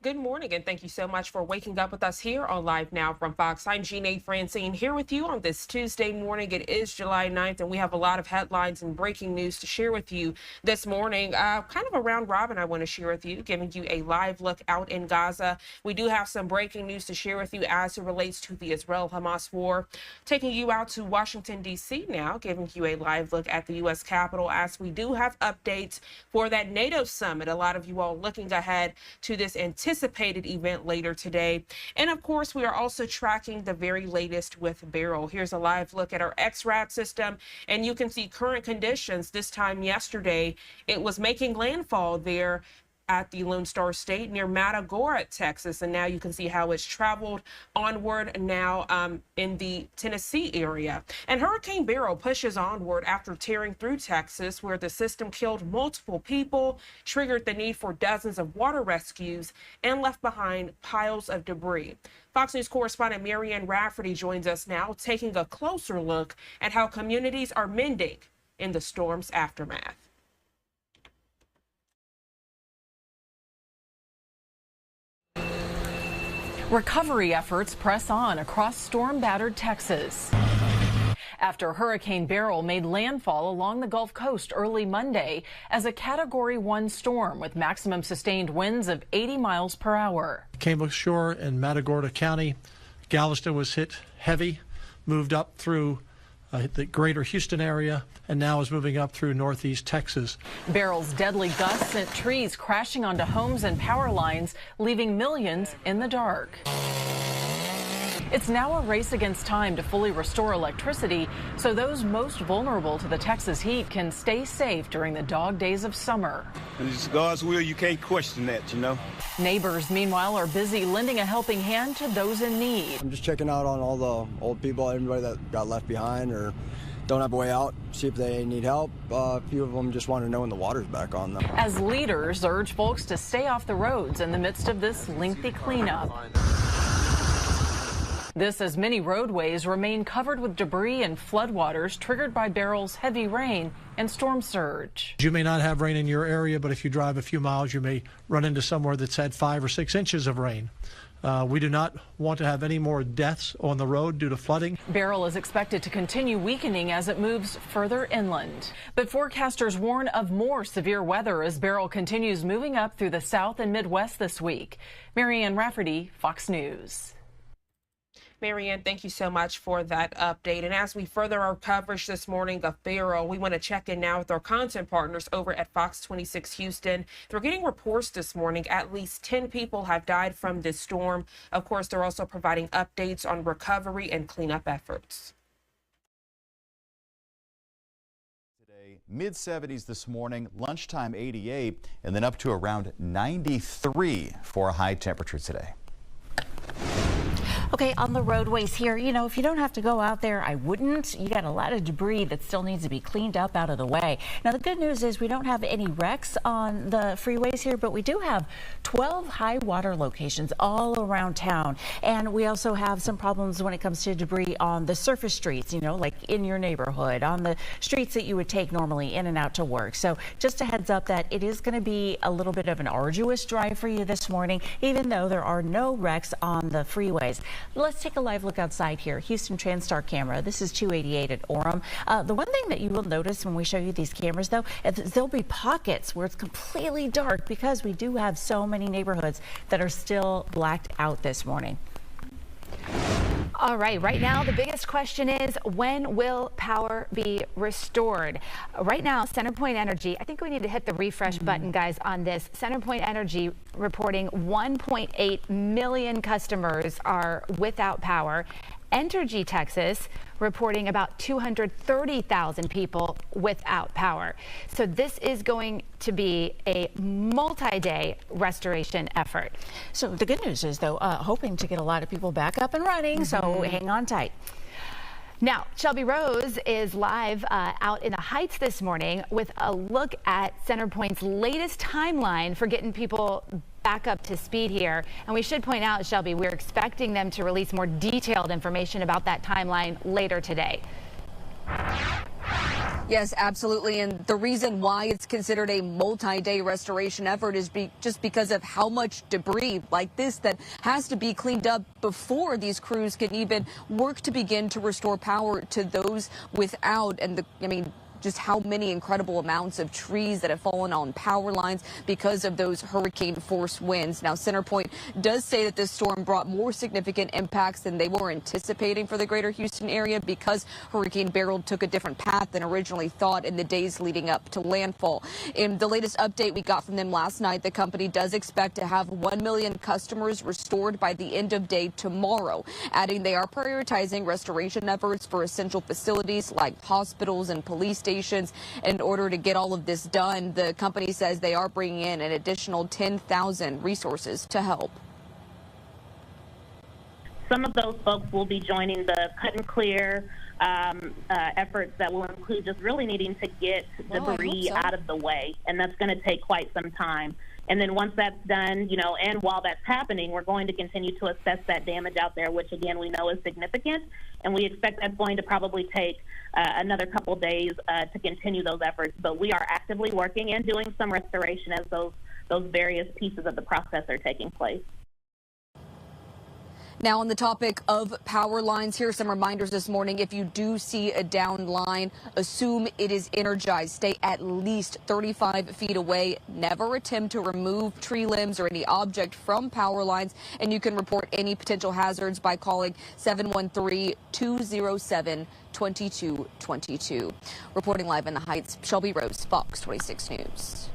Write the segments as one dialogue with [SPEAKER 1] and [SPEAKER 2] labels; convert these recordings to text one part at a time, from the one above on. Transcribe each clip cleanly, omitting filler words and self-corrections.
[SPEAKER 1] Good morning, and thank you so much for waking up with us here on Live Now from Fox. I'm Jeanne Francine here with you on this Tuesday morning. It is July 9th, and we have a lot of headlines and breaking news to share with you this morning. Kind of a round robin I want to share with you, giving you a live look out in Gaza. We do have some breaking news to share with you as it relates to the Israel-Hamas war. Taking you out to Washington, D.C. now, giving you a live look at the U.S. Capitol as we do have updates for that NATO Summit. A lot of you all looking ahead to this anticipated event later today. And of course, we are also tracking the very latest with Beryl. Here's a live look at our XRAD system, and you can see current conditions. This time yesterday, it was making landfall there at the Lone Star State near Matagorda, Texas. And now you can see how it's traveled onward now in the Tennessee area. And Hurricane Beryl pushes onward after tearing through Texas, where the system killed multiple people, triggered the need for dozens of water rescues, and left behind piles of debris. Fox News correspondent Marianne Rafferty joins us now, taking a closer look at how communities are mending in the storm's aftermath.
[SPEAKER 2] Recovery efforts press on across storm-battered Texas after Hurricane Beryl made landfall along the Gulf Coast early Monday as a Category 1 storm with maximum sustained winds of 80 miles per hour.
[SPEAKER 3] Came ashore in Matagorda County. Galveston was hit heavy, moved up through the greater Houston area, and now is moving up through northeast Texas.
[SPEAKER 2] Beryl's deadly gusts sent trees crashing onto homes and power lines, leaving millions in the dark. It's now a race against time to fully restore electricity so those most vulnerable to the Texas heat can stay safe during the dog days of summer.
[SPEAKER 4] And it's God's will, you can't question that, you know.
[SPEAKER 2] Neighbors, meanwhile, are busy lending a helping hand to those in need.
[SPEAKER 5] I'm just checking out on all the old people, everybody that got left behind or don't have a way out, see if they need help. A few of them just want to know when the water's back on them.
[SPEAKER 2] As leaders urge folks to stay off the roads in the midst of this lengthy cleanup. This as many roadways remain covered with debris and floodwaters triggered by Beryl's heavy rain and storm surge.
[SPEAKER 3] You may not have rain in your area, but if you drive a few miles, you may run into somewhere that's had 5 or 6 inches of rain. We do not want to have any more deaths on the road due to flooding.
[SPEAKER 2] Beryl is expected to continue weakening as it moves further inland. But forecasters warn of more severe weather as Beryl continues moving up through the south and Midwest this week. Marianne Rafferty, Fox News.
[SPEAKER 1] Marianne, thank you so much for that update. And as we further our coverage this morning of Beryl, we want to check in now with our content partners over at Fox 26 Houston. They're getting reports this morning at least 10 people have died from this storm. Of course, they're also providing updates on recovery and cleanup efforts.
[SPEAKER 6] Today, mid-70s this morning, lunchtime 88, and then up to around 93 for a high temperature today.
[SPEAKER 7] Okay, on the roadways here, you know, if you don't have to go out there, I wouldn't. You got a lot of debris that still needs to be cleaned up out of the way. Now, the good news is we don't have any wrecks on the freeways here, but we do have 12 high water locations all around town. And we also have some problems when it comes to debris on the surface streets, you know, like in your neighborhood, on the streets that you would take normally in and out to work. So just a heads up that it is going to be a little bit of an arduous drive for you this morning, even though there are no wrecks on the freeways. Let's take a live look outside here. Houston TransStar camera. This is 288 at Orem. The one thing that you will notice when we show you these cameras, though, is there'll be pockets where it's completely dark because we do have so many neighborhoods that are still blacked out this morning.
[SPEAKER 8] All right now the biggest question is, when will power be restored? Right now, CenterPoint Energy, I think we need to hit the refresh button, guys, on this. CenterPoint Energy reporting 1.8 million customers are without power. Entergy Texas reporting about 230,000 people without power. So this is going to be a multi-day restoration effort.
[SPEAKER 7] So the good news is, though, hoping to get a lot of people back up and running, so hang on tight.
[SPEAKER 8] Now, Shelby Rose is live out in the Heights this morning with a look at CenterPoint's latest timeline for getting people back up to speed here. And we should point out, Shelby, we're expecting them to release more detailed information about that timeline later today.
[SPEAKER 9] Yes, absolutely. And the reason why it's considered a multi-day restoration effort is just because of how much debris like this that has to be cleaned up before these crews can even work to begin to restore power to those without. And just how many incredible amounts of trees that have fallen on power lines because of those hurricane force winds. Now, CenterPoint does say that this storm brought more significant impacts than they were anticipating for the greater Houston area because Hurricane Beryl took a different path than originally thought in the days leading up to landfall. In the latest update we got from them last night, the company does expect to have 1 million customers restored by the end of day tomorrow, adding they are prioritizing restoration efforts for essential facilities like hospitals and police stations. In order to get all of this done, the company says they are bringing in an additional 10,000 resources to help.
[SPEAKER 10] Some of those folks will be joining the cut and clear efforts that will include just really needing to get debris out of the way, and that's going to take quite some time. And then once that's done, and while that's happening, we're going to continue to assess that damage out there, which again we know is significant, and we expect that's going to probably take another couple days to continue those efforts. But we are actively working and doing some restoration as those various pieces of the process are taking place.
[SPEAKER 9] Now, on the topic of power lines, here are some reminders this morning. If you do see a down line, assume it is energized. Stay at least 35 feet away. Never attempt to remove tree limbs or any object from power lines. And you can report any potential hazards by calling 713-207-2222. Reporting live in the Heights, Shelby Rose, Fox 26 News.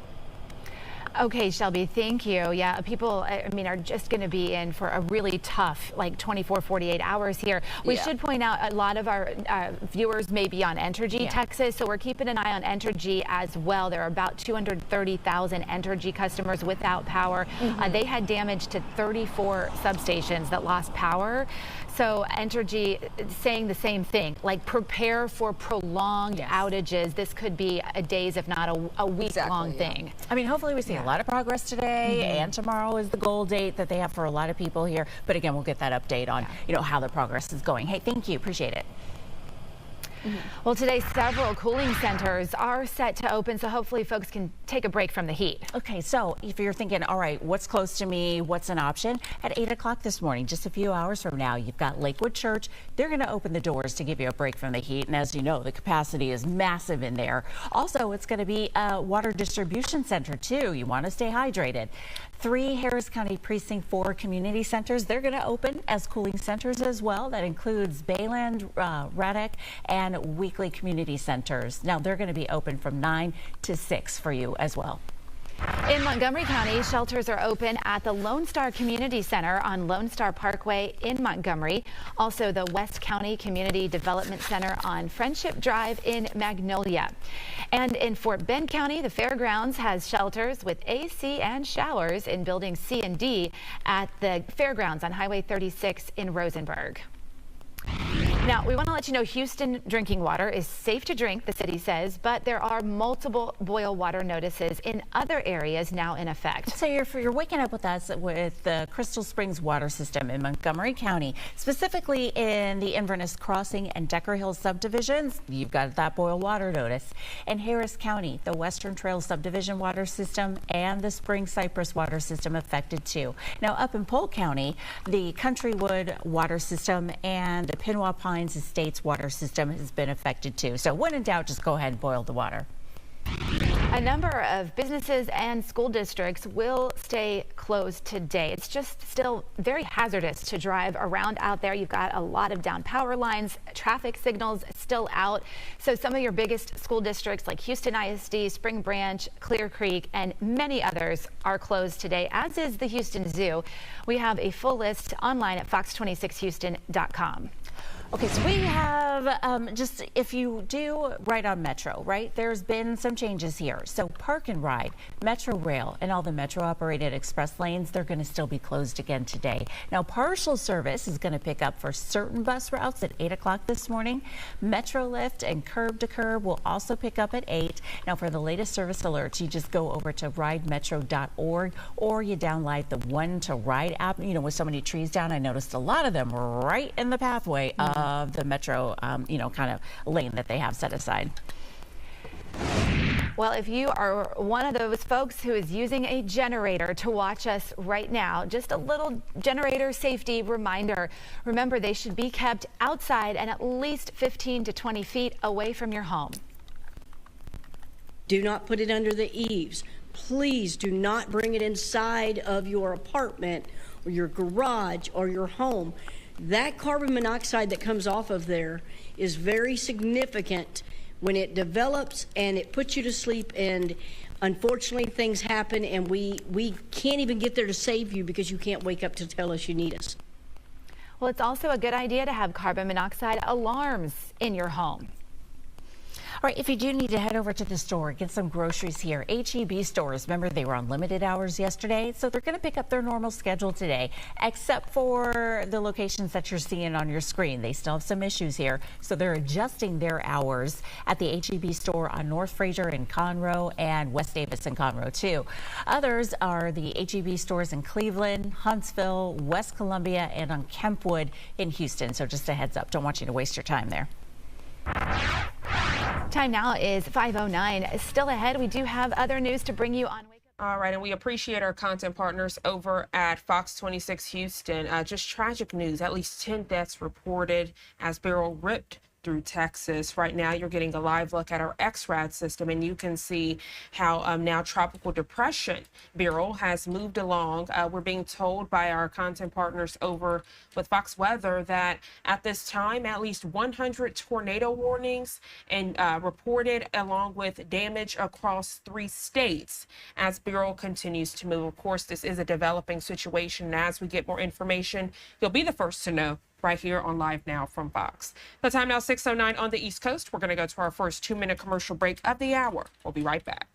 [SPEAKER 8] Okay, Shelby, thank you. Yeah, people, are just going to be in for a really tough, 24, 48 hours here. We should point out a lot of our viewers may be on Entergy, Texas, so we're keeping an eye on Entergy as well. There are about 230,000 Entergy customers without power. They had damage to 34 substations that lost power. So Entergy saying the same thing, prepare for prolonged outages. This could be a days, if not a week-long thing.
[SPEAKER 7] Hopefully we see a lot of progress today, and tomorrow is the goal date that they have for a lot of people here. But again, we'll get that update on, how the progress is going. Hey, thank you. Appreciate it.
[SPEAKER 8] Well, today several cooling centers are set to open, so hopefully folks can take a break from the heat.
[SPEAKER 7] Okay, so if you're thinking, all right, what's close to me, what's an option? At 8 o'clock this morning, just a few hours from now, you've got Lakewood Church. They're going to open the doors to give you a break from the heat, and as you know, the capacity is massive in there. Also, it's going to be a water distribution center, too. You want to stay hydrated. 3 Harris County Precinct 4 community centers, they're going to open as cooling centers as well. That includes Bayland, Radek, and weekly community centers. Now they're going to be open from 9 to 6 for you as well.
[SPEAKER 8] In Montgomery County, shelters are open at the Lone Star Community Center on Lone Star Parkway in Montgomery. Also, the West County Community Development Center on Friendship Drive in Magnolia. And in Fort Bend County, the Fairgrounds has shelters with AC and showers in buildings C and D at the Fairgrounds on Highway 36 in Rosenberg. Now, we want to let you know Houston drinking water is safe to drink, the city says, but there are multiple boil water notices in other areas now in effect.
[SPEAKER 7] So you're waking up with us with the Crystal Springs water system in Montgomery County, specifically in the Inverness Crossing and Decker Hills subdivisions. You've got that boil water notice. In Harris County, the Western Trail subdivision water system and the Spring Cypress water system affected too. Now, up in Polk County, the Countrywood water system and the Pinwa Pines Estates water system has been affected too. So when in doubt, just go ahead and boil the water.
[SPEAKER 8] A number of businesses and school districts will stay closed today. It's just still very hazardous to drive around out there. You've got a lot of down power lines, traffic signals still out. So some of your biggest school districts like Houston ISD, Spring Branch, Clear Creek, and many others are closed today, as is the Houston Zoo. We have a full list online at fox26houston.com.
[SPEAKER 7] Okay, so we have just if you do ride on Metro, right, there's been some changes here. So Park and Ride, Metro Rail, and all the Metro operated express lanes, they're going to still be closed again today. Now, partial service is going to pick up for certain bus routes at 8 o'clock this morning. Metro Lift and Curb to Curb will also pick up at 8. Now, for the latest service alerts, you just go over to ridemetro.org or you download the One to Ride app. You know, with so many trees down, I noticed a lot of them right in the pathway of the Metro, kind of lane that they have set aside.
[SPEAKER 8] Well, if you are one of those folks who is using a generator to watch us right now, just a little generator safety reminder. Remember, they should be kept outside and at least 15 to 20 feet away from your home.
[SPEAKER 11] Do not put it under the eaves. Please do not bring it inside of your apartment or your garage or your home. That carbon monoxide that comes off of there is very significant when it develops, and it puts you to sleep, and unfortunately things happen, and we can't even get there to save you because you can't wake up to tell us you need us.
[SPEAKER 8] Well, it's also a good idea to have carbon monoxide alarms in your home.
[SPEAKER 7] All right, if you do need to head over to the store, get some groceries here. H-E-B stores, remember they were on limited hours yesterday, so they're going to pick up their normal schedule today, except for the locations that you're seeing on your screen. They still have some issues here, so they're adjusting their hours at the H-E-B store on North Fraser in Conroe and West Davis in Conroe, too. Others are the H-E-B stores in Cleveland, Huntsville, West Columbia, and on Kempwood in Houston. So just a heads up, don't want you to waste your time there.
[SPEAKER 8] Time now is 5:09. Still ahead, we do have other news to bring you on.
[SPEAKER 1] All right, and we appreciate our content partners over at Fox 26 Houston. Just tragic news, at least 10 deaths reported as Beryl ripped through Texas. Right now, you're getting a live look at our XRAD system, and you can see how now tropical depression Beryl has moved along. We're being told by our content partners over with Fox Weather that at this time, at least 100 tornado warnings and reported, along with damage across 3 states as Beryl continues to move. Of course, this is a developing situation, and as we get more information, you'll be the first to know right here on Live Now from Fox. The time now 6:09 on the East Coast. We're going to go to our first 2-minute commercial break of the hour. We'll be right back.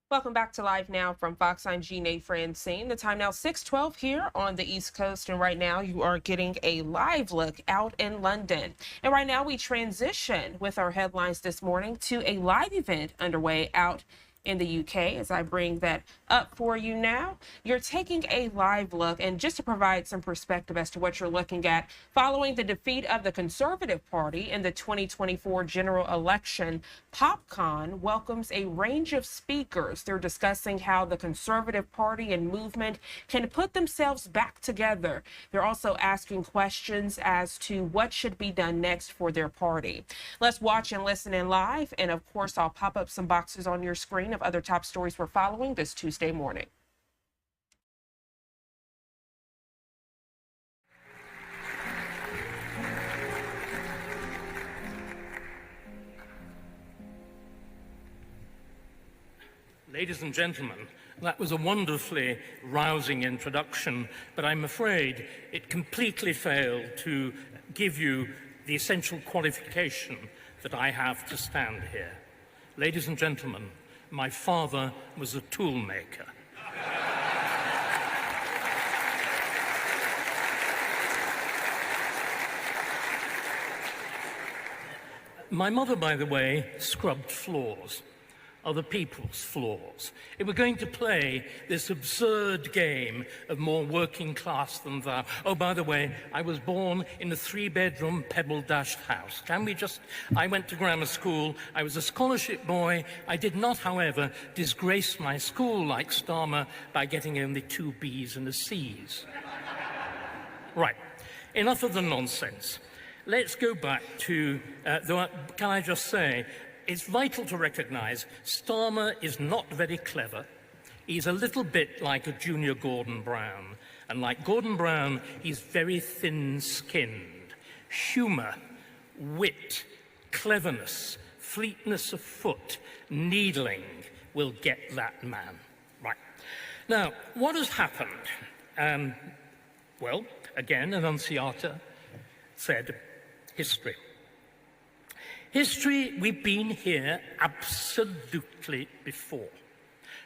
[SPEAKER 1] Welcome back to Live Now from Fox. I'm Jeanne Francine. The time now 6:12 here on the East Coast, and right now you are getting a live look out in London. And right now we transition with our headlines this morning to a live event underway out in the UK. As I bring that up for you now, you're taking a live look, and just to provide some perspective as to what you're looking at, following the defeat of the Conservative Party in the 2024 general election, PopCon welcomes a range of speakers. They're discussing how the Conservative Party and movement can put themselves back together. They're also asking questions as to what should be done next for their party. Let's watch and listen in live, and of course, I'll pop up some boxes on your screen of other top stories we're following this Tuesday morning.
[SPEAKER 12] Ladies and gentlemen, that was a wonderfully rousing introduction, but I'm afraid it completely failed to give you the essential qualification that I have to stand here. Ladies and gentlemen, my father was a tool maker. My mother, by the way, scrubbed floors, other people's floors. If we're going to play this absurd game of more working class than thou. Oh, by the way, I was born in a 3-bedroom pebble-dashed house. I went to grammar school. I was a scholarship boy. I did not, however, disgrace my school like Starmer by getting only 2 B's and a C's. Right, enough of the nonsense. Let's go back to, can I just say, it's vital to recognize Starmer is not very clever. He's a little bit like a junior Gordon Brown. And like Gordon Brown, he's very thin-skinned. Humor, wit, cleverness, fleetness of foot, needling will get that man. Right. Now, what has happened? Well, again, Annunciata said history. History, we've been here absolutely before.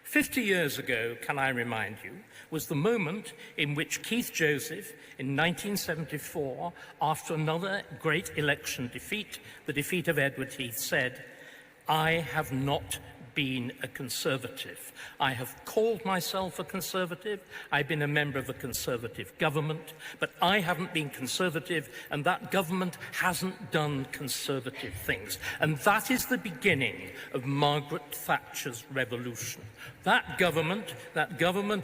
[SPEAKER 12] 50 years ago, can I remind you, was the moment in which Keith Joseph, in 1974, after another great election defeat, the defeat of Edward Heath, said, "I have not been a conservative. I have called myself a conservative. I've been a member of a conservative government, but I haven't been conservative, and that government hasn't done conservative things." And that is the beginning of Margaret Thatcher's revolution. That government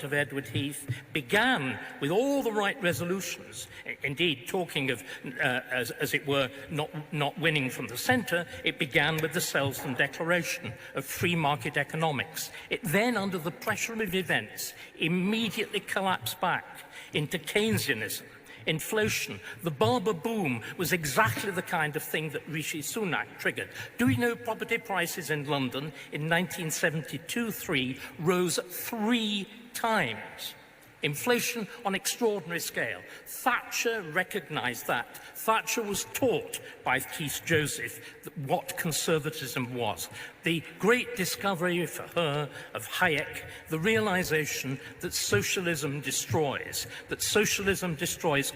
[SPEAKER 12] of Edward Heath, began with all the right resolutions. Indeed, talking of, as it were, not winning from the centre, it began with the Selsdon Declaration of free market economics. It then, under the pressure of events, immediately collapsed back into Keynesianism. Inflation, the Barber boom was exactly the kind of thing that Rishi Sunak triggered. Do we know property prices in London in 1972-3 rose 3 times? Inflation on extraordinary scale. Thatcher recognised that. Thatcher was taught by Keith Joseph what conservatism was. The great discovery for her of Hayek, the realisation that socialism destroys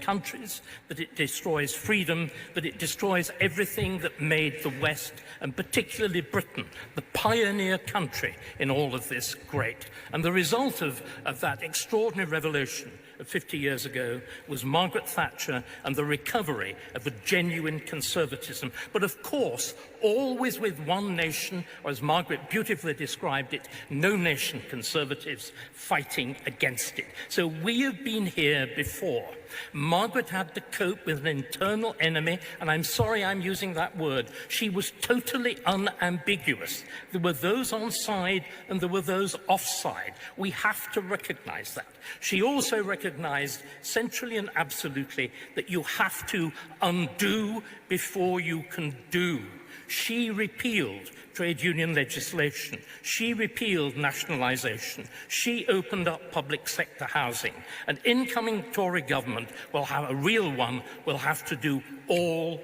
[SPEAKER 12] countries, that it destroys freedom, that it destroys everything that made the West, and particularly Britain, the pioneer country in all of this, great. And the result of that extraordinary revolution of 50 years ago was Margaret Thatcher and the recovery of a genuine conservatism. But of course, always with one nation, or as Margaret beautifully described it, no nation conservatives fighting against it. So we have been here before. Margaret had to cope with an internal enemy, and I'm sorry I'm using that word. She was totally unambiguous. There were those on side and there were those offside. We have to recognize that. She also recognized centrally and absolutely that you have to undo before you can do. She repealed trade union legislation. She repealed nationalisation. She opened up public sector housing. An incoming Tory government will have a real one, will have to do all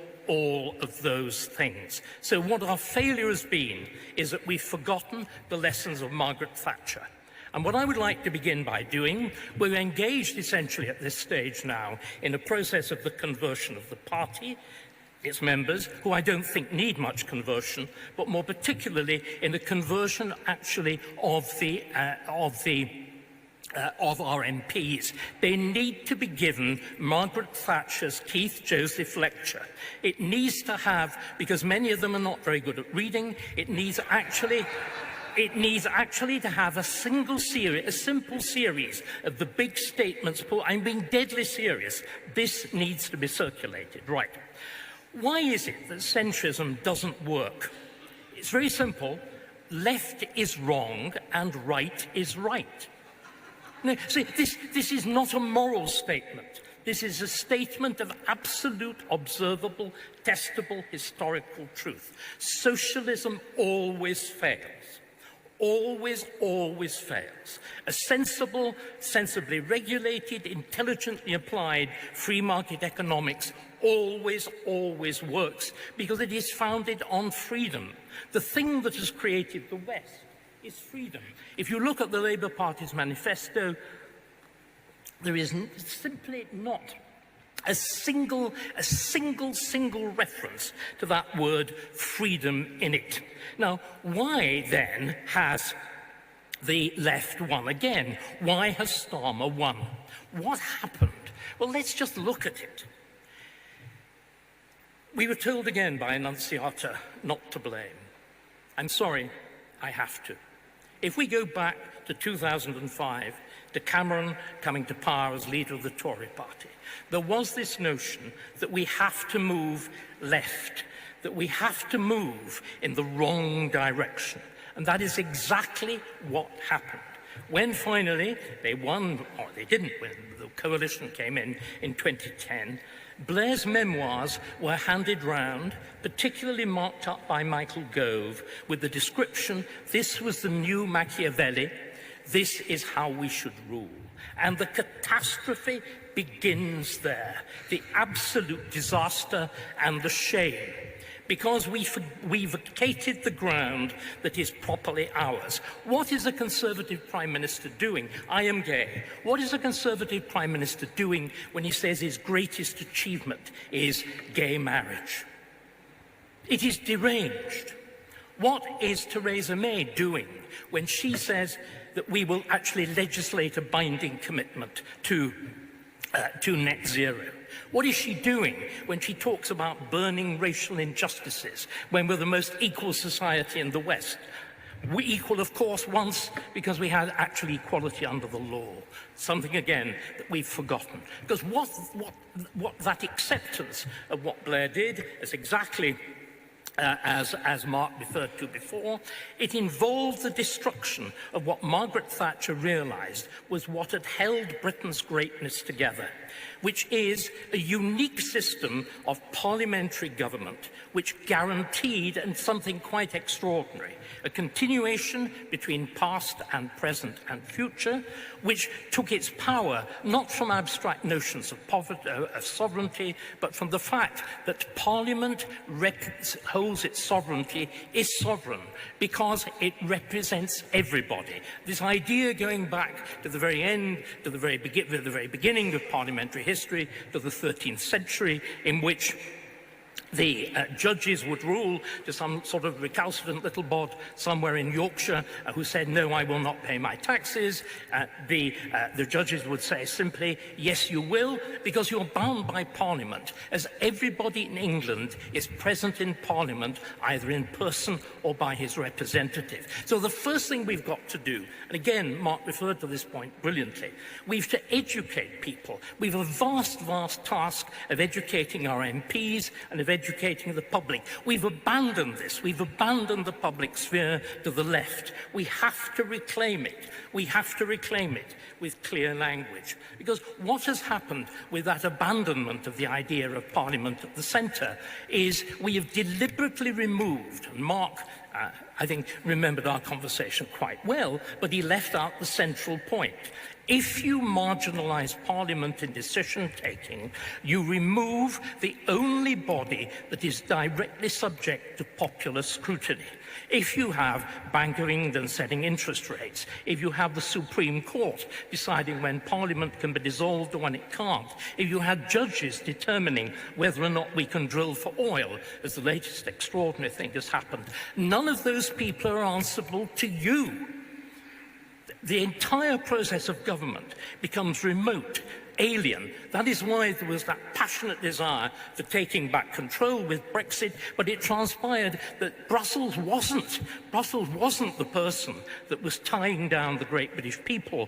[SPEAKER 12] of those things. So what our failure has been is that we've forgotten the lessons of Margaret Thatcher. And what I would like to begin by doing, we're engaged essentially at this stage now in a process of the conversion of the party. its members, who I don't think need much conversion, but more particularly in the conversion actually of our MPs. They need to be given Margaret Thatcher's Keith Joseph lecture. It needs to have, because many of them are not very good at reading, it needs actually to have a simple series of the big statements. I'm being deadly serious. This needs to be circulated. Right. Why is it that centrism doesn't work? It's very simple. Left is wrong and right is right. Now, see, this is not a moral statement. This is a statement of absolute, observable, testable, historical truth. Socialism always fails. Always, always fails. A sensible, sensibly regulated, intelligently applied free market economics always, always works because it is founded on freedom. The thing that has created the West is freedom. If you look at the Labour Party's manifesto, there is simply not a single reference to that word freedom in it. Now, why then has the left won again? Why has Starmer won? What happened? Well, let's just look at it. We were told again by Annunziata not to blame. I'm sorry, I have to. If we go back to 2005, to Cameron coming to power as leader of the Tory party, there was this notion that we have to move left, that we have to move in the wrong direction. And that is exactly what happened. When finally they won, or they didn't win, the coalition came in 2010, Blair's memoirs were handed round, particularly marked up by Michael Gove, with the description, this was the new Machiavelli, this is how we should rule. And the catastrophe begins there, the absolute disaster and the shame, because we vacated the ground that is properly ours. What is a Conservative Prime Minister doing? I am gay. What is a Conservative Prime Minister doing when he says his greatest achievement is gay marriage? It is deranged. What is Theresa May doing when she says that we will actually legislate a binding commitment to net zero? What is she doing when she talks about burning racial injustices when we're the most equal society in the West? We equal, of course, once because we had actual equality under the law, something, again, that we've forgotten. Because what that acceptance of what Blair did is exactly as Mark referred to before, it involved the destruction of what Margaret Thatcher realised was what had held Britain's greatness together, which is a unique system of parliamentary government which guaranteed, and something quite extraordinary, a continuation between past and present and future, which took its power not from abstract notions of sovereignty, but from the fact that Parliament holds its sovereignty, is sovereign, because it represents everybody. This idea going back to the very end, to the very beginning of parliamentary history, to the 13th century, in which the judges would rule to some sort of recalcitrant little bod somewhere in Yorkshire who said, no, I will not pay my taxes. The judges would say simply, yes, you will, because you're bound by Parliament, as everybody in England is present in Parliament, either in person or by his representative. So the first thing we've got to do, and again, Mark referred to this point brilliantly, we've to educate people. We've a vast, vast task of educating our MPs and of educating the public. We've abandoned this. We've abandoned the public sphere to the left. We have to reclaim it. We have to reclaim it with clear language. Because what has happened with that abandonment of the idea of Parliament at the centre is we have deliberately removed, and Mark, I think, remembered our conversation quite well, but he left out the central point. If you marginalize Parliament in decision-taking, you remove the only body that is directly subject to popular scrutiny. If you have Bank of England setting interest rates, if you have the Supreme Court deciding when Parliament can be dissolved or when it can't, if you had judges determining whether or not we can drill for oil, as the latest extraordinary thing has happened, none of those people are answerable to you. The entire process of government becomes remote, alien. That is why there was that passionate desire for taking back control with Brexit, but it transpired that Brussels wasn't the person that was tying down the great British people,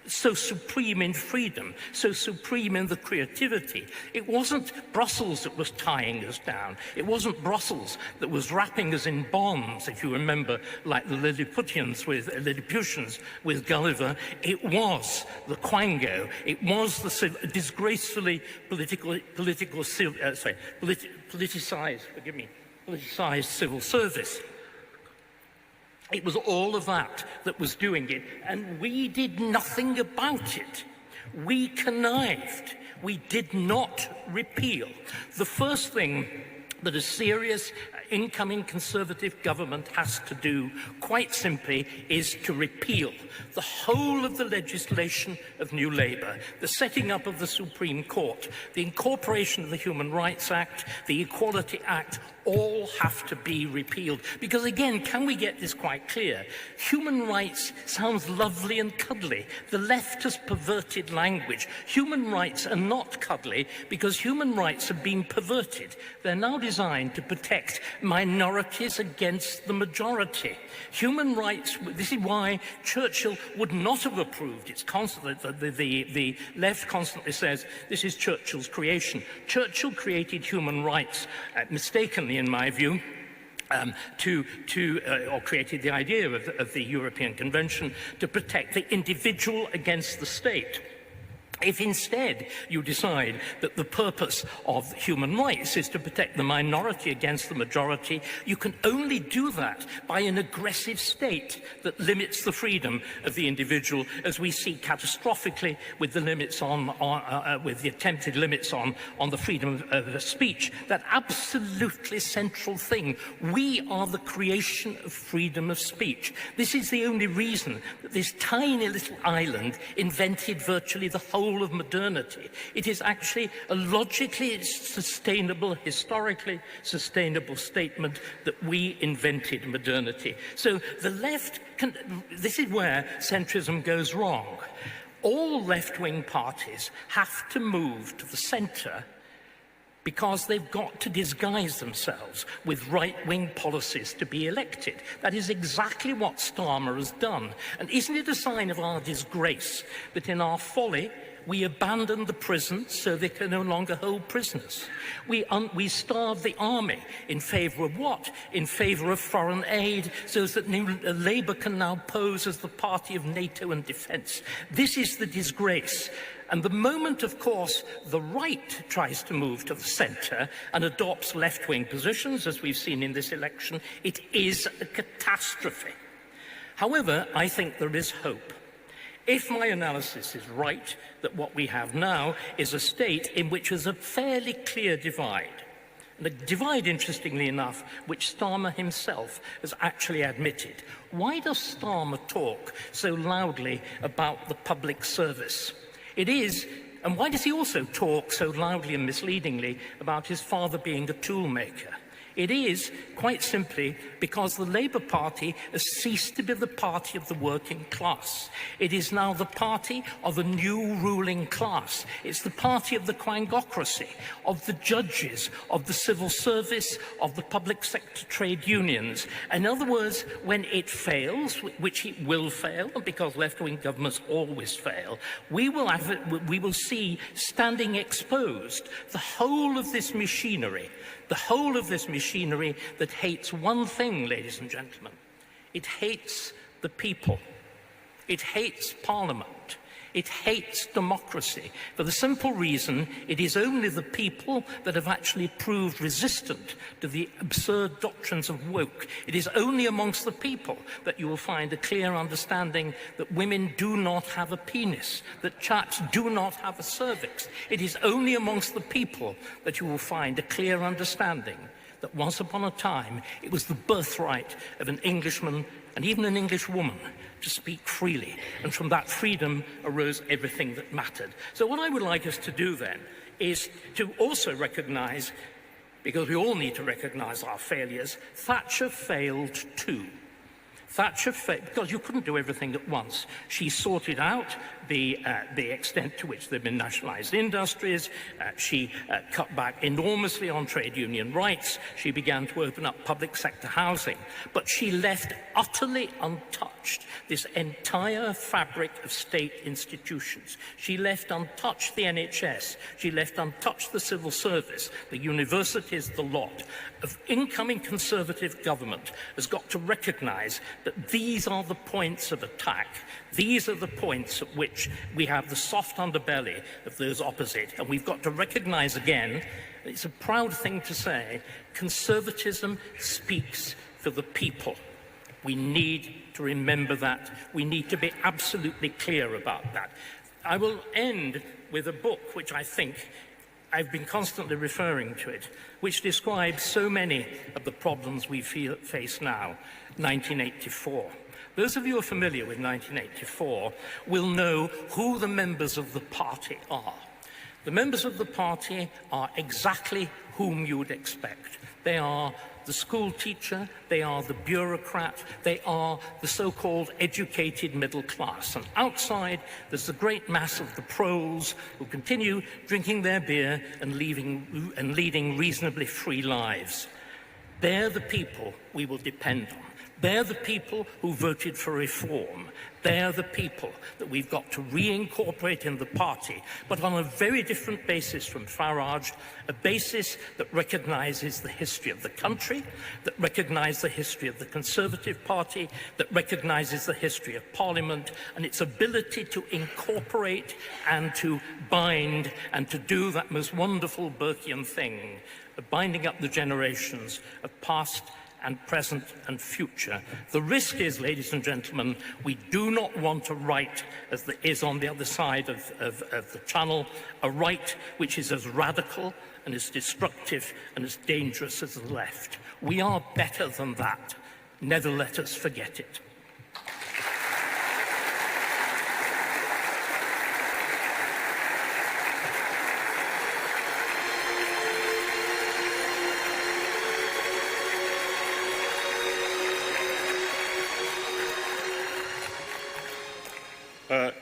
[SPEAKER 12] so supreme in freedom, so supreme in the creativity. It wasn't Brussels that was tying us down. It wasn't Brussels that was wrapping us in bonds, if you remember, like the Lilliputians with Gulliver. It was the Quango. It was the disgracefully politicized civil service. It was all of that that was doing it, and we did nothing about it. We connived. We did not repeal. The first thing that a serious incoming Conservative government has to do, quite simply, is to repeal the whole of the legislation of New Labour, the setting up of the Supreme Court, the incorporation of the Human Rights Act, the Equality Act, all have to be repealed. Because again, can we get this quite clear? Human rights sounds lovely and cuddly. The left has perverted language. Human rights are not cuddly because human rights have been perverted. They're now designed to protect minorities against the majority. Human rights, this is why Churchill would not have approved. It's constantly, the left constantly says this is Churchill's creation. Churchill created human rights, mistakenly in my view, or created the idea of the European Convention to protect the individual against the state. If instead you decide that the purpose of human rights is to protect the minority against the majority, you can only do that by an aggressive state that limits the freedom of the individual, as we see catastrophically with the limits with the attempted limits on the freedom of speech. That absolutely central thing. We are the creation of freedom of speech. This is the only reason that this tiny little island invented virtually the whole of modernity. It is actually a logically sustainable, historically sustainable statement that we invented modernity. So the left this is where centrism goes wrong. All left-wing parties have to move to the centre because they've got to disguise themselves with right-wing policies to be elected. That is exactly what Starmer has done. And isn't it a sign of our disgrace that in our folly we abandoned the prisons so they can no longer hold prisoners? We starved the army in favour of what? In favour of foreign aid, so that Labour can now pose as the party of NATO and defence. This is the disgrace. And the moment, of course, the right tries to move to the centre and adopts left-wing positions, as we've seen in this election, it is a catastrophe. However, I think there is hope. If my analysis is right, that what we have now is a state in which there's a fairly clear divide, and a divide, interestingly enough, which Starmer himself has actually admitted. Why does Starmer talk so loudly about the public service? It is, and why does he also talk so loudly and misleadingly about his father being a toolmaker? It is, quite simply, because the Labour Party has ceased to be the party of the working class. It is now the party of a new ruling class. It's the party of the quangocracy, of the judges, of the civil service, of the public sector trade unions. In other words, when it fails, which it will fail, because left-wing governments always fail, we will see standing exposed the whole of this machinery. The whole of this machinery that hates one thing, ladies and gentlemen. It hates the people. It hates Parliament. It hates democracy for the simple reason it is only the people that have actually proved resistant to the absurd doctrines of woke. It is only amongst the people that you will find a clear understanding that women do not have a penis, that chaps do not have a cervix. It is only amongst the people that you will find a clear understanding that once upon a time it was the birthright of an Englishman and even an English woman to speak freely, and from that freedom arose everything that mattered. So what I would like us to do then is to also recognise, because we all need to recognise our failures, Thatcher failed too. Thatcher failed because you couldn't do everything at once. She sorted out the extent to which there have been nationalised industries. She cut back enormously on trade union rights. She began to open up public sector housing. But she left utterly untouched this entire fabric of state institutions. She left untouched the NHS. She left untouched the civil service, the universities, the lot. Of incoming Conservative government has got to recognise that these are the points of attack. These are the points at which we have the soft underbelly of those opposite. And we've got to recognise again, it's a proud thing to say, conservatism speaks for the people. We need to remember that. We need to be absolutely clear about that. I will end with a book which I think I've been constantly referring to it, which describes so many of the problems we face now, 1984. Those of you who are familiar with 1984 will know who the members of the party are. The members of the party are exactly whom you would expect. They are the school teacher, they are the bureaucrat, they are the so-called educated middle class. And outside, there's the great mass of the proles who continue drinking their beer and leading reasonably free lives. They're the people we will depend on. They're the people who voted for reform. They're the people that we've got to reincorporate in the party, but on a very different basis from Farage, a basis that recognises the history of the country, that recognises the history of the Conservative Party, that recognises the history of Parliament, and its ability to incorporate and to bind and to do that most wonderful Burkean thing of binding up the generations of past and present and future. The risk is, ladies and gentlemen, we do not want a right, as there is on the other side of the channel, a right which is as radical and as destructive and as dangerous as the left. We are better than that. Never let us forget it.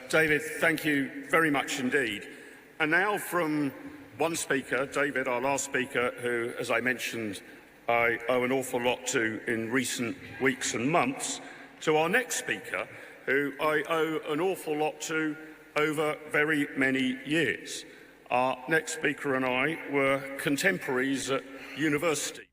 [SPEAKER 13] David, thank you very much indeed. And now from one speaker, David, our last speaker, who, as I mentioned, I owe an awful lot to in recent weeks and months, to our next speaker, who I owe an awful lot to over very many years. Our next speaker and I were contemporaries at university.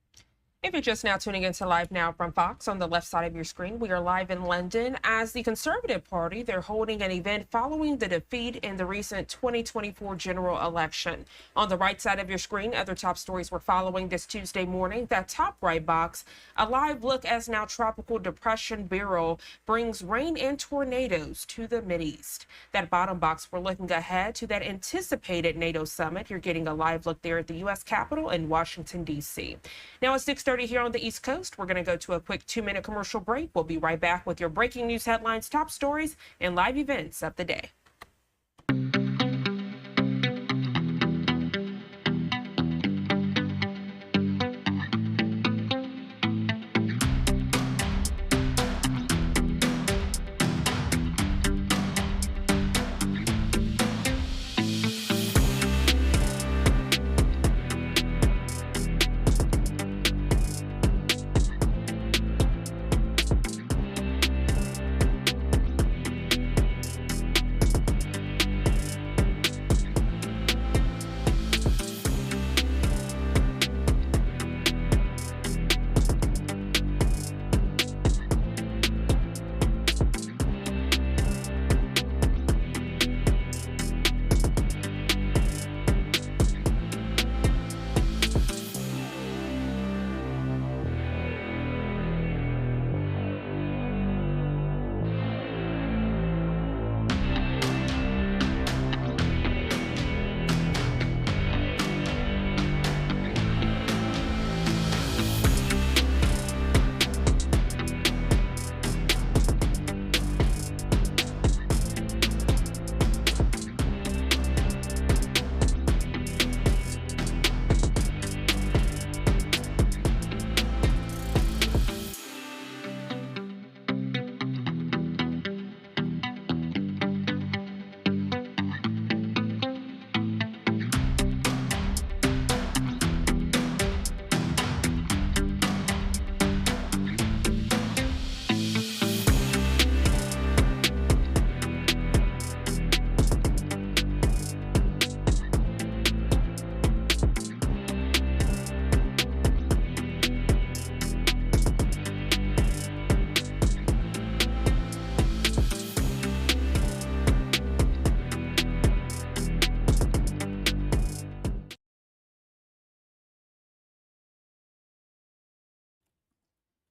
[SPEAKER 1] If you're just now tuning into Live Now from Fox, on the left side of your screen, we are live in London as the Conservative Party, they're holding an event following the defeat in the recent 2024 general election. On the right side of your screen, other top stories we're following this Tuesday morning. That top right box, a live look as now tropical depression Beryl brings rain and tornadoes to the Mideast. That bottom box, we're looking ahead to that anticipated NATO Summit. You're getting a live look there at the U.S. Capitol in Washington, D.C. Now it's 6:30 here on the East Coast. We're going to go to a quick 2-minute commercial break. We'll be right back with your breaking news headlines, top stories, and live events of the day.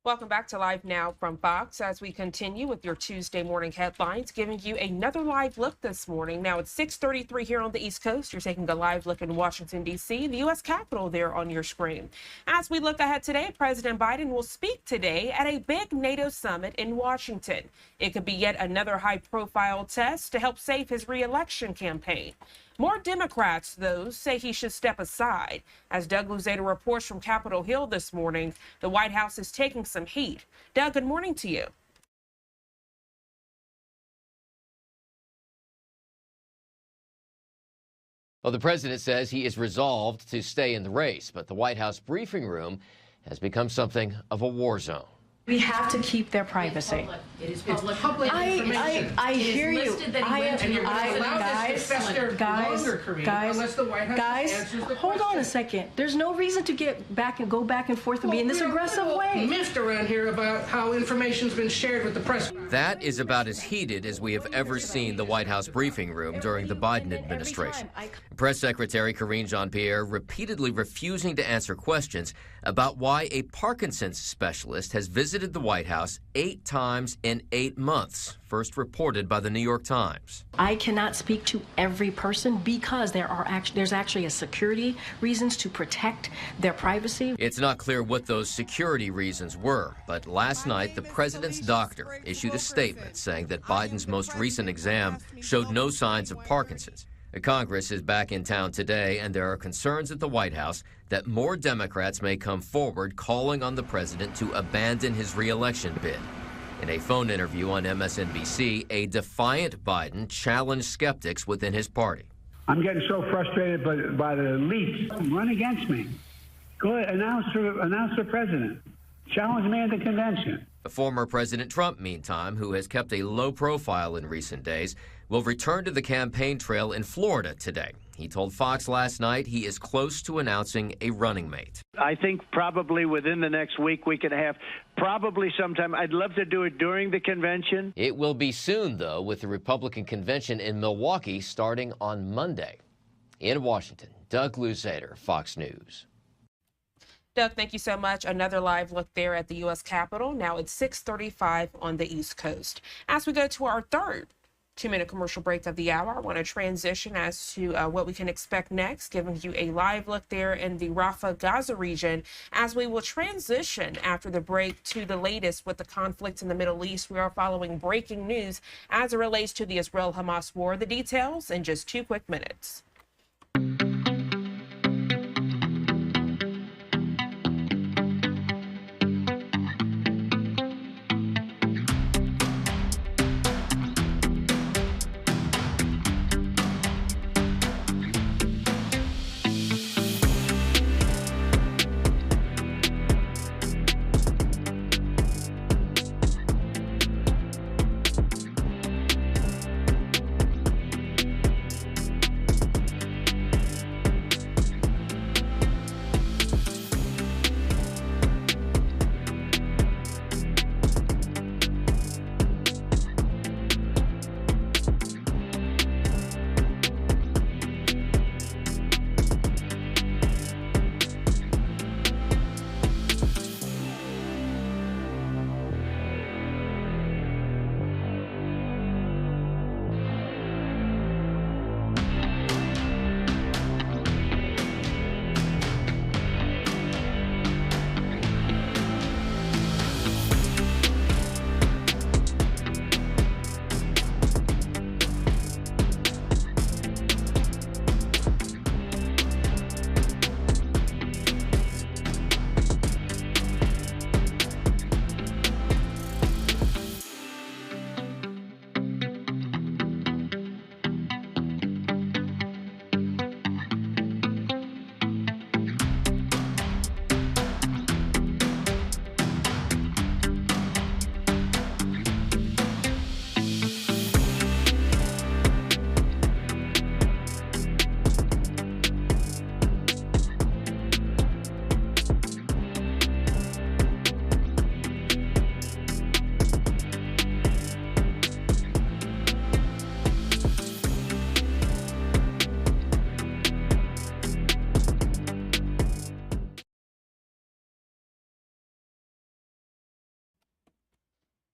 [SPEAKER 1] Welcome back to Live Now from Fox as we continue with your Tuesday morning headlines, giving you another live look this morning. Now it's 6:33 here on the East Coast. You're taking a live look in Washington, D.C., the U.S. Capitol there on your screen. As we look ahead today, President Biden will speak today at a big NATO summit in Washington. It could be yet another high-profile test to help save his re-election campaign. More Democrats, though, say he should step aside. As Doug Luzader reports from Capitol Hill this morning, the White House is taking some heat. Doug, good morning to you.
[SPEAKER 14] Well, the president says he is resolved to stay in the race, but the White House briefing room has become something of a war zone.
[SPEAKER 15] We have to keep their privacy.
[SPEAKER 16] It is public information.
[SPEAKER 15] I hear you. Guys, hold on a second. There's no reason to go back and forth and be in this aggressive way.
[SPEAKER 16] Miffed around here about how information's been shared with the press.
[SPEAKER 14] That is about as heated as we have ever seen the White House briefing room during the Biden administration. Press Secretary Karine Jean-Pierre repeatedly refusing to answer questions about why a Parkinson's specialist has visited the White House 8 times in 8 months, first reported by the New York Times.
[SPEAKER 15] I cannot speak to every person because there's actually a security reasons to protect their privacy.
[SPEAKER 14] It's not clear what those security reasons were, but last night the president's doctor issued a statement saying that Biden's most recent exam showed no signs of Parkinson's. Congress is back in town today, and there are concerns at the White House that more Democrats may come forward calling on the president to abandon his re-election bid. In a phone interview on MSNBC, a defiant Biden challenged skeptics within his party.
[SPEAKER 17] I'm getting so frustrated by the elites. Run against me. Go ahead, announce for president. Challenge me at the convention.
[SPEAKER 14] Former President Trump, meantime, who has kept a low profile in recent days, will return to the campaign trail in Florida today. He told Fox last night he is close to announcing a running mate.
[SPEAKER 18] I think probably within the next week and a half, probably sometime. I'd love to do it during the convention.
[SPEAKER 14] It will be soon, though, with the Republican convention in Milwaukee starting on Monday. In Washington, Doug Luzader, Fox News.
[SPEAKER 1] Doug, thank you so much. Another live look there at the U.S. Capitol. Now it's 6:35 on the East Coast. As we go to our third 2-minute commercial break of the hour, I want to transition as to what we can expect next, giving you a live look there in the Rafah, Gaza region, as we will transition after the break to the latest with the conflict in the Middle East. We are following breaking news as it relates to the Israel-Hamas war. The details in just 2 quick minutes.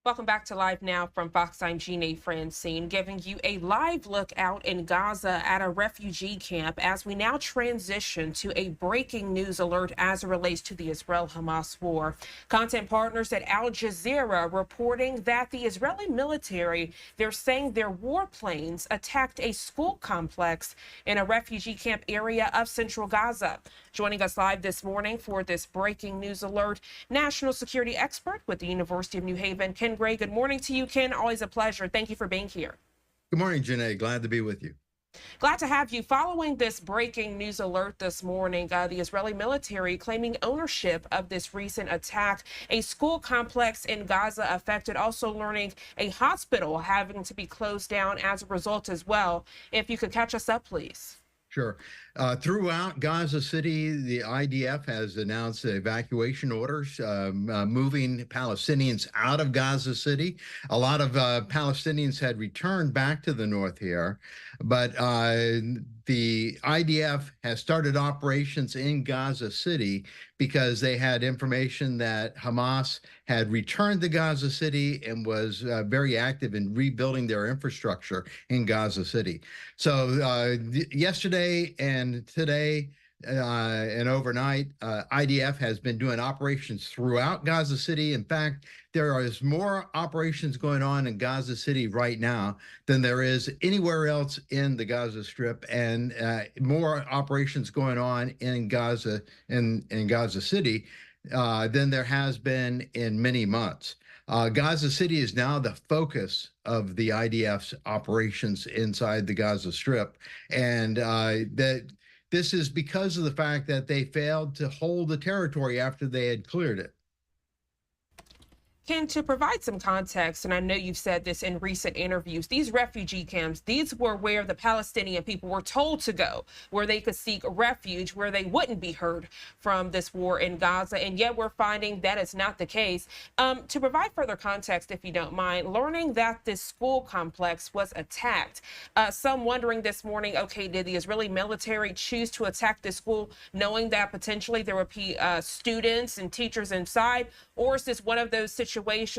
[SPEAKER 1] Welcome back to Live Now from Fox. I'm Jeanne Francine, giving you a live look out in Gaza at a refugee camp as we now transition to a breaking news alert as it relates to the Israel-Hamas war. Content partners at Al Jazeera reporting that the Israeli military, they're saying their warplanes attacked a school complex in a refugee camp area of central Gaza. Joining us live this morning for this breaking news alert, national security expert with the University of New Haven, Ken Gray. Good morning to you, Ken. Always a pleasure. Thank you for being here.
[SPEAKER 19] Good morning, Jeanne. Glad to be with you.
[SPEAKER 1] Glad to have you. Following this breaking news alert this morning, the Israeli military claiming ownership of this recent attack, a school complex in Gaza affected, also learning a hospital having to be closed down as a result as well. If you could catch us up, please.
[SPEAKER 19] Sure. Throughout Gaza City, the IDF has announced evacuation orders, moving Palestinians out of Gaza City. A lot of Palestinians had returned back to the north here, but the IDF has started operations in Gaza City because they had information that Hamas had returned to Gaza City and was very active in rebuilding their infrastructure in Gaza City. So yesterday and today and overnight, IDF has been doing operations throughout Gaza City. In fact, there is more operations going on in Gaza City right now than there is anywhere else in the Gaza Strip, and more operations going on in Gaza in Gaza City than there has been in many months. Gaza City is now the focus of the IDF's operations inside the Gaza Strip, and this is because of the fact that they failed to hold the territory after they had cleared it.
[SPEAKER 1] Ken, to provide some context, and I know you've said this in recent interviews, these refugee camps, these were where the Palestinian people were told to go, where they could seek refuge, where they wouldn't be heard from this war in Gaza. And yet we're finding that is not the case. To provide further context, if you don't mind, learning that this school complex was attacked. Some wondering this morning, okay, did the Israeli military choose to attack this school knowing that potentially there would be students and teachers inside? Or is this one of those situations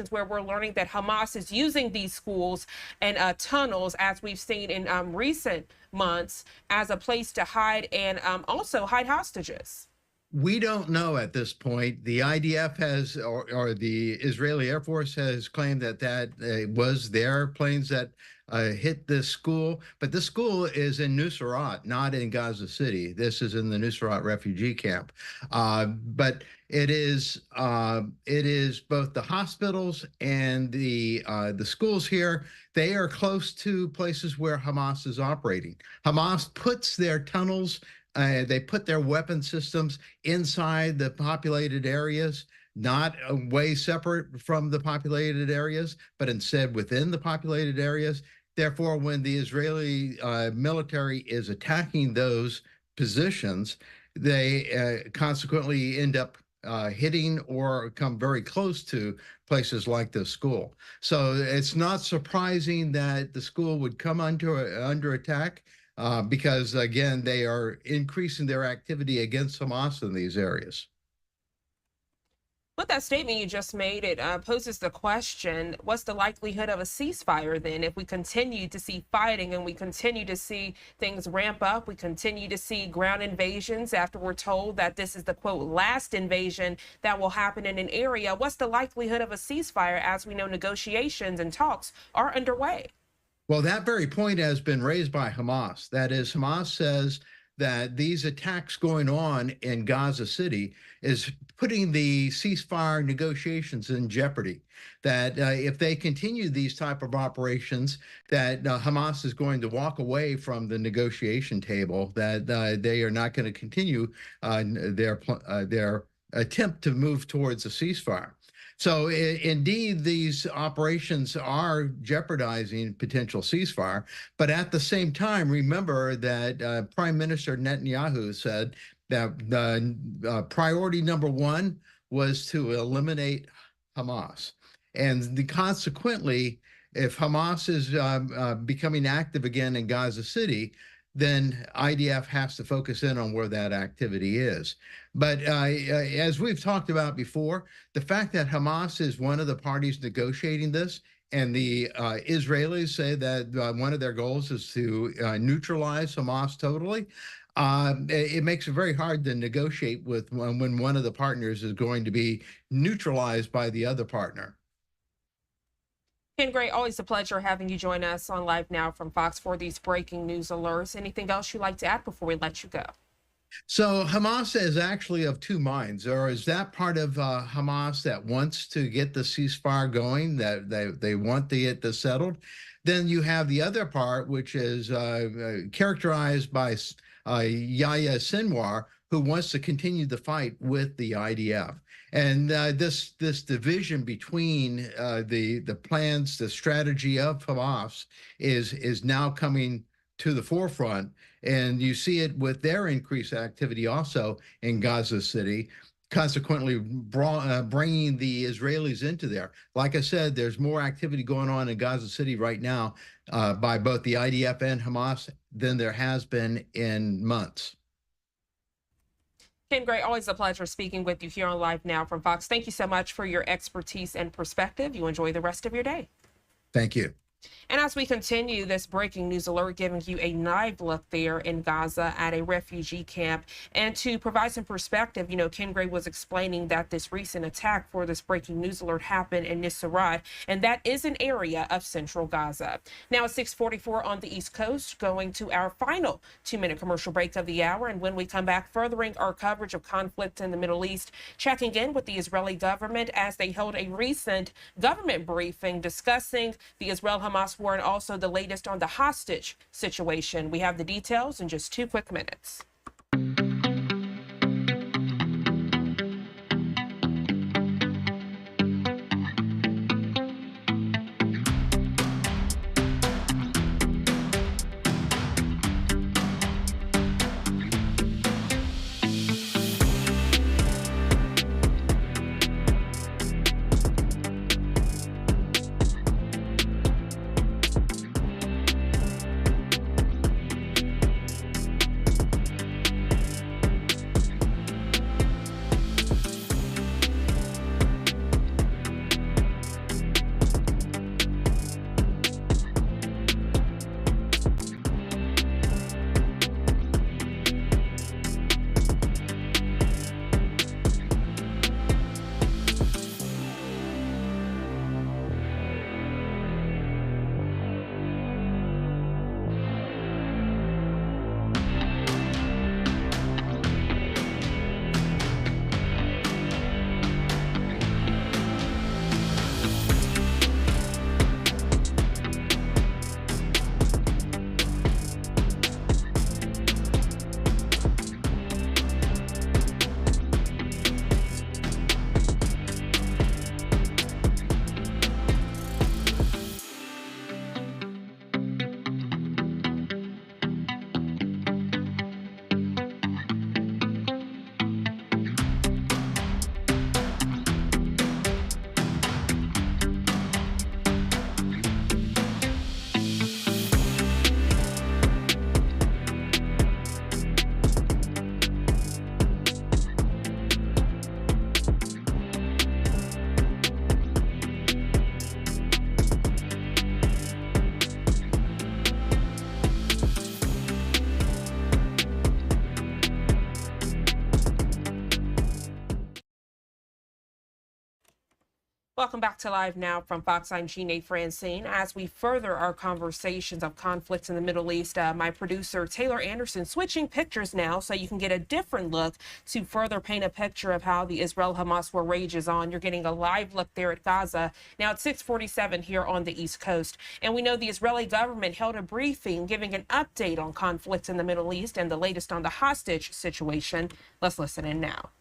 [SPEAKER 1] where we're learning that Hamas is using these schools and tunnels, as we've seen in recent months, as a place to hide and also hide hostages?
[SPEAKER 19] We don't know at this point. The IDF has, or the Israeli Air Force has claimed that was their planes that hit this school, but this school is in Nusrat, not in Gaza City. This is in the Nusrat refugee camp. But it is both the hospitals and the schools here. They are close to places where Hamas is operating. Hamas puts their tunnels, they put their weapon systems inside the populated areas, not way separate from the populated areas, but instead within the populated areas. Therefore, when the Israeli military is attacking those positions, they consequently end up hitting or come very close to places like this school. So it's not surprising that the school would come under attack because, again, they are increasing their activity against Hamas in these areas.
[SPEAKER 1] With that statement you just made, it poses the question, what's the likelihood of a ceasefire then if we continue to see fighting and we continue to see things ramp up, we continue to see ground invasions after we're told that this is the, quote, last invasion that will happen in an area? What's the likelihood of a ceasefire as we know negotiations and talks are underway?
[SPEAKER 19] Well, that very point has been raised by Hamas. That is, Hamas says that these attacks going on in Gaza City is putting the ceasefire negotiations in jeopardy. That if they continue these type of operations, that Hamas is going to walk away from the negotiation table, that they are not going to continue their attempt to move towards a ceasefire. So indeed, these operations are jeopardizing potential ceasefire. But at the same time, remember that Prime Minister Netanyahu said that priority number one was to eliminate Hamas. And consequently, if Hamas is becoming active again in Gaza City, then IDF has to focus in on where that activity is. But as we've talked about before, the fact that Hamas is one of the parties negotiating this, and the Israelis say that one of their goals is to neutralize Hamas totally, it makes it very hard to negotiate with when one of the partners is going to be neutralized by the other partner.
[SPEAKER 1] Ken Gray, always a pleasure having you join us on Live Now from Fox for these breaking news alerts. Anything else you'd like to add before we let you go?
[SPEAKER 19] So Hamas is actually of two minds, or is that part of Hamas that wants to get the ceasefire going, that they want to get this settled? Then you have the other part, which is characterized by Yahya Sinwar, who wants to continue the fight with the IDF. And this division between the plans, the strategy of Hamas is now coming to the forefront. And you see it with their increased activity also in Gaza City, consequently bringing the Israelis into there. Like I said, there's more activity going on in Gaza City right now by both the IDF and Hamas than there has been in months.
[SPEAKER 1] Ken Gray, always a pleasure speaking with you here on Live Now from Fox. Thank you so much for your expertise and perspective. You enjoy the rest of your day.
[SPEAKER 19] Thank you.
[SPEAKER 1] And as we continue this breaking news alert, giving you a live look there in Gaza at a refugee camp. And to provide some perspective, Ken Gray was explaining that this recent attack for this breaking news alert happened in Nuseirat, and that is an area of central Gaza. Now at 6:44 on the East Coast, going to our final 2-minute commercial break of the hour. And when we come back, furthering our coverage of conflict in the Middle East, checking in with the Israeli government as they held a recent government briefing discussing the Israel-Hamas war and also the latest on the hostage situation. We have the details in just 2 quick minutes. Welcome back to Live Now from Fox. I'm Jeanne Francine. As we further our conversations of conflicts in the Middle East, my producer Taylor Anderson switching pictures now so you can get a different look to further paint a picture of how the Israel-Hamas war rages on. You're getting a live look there at Gaza. Now it's 6:47 here on the East Coast. And we know the Israeli government held a briefing giving an update on conflicts in the Middle East and the latest on the hostage situation. Let's listen in now.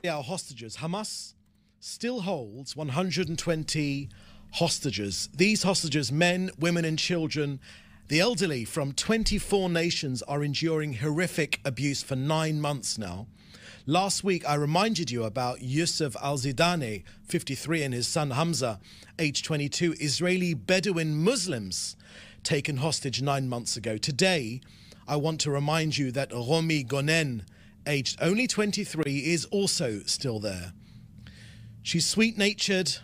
[SPEAKER 20] Our hostages. Hamas still holds 120 hostages. These hostages, men, women and children, the elderly from 24 nations, are enduring horrific abuse for 9 months now. Last week, I reminded you about Yusuf al-Zidane, 53, and his son Hamza, age 22, Israeli Bedouin Muslims, taken hostage 9 months ago. Today, I want to remind you that Romi Gonen, aged only 23, is also still there. She's sweet-natured.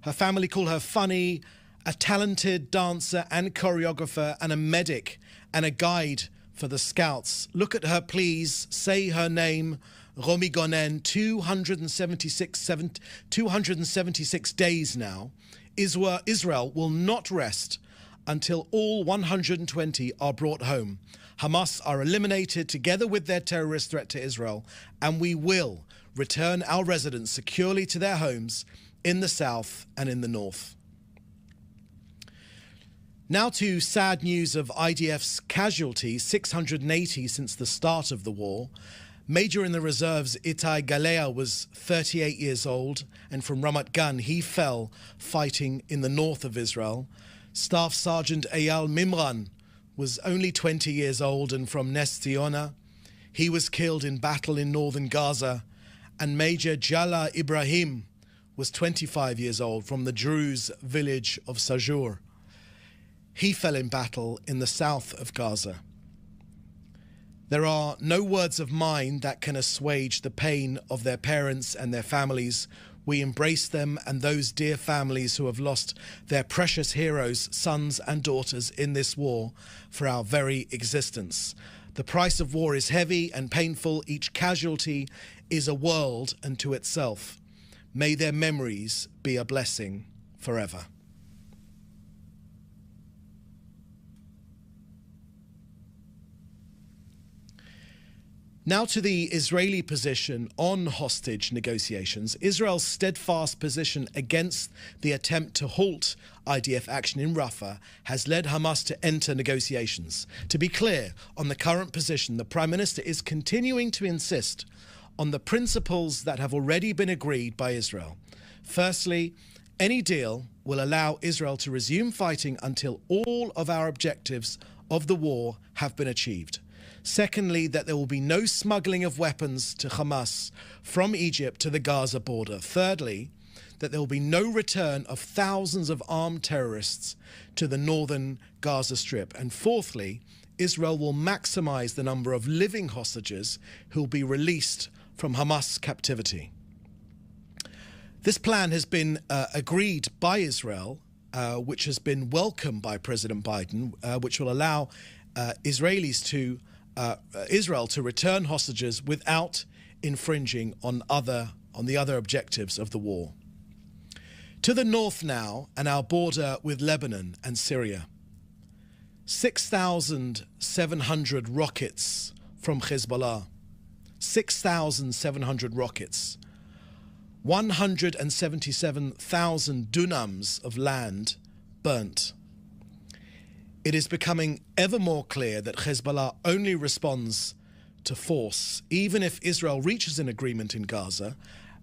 [SPEAKER 20] Her family call her funny, a talented dancer and choreographer and a medic and a guide for the scouts. Look at her, please. Say her name. Romi Gonen, 276 days now. Israel will not rest until all 120 are brought home. Hamas are eliminated together with their terrorist threat to Israel, and we will return our residents securely to their homes in the south and in the north. Now to sad news of IDF's casualties, 680 since the start of the war. Major in the reserves Itai Galea was 38 years old, and from Ramat Gan he fell fighting in the north of Israel. Staff Sergeant Eyal Mimran was only 20 years old and from Nes Ziona. He was killed in battle in northern Gaza. And Major Jala Ibrahim was 25 years old from the Druze village of Sajur. He fell in battle in the south of Gaza. There are no words of mine that can assuage the pain of their parents and their families. We embrace them and those dear families who have lost their precious heroes, sons and daughters in this war for our very existence. The price of war is heavy and painful. Each casualty is a world unto itself. May their memories be a blessing forever. Now to the Israeli position on hostage negotiations. Israel's steadfast position against the attempt to halt IDF action in Rafah has led Hamas to enter negotiations. To be clear on the current position, the Prime Minister is continuing to insist on the principles that have already been agreed by Israel. Firstly, any deal will allow Israel to resume fighting until all of our objectives of the war have been achieved. Secondly, that there will be no smuggling of weapons to Hamas from Egypt to the Gaza border. Thirdly, that there will be no return of thousands of armed terrorists to the northern Gaza Strip. And fourthly, Israel will maximize the number of living hostages who will be released from Hamas captivity. This plan has been agreed by Israel, which has been welcomed by President Biden, which will allow Israel to return hostages without infringing on the other objectives of the war. To the north now, and our border with Lebanon and Syria. 6,700 rockets from Hezbollah. 6,700 rockets. 177,000 dunams of land burnt. It is becoming ever more clear that Hezbollah only responds to force. Even if Israel reaches an agreement in Gaza,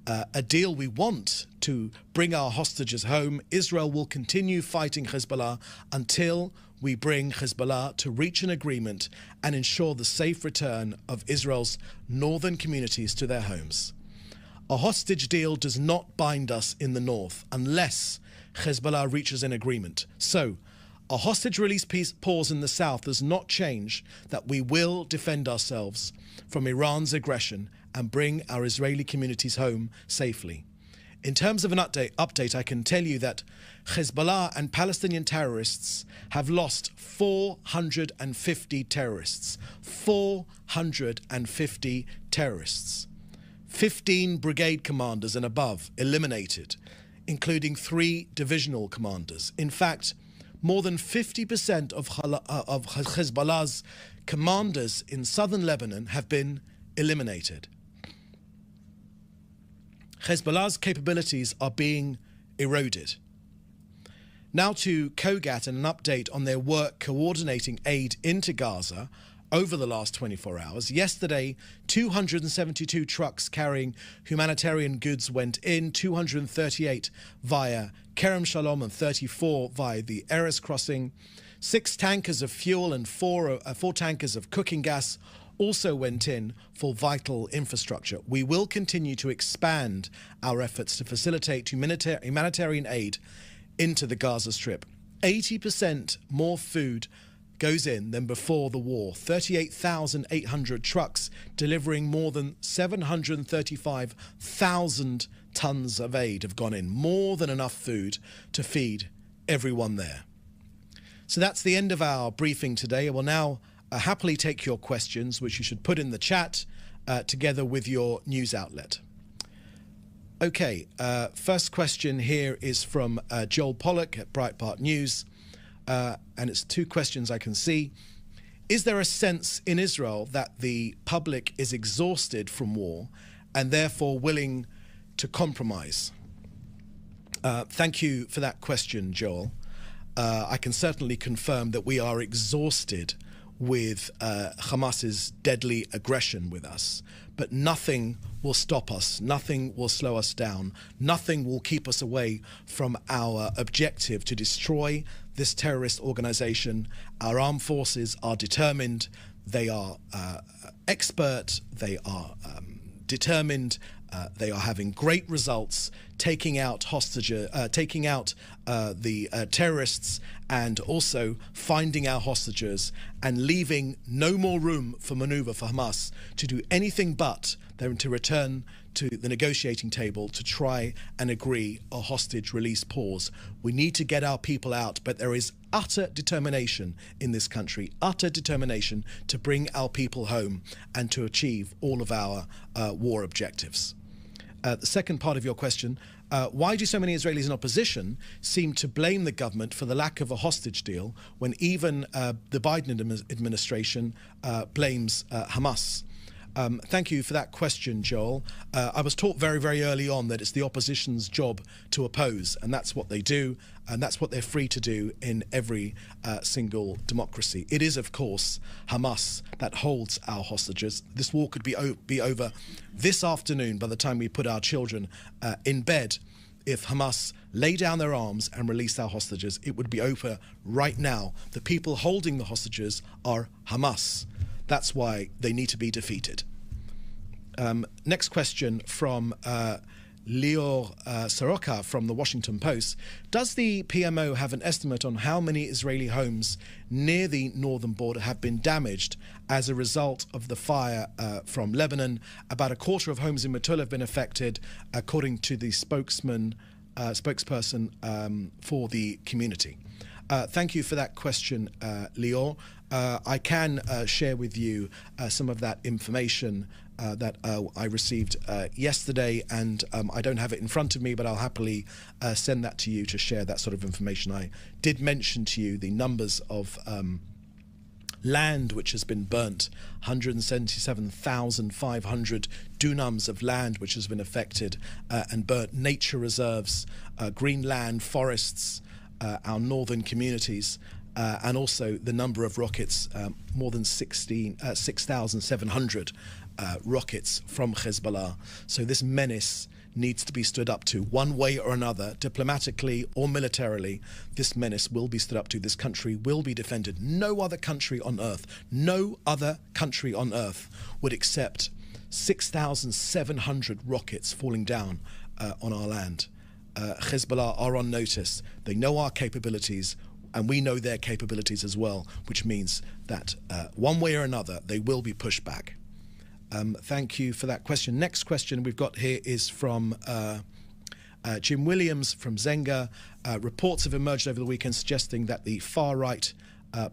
[SPEAKER 20] a deal we want to bring our hostages home, Israel will continue fighting Hezbollah until we bring Hezbollah to reach an agreement and ensure the safe return of Israel's northern communities to their homes. A hostage deal does not bind us in the north unless Hezbollah reaches an agreement. So, a hostage release pause in the south does not change that we will defend ourselves from Iran's aggression and bring our Israeli communities home safely. In terms of an update, I can tell you that Hezbollah and Palestinian terrorists have lost 450 terrorists. 450 terrorists. 15 brigade commanders and above eliminated, including 3 divisional commanders. In fact, more than 50% of Hezbollah's commanders in southern Lebanon have been eliminated. Hezbollah's capabilities are being eroded. Now to COGAT and an update on their work coordinating aid into Gaza over the last 24 hours. Yesterday, 272 trucks carrying humanitarian goods went in, 238 via Kerem Shalom and 34 via the Erez crossing. 6 tankers of fuel and 4 tankers of cooking gas also went in for vital infrastructure. We will continue to expand our efforts to facilitate humanitarian aid into the Gaza Strip. 80% more food goes in than before the war. 38,800 trucks delivering more than 735,000 tons of aid have gone in. More than enough food to feed everyone there. So that's the end of our briefing today. I will now happily take your questions, which you should put in the chat together with your news outlet. Okay, first question here is from Joel Pollack at Breitbart News. And it's two questions I can see. Is there a sense in Israel that the public is exhausted from war and therefore willing to compromise? Thank you for that question, Joel. I can certainly confirm that we are exhausted with Hamas's deadly aggression with us, but nothing will stop us, nothing will slow us down, nothing will keep us away from our objective to destroy this terrorist organization. Our armed forces are determined, they are expert, they are determined, they are having great results, taking out the terrorists and also finding our hostages and leaving no more room for maneuver for Hamas to do anything but to return to the negotiating table to try and agree a hostage release pause. We need to get our people out, but there is utter determination in this country, utter determination to bring our people home and to achieve all of our war objectives. The second part of your question, why do so many Israelis in opposition seem to blame the government for the lack of a hostage deal when even the Biden administration blames Hamas? Thank you for that question, Joel. I was taught very, very early on that it's the opposition's job to oppose, and that's what they do, and that's what they're free to do in every single democracy. It is, of course, Hamas that holds our hostages. This war could be over this afternoon by the time we put our children in bed. If Hamas lay down their arms and release our hostages, it would be over right now. The people holding the hostages are Hamas. That's why they need to be defeated. Next question from Lior Soroka from the Washington Post. Does the PMO have an estimate on how many Israeli homes near the northern border have been damaged as a result of the fire from Lebanon? About a quarter of homes in Metula have been affected, according to the spokesperson for the community. Thank you for that question, Lior. I can share with you some of that information that I received yesterday, and I don't have it in front of me, but I'll happily send that to you to share that sort of information. I did mention to you the numbers of land which has been burnt, 177,500 dunams of land which has been affected and burnt, nature reserves, green land, forests, our northern communities, and also the number of rockets, more than 6,700 rockets from Hezbollah. So this menace needs to be stood up to one way or another, diplomatically or militarily. This menace will be stood up to. This country will be defended. No other country on earth would accept 6,700 rockets falling down on our land. Hezbollah are on notice. They know our capabilities, and we know their capabilities as well, which means that one way or another, they will be pushed back. Thank you for that question. Next question we've got here is from Jim Williams from Zenga. Reports have emerged over the weekend suggesting that the far-right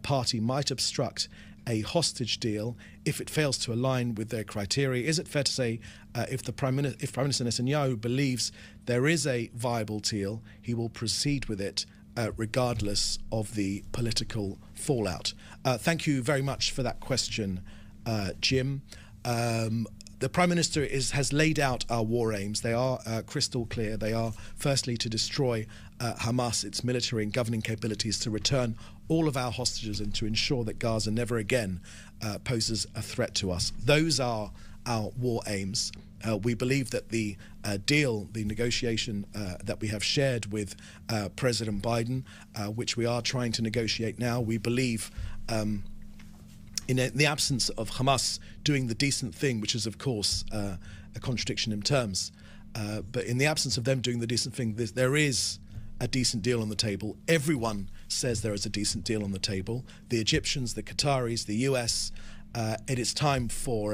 [SPEAKER 20] party might obstruct a hostage deal if it fails to align with their criteria. Is it fair to say if Prime Minister Netanyahu believes there is a viable deal, he will proceed with it regardless of the political fallout? Thank you very much for that question, Jim. The Prime Minister has laid out our war aims. They are crystal clear. They are, firstly, to destroy Hamas, its military and governing capabilities, to return all of our hostages, and to ensure that Gaza never again poses a threat to us. Those are our war aims. We believe that the deal, the negotiation that we have shared with President Biden, which we are trying to negotiate now, we believe in the absence of Hamas doing the decent thing, which is, of course, a contradiction in terms, but in the absence of them doing the decent thing, there is a decent deal on the table. Everyone says there is a decent deal on the table. The Egyptians, the Qataris, the US. It is time for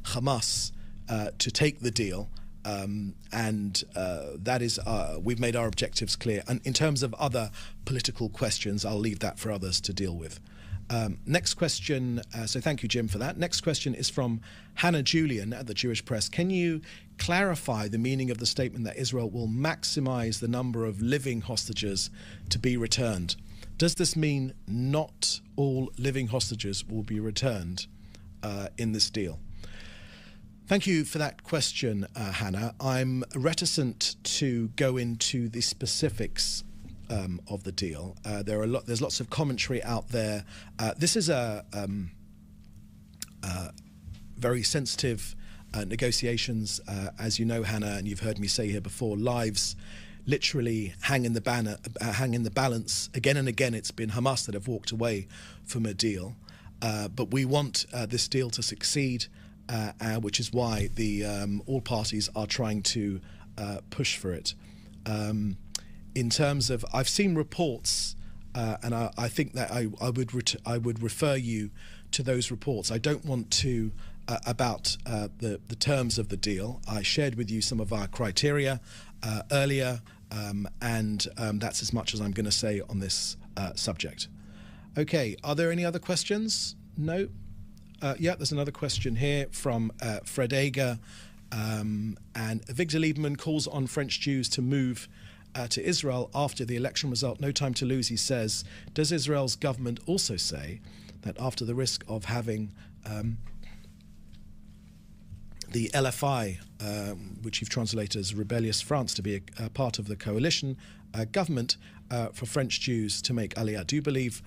[SPEAKER 20] Hamas to take the deal. That is, we've made our objectives clear. And in terms of other political questions, I'll leave that for others to deal with. Next question, so thank you, Jim, for that. Next question is from Hannah Julian at the Jewish Press. Can you clarify the meaning of the statement that Israel will maximize the number of living hostages to be returned? Does this mean not all living hostages will be returned in this deal? Thank you for that question, Hannah. I'm reticent to go into the specifics of the deal. There's lots of commentary out there. This is a very sensitive negotiations, as you know, Hannah, and you've heard me say here before. Lives literally hang in the balance. Again and again, it's been Hamas that have walked away from a deal, but we want this deal to succeed, which is why all parties are trying to push for it. In terms of, I've seen reports, and I think that I would refer you to those reports. I don't want to about the terms of the deal. I shared with you some of our criteria earlier, and that's as much as I'm going to say on this subject. Okay, are there any other questions? No? Yeah, there's another question here from Fred Ager, and Victor Lieberman calls on French Jews to move to Israel after the election result. No time to lose, he says. Does Israel's government also say that after the risk of having the LFI, which you've translated as Rebellious France, to be a part of the coalition government for French Jews to make Aliyah? Do you believe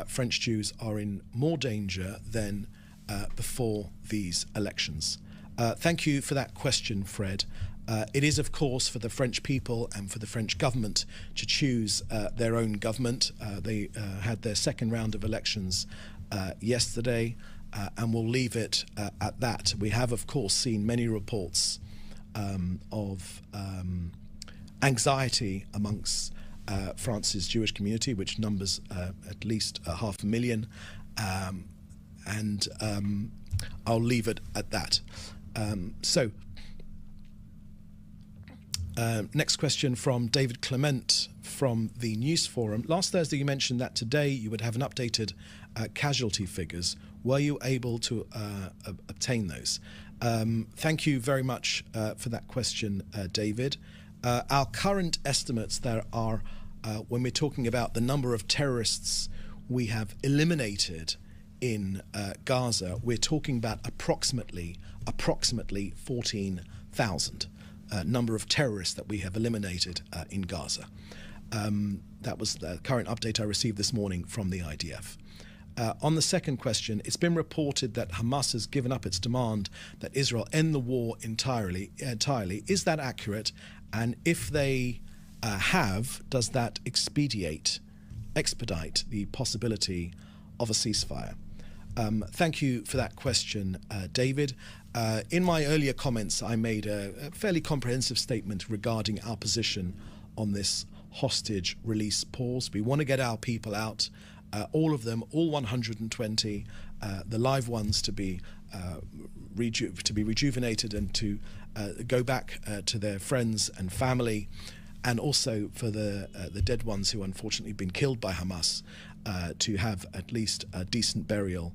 [SPEAKER 20] French Jews are in more danger than before these elections? Thank you for that question, Fred. It is, of course, for the French people and for the French government to choose their own government. They had their second round of elections yesterday, and we'll leave it at that. We have, of course, seen many reports of anxiety amongst France's Jewish community, which numbers at least 500,000, and I'll leave it at that. Next question from David Clement from the News Forum. Last Thursday you mentioned that today you would have an updated casualty figures. Were you able to obtain those? Thank you very much for that question, David. Our current estimates there are, when we're talking about the number of terrorists we have eliminated in Gaza, we're talking about approximately 14,000 number of terrorists that we have eliminated in Gaza. That was the current update I received this morning from the IDF. On the second question, it's been reported that Hamas has given up its demand that Israel end the war entirely. Is that accurate? And if they have, does that expedite the possibility of a ceasefire? Thank you for that question, David. In my earlier comments, I made a fairly comprehensive statement regarding our position on this hostage release pause. We want to get our people out, all of them, all 120, the live ones to be rejuvenated and to go back to their friends and family, and also for the dead ones who unfortunately have been killed by Hamas to have at least a decent burial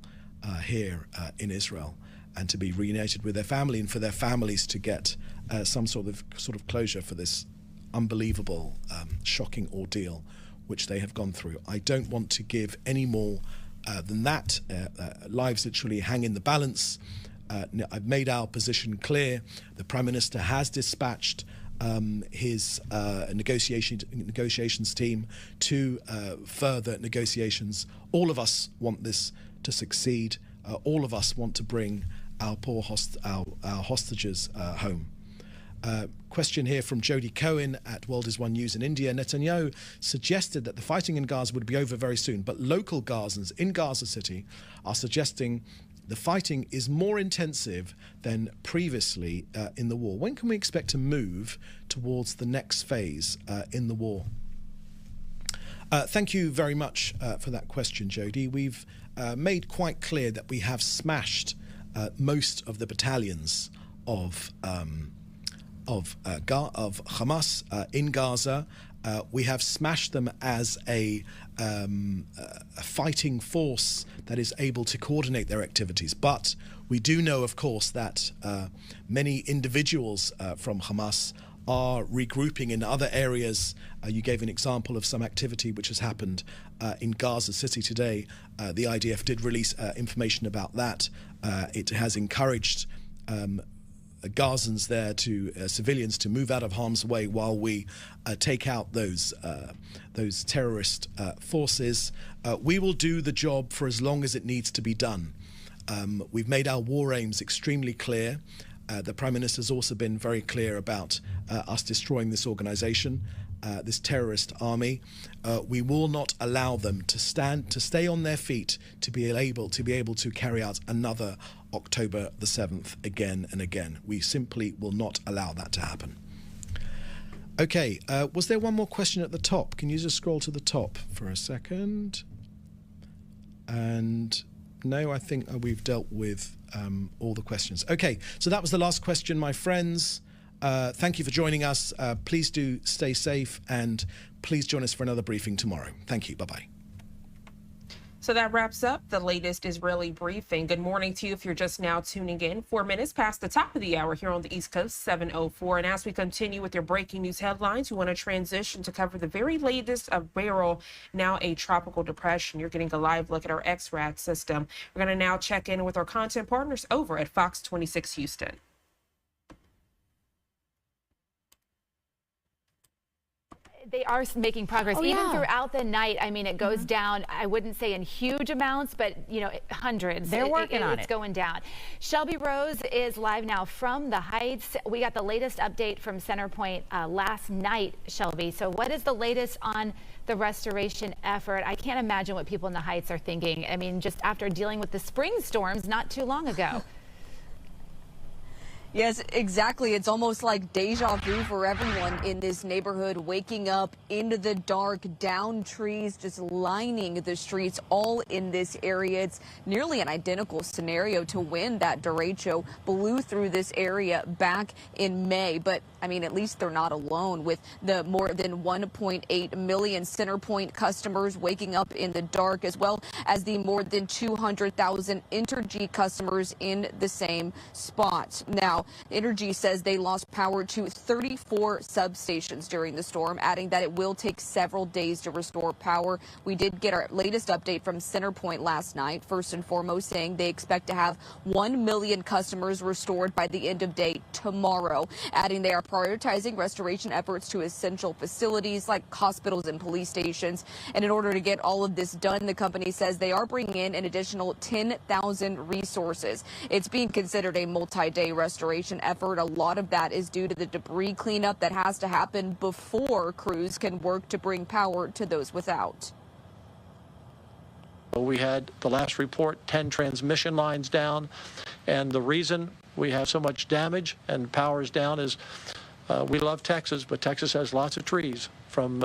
[SPEAKER 20] here in Israel, and to be reunited with their family, and for their families to get some sort of closure for this unbelievable, shocking ordeal which they have gone through. I don't want to give any more than that. Lives literally hang in the balance. I've made our position clear. The Prime Minister has dispatched his negotiations team to further negotiations. All of us want this to succeed. All of us want to bring our poor hostages home. Question here from Jodie Cohen at World is One News in India. Netanyahu suggested that the fighting in Gaza would be over very soon, but local Gazans in Gaza City are suggesting the fighting is more intensive than previously in the war. When can we expect to move towards the next phase in the war? Thank you very much for that question, Jody. We've made quite clear that we have smashed most of the battalions of Hamas in Gaza. We have smashed them as a fighting force that is able to coordinate their activities. But we do know, of course, that many individuals from Hamas are regrouping in other areas. You gave an example of some activity which has happened in Gaza City today. The IDF did release information about that. It has encouraged Gazans there civilians to move out of harm's way while we take out those terrorist forces. We will do the job for as long as it needs to be done. We've made our war aims extremely clear. The Prime Minister has also been very clear about us destroying this organization, this terrorist army. We will not allow them to stay on their feet to be able to carry out another October the 7th again and again. We simply will not allow that to happen. Okay, was there one more question at the top? Can you just scroll to the top for a second? And no, I think we've dealt with all the questions. Okay, so that was the last question, my friends. Thank you for joining us. Please do stay safe, and please join us for another briefing tomorrow. Thank you. Bye-bye.
[SPEAKER 1] So that wraps up the latest Israeli briefing. Good morning to you if you're just now tuning in. 4 minutes past the top of the hour here on the East Coast, 7:04. And as we continue with your breaking news headlines, we want to transition to cover the very latest of Beryl, now a tropical depression. You're getting a live look at our XRAD system. We're going to now check in with our content partners over at Fox 26 Houston.
[SPEAKER 8] They are making progress even throughout the night. I mean, it goes down, I wouldn't say in huge amounts, but, you know, hundreds.
[SPEAKER 7] They're working on it.
[SPEAKER 8] It's going down. Shelby Rose is live now from the Heights. We got the latest update from Centerpoint last night, Shelby. So what is the latest on the restoration effort? I can't imagine what people in the Heights are thinking. I mean, just after dealing with the spring storms not too long ago.
[SPEAKER 9] Yes, exactly. It's almost like deja vu for everyone in this neighborhood, waking up into the dark, down trees, just lining the streets, all in this area. It's nearly an identical scenario to when that derecho blew through this area back in May. But, I mean, at least they're not alone, with the more than 1.8 million Centerpoint customers waking up in the dark, as well as the more than 200,000 Entergy customers in the same spot. Now, Entergy says they lost power to 34 substations during the storm, adding that it will take several days to restore power. We did get our latest update from Centerpoint last night, first and foremost saying they expect to have 1 million customers restored by the end of day tomorrow, adding they are prioritizing restoration efforts to essential facilities like hospitals and police stations. And in order to get all of this done, the company says they are bringing in an additional 10,000 resources. It's being considered a multi-day restoration effort. A lot of that is due to the debris cleanup that has to happen before crews can work to bring power to those without.
[SPEAKER 3] We had the last report, 10 transmission lines down, and the reason we have so much damage and power is down is we love Texas, but Texas has lots of trees from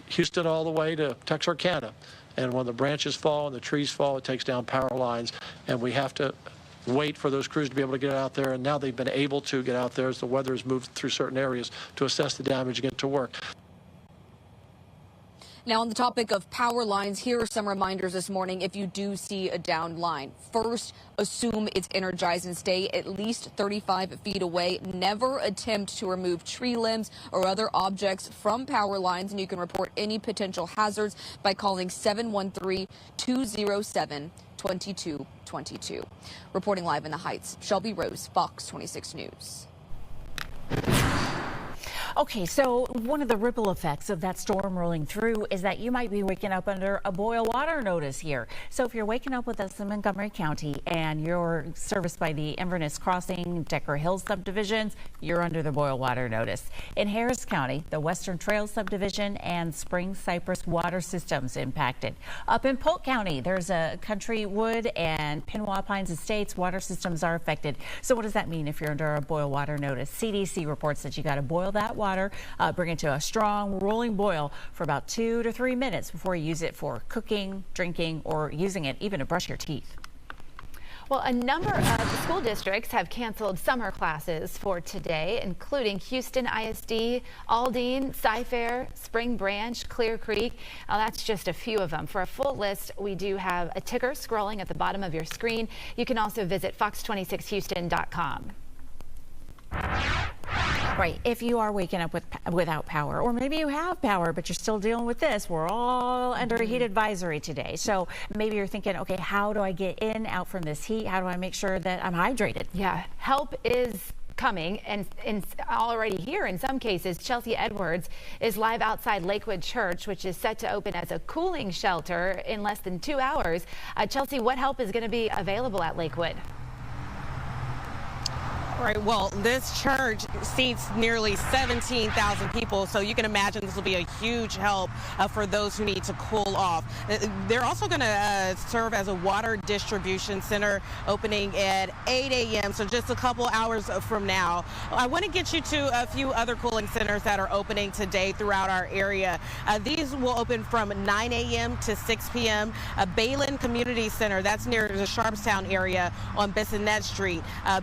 [SPEAKER 3] Houston all the way to Texarkana, and when the branches fall and the trees fall, it takes down power lines, and we have to wait for those crews to be able to get out there, and now they've been able to get out there as the weather has moved through certain areas to assess the damage and get to work.
[SPEAKER 9] Now, on the topic of power lines, here are some reminders this morning if you do see a downed line. First, assume it's energized and stay at least 35 feet away. Never attempt to remove tree limbs or other objects from power lines, and you can report any potential hazards by calling 713-207-2222. Reporting live in the Heights, Shelby Rose, Fox 26 News.
[SPEAKER 7] Okay, so one of the ripple effects of that storm rolling through is that you might be waking up under a boil water notice here. So if you're waking up with us in Montgomery County and you're serviced by the Inverness Crossing, Decker Hills subdivisions, you're under the boil water notice. In Harris County, the Western Trail subdivision and Spring Cypress water systems impacted. Up in Polk County, there's a Country Wood and Pinwa Pines Estates water systems are affected. So what does that mean if you're under a boil water notice? CDC reports that you got to boil that water. Bring it to a strong rolling boil for about 2 to 3 minutes before you use it for cooking, drinking, or using it even to brush your teeth.
[SPEAKER 8] Well, a number of school districts have canceled summer classes for today, including Houston ISD, Aldine, Cy-Fair, Spring Branch, Clear Creek. Now, that's just a few of them. For a full list, we do have a ticker scrolling at the bottom of your screen. You can also visit fox26houston.com.
[SPEAKER 7] Right. If you are waking up without power, or maybe you have power, but you're still dealing with this, we're all under a heat advisory today. So maybe you're thinking, okay, how do I get out from this heat? How do I make sure that I'm hydrated?
[SPEAKER 8] Yeah, help is coming and already here in some cases. Chelsea Edwards is live outside Lakewood Church, which is set to open as a cooling shelter in less than 2 hours. Chelsea, what help is going to be available at Lakewood?
[SPEAKER 21] Right. Well, this church seats nearly 17,000 people, so you can imagine this will be a huge help for those who need to cool off. They're also going to serve as a water distribution center, opening at 8 a.m., so just a couple hours from now. I want to get you to a few other cooling centers that are opening today throughout our area. These will open from 9 a.m. to 6 p.m. Balin Community Center, that's near the Sharpstown area on Bissonnette Street.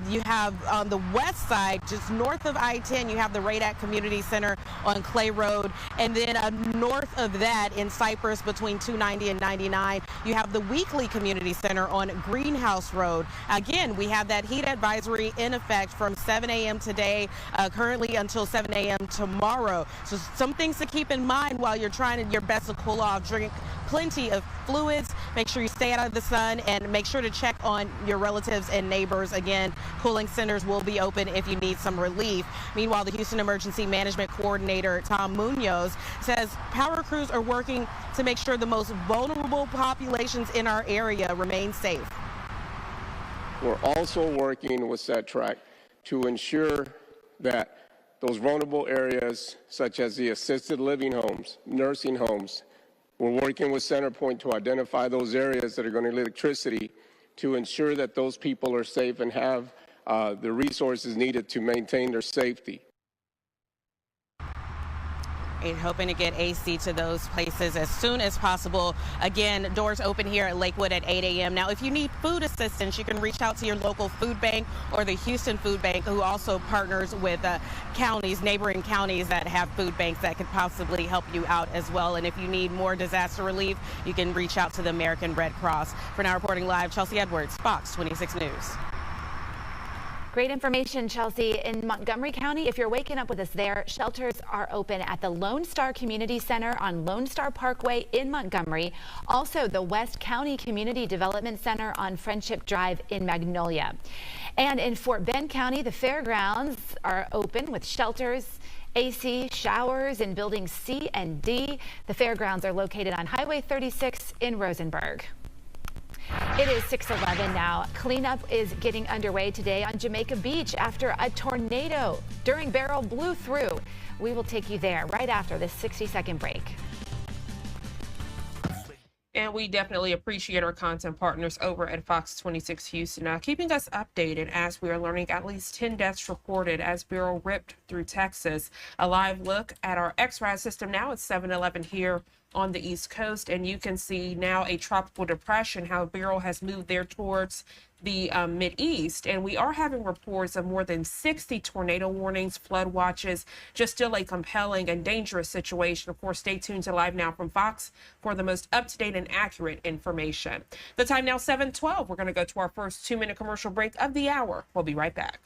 [SPEAKER 21] You have on the west side, just north of I-10, you have the Radak Community Center on Clay Road, and then north of that in Cypress between 290 and 99, you have the Weekly Community Center on Greenhouse Road. Again, we have that heat advisory in effect from 7 a.m. today, currently until 7 a.m. tomorrow. So some things to keep in mind while you're trying your best to cool off. Drink plenty of fluids, make sure you stay out of the sun, and make sure to check on your relatives and neighbors. Again, cooling centers will be open if you need some relief. Meanwhile, the Houston Emergency Management Coordinator, Tom Munoz, says power crews are working to make sure the most vulnerable populations in our area remain safe.
[SPEAKER 22] We're also working with SetTrack to ensure that those vulnerable areas, such as the assisted living homes, nursing homes, we're working with CenterPoint to identify those areas that are going to need electricity to ensure that those people are safe and have the resources needed to maintain their safety.
[SPEAKER 21] And hoping to get AC to those places as soon as possible. Again, doors open here at Lakewood at 8 a.m. Now, if you need food assistance, you can reach out to your local food bank or the Houston Food Bank, who also partners with counties, neighboring counties that have food banks that could possibly help you out as well. And if you need more disaster relief, you can reach out to the American Red Cross. For now, reporting live, Chelsea Edwards, Fox 26 News.
[SPEAKER 8] Great information, Chelsea. In Montgomery County, if you're waking up with us there, shelters are open at the Lone Star Community Center on Lone Star Parkway in Montgomery. Also, the West County Community Development Center on Friendship Drive in Magnolia. And in Fort Bend County, the fairgrounds are open with shelters, AC, showers in buildings C and D. The fairgrounds are located on Highway 36 in Rosenberg. It is 6:11 now. Cleanup is getting underway today on Jamaica Beach after a tornado during Beryl blew through. We will take you there right after this 60-second break.
[SPEAKER 1] And we definitely appreciate our content partners over at Fox 26 Houston, keeping us updated as we are learning at least 10 deaths reported as Beryl ripped through Texas. A live look at our XRAD system now at 7:11 here on the East Coast, and you can see now a tropical depression, how Beryl has moved there towards the Mid-East, and we are having reports of more than 60 tornado warnings, flood watches, just still a compelling and dangerous situation. Of course, stay tuned to Live Now from Fox for the most up-to-date and accurate information. The time now 7:12. We're going to go to our first 2-minute commercial break of the hour. We'll be right back.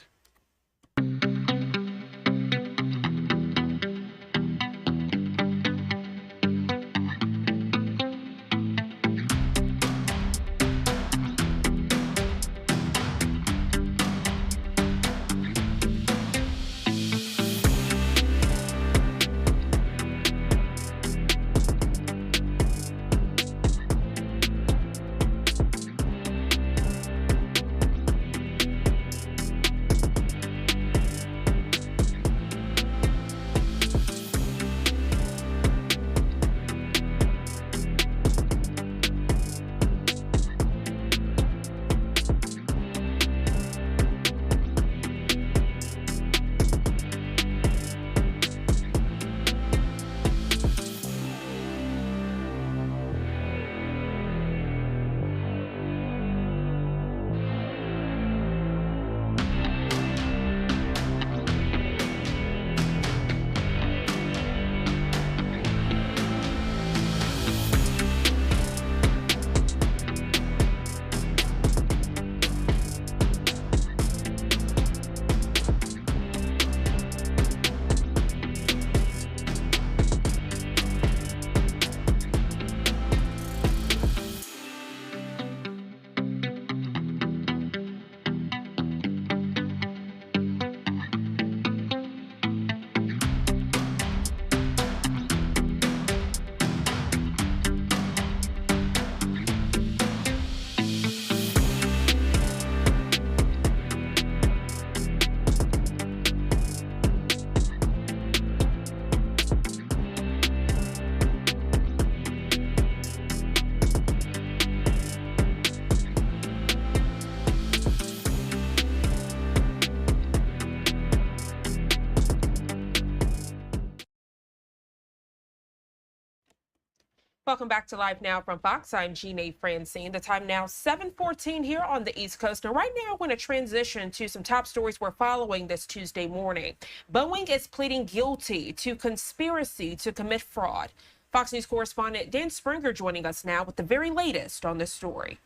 [SPEAKER 1] Welcome back to Live Now from Fox. I'm Jeanne Francine. The time now 7:14 here on the East Coast. Now, right now, I want to transition to some top stories we're following this Tuesday morning. Boeing is pleading guilty to conspiracy to commit fraud. Fox News correspondent Dan Springer joining us now with the very latest on this story.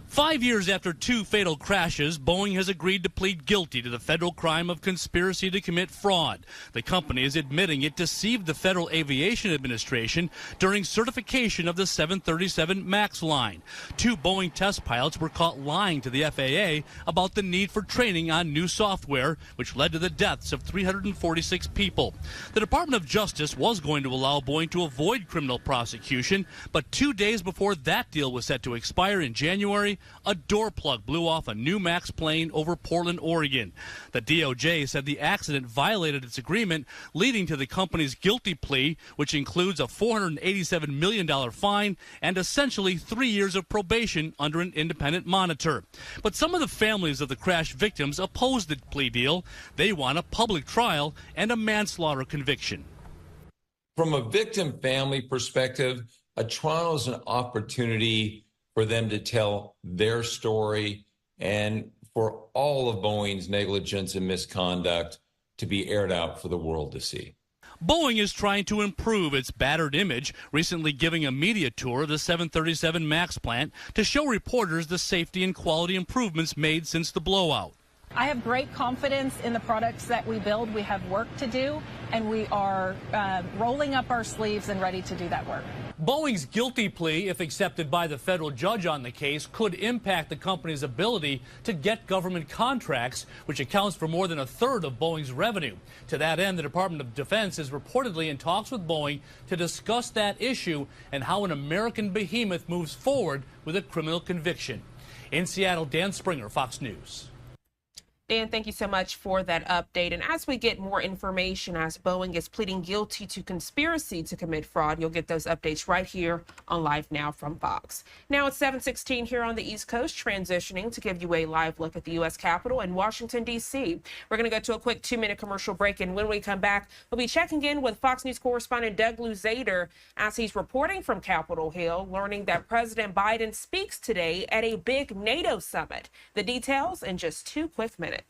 [SPEAKER 4] 5 years after 2 fatal crashes, Boeing has agreed to plead guilty to the federal crime of conspiracy to commit fraud. The company is admitting it deceived the Federal Aviation Administration during certification of the 737 MAX line. 2 Boeing test pilots were caught lying to the FAA about the need for training on new software, which led to the deaths of 346 people. The Department of Justice was going to allow Boeing to avoid criminal prosecution, but 2 days before that deal was set to expire in January, a door plug blew off a new MAX plane over Portland, Oregon. The DOJ said the accident violated its agreement, leading to the company's guilty plea, which includes a $487 million fine and essentially 3 years of probation under an independent monitor. But some of the families of the crash victims opposed the plea deal. They want a public trial and a manslaughter conviction.
[SPEAKER 5] From a victim family perspective, a trial is an opportunity for them to tell their story and for all of Boeing's negligence and misconduct to be aired out for the world to see.
[SPEAKER 4] Boeing is trying to improve its battered image, recently giving a media tour of the 737 MAX plant to show reporters the safety and quality improvements made since the blowout.
[SPEAKER 23] I have great confidence in the products that we build. We have work to do, and we are rolling up our sleeves and ready to do that work.
[SPEAKER 4] Boeing's guilty plea, if accepted by the federal judge on the case, could impact the company's ability to get government contracts, which accounts for more than a third of Boeing's revenue. To that end, the Department of Defense is reportedly in talks with Boeing to discuss that issue and how an American behemoth moves forward with a criminal conviction. In Seattle, Dan Springer, Fox News.
[SPEAKER 1] Dan, thank you so much for that update. And as we get more information as Boeing is pleading guilty to conspiracy to commit fraud, you'll get those updates right here on Live Now from Fox. Now it's 7:16 here on the East Coast, transitioning to give you a live look at the U.S. Capitol in Washington, D.C. We're going to go to a quick 2-minute commercial break. And when we come back, we'll be checking in with Fox News correspondent Doug Luzader as he's reporting from Capitol Hill, learning that President Biden speaks today at a big NATO summit. The details in just 2 quick minutes.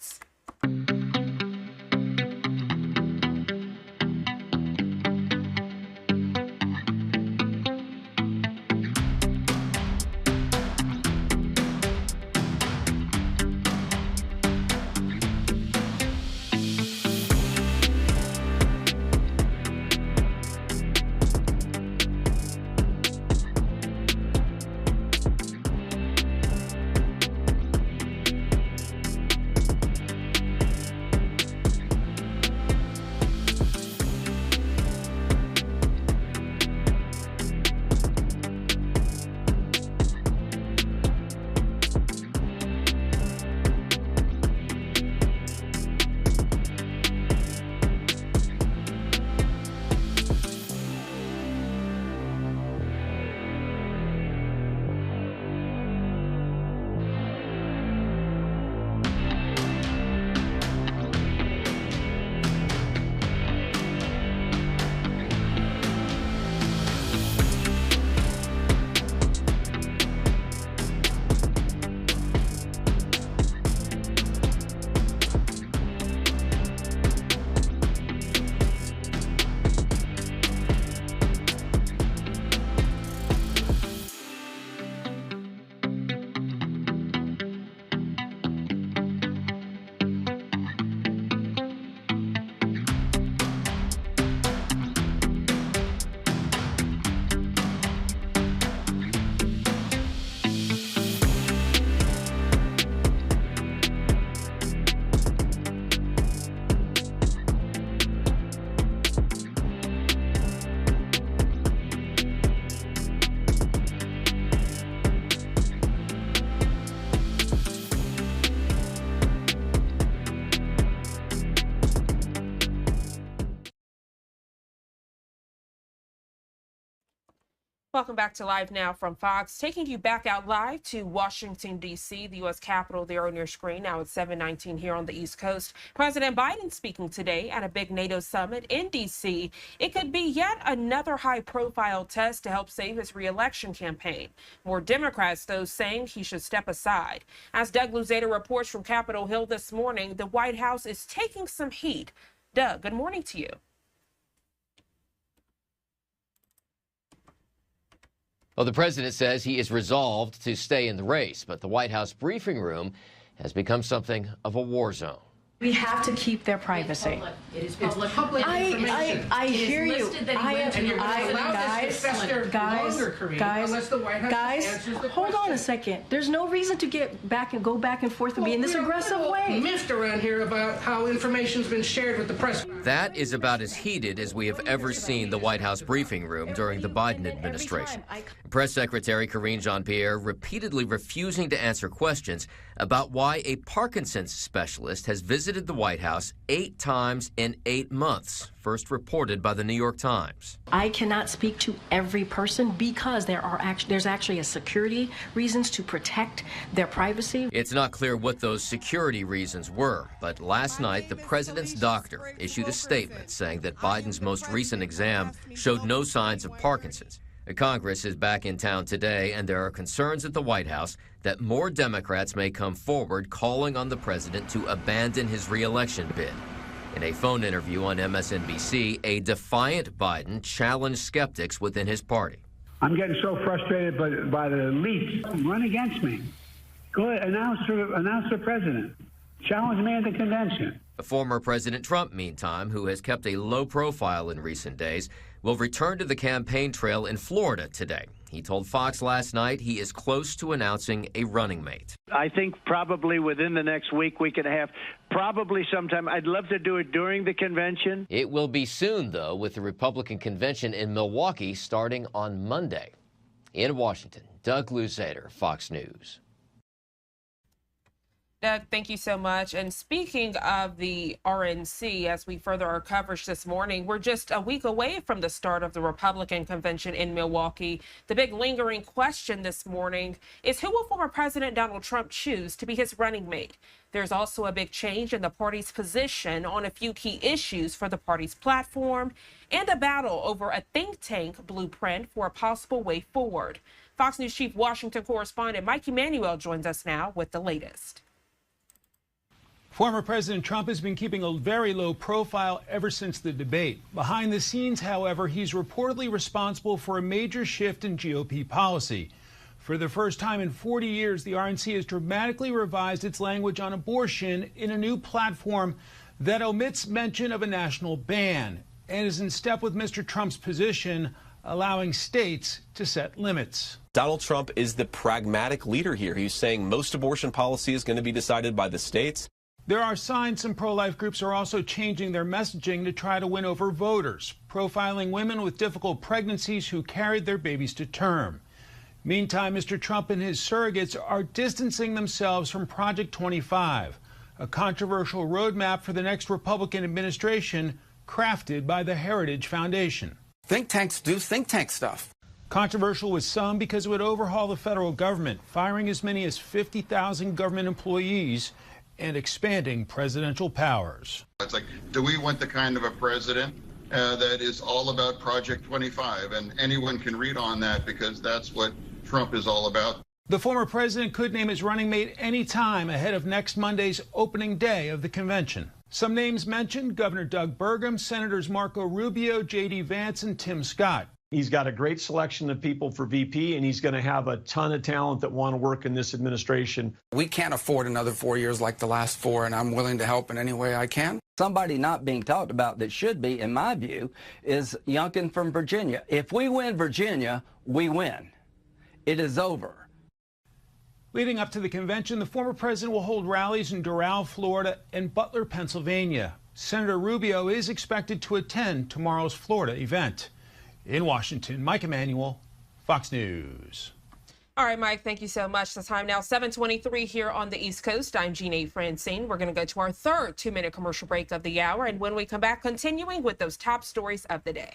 [SPEAKER 1] Welcome back to Live Now from Fox, taking you back out live to Washington, D.C., the U.S. Capitol there on your screen. Now it's 7:19 here on the East Coast. President Biden speaking today at a big NATO summit in D.C. It could be yet another high-profile test to help save his re-election campaign. More Democrats, though, saying he should step aside. As Doug Luzader reports from Capitol Hill this morning, the White House is taking some heat. Doug, good morning to you.
[SPEAKER 14] Well, the president says he is resolved to stay in the race, but the White House briefing room has become something of a war zone.
[SPEAKER 15] We have to keep their privacy.
[SPEAKER 16] It is public information.
[SPEAKER 15] I hear you. Guys, hold on a second. There's no reason to go back and forth and be in this aggressive way.
[SPEAKER 16] Miffed around here about how information's been shared with the press.
[SPEAKER 14] That is about as heated as we have ever seen the White House briefing room during the Biden administration. Press Secretary Karine Jean-Pierre repeatedly refusing to answer questions about why a Parkinson's specialist has visited the White House 8 times in 8 months, first reported by the New York Times.
[SPEAKER 15] I cannot speak to every person because there's actually a security reasons to protect their privacy.
[SPEAKER 14] It's not clear what those security reasons were, but last night the president's doctor issued a statement saying that Biden's most recent exam showed no signs of Parkinson's. Congress is back in town today, and there are concerns at the White House that more Democrats may come forward calling on the president to abandon his re-election bid. In a phone interview on MSNBC, a defiant Biden challenged skeptics within his party.
[SPEAKER 17] I'm getting so frustrated by the elites. Run against me. Go ahead, announce for president. Challenge me at the convention.
[SPEAKER 14] Former President Trump, meantime, who has kept a low profile in recent days, will return to the campaign trail in Florida today. He told Fox last night he is close to announcing a running mate.
[SPEAKER 18] I think probably within the next week and a half, probably sometime. I'd love to do it during the convention.
[SPEAKER 14] It will be soon, though, with the Republican convention in Milwaukee starting on Monday. In Washington, Doug Luzader, Fox News.
[SPEAKER 1] Doug, thank you so much. And speaking of the RNC, as we further our coverage this morning, we're just a week away from the start of the Republican convention in Milwaukee. The big lingering question this morning is, who will former President Donald Trump choose to be his running mate? There's also a big change in the party's position on a few key issues for the party's platform and a battle over a think tank blueprint for a possible way forward. Fox News Chief Washington correspondent Mike Emanuel joins us now with the latest.
[SPEAKER 2] Former President Trump has been keeping a very low profile ever since the debate. Behind the scenes, however, he's reportedly responsible for a major shift in GOP policy. For the first time in 40 years, the RNC has dramatically revised its language on abortion in a new platform that omits mention of a national ban and is in step with Mr. Trump's position, allowing states to set limits.
[SPEAKER 6] Donald Trump is the pragmatic leader here. He's saying most abortion policy is going to be decided by the states.
[SPEAKER 2] There are signs some pro-life groups are also changing their messaging to try to win over voters, profiling women with difficult pregnancies who carried their babies to term. Meantime, Mr. Trump and his surrogates are distancing themselves from Project 25, a controversial roadmap for the next Republican administration crafted by the Heritage Foundation.
[SPEAKER 10] Think tanks do think tank stuff.
[SPEAKER 2] Controversial with some because it would overhaul the federal government, firing as many as 50,000 government employees and expanding presidential powers.
[SPEAKER 24] It's like, do we want the kind of a president that is all about Project 25? And anyone can read on that because that's what Trump is all about.
[SPEAKER 2] The former president could name his running mate any time ahead of next Monday's opening day of the convention. Some names mentioned: Governor Doug Burgum, Senators Marco Rubio, J.D. Vance, and Tim Scott.
[SPEAKER 25] He's got a great selection of people for VP, and he's going to have a ton of talent that want to work in this administration.
[SPEAKER 10] We can't afford another 4 years like the last 4, and I'm willing to help in any way I can.
[SPEAKER 26] Somebody not being talked about that should be, in my view, is Youngkin from Virginia. If we win Virginia, we win. It is over.
[SPEAKER 2] Leading up to the convention, the former president will hold rallies in Doral, Florida, and Butler, Pennsylvania. Senator Rubio is expected to attend tomorrow's Florida event. In Washington, Mike Emanuel, Fox News.
[SPEAKER 1] All right, Mike, thank you so much. The time now 7:23 here on the East Coast. I'm Jeanne Francine. We're going to go to our third 2-minute commercial break of the hour. And when we come back, continuing with those top stories of the day.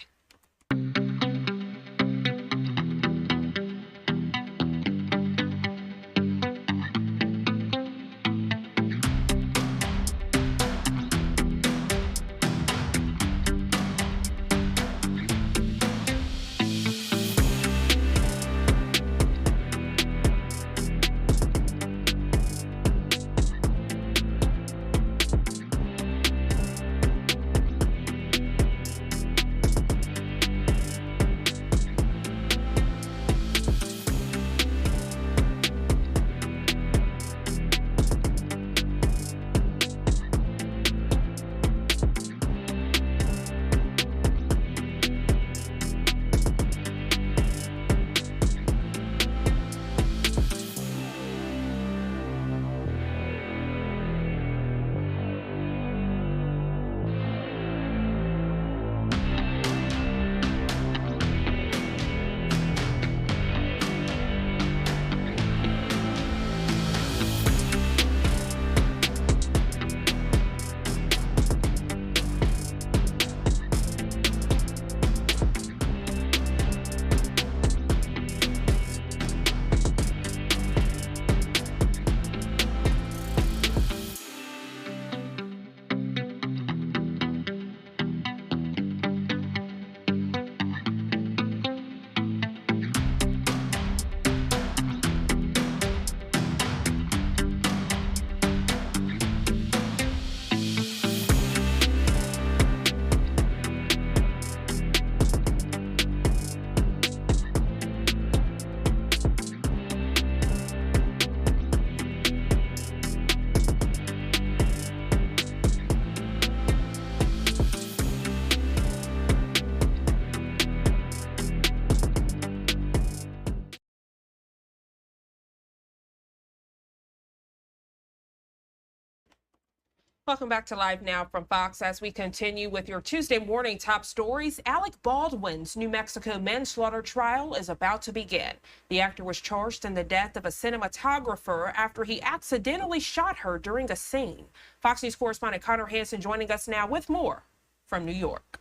[SPEAKER 1] Welcome back to Live Now from Fox. As we continue with your Tuesday morning top stories, Alec Baldwin's New Mexico manslaughter trial is about to begin. The actor was charged in the death of a cinematographer after he accidentally shot her during a scene. Fox News correspondent Connor Hansen joining us now with more from New York.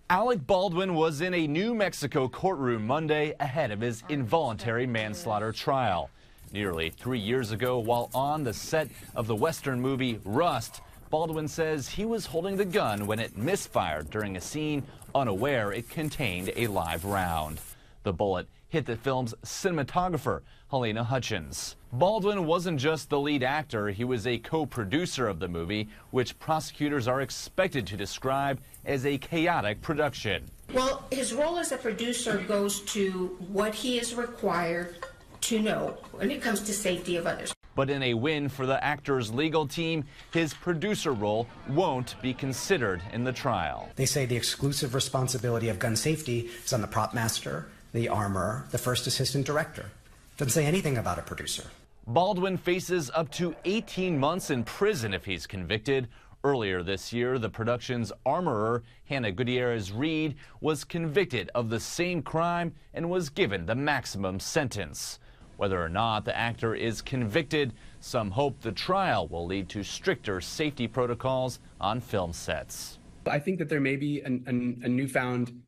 [SPEAKER 3] Alec Baldwin was in a New Mexico courtroom Monday ahead of his involuntary manslaughter trial. Nearly 3 years ago, while on the set of the Western movie Rust, Baldwin says he was holding the gun when it misfired during a scene, unaware it contained a live round. The bullet hit the film's cinematographer, Helena Hutchins. Baldwin wasn't just the lead actor, he was a co-producer of the movie, which prosecutors are expected to describe as a chaotic production.
[SPEAKER 11] Well, his role as a producer goes to what he is required to know when it comes to safety of others.
[SPEAKER 3] But in a win for the actor's legal team, his producer role won't be considered in the trial.
[SPEAKER 12] They say the exclusive responsibility of gun safety is on the prop master, the armorer, the first assistant director. Doesn't say anything about a producer.
[SPEAKER 3] Baldwin faces up to 18 months in prison if he's convicted. Earlier this year, the production's armorer, Hannah Gutierrez-Reed, was convicted of the same crime and was given the maximum sentence. Whether or not the actor is convicted, some hope the trial will lead to stricter safety protocols on film sets.
[SPEAKER 13] I think that there may be a newfound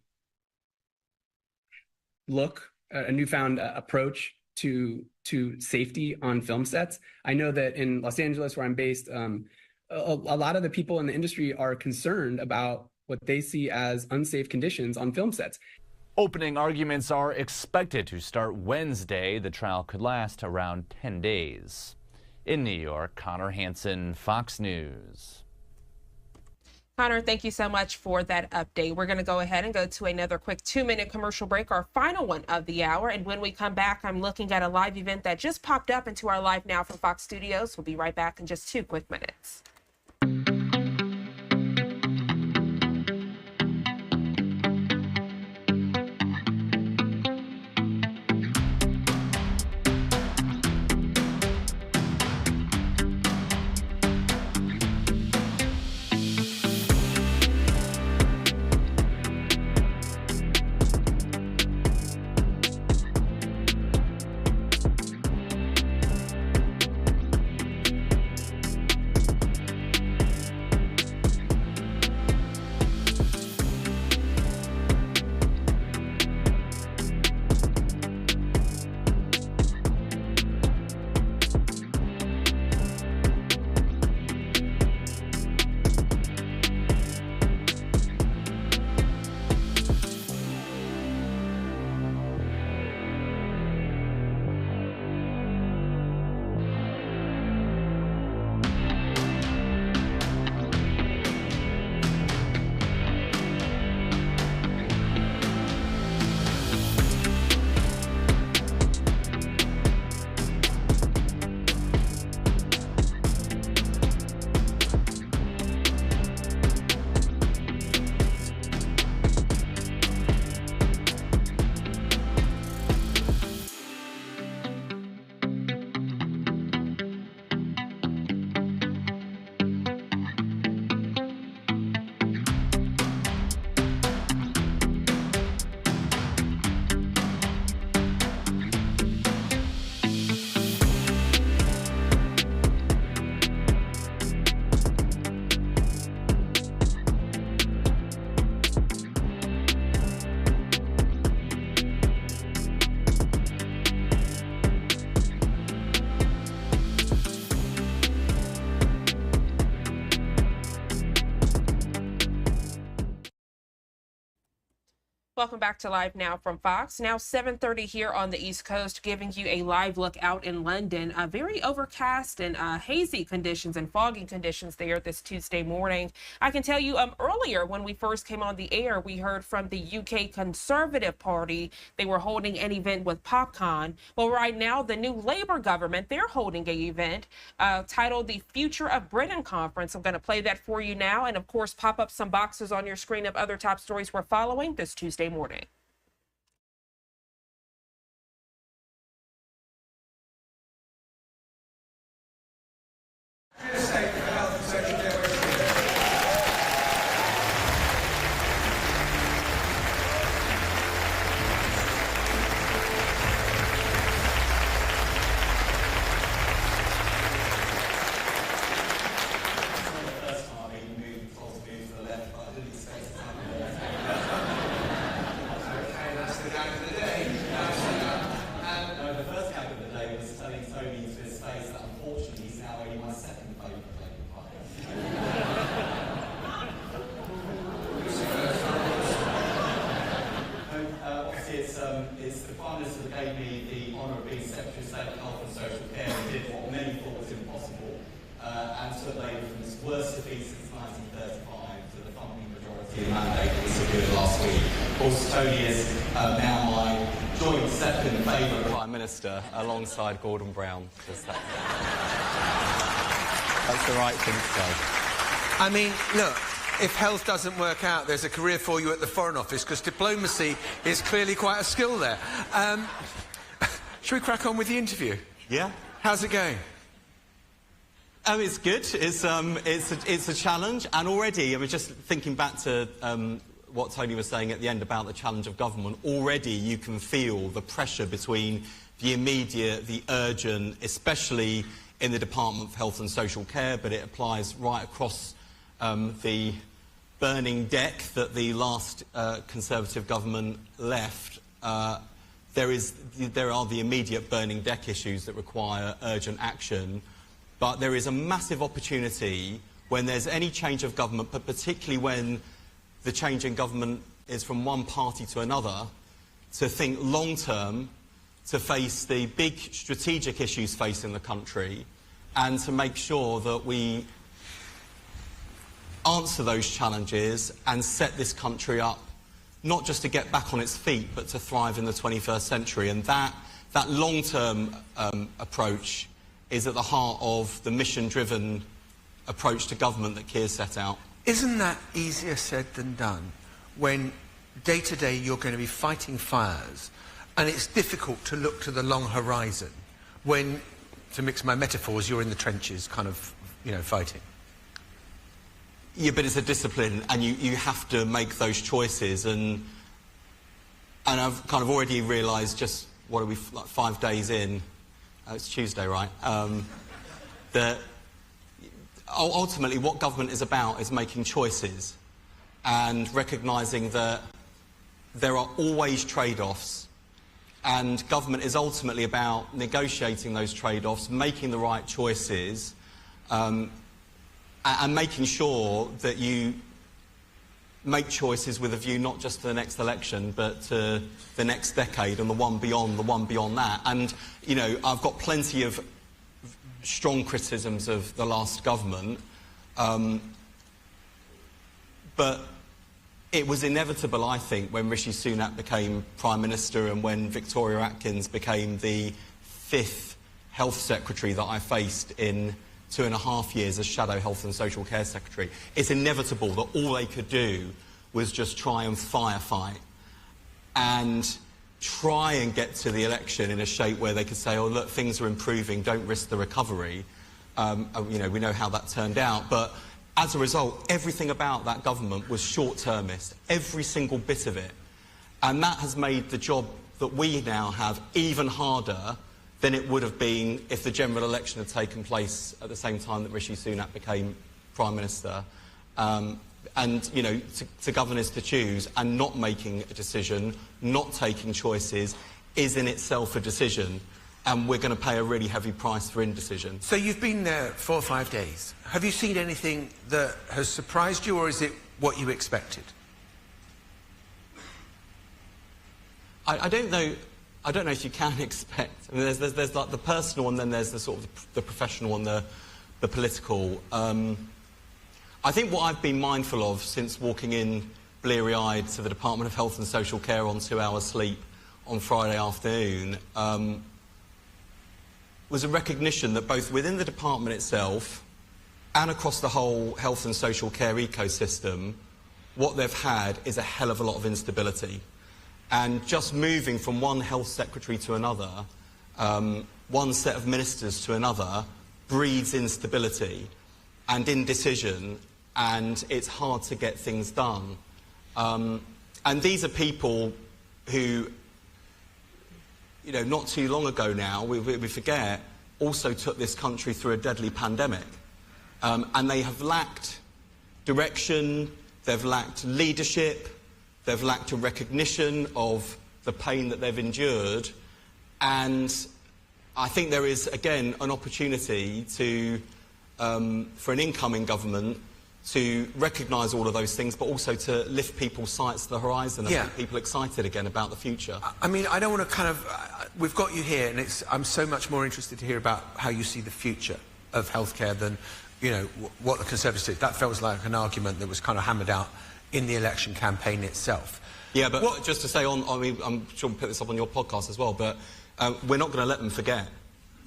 [SPEAKER 13] look, a newfound approach to safety on film sets. I know that in Los Angeles, where I'm based, a lot of the people in the industry are concerned about what they see as unsafe conditions on film sets.
[SPEAKER 3] Opening arguments are expected to start Wednesday. The trial could last around 10 days. In New York, Connor Hansen, Fox News.
[SPEAKER 1] Connor, thank you so much for that update. We're going to go ahead and go to another quick 2-minute commercial break, our final one of the hour. And when we come back, I'm looking at a live event that just popped up into our Live Now from Fox Studios. We'll be right back in just 2 quick minutes. Welcome back to Live Now from Fox. Now 7:30 here on the East Coast, giving you a live look out in London. Very overcast and hazy conditions and foggy conditions there this Tuesday morning. I can tell you earlier when we first came on the air, we heard from the UK Conservative Party. They were holding an event with PopCon. Well, right now, the new Labour government, they're holding an event titled the Future of Britain Conference. I'm going to play that for you now and, of course, pop up some boxes on your screen of other top stories we're following this Tuesday morning.
[SPEAKER 7] Prime Minister gave me the honour of being Secretary of State for Health and Social Care and did what many thought was impossible and took Labour from its worst defeat since 1935 to the thumping majority mandate that was secured last week. Of course, Tony is now my joint second favourite Prime Minister alongside Gordon Brown. That's the right thing to say.
[SPEAKER 9] I mean, look, if health doesn't work out, there's a career for you at the Foreign Office, because diplomacy is clearly quite a skill there. Should we crack on with the interview?
[SPEAKER 7] Yeah.
[SPEAKER 9] How's it going?
[SPEAKER 7] It's good. It's a challenge, and already, I mean, just thinking back to what Tony was saying at the end about the challenge of government, already you can feel the pressure between the immediate, the urgent, especially in the Department for Health and Social Care, but it applies right across the burning deck that the last Conservative government left. There are the immediate burning deck issues that require urgent action, but there is a massive opportunity when there's any change of government, but particularly when the change in government is from one party to another, to think long-term, to face the big strategic issues facing the country, and to make sure that we answer those challenges and set this country up, not just to get back on its feet, but to thrive in the 21st century. And that long-term approach is at the heart of the mission-driven approach to government that Keir set out.
[SPEAKER 9] Isn't that easier said than done, when day to day you're going to be fighting fires, and it's difficult to look to the long horizon when, to mix my metaphors, you're in the trenches kind of, you know, fighting?
[SPEAKER 7] Yeah, but it's a discipline, and you have to make those choices, and I've kind of already realised, just, what are we, like 5 days in, it's Tuesday, right, that ultimately what government is about is making choices and recognising that there are always trade-offs, and government is ultimately about negotiating those trade-offs, making the right choices, and making sure that you make choices with a view not just to the next election, but to the next decade and the one beyond that. And, you know, I've got plenty of strong criticisms of the last government, but it was inevitable, I think, when Rishi Sunak became Prime Minister and when Victoria Atkins became the 5th Health Secretary that I faced in 2.5 years as Shadow Health and Social Care Secretary. It's inevitable that all they could do was just try and firefight and try and get to the election in a shape where they could say, oh, look, things are improving, don't risk the recovery. You know, we know how that turned out. But as a result, everything about that government was short-termist, every single bit of it. And that has made the job that we now have even harder than it would have been if the general election had taken place at the same time that Rishi Sunak became Prime Minister. And, you know, to govern is to choose, and not making a decision, not taking choices, is in itself a decision, and we're going to pay a really heavy price for indecision.
[SPEAKER 9] So you've been there 4 or 5 days. Have you seen anything that has surprised you, or is it what you expected?
[SPEAKER 7] I don't know. I don't know if you can expect. I mean, there's like the personal, and then there's the sort of the professional and the political. I think what I've been mindful of since walking in bleary-eyed to the Department of Health and Social Care on 2 hours sleep on Friday afternoon was a recognition that both within the department itself and across the whole health and social care ecosystem, what they've had is a hell of a lot of instability. And just moving from one health secretary to another, one set of ministers to another, breeds instability and indecision, and it's hard to get things done. And these are people who, you know, not too long ago now, we forget, also took this country through a deadly pandemic. And they have lacked direction, they've lacked leadership, they've lacked a recognition of the pain that they've endured. And I think there is, again, an opportunity to, for an incoming government to recognise all of those things, but also to lift people's sights to the horizon and make people excited again about the future.
[SPEAKER 9] I mean, I don't want to kind of... we've got you here, and I'm so much more interested to hear about how you see the future of healthcare than, you know, what the Conservatives did. That feels like an argument that was kind of hammered out in the election campaign itself.
[SPEAKER 7] Yeah, but just to say, I mean, I'm sure we'll put this up on your podcast as well, but we're not going to let them forget.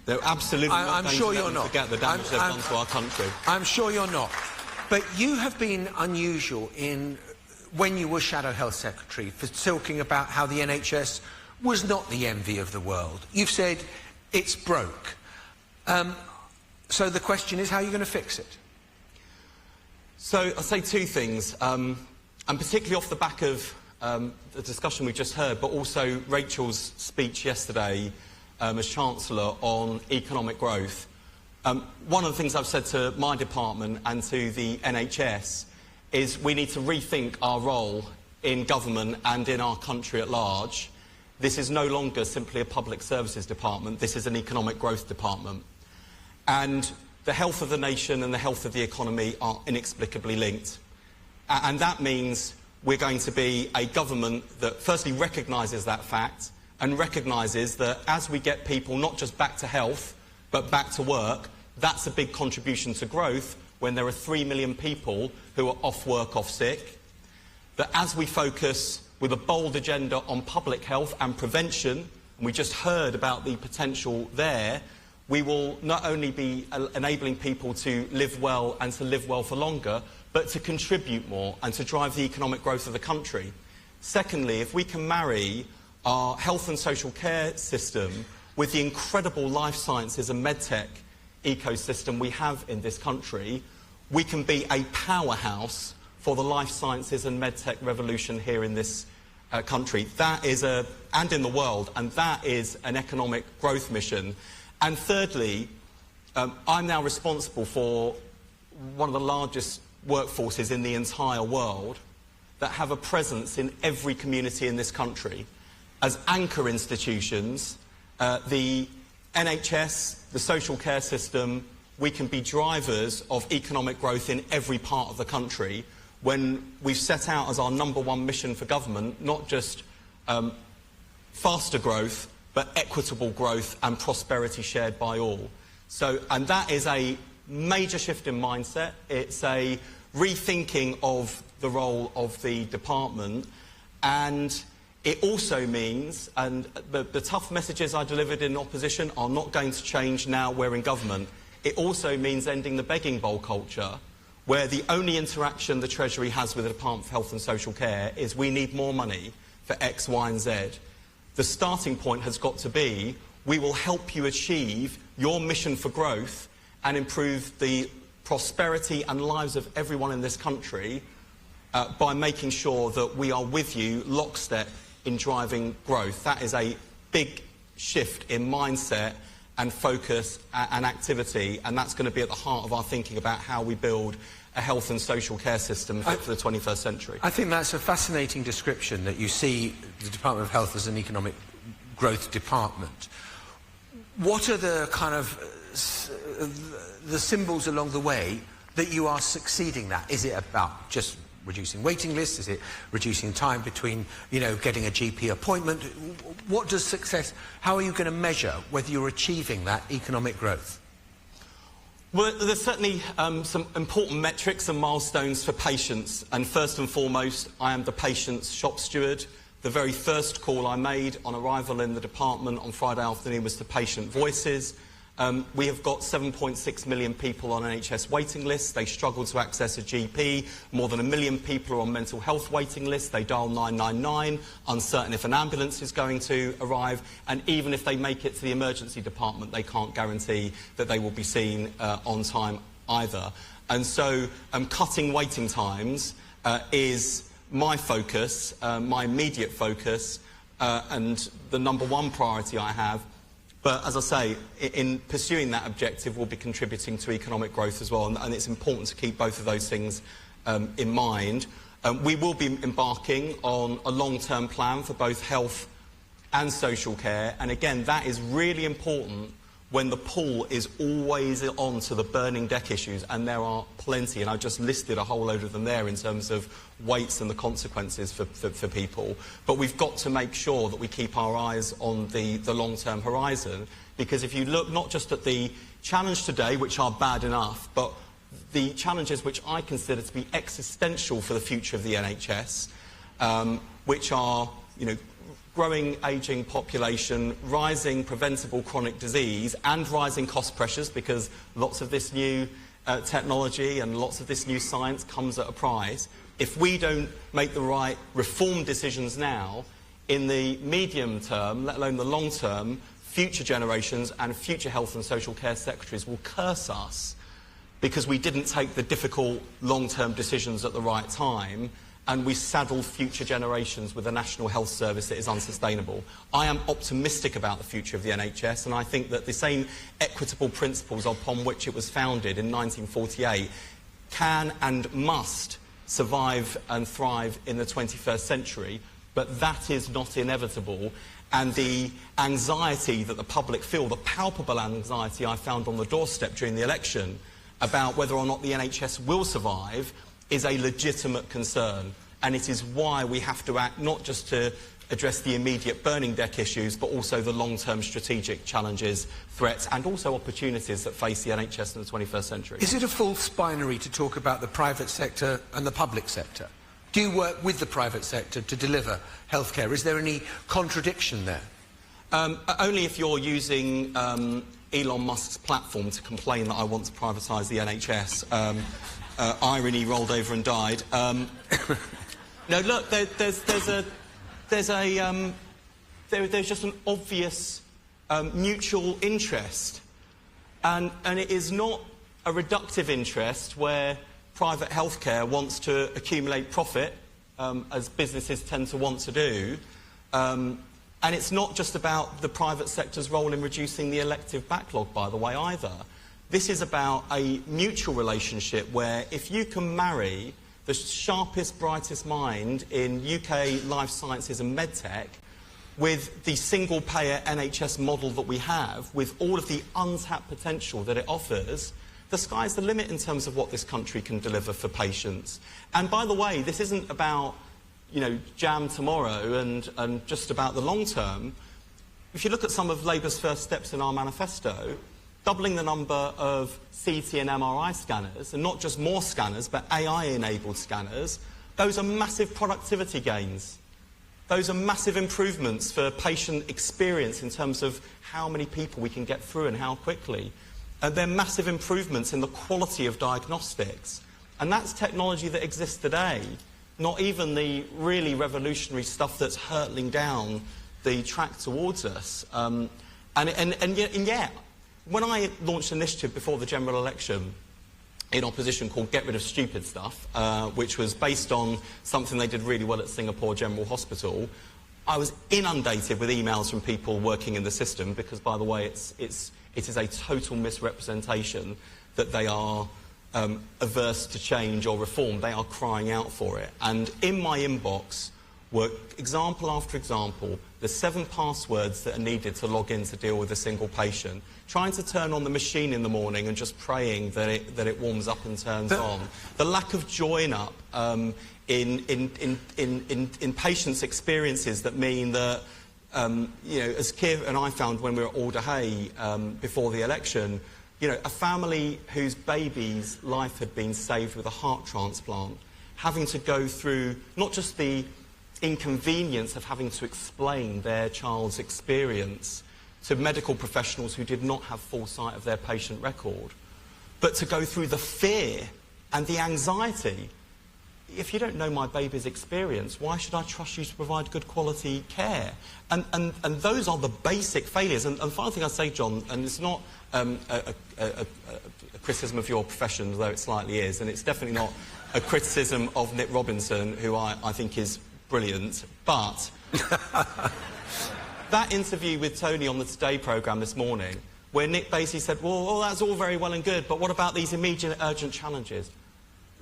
[SPEAKER 7] They're absolutely not going to let them forget the damage they've done to our country.
[SPEAKER 9] I'm sure you're not. But you have been unusual in, when you were Shadow Health Secretary, for talking about how the NHS was not the envy of the world. You've said it's broke. So the question is, how are you going to fix it?
[SPEAKER 7] So I'll say two things, and particularly off the back of the discussion we just heard, but also Rachel's speech yesterday as Chancellor on economic growth. One of the things I've said to my department and to the NHS is we need to rethink our role in government and in our country at large. This is no longer simply a public services department, this is an economic growth department. And the health of the nation and the health of the economy are inexplicably linked. And that means we're going to be a government that firstly recognises that fact and recognises that as we get people not just back to health, but back to work, that's a big contribution to growth when there are 3 million people who are off work, off sick. That as we focus with a bold agenda on public health and prevention, and we just heard about the potential there, we will not only be enabling people to live well and to live well for longer, but to contribute more and to drive the economic growth of the country. Secondly, if we can marry our health and social care system with the incredible life sciences and medtech ecosystem we have in this country, we can be a powerhouse for the life sciences and medtech revolution here in this country. That is and in the world, and that is an economic growth mission. And thirdly, I'm now responsible for one of the largest workforces in the entire world that have a presence in every community in this country. As anchor institutions, the NHS, the social care system, we can be drivers of economic growth in every part of the country when we've set out as our #1 mission for government, not just faster growth, but equitable growth and prosperity shared by all. So, and that is a major shift in mindset. It's a rethinking of the role of the department, and it also means, and the tough messages I delivered in opposition are not going to change now we're in government. It also means ending the begging bowl culture, where the only interaction the Treasury has with the Department for Health and Social Care is we need more money for X, Y and Z. The starting point has got to be, we will help you achieve your mission for growth and improve the prosperity and lives of everyone in this country by making sure that we are with you lockstep in driving growth. That is a big shift in mindset and focus and activity, and that's going to be at the heart of our thinking about how we build a health and social care system fit for the 21st century.
[SPEAKER 9] I think that's a fascinating description, that you see the Department of Health as an economic growth department. What are the kind of the symbols along the way that you are succeeding that? Is it about just reducing waiting lists? Is it reducing time between, you know, getting a GP appointment? What does success, how are you going to measure whether you're achieving that economic growth?
[SPEAKER 7] Well, there's certainly some important metrics and milestones for patients, and first and foremost, I am the patient's shop steward. The very first call I made on arrival in the department on Friday afternoon was to patient voices. We have got 7.6 million people on NHS waiting lists. They struggle to access a GP. More than 1 million people are on mental health waiting lists. They dial 999, uncertain if an ambulance is going to arrive. And even if they make it to the emergency department, they can't guarantee that they will be seen on time either. And so cutting waiting times is my focus, my immediate focus, and the #1 priority I have. But as I say, in pursuing that objective, we'll be contributing to economic growth as well, and it's important to keep both of those things in mind. We will be embarking on a long-term plan for both health and social care, and again, that is really important when the pull is always on to the burning deck issues, and there are plenty, and I just listed a whole load of them there in terms of weights and the consequences for people. But we've got to make sure that we keep our eyes on the long-term horizon, because if you look not just at the challenge today, which are bad enough, but the challenges which I consider to be existential for the future of the NHS, which are, you know, growing ageing population, rising preventable chronic disease, and rising cost pressures, because lots of this new technology and lots of this new science comes at a price. If we don't make the right reform decisions now, in the medium term, let alone the long term, future generations and future health and social care secretaries will curse us because we didn't take the difficult long-term decisions at the right time, and we saddle future generations with a national health service that is unsustainable. I am optimistic about the future of the NHS, and I think that the same equitable principles upon which it was founded in 1948 can and must survive and thrive in the 21st century, but that is not inevitable. And the anxiety that the public feel, the palpable anxiety I found on the doorstep during the election about whether or not the NHS will survive, is a legitimate concern, and it is why we have to act not just to address the immediate burning deck issues, but also the long-term strategic challenges, threats, and also opportunities that face the NHS in the 21st century.
[SPEAKER 9] Is it a false binary to talk about the private sector and the public sector? Do you work with the private sector to deliver healthcare? Is there any contradiction there?
[SPEAKER 7] Only if you're using Elon Musk's platform to complain that I want to privatise the NHS. Irony rolled over and died. No, look, there's just an obvious mutual interest, and it is not a reductive interest where private healthcare wants to accumulate profit, as businesses tend to want to do, and it's not just about the private sector's role in reducing the elective backlog, by the way, either. This is about a mutual relationship where if you can marry the sharpest, brightest mind in UK life sciences and medtech with the single-payer NHS model that we have, with all of the untapped potential that it offers, the sky's the limit in terms of what this country can deliver for patients. And by the way, this isn't about, you know, jam tomorrow and just about the long term. If you look at some of Labour's first steps in our manifesto, doubling the number of CT and MRI scanners, and not just more scanners, but AI-enabled scanners, those are massive productivity gains. Those are massive improvements for patient experience in terms of how many people we can get through and how quickly. They're massive improvements in the quality of diagnostics. And that's technology that exists today, not even the really revolutionary stuff that's hurtling down the track towards us. And yet, when I launched an initiative before the general election in opposition called Get Rid of Stupid Stuff, which was based on something they did really well at Singapore General Hospital, I was inundated with emails from people working in the system because, by the way, it is a total misrepresentation that they are averse to change or reform. They are crying out for it. And in my inbox were example after example, the 7 passwords that are needed to log in to deal with a single patient, trying to turn on the machine in the morning and just praying that it warms up and turns on. The lack of join-up in patients' experiences that mean that, you know, as Keir and I found when we were at Alder Hey before the election, you know, a family whose baby's life had been saved with a heart transplant, having to go through not just the inconvenience of having to explain their child's experience to medical professionals who did not have full sight of their patient record, but to go through the fear and the anxiety. If you don't know my baby's experience, why should I trust you to provide good quality care? And those are the basic failures. And the final thing I say, John, and it's not a criticism of your profession, though it slightly is, and it's definitely not a criticism of Nick Robinson, who I think is brilliant, but that interview with Tony on the Today programme this morning, where Nick basically said, well, that's all very well and good, but what about these immediate urgent challenges?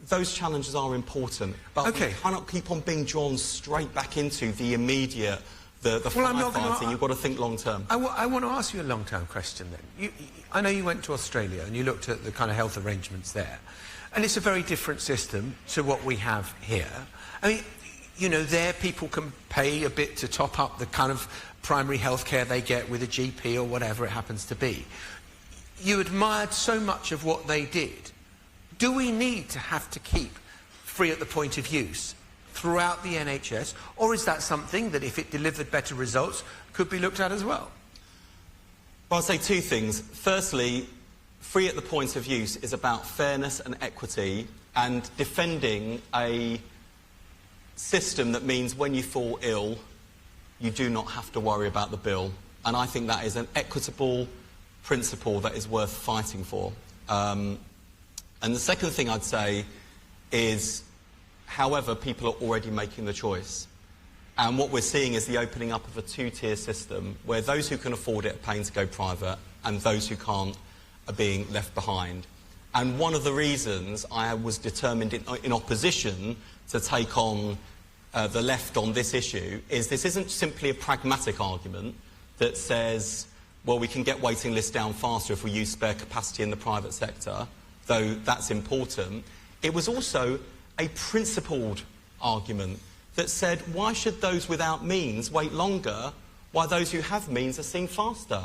[SPEAKER 7] Those challenges are important, but we cannot keep on being drawn straight back into the immediate the
[SPEAKER 9] I'm not
[SPEAKER 7] firefighting. You've got to think long term.
[SPEAKER 9] I want to ask you a long-term question then. I know you went to Australia and you looked at the kind of health arrangements there. And it's a very different system to what we have here. I mean, you know, there people can pay a bit to top up the kind of primary health care they get with a GP or whatever it happens to be. You admired so much of what they did. Do we need to have to keep free at the point of use throughout the NHS, or is that something that, if it delivered better results, could be looked at as well?
[SPEAKER 7] Well, I'll say two things. Firstly, free at the point of use is about fairness and equity and defending a system that means when you fall ill, you do not have to worry about the bill. And I think that is an equitable principle that is worth fighting for. And the second thing I'd say is, however, people are already making the choice. And what we're seeing is the opening up of a two-tier system where those who can afford it are paying to go private and those who can't are being left behind. And one of the reasons I was determined in opposition to take on the left on this issue is this isn't simply a pragmatic argument that says, well, we can get waiting lists down faster if we use spare capacity in the private sector, though that's important. It was also a principled argument that said, why should those without means wait longer while those who have means are seen faster?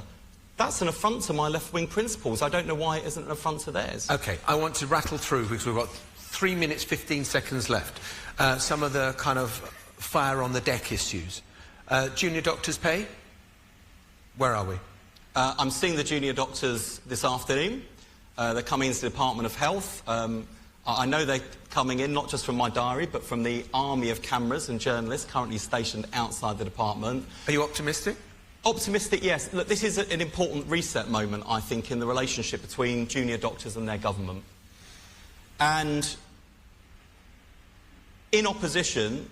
[SPEAKER 7] That's an affront to my left-wing principles. I don't know why it isn't an affront to theirs.
[SPEAKER 9] OK, I want to rattle through, because we've got 3 minutes, 15 seconds left, some of the kind of fire-on-the-deck issues. Junior doctors' pay? Where are we?
[SPEAKER 7] I'm seeing the junior doctors this afternoon. They're coming into the Department of Health. I know they're coming in not just from my diary, but from the army of cameras and journalists currently stationed outside the department.
[SPEAKER 9] Are you optimistic?
[SPEAKER 7] Optimistic, yes. Look, this is an important reset moment, I think, in the relationship between junior doctors and their government. And in opposition,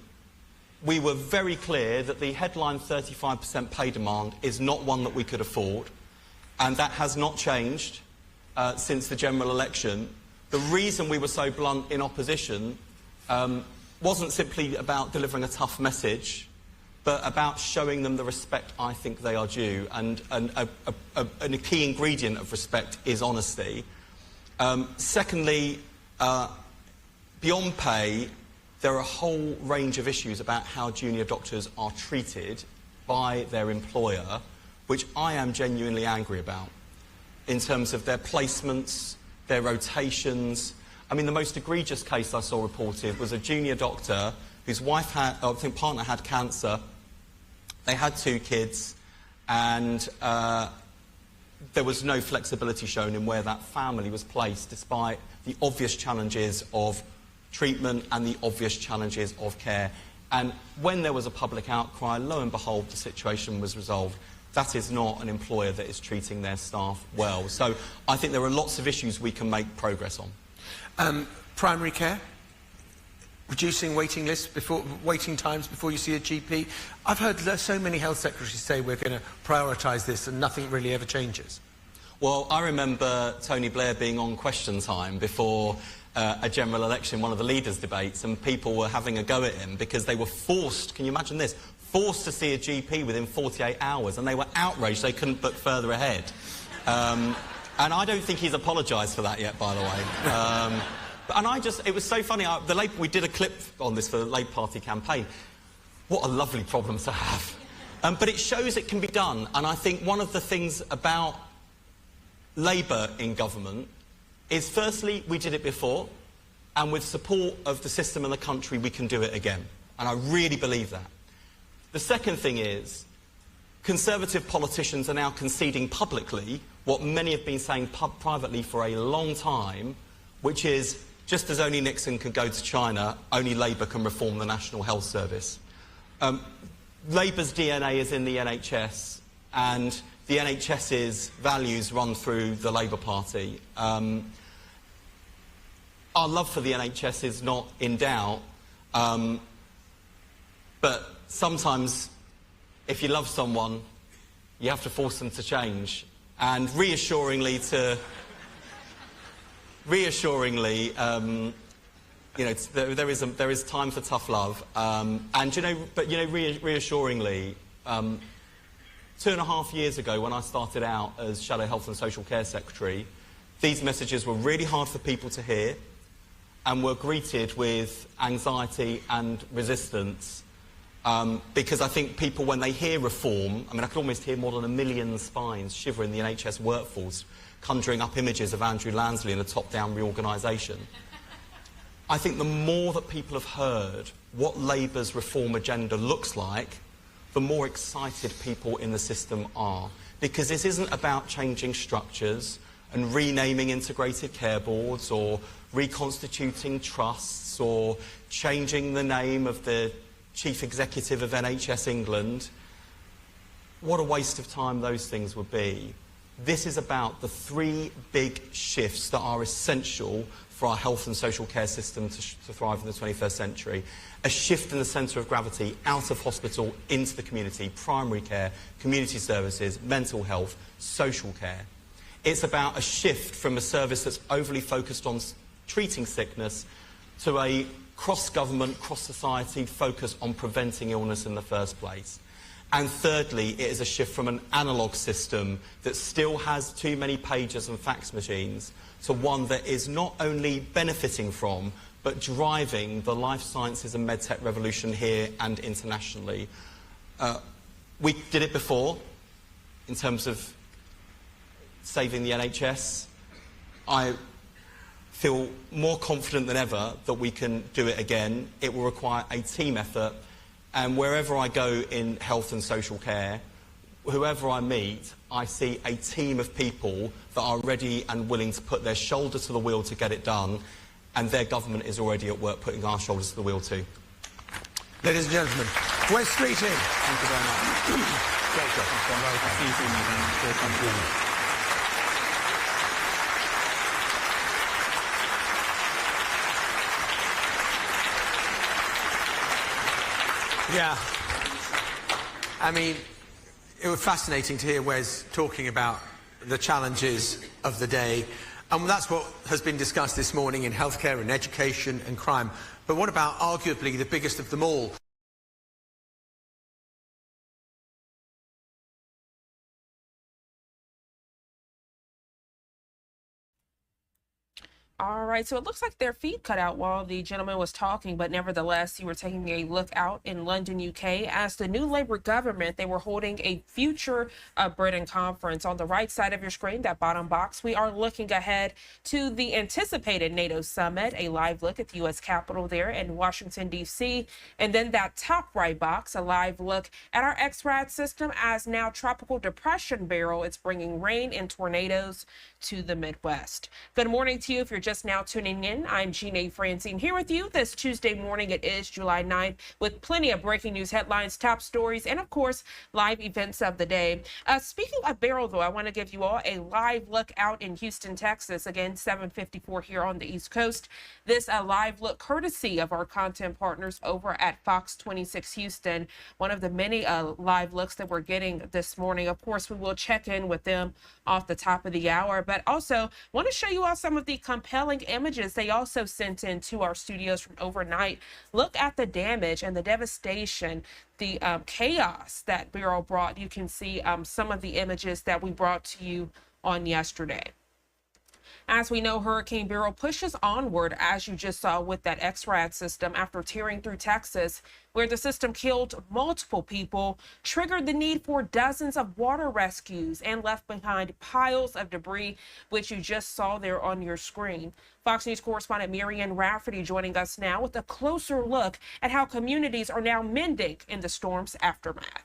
[SPEAKER 7] we were very clear that the headline 35% pay demand is not one that we could afford, and that has not changed since the general election. The reason we were so blunt in opposition wasn't simply about delivering a tough message, but about showing them the respect I think they are due. And a key ingredient of respect is honesty. Secondly, beyond pay, there are a whole range of issues about how junior doctors are treated by their employer, which I am genuinely angry about, in terms of their placements, their rotations. I mean, the most egregious case I saw reported was a junior doctor whose wife had, I think partner had cancer. They had 2 kids, and there was no flexibility shown in where that family was placed, despite the obvious challenges of treatment and the obvious challenges of care. And when there was a public outcry, lo and behold, the situation was resolved. That is not an employer that is treating their staff well. So I think there are lots of issues we can make progress on.
[SPEAKER 9] Primary care? Reducing waiting lists, waiting times before you see a GP? I've heard so many health secretaries say we're going to prioritise this and nothing really ever changes.
[SPEAKER 7] Well, I remember Tony Blair being on Question Time before a general election, one of the leaders' debates, and people were having a go at him because they were forced, can you imagine this, forced to see a GP within 48 hours, and they were outraged they couldn't book further ahead. And I don't think he's apologised for that yet, by the way. And it was so funny, we did a clip on this for the Labour Party campaign. What a lovely problem to have. But it shows it can be done, and I think one of the things about Labour in government is, firstly, we did it before, and with support of the system and the country, we can do it again. And I really believe that. The second thing is, Conservative politicians are now conceding publicly what many have been saying privately for a long time, which is, just as only Nixon could go to China, only Labour can reform the National Health Service. Labour's DNA is in the NHS, and the NHS's values run through the Labour Party. Our love for the NHS is not in doubt, but sometimes if you love someone, you have to force them to change. And reassuringly, you know, there is time for tough love. Reassuringly, 2.5 years ago, when I started out as Shadow Health and Social Care Secretary, these messages were really hard for people to hear and were greeted with anxiety and resistance because I think people, when they hear reform, I mean, I could almost hear more than 1 million spines shiver in the NHS workforce, conjuring up images of Andrew Lansley in a top-down reorganisation. I think the more that people have heard what Labour's reform agenda looks like, the more excited people in the system are. Because this isn't about changing structures and renaming integrated care boards or reconstituting trusts or changing the name of the chief executive of NHS England. What a waste of time those things would be. This is about the 3 big shifts that are essential for our health and social care system to thrive in the 21st century. A shift in the centre of gravity out of hospital into the community, primary care, community services, mental health, social care. It's about a shift from a service that's overly focused on treating sickness to a cross-government, cross-society focus on preventing illness in the first place. And thirdly, it is a shift from an analogue system that still has too many pages and fax machines to one that is not only benefiting from, but driving the life sciences and medtech revolution here and internationally. We did it before in terms of saving the NHS. I feel more confident than ever that we can do it again. It will require a team effort, and wherever I go in health and social care, whoever I meet, I see a team of people that are ready and willing to put their shoulder to the wheel to get it done, and their government is already at work putting our shoulders to the wheel too.
[SPEAKER 9] Ladies and gentlemen, West Street in.
[SPEAKER 7] Thank you very much. Great job.
[SPEAKER 9] Yeah. I mean, it was fascinating to hear Wes talking about the challenges of the day. And that's what has been discussed this morning in healthcare and education and crime. But what about arguably the biggest of them all?
[SPEAKER 1] All right, so it looks like their feed cut out while the gentleman was talking, but nevertheless, you were taking a look out in London, UK. As the new Labour government, they were holding a future Britain conference. On the right side of your screen, that bottom box, we are looking ahead to the anticipated NATO Summit, a live look at the U.S. Capitol there in Washington, D.C. And then that top right box, a live look at our XRAD system as now Tropical Depression Beryl. It's bringing rain and tornadoes to the Midwest. Good morning to you if you're just now tuning in. I'm Jeanne Francine here with you this Tuesday morning. It is July 9th with plenty of breaking news headlines, top stories, and of course, live events of the day. Speaking of Beryl, though, I want to give you all a live look out in Houston, Texas. Again, 7:54 here on the East Coast. This a live look courtesy of our content partners over at Fox 26 Houston. One of the many live looks that we're getting this morning. Of course, we will check in with them off the top of the hour, but also want to show you all some of the compelling images they also sent in to our studios from overnight. Look at the damage and the devastation, the chaos that Beryl brought. You can see some of the images that we brought to you on yesterday. As we know, Hurricane Beryl pushes onward, as you just saw with that XRAD system, after tearing through Texas, where the system killed multiple people, triggered the need for dozens of water rescues, and left behind piles of debris, which you just saw there on your screen. Fox News correspondent Marianne Rafferty joining us now with a closer look at how communities are now mending in the storm's aftermath.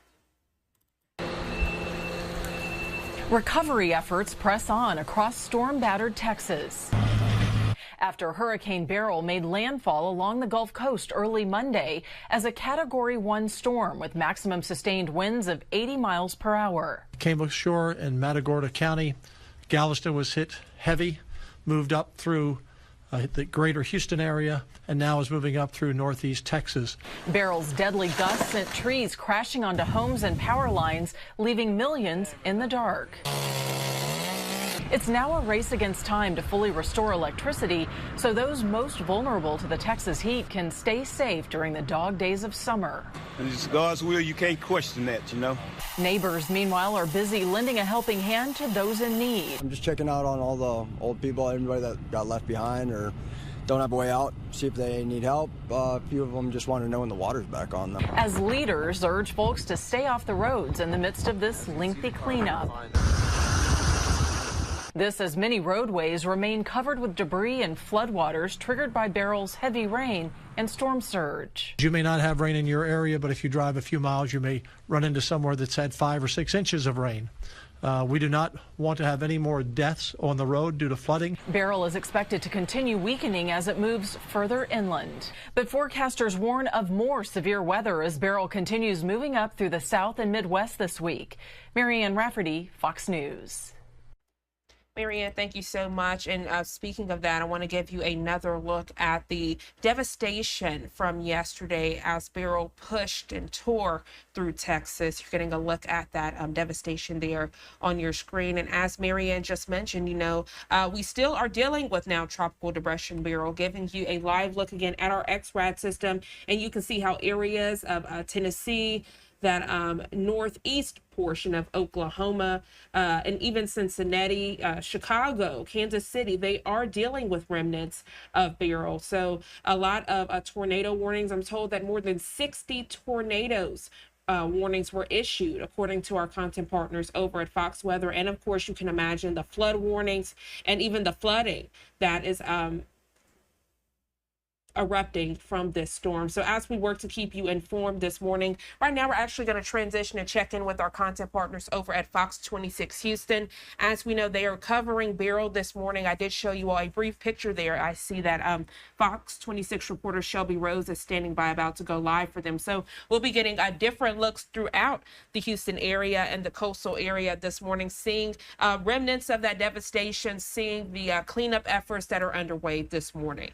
[SPEAKER 5] Recovery efforts press on across storm-battered Texas after Hurricane Beryl made landfall along the Gulf Coast early Monday as a Category 1 storm with maximum sustained winds of 80 miles per hour.
[SPEAKER 8] Came ashore in Matagorda County. Galveston was hit heavy, moved up through the greater Houston area, and now is moving up through northeast Texas.
[SPEAKER 5] Beryl's deadly gusts sent trees crashing onto homes and power lines, leaving millions in the dark. It's now a race against time to fully restore electricity so those most vulnerable to the Texas heat can stay safe during the dog days of summer.
[SPEAKER 4] It's God's will. You can't question that, you know.
[SPEAKER 5] Neighbors, meanwhile, are busy lending a helping hand to those in need.
[SPEAKER 19] I'm just checking out on all the old people, everybody that got left behind or don't have a way out, see if they need help. A few of them just want to know when the water's back on them.
[SPEAKER 5] As leaders urge folks to stay off the roads in the midst of this lengthy cleanup. This as many roadways remain covered with debris and floodwaters triggered by Beryl's heavy rain and storm surge.
[SPEAKER 8] You may not have rain in your area, but if you drive a few miles, you may run into somewhere that's had 5 or 6 inches of rain. We do not want to have any more deaths on the road due to flooding.
[SPEAKER 5] Beryl is expected to continue weakening as it moves further inland. But forecasters warn of more severe weather as Beryl continues moving up through the south and Midwest this week. Marianne Rafferty, Fox News.
[SPEAKER 1] Marianne, thank you so much. And speaking of that, I want to give you another look at the devastation from yesterday as Beryl pushed and tore through Texas. You're getting a look at that devastation there on your screen. And as Marianne just mentioned, you know, we still are dealing with now Tropical Depression Beryl, giving you a live look again at our XRAD system. And you can see how areas of Tennessee, that northeast portion of Oklahoma, and even Cincinnati, Chicago, Kansas City, they are dealing with remnants of Beryl. So a lot of tornado warnings. I'm told that more than 60 tornadoes warnings were issued, according to our content partners over at Fox Weather. And of course, you can imagine the flood warnings and even the flooding that is erupting from this storm. So as we work to keep you informed this morning, right now we're actually going to transition and check in with our content partners over at Fox 26 Houston. As we know, they are covering Beryl this morning. I did show you all a brief picture there. I see that Fox 26 reporter Shelby Rose is standing by, about to go live for them. So we'll be getting different looks throughout the Houston area and the coastal area this morning, seeing remnants of that devastation, seeing the cleanup efforts that are underway this morning.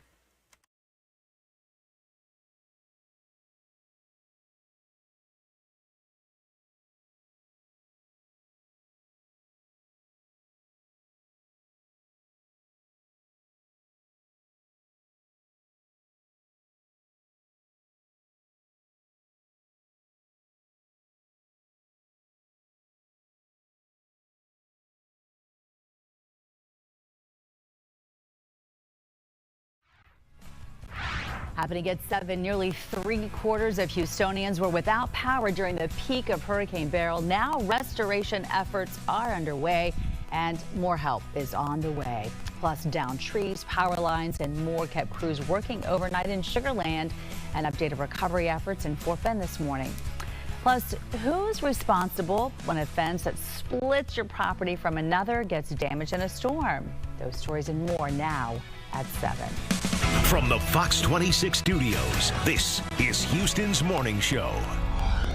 [SPEAKER 20] Happening at 7, nearly 3/4 of Houstonians were without power during the peak of Hurricane Beryl. Now restoration efforts are underway and more help is on the way. Plus, downed trees, power lines, and more kept crews working overnight in Sugar Land and updated recovery efforts in Fort Bend this morning. Plus, who's responsible when a fence that splits your property from another gets damaged in a storm? Those stories and more now at 7.
[SPEAKER 21] From the Fox 26 studios, this is Houston's Morning Show.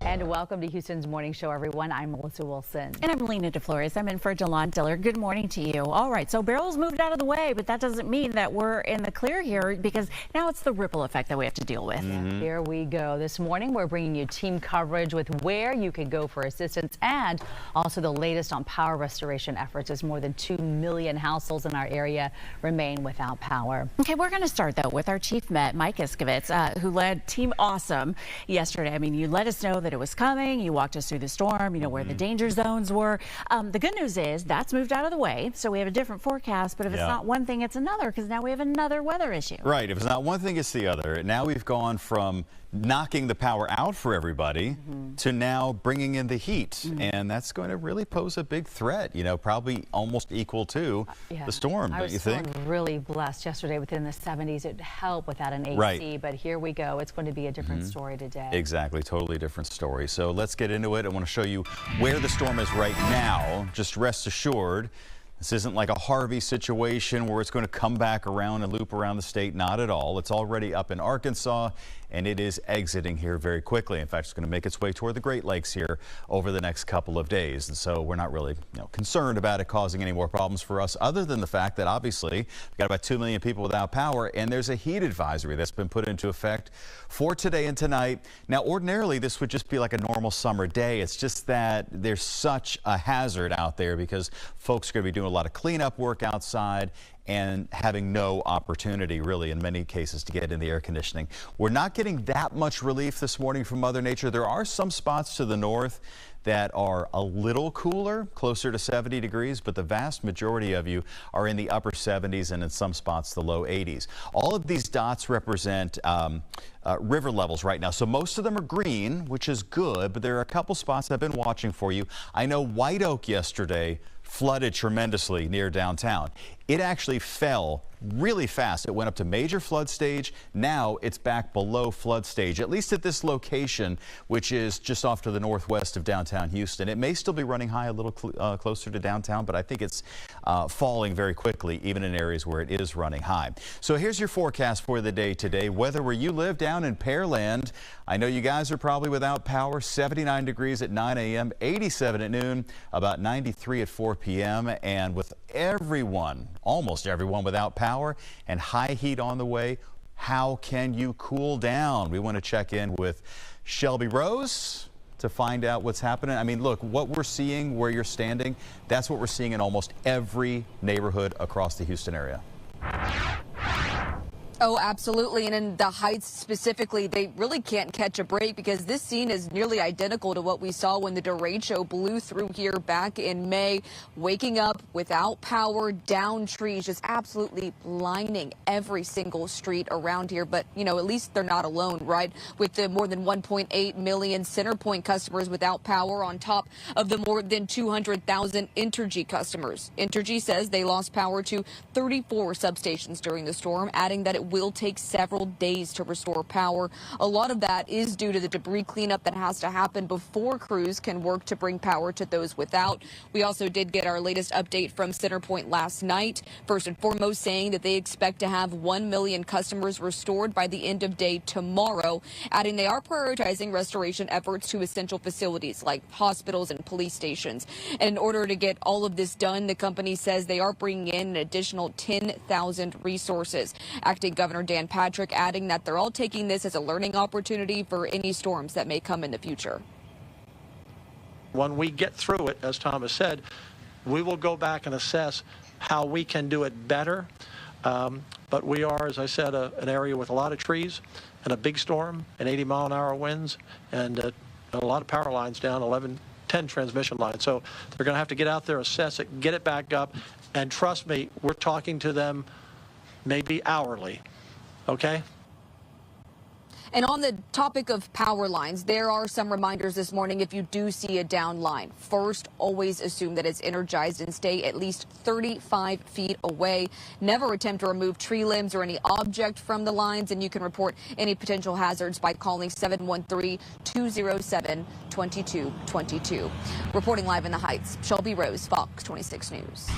[SPEAKER 20] And welcome to Houston's Morning Show, everyone. I'm Melissa Wilson.
[SPEAKER 22] And I'm Lena DeFlores. I'm in for Delon Diller. Good morning to you. All right, so Beryl's moved out of the way, but that doesn't mean that we're in the clear here, because now it's the ripple effect that we have to deal with.
[SPEAKER 20] Here we go. This morning, we're bringing you team coverage with where you can go for assistance and also the latest on power restoration efforts, as more than 2 million households in our area remain without power.
[SPEAKER 22] Okay, we're going to start, though, with our chief Mike Iskovitz, who led Team Awesome yesterday. I mean, you let us know that it was coming. You walked us through the storm, you know, where the danger zones were. The good news is that's moved out of the way, so we have a different forecast. But if it's not one thing, it's another, because now we have another weather issue.
[SPEAKER 3] Right. If it's not one thing, it's the other. Now we've gone from knocking the power out for everybody to now bringing in the heat. And that's going to really pose a big threat, you know, probably almost equal to the storm, don't you think?
[SPEAKER 20] I was really blessed yesterday within the 70s. It'd help without an AC,
[SPEAKER 3] right.
[SPEAKER 20] But here we go. It's going to be a different story today.
[SPEAKER 3] Exactly. Totally different story. So let's get into it. I want to show you where the storm is right now. Just rest assured, this isn't like a Harvey situation where it's going to come back around and loop around the state. Not at all. It's already up in Arkansas, and it is exiting here very quickly. In fact, it's going to make its way toward the Great Lakes here over the next couple of days. And so we're not really concerned about it causing any more problems for us, other than the fact that obviously we've got about 2 million people without power, and there's a heat advisory that's been put into effect for today and tonight. Now, ordinarily, this would just be like a normal summer day. It's just that there's such a hazard out there because folks are going to be doing
[SPEAKER 14] a lot of cleanup work outside and having no opportunity, really, in many cases, to get in the air conditioning. We're not getting that much relief this morning from Mother Nature. There are some spots to the north that are a little cooler, closer to 70 degrees, but the vast majority of you are in the upper 70s and in some spots the low 80s. All of these dots represent river levels right now. So most of them are green, which is good, but there are a couple spots I've been watching for you. I know White Oak yesterday flooded tremendously near downtown. It actually fell really fast. It went up to major flood stage. Now it's back below flood stage, at least at this location, which is just off to the northwest of downtown Houston. It may still be running high a little closer to downtown, but I think it's falling very quickly, even in areas where it is running high. So here's your forecast for the day today. Weather where you live down in Pearland. I know you guys are probably without power. 79 degrees at 9 a.m., 87 at noon, about 93 at 4 p.m. And with everyone, almost everyone without power and high heat on the way, how can you cool down? We want to check in with Shelby Rose to find out what's happening. I mean, look, what we're seeing where you're standing, that's what we're seeing in almost every neighborhood across the Houston area.
[SPEAKER 15] Oh, absolutely. And in the Heights specifically, they really can't catch a break because this scene is nearly identical to what we saw when the derecho blew through here back in May. Waking up without power, down trees, just absolutely lining every single street around here. But, you know, at least they're not alone, right? With the more than 1.8 million CenterPoint customers without power on top of the more than 200,000 Entergy customers. Entergy says they lost power to 34 substations during the storm, adding that it will take several days to restore power. A lot of that is due to the debris cleanup that has to happen before crews can work to bring power to those without. We also did get our latest update from CenterPoint last night. First and foremost, saying that they expect to have 1 million customers restored by the end of day tomorrow, adding they are prioritizing restoration efforts to essential facilities like hospitals and police stations. And in order to get all of this done, the company says they are bringing in an additional 10,000 resources. Acting Governor Dan Patrick adding that they're all taking this as a learning opportunity for any storms that may come in the future.
[SPEAKER 8] When we get through it, as Thomas said, we will go back and assess how we can do it better. But we are, as I said, an area with a lot of trees and a big storm and 80-mile-an-hour winds and a lot of power lines down, 10 transmission lines. So they're going to have to get out there, assess it, get it back up. And trust me, we're talking to them maybe hourly, okay?
[SPEAKER 15] And on the topic of power lines, there are some reminders this morning if you do see a down line. First, always assume that it's energized and stay at least 35 feet away. Never attempt to remove tree limbs or any object from the lines, and you can report any potential hazards by calling 713-207-2222. Reporting live in the Heights, Shelby Rose, Fox 26 News.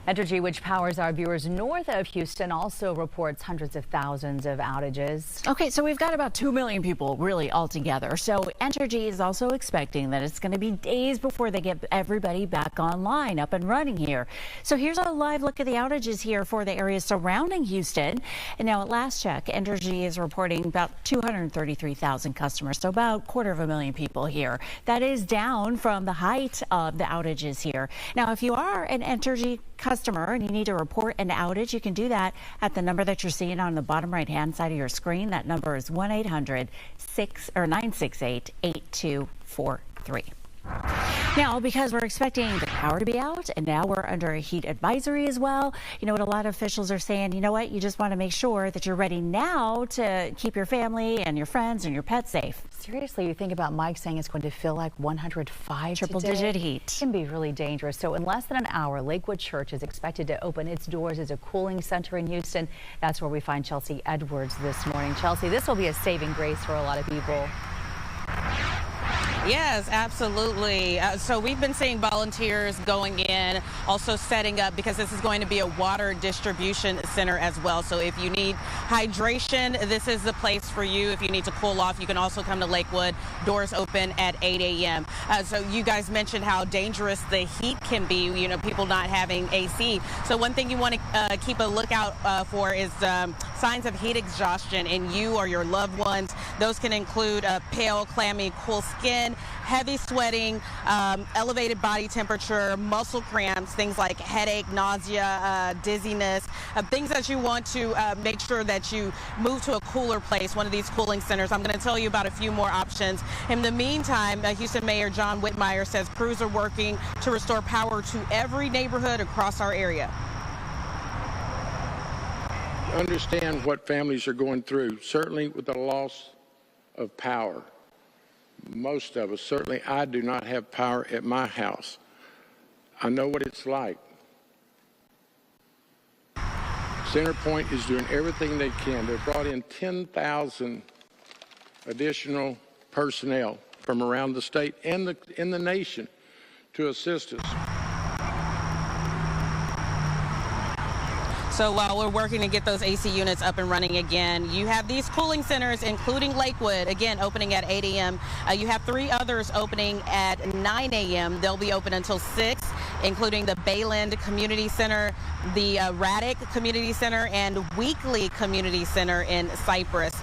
[SPEAKER 20] Entergy, which powers our viewers north of Houston, also reports hundreds of thousands of outages.
[SPEAKER 22] Okay, so we've got about 2 million people really all together. So Entergy is also expecting that it's going to be days before they get everybody back online, up and running here. So here's a live look at the outages here for the areas surrounding Houston. And now at last check, Entergy is reporting about 233,000 customers, so about 250,000 people here. That is down from the height of the outages here. Now, if you are an Entergy customer and you need to report an outage, you can do that at the number that you're seeing on the bottom right hand side of your screen. That number is 1-800-968-8243. Now, because we're expecting the power to be out and now we're under a heat advisory as well, you know what a lot of officials are saying, you know what, you just want to make sure that you're ready now to keep your family and your friends and your pets safe.
[SPEAKER 5] Seriously, you think about Mike saying it's going to feel like 105
[SPEAKER 22] triple-digit heat.
[SPEAKER 5] It can be really dangerous. So in less than an hour, Lakewood Church is expected to open its doors as a cooling center in Houston. That's where we find Chelsea Edwards this morning. Chelsea, this will be a saving grace for a lot of people.
[SPEAKER 16] Yes, absolutely. So we've been seeing volunteers going in, also setting up, because this is going to be a water distribution center as well. So if you need hydration, this is the place for you. If you need to cool off, you can also come to Lakewood. Doors open at 8 a.m. So you guys mentioned how dangerous the heat can be, you know, people not having AC. So one thing you want to keep a lookout for is signs of heat exhaustion in you or your loved ones. Those can include pale, clammy, cool skin, heavy sweating, elevated body temperature, muscle cramps, things like headache, nausea, dizziness, things that you want to make sure that you move to a cooler place, one of these cooling centers. I'm going to tell you about a few more options. In the meantime, Houston Mayor John Whitmire says crews are working to restore power to every neighborhood across our area.
[SPEAKER 6] Understand what families are going through, certainly with the loss of power. Most of us, certainly I do not have power at my house. I know what it's like. Centerpoint is doing everything they can. They've brought in 10,000 additional personnel from around the state and in the nation to assist us.
[SPEAKER 16] So while we're working to get those AC units up and running again, you have these cooling centers, including Lakewood, again, opening at 8 a.m. You have 3 others opening at 9 a.m. They'll be open until 6, including the Bayland Community Center, the Raddick Community Center, and Weekly Community Center in Cypress.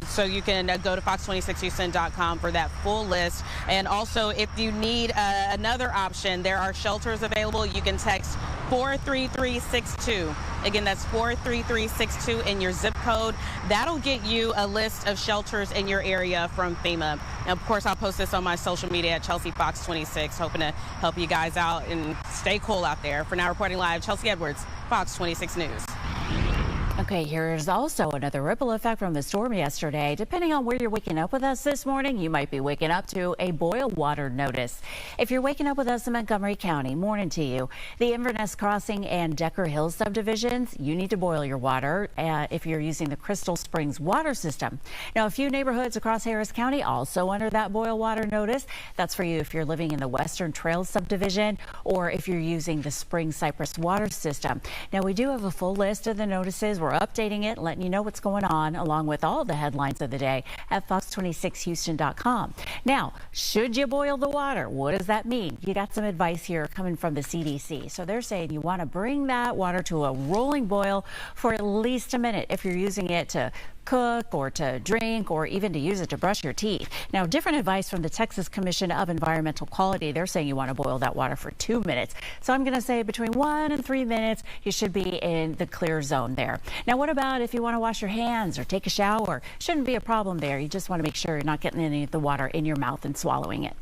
[SPEAKER 16] So you can go to fox26houston.com for that full list. And also, if you need another option, there are shelters available. You can text 43362. Again, that's 43362 in your zip code. That'll get you a list of shelters in your area from FEMA. And of course, I'll post this on my social media at Chelsea Fox 26, hoping to help you guys out and stay cool out there. For now, reporting live, Chelsea Edwards, Fox 26 News.
[SPEAKER 22] Okay, here's also another ripple effect from the storm yesterday. Depending on where you're waking up with us this morning, you might be waking up to a boil water notice. If you're waking up with us in Montgomery County, morning to you. The Inverness Crossing and Decker Hills subdivisions, you need to boil your water if you're using the Crystal Springs water system. Now, a few neighborhoods across Harris County also under that boil water notice. That's for you if you're living in the Western Trails subdivision or if you're using the Spring Cypress water system. Now, we do have a full list of the notices. We're updating it, letting you know what's going on, along with all the headlines of the day at fox26houston.com. Now, should you boil the water? What does that mean? You got some advice here coming from the CDC. So they're saying you want to bring that water to a rolling boil for at least a minute if you're using it to cook or to drink or even to use it to brush your teeth. Now, different advice from the Texas Commission of Environmental Quality. They're saying you want to boil that water for 2 minutes. So I'm going to say between 1 and 3 minutes, you should be in the clear zone there. Now, what about if you want to wash your hands or take a shower? Shouldn't be a problem there. You just want to make sure you're not getting any of the water in your mouth and swallowing it.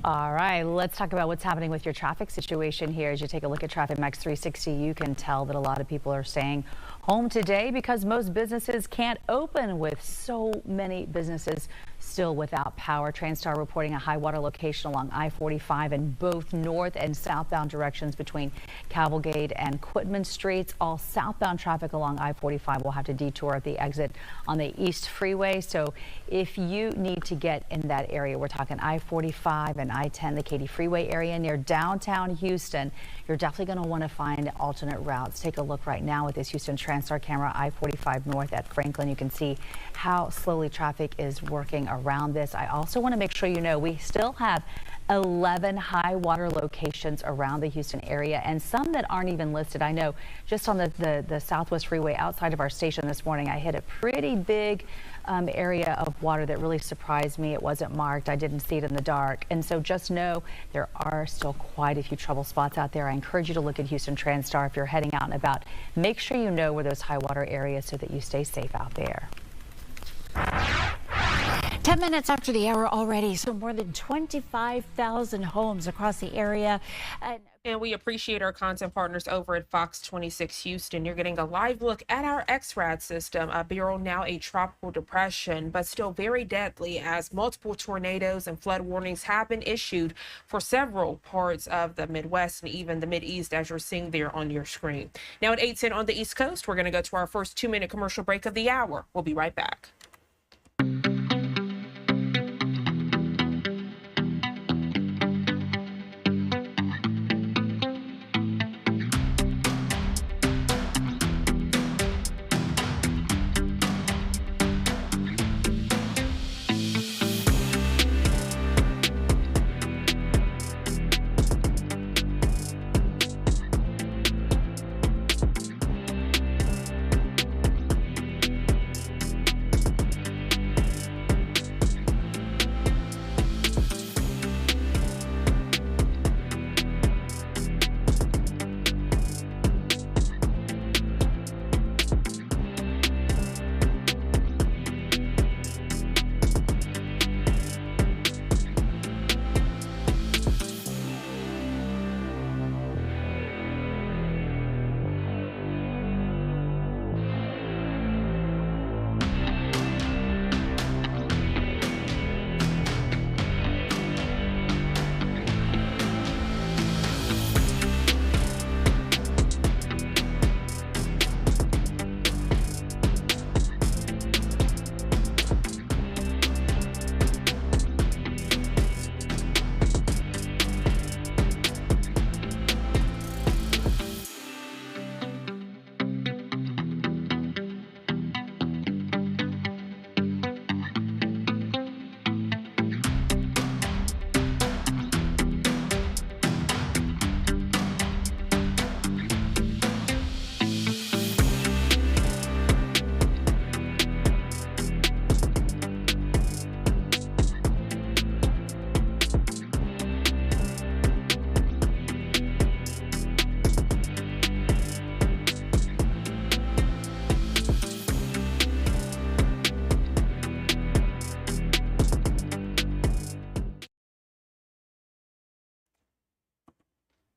[SPEAKER 20] All right, let's talk about what's happening with your traffic situation here. As you take a look at Traffic Max 360, you can tell that a lot of people are staying home today because most businesses can't open, with so many businesses still without power. Transtar reporting a high water location along I-45 in both north and southbound directions between Cavalgate and Quitman Streets. All southbound traffic along I-45 will have to detour at the exit on the East Freeway. So if you need to get in that area, we're talking I-45 and I-10, the Katy Freeway area near downtown Houston, you're definitely going to want to find alternate routes. Take a look right now with this Houston Transtar camera, I-45 north at Franklin. You can see how slowly traffic is working around this. I also want to make sure you know we still have 11 high water locations around the Houston area, and some that aren't even listed. I know just on the Southwest Freeway outside of our station this morning, I hit a pretty big area of water that really surprised me. It wasn't marked. I didn't see it in the dark. And so just know there are still quite a few trouble spots out there. I encourage you to look at Houston Transtar if you're heading out and about. Make sure you know where those high water areas so that you stay safe out there.
[SPEAKER 22] 10 minutes after the hour already, so more than 25,000 homes across the area.
[SPEAKER 1] And we appreciate our content partners over at Fox 26 Houston. You're getting a live look at our XRAD system. Beryl, now a tropical depression, but still very deadly, as multiple tornadoes and flood warnings have been issued for several parts of the Midwest and even the Mideast, as you're seeing there on your screen. Now at 8:10 on the East Coast, we're going to go to our first 2-minute commercial break of the hour. We'll be right back.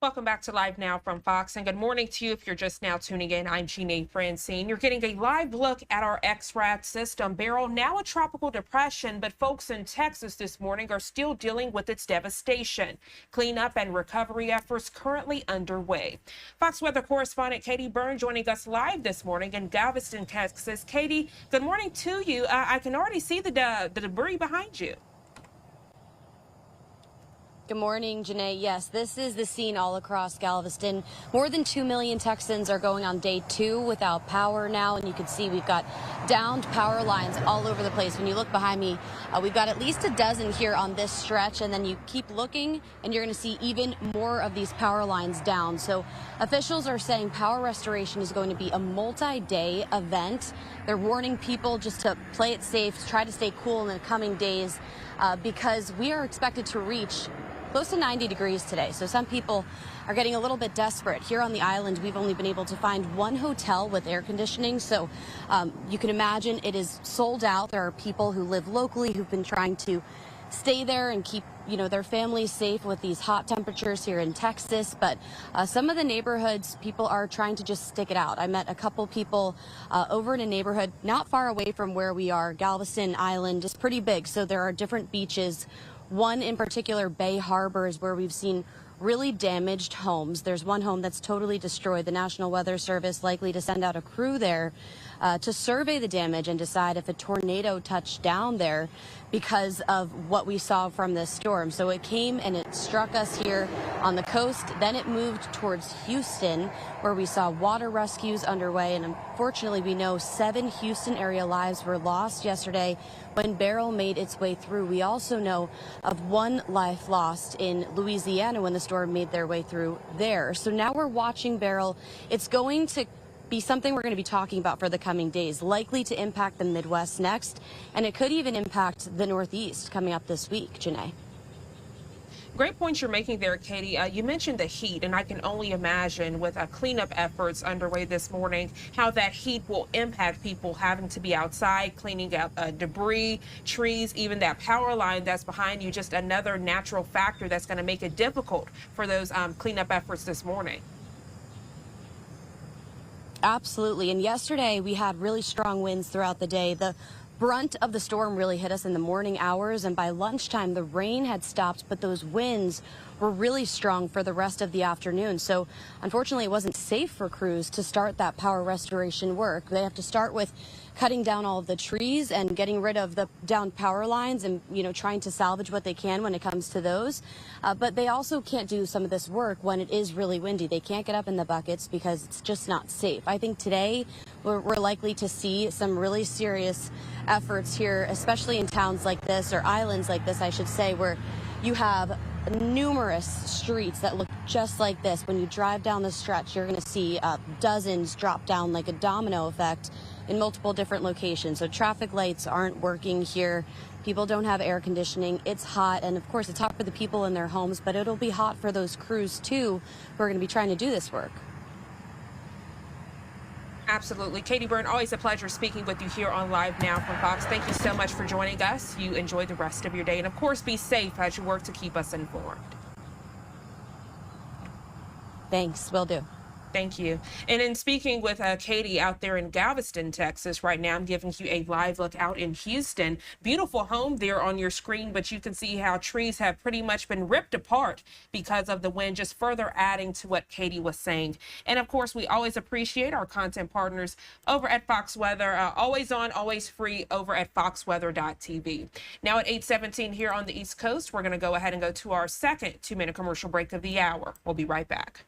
[SPEAKER 1] Welcome back to Live Now from Fox, and good morning to you if you're just now tuning in. I'm Jeannie Francine. You're getting a live look at our XRAD system. Beryl, now a tropical depression, but folks in Texas this morning are still dealing with its devastation. Cleanup and recovery efforts currently underway. Fox weather correspondent Katie Byrne joining us live this morning in Galveston, Texas. Katie, good morning to you. I can already see the debris behind you.
[SPEAKER 10] Good morning, Janae. Yes, this is the scene all across Galveston. More than 2 million Texans are going on day 2 without power now, and you can see we've got downed power lines all over the place. When you look behind me, we've got at least a dozen here on this stretch, and then you keep looking and you're going to see even more of these power lines down. So officials are saying power restoration is going to be a multi-day event. They're warning people just to play it safe, try to stay cool in the coming days, because we are expected to reach close to 90 degrees today. So some people are getting a little bit desperate. Here on the island, we've only been able to find one hotel with air conditioning. So you can imagine it is sold out. There are people who live locally who've been trying to stay there and keep, their families safe with these hot temperatures here in Texas. But some of the neighborhoods, people are trying to just stick it out. I met a couple people over in a neighborhood not far away from where we are. Galveston Island is pretty big, so there are different beaches. One in particular, Bay Harbor, is where we've seen really damaged homes. There's one home that's totally destroyed. The National Weather Service likely to send out a crew there to survey the damage and decide if a tornado touched down there because of what we saw from this storm. So it came and it struck us here on the coast. Then it moved towards Houston, where we saw water rescues underway. And unfortunately, we know 7 Houston area lives were lost yesterday when Beryl made its way through. We also know of 1 life lost in Louisiana when the storm made their way through there. So now we're watching Beryl. It's going to be something we're going to be talking about for the coming days, likely to impact the Midwest next, and it could even impact the Northeast coming up this week. Janae.
[SPEAKER 1] Great points you're making there, Katie. You mentioned the heat, and I can only imagine with cleanup efforts underway this morning, how that heat will impact people having to be outside, cleaning up debris, trees, even that power line that's behind you, just another natural factor that's going to make it difficult for those cleanup efforts this morning.
[SPEAKER 10] Absolutely. And yesterday we had really strong winds throughout the day. The brunt of the storm really hit us in the morning hours, and by lunchtime the rain had stopped, but those winds were really strong for the rest of the afternoon. So unfortunately, it wasn't safe for crews to start that power restoration work. They have to start with cutting down all of the trees and getting rid of the downed power lines and, trying to salvage what they can when it comes to those. But they also can't do some of this work when it is really windy. They can't get up in the buckets because it's just not safe. I think today we're likely to see some really serious efforts here, especially in towns like this, or islands like this, I should say, where you have numerous streets that look just like this. When you drive down the stretch, you're going to see dozens drop down like a domino effect in multiple different locations. So traffic lights aren't working here. People don't have air conditioning. It's hot, and of course it's hot for the people in their homes, but it'll be hot for those crews too who are going to be trying to do this work.
[SPEAKER 1] Absolutely. Katie Byrne, always a pleasure speaking with you here on Live Now from Fox. Thank you so much for joining us. You enjoy the rest of your day, and of course be safe as you work to keep us informed.
[SPEAKER 10] Thanks, will do.
[SPEAKER 1] Thank you. And in speaking with Katie out there in Galveston, Texas, right now I'm giving you a live look out in Houston. Beautiful home there on your screen, but you can see how trees have pretty much been ripped apart because of the wind, just further adding to what Katie was saying. And of course, we always appreciate our content partners over at Fox Weather, always on, always free over at foxweather.tv. Now at 8:17 here on the East Coast, we're going to go ahead and go to our second 2-minute commercial break of the hour. We'll be right back.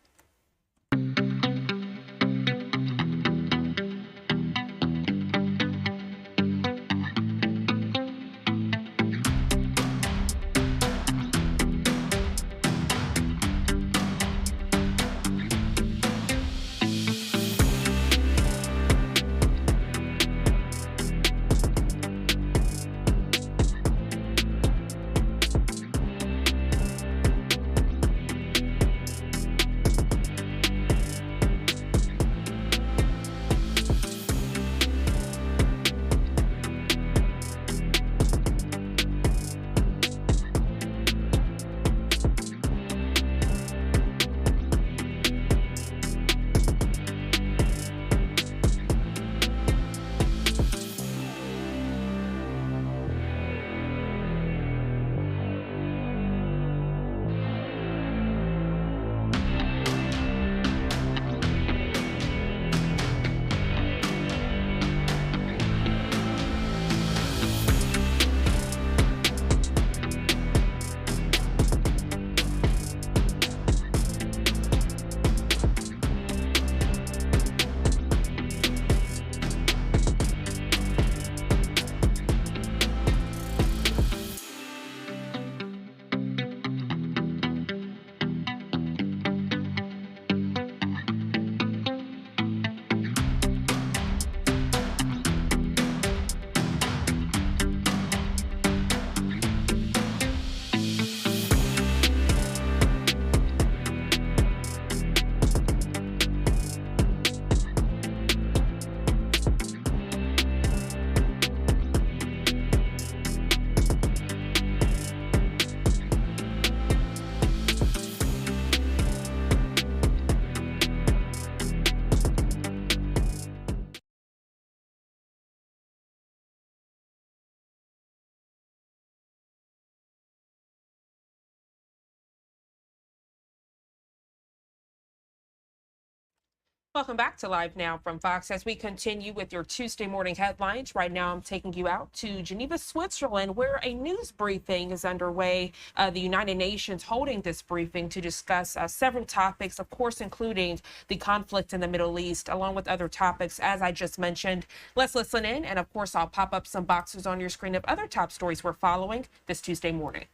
[SPEAKER 1] Welcome back to Live Now from Fox. As we continue with your Tuesday morning headlines, right now I'm taking you out to Geneva, Switzerland, where a news briefing is underway. The United Nations holding this briefing to discuss several topics, of course, including the conflict in the Middle East, along with other topics, as I just mentioned. Let's listen in, and of course, I'll pop up some boxes on your screen of other top stories we're following this Tuesday morning.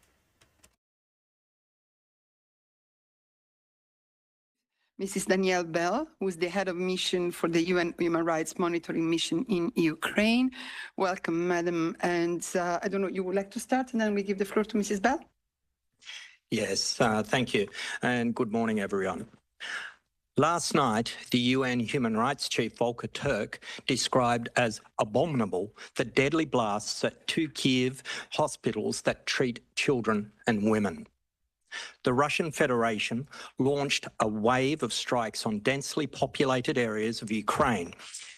[SPEAKER 17] Mrs. Danielle Bell, who is the head of mission for the UN Human Rights Monitoring Mission in Ukraine. Welcome, madam. And I don't know, you would like to start, and then we give the floor to Mrs. Bell?
[SPEAKER 18] Yes, thank you, and good morning, everyone. Last night, the UN Human Rights Chief Volker Turk described as abominable the deadly blasts at 2 Kiev hospitals that treat children and women. The Russian Federation launched a wave of strikes on densely populated areas of Ukraine,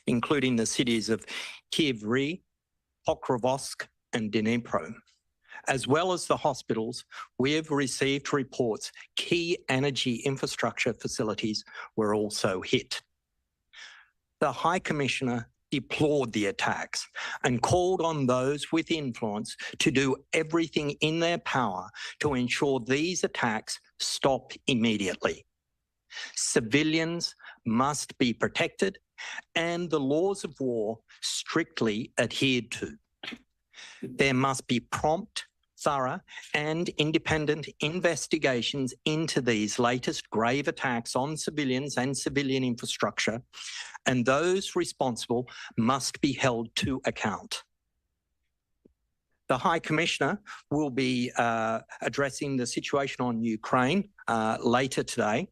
[SPEAKER 18] including the cities of Kyiv, Pokrovsk, and Dnipro. As well as the hospitals, we have received reports key energy infrastructure facilities were also hit. The High Commissioner deplored the attacks and called on those with influence to do everything in their power to ensure these attacks stop immediately. Civilians must be protected and the laws of war strictly adhered to. There must be prompt, thorough and independent investigations into these latest grave attacks on civilians and civilian infrastructure, and those responsible must be held to account. The High Commissioner will be addressing the situation on Ukraine later today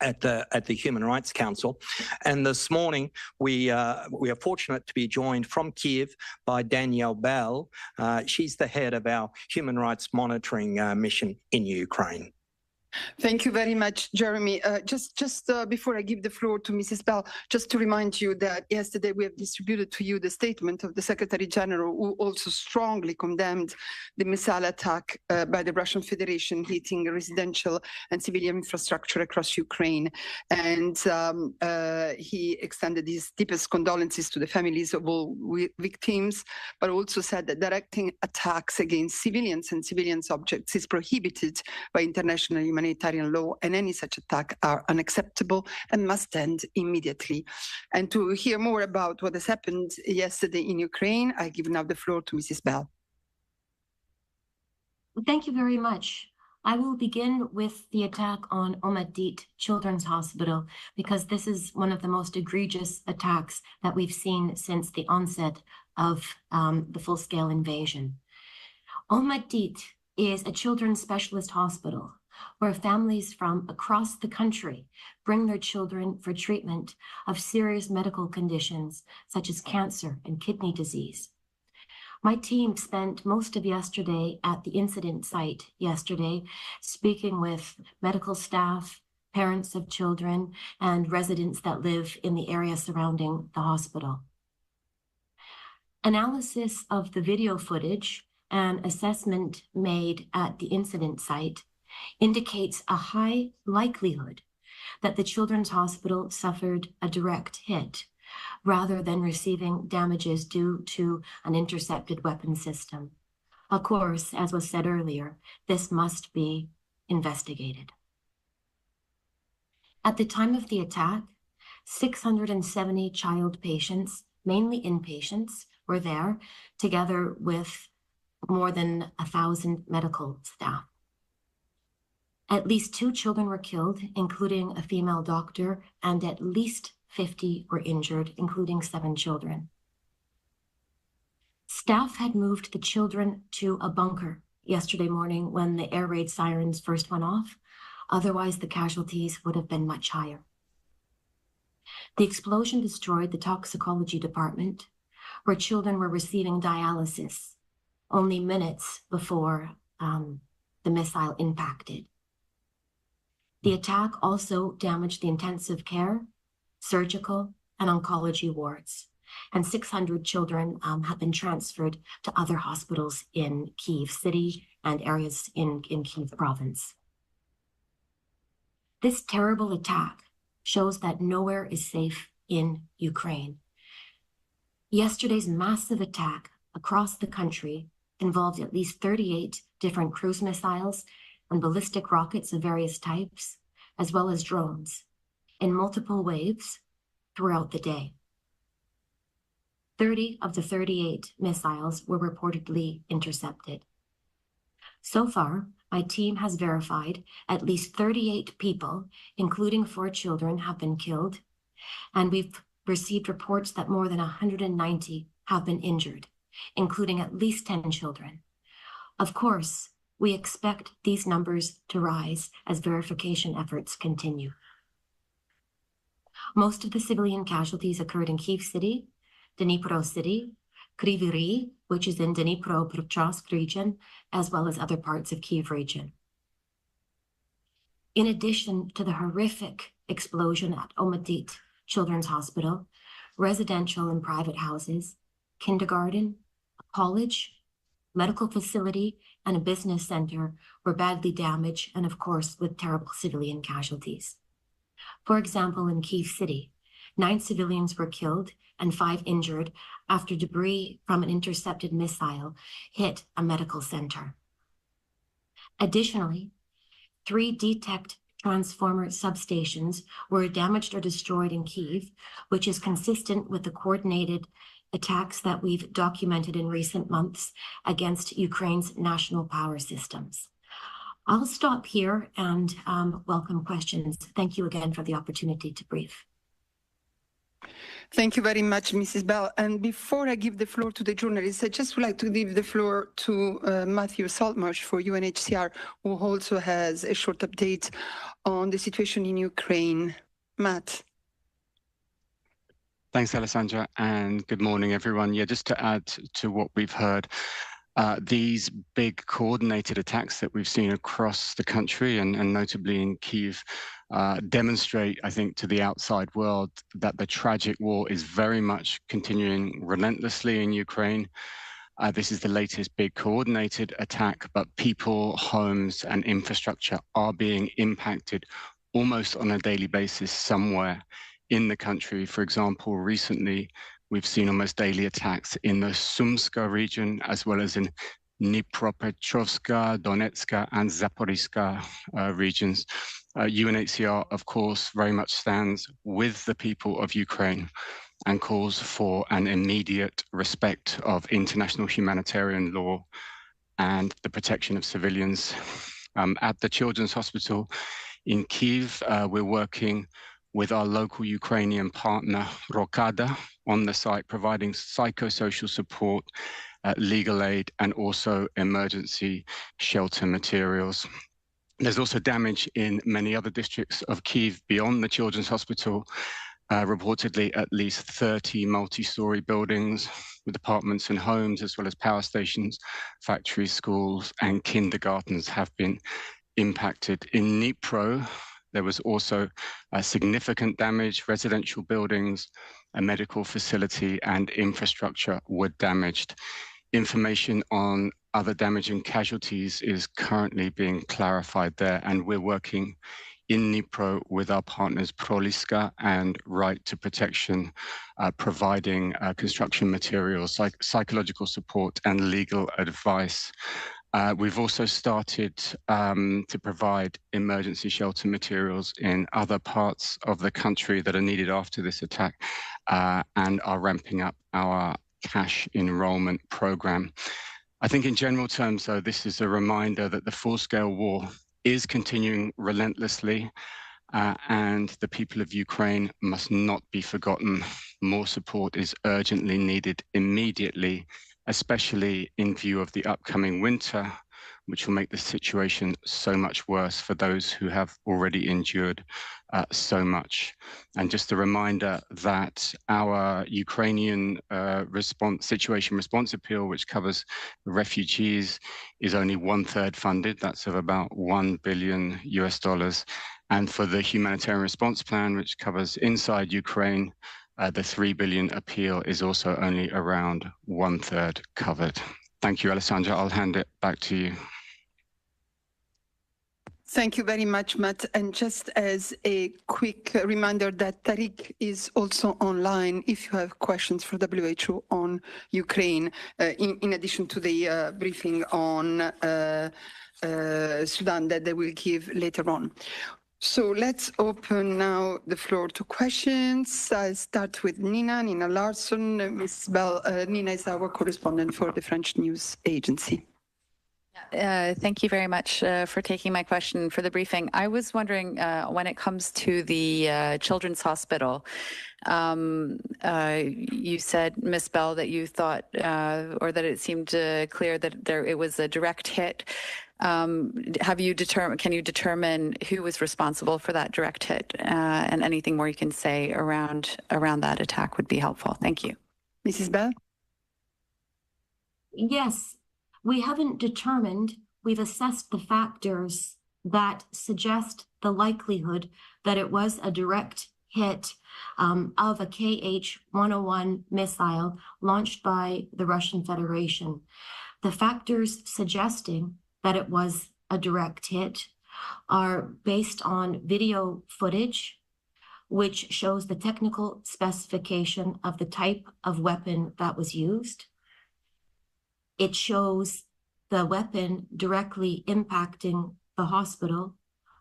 [SPEAKER 18] at the Human Rights Council. And this morning, we are fortunate to be joined from Kiev by Danielle Bell. She's the head of our Human Rights Monitoring mission in Ukraine.
[SPEAKER 17] Thank you very much, Jeremy. Just before I give the floor to Mrs. Bell, just to remind you that yesterday we have distributed to you the statement of the Secretary General, who also strongly condemned the missile attack by the Russian Federation hitting residential and civilian infrastructure across Ukraine. And he extended his deepest condolences to the families of all victims, but also said that directing attacks against civilians and civilians' objects is prohibited by international humanitarian law, and any such attack are unacceptable and must end immediately. And to hear more about what has happened yesterday in Ukraine, I give now the floor to Mrs. Bell.
[SPEAKER 23] Thank you very much. I will begin with the attack on Omadit Children's Hospital, because this is one of the most egregious attacks that we've seen since the onset of the full-scale invasion. Omadit is a children's specialist hospital where families from across the country bring their children for treatment of serious medical conditions such as cancer and kidney disease. My team spent most of yesterday at the incident site yesterday, speaking with medical staff, parents of children, and residents that live in the area surrounding the hospital. Analysis of the video footage and assessment made at the incident site indicates a high likelihood that the Children's Hospital suffered a direct hit rather than receiving damages due to an intercepted weapon system. Of course, as was said earlier, this must be investigated. At the time of the attack, 670 child patients, mainly inpatients, were there, together with more than 1,000 medical staff. At least 2 children were killed, including a female doctor, and at least 50 were injured, including 7 children. Staff had moved the children to a bunker yesterday morning when the air raid sirens first went off. Otherwise, the casualties would have been much higher. The explosion destroyed the toxicology department, where children were receiving dialysis only minutes before the missile impacted. The attack also damaged the intensive care, surgical, and oncology wards, and 600 children have been transferred to other hospitals in Kyiv City and areas in Kyiv province. This terrible attack shows that nowhere is safe in Ukraine. Yesterday's massive attack across the country involved at least 38 different cruise missiles and ballistic rockets of various types, as well as drones, in multiple waves throughout the day. 30 of the 38 missiles were reportedly intercepted. So far, my team has verified at least 38 people, including 4 children, have been killed, and we've received reports that more than 190 have been injured, including at least 10 children. Of course, we expect these numbers to rise as verification efforts continue. Most of the civilian casualties occurred in Kyiv City, Dnipro City, Kryvyi Rih, which is in Dnipropetrovsk region, as well as other parts of Kyiv region. In addition to the horrific explosion at Omadit Children's Hospital, residential and private houses, kindergarten, a college, medical facility, and a business center were badly damaged, and of course, with terrible civilian casualties. For example, in Kyiv City, 9 civilians were killed and 5 injured after debris from an intercepted missile hit a medical center. Additionally, 3 detect transformer substations were damaged or destroyed in Kyiv, which is consistent with the coordinated attacks that we've documented in recent months against Ukraine's national power systems. I'll stop here and welcome questions. Thank you again for the opportunity to brief.
[SPEAKER 17] Thank you very much, Mrs. Bell. And before I give the floor to the journalists, I just would like to give the floor to Matthew Saltmarsh for UNHCR, who also has a short update on the situation in Ukraine. Matt.
[SPEAKER 2] Thanks, Alessandra, and good morning, everyone. Yeah, just to add to what we've heard, these big coordinated attacks that we've seen across the country and notably in Kyiv demonstrate, I think, to the outside world that the tragic war is very much continuing relentlessly in Ukraine. This is the latest big coordinated attack, but people, homes, and infrastructure are being impacted almost on a daily basis somewhere in the country. For example, recently, we've seen almost daily attacks in the Sumska region, as well as in Dnipropetrovska, Donetska, and Zaporizhzhia regions. UNHCR, of course, very much stands with the people of Ukraine and calls for an immediate respect of international humanitarian law and the protection of civilians. At the Children's Hospital in Kyiv, we're working with our local Ukrainian partner, Rokada, on the site, providing psychosocial support, legal aid, and also emergency shelter materials. There's also damage in many other districts of Kyiv beyond the Children's Hospital, reportedly at least 30 multi-story buildings with apartments and homes, as well as power stations, factories, schools, and kindergartens have been impacted. In Dnipro, there was also significant damage. Residential buildings, a medical facility, and infrastructure were damaged. Information on other damage and casualties is currently being clarified there, and we're working in Dnipro with our partners Proliska and Right to Protection, providing construction materials, psychological support, and legal advice. We've also started to provide emergency shelter materials in other parts of the country that are needed after this attack, and are ramping up our cash enrollment program. I think in general terms, though, this is a reminder that the full-scale war is continuing relentlessly, and the people of Ukraine must not be forgotten. More support is urgently needed immediately, especially in view of the upcoming winter, which will make the situation so much worse for those who have already endured so much. And just a reminder that our Ukrainian situation response appeal, which covers refugees, is only 1/3 funded. That's of about $1 billion US. And for the humanitarian response plan, which covers inside Ukraine, the $3 billion appeal is also only around 1/3 covered. Thank you, Alessandra. I'll hand it back to you.
[SPEAKER 17] Thank you very much, Matt. And just as a quick reminder that Tariq is also online if you have questions for WHO on Ukraine, in addition to the briefing on Sudan that they will give later on. So let's open now the floor to questions. I'll start with Nina Larson. Ms. Bell, Nina is our correspondent for the French news agency.
[SPEAKER 11] Thank you very much for taking my question for the briefing. I was wondering when it comes to the Children's Hospital, you said, Ms. Bell, that you thought or that it seemed clear that it was a direct hit. Can you determine who was responsible for that direct hit? And anything more you can say around that attack would be helpful. Thank you.
[SPEAKER 17] Mrs. Bell?
[SPEAKER 23] Yes. We haven't determined, we've assessed the factors that suggest the likelihood that it was a direct hit of a KH-101 missile launched by the Russian Federation. The factors suggesting that it was a direct hit are based on video footage, which shows the technical specification of the type of weapon that was used. It shows the weapon directly impacting the hospital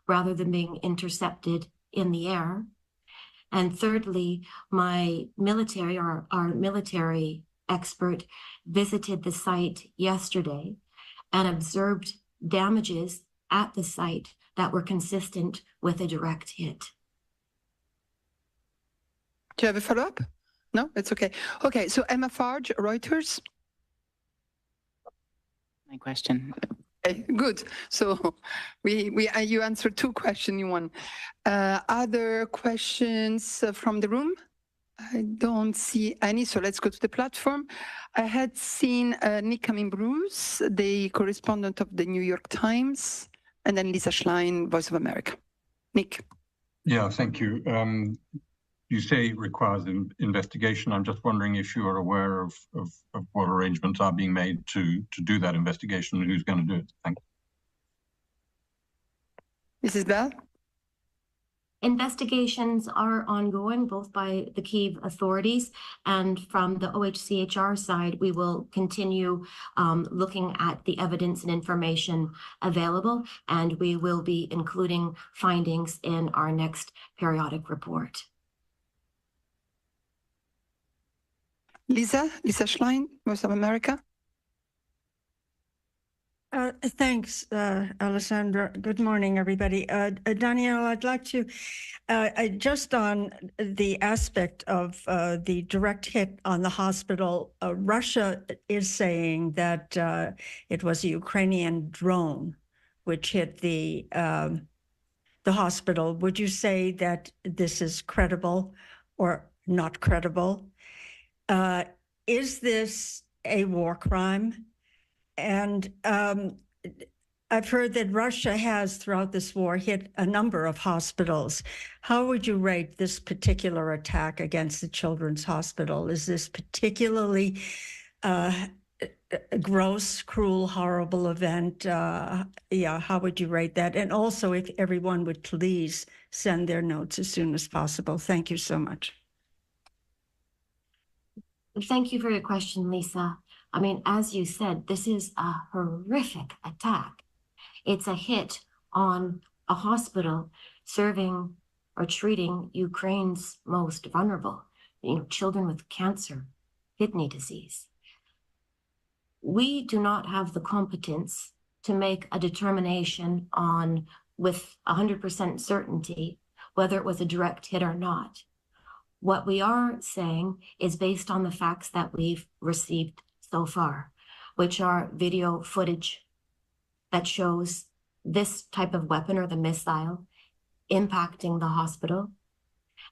[SPEAKER 23] rather than being intercepted in the air. And thirdly, our military expert visited the site yesterday and observed damages at the site that were consistent with a direct hit.
[SPEAKER 17] Do you have a follow-up? No, it's okay. Okay, so Emma Farge, Reuters.
[SPEAKER 12] My question.
[SPEAKER 17] Okay, good. So you answered two questions in one. Other questions from the room? I don't see any, so let's go to the platform. I had seen Nick Cumming-Bruce, the correspondent of the New York Times, and then Lisa Schlein, Voice of America. Nick.
[SPEAKER 13] Yeah, thank you. You say it requires an investigation. I'm just wondering if you are aware of what arrangements are being made to do that investigation and who's going to do it. Thank
[SPEAKER 17] you. Mrs. Bell?
[SPEAKER 23] Investigations are ongoing, both by the Kyiv authorities and from the OHCHR side. We will continue looking at the evidence and information available, and we will be including findings in our next periodic report.
[SPEAKER 17] Lisa Schlein, Voice of America.
[SPEAKER 24] Thanks, Alessandra. Good morning, everybody. Danielle, I'd like to, just on the aspect of the direct hit on the hospital, Russia is saying that it was a Ukrainian drone which hit the hospital. Would you say that this is credible or not credible? Is this a war crime? And I've heard that Russia has, throughout this war, hit a number of hospitals. How would you rate this particular attack against the Children's Hospital? Is this particularly a gross, cruel, horrible event? Yeah, how would you rate that? And also, if everyone would please send their notes as soon as possible. Thank you so much.
[SPEAKER 23] Thank you for your question, Lisa. I mean, as you said, this is a horrific attack. It's a hit on a hospital serving or treating Ukraine's most vulnerable, children with cancer, kidney disease. We do not have the competence to make a determination on, with 100% certainty, whether it was a direct hit or not. What we are saying is based on the facts that we've received so far, which are video footage that shows this type of weapon or the missile impacting the hospital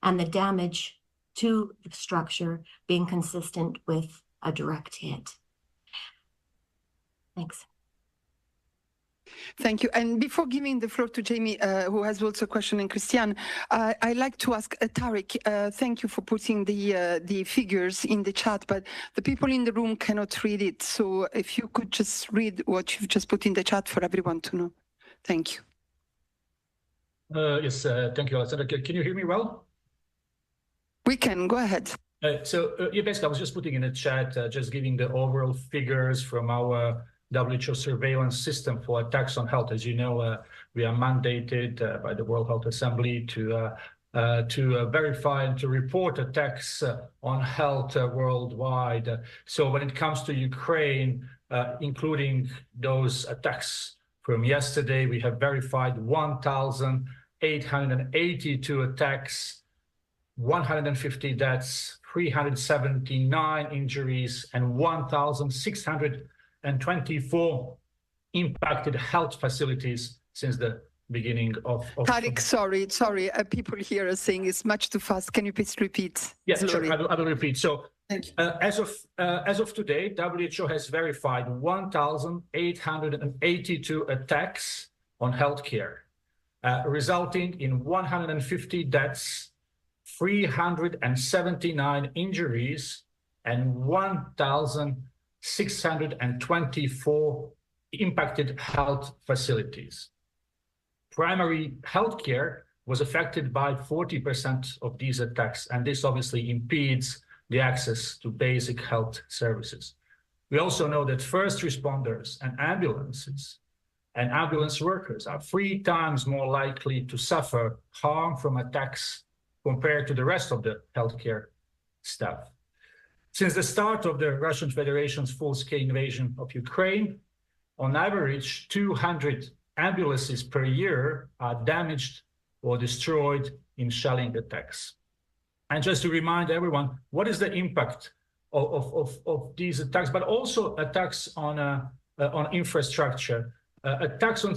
[SPEAKER 23] and the damage to the structure being consistent with a direct hit. Thanks.
[SPEAKER 17] Thank you. And before giving the floor to Jamie, who has also a question, and Christiane, I'd like to ask Tariq, thank you for putting the figures in the chat, but the people in the room cannot read it. So if you could just read what you've just put in the chat for everyone to know. Thank you.
[SPEAKER 4] Yes, thank you, Alexander. Can you hear me well?
[SPEAKER 17] We can. Go ahead.
[SPEAKER 4] Basically, I was just putting in the chat, just giving the overall figures from our WHO surveillance system for attacks on health. As you know, we are mandated by the World Health Assembly to verify and to report attacks on health worldwide. So when it comes to Ukraine, including those attacks from yesterday, we have verified 1,882 attacks, 150 deaths, 379 injuries, and 1,624 impacted health facilities since the beginning of
[SPEAKER 17] Tariq, sorry. People here are saying it's much too fast. Can you please repeat?
[SPEAKER 4] Yes, sure. I will repeat. So as of today, WHO has verified 1,882 attacks on healthcare, resulting in 150 deaths, 379 injuries, and 1,624 impacted health facilities. Primary healthcare was affected by 40% of these attacks, and this obviously impedes the access to basic health services. We also know that first responders and ambulances and ambulance workers are 3 times more likely to suffer harm from attacks compared to the rest of the healthcare staff. Since the start of the Russian Federation's full-scale invasion of Ukraine, on average, 200 ambulances per year are damaged or destroyed in shelling attacks. And just to remind everyone, what is the impact of these attacks, but also attacks on infrastructure, attacks on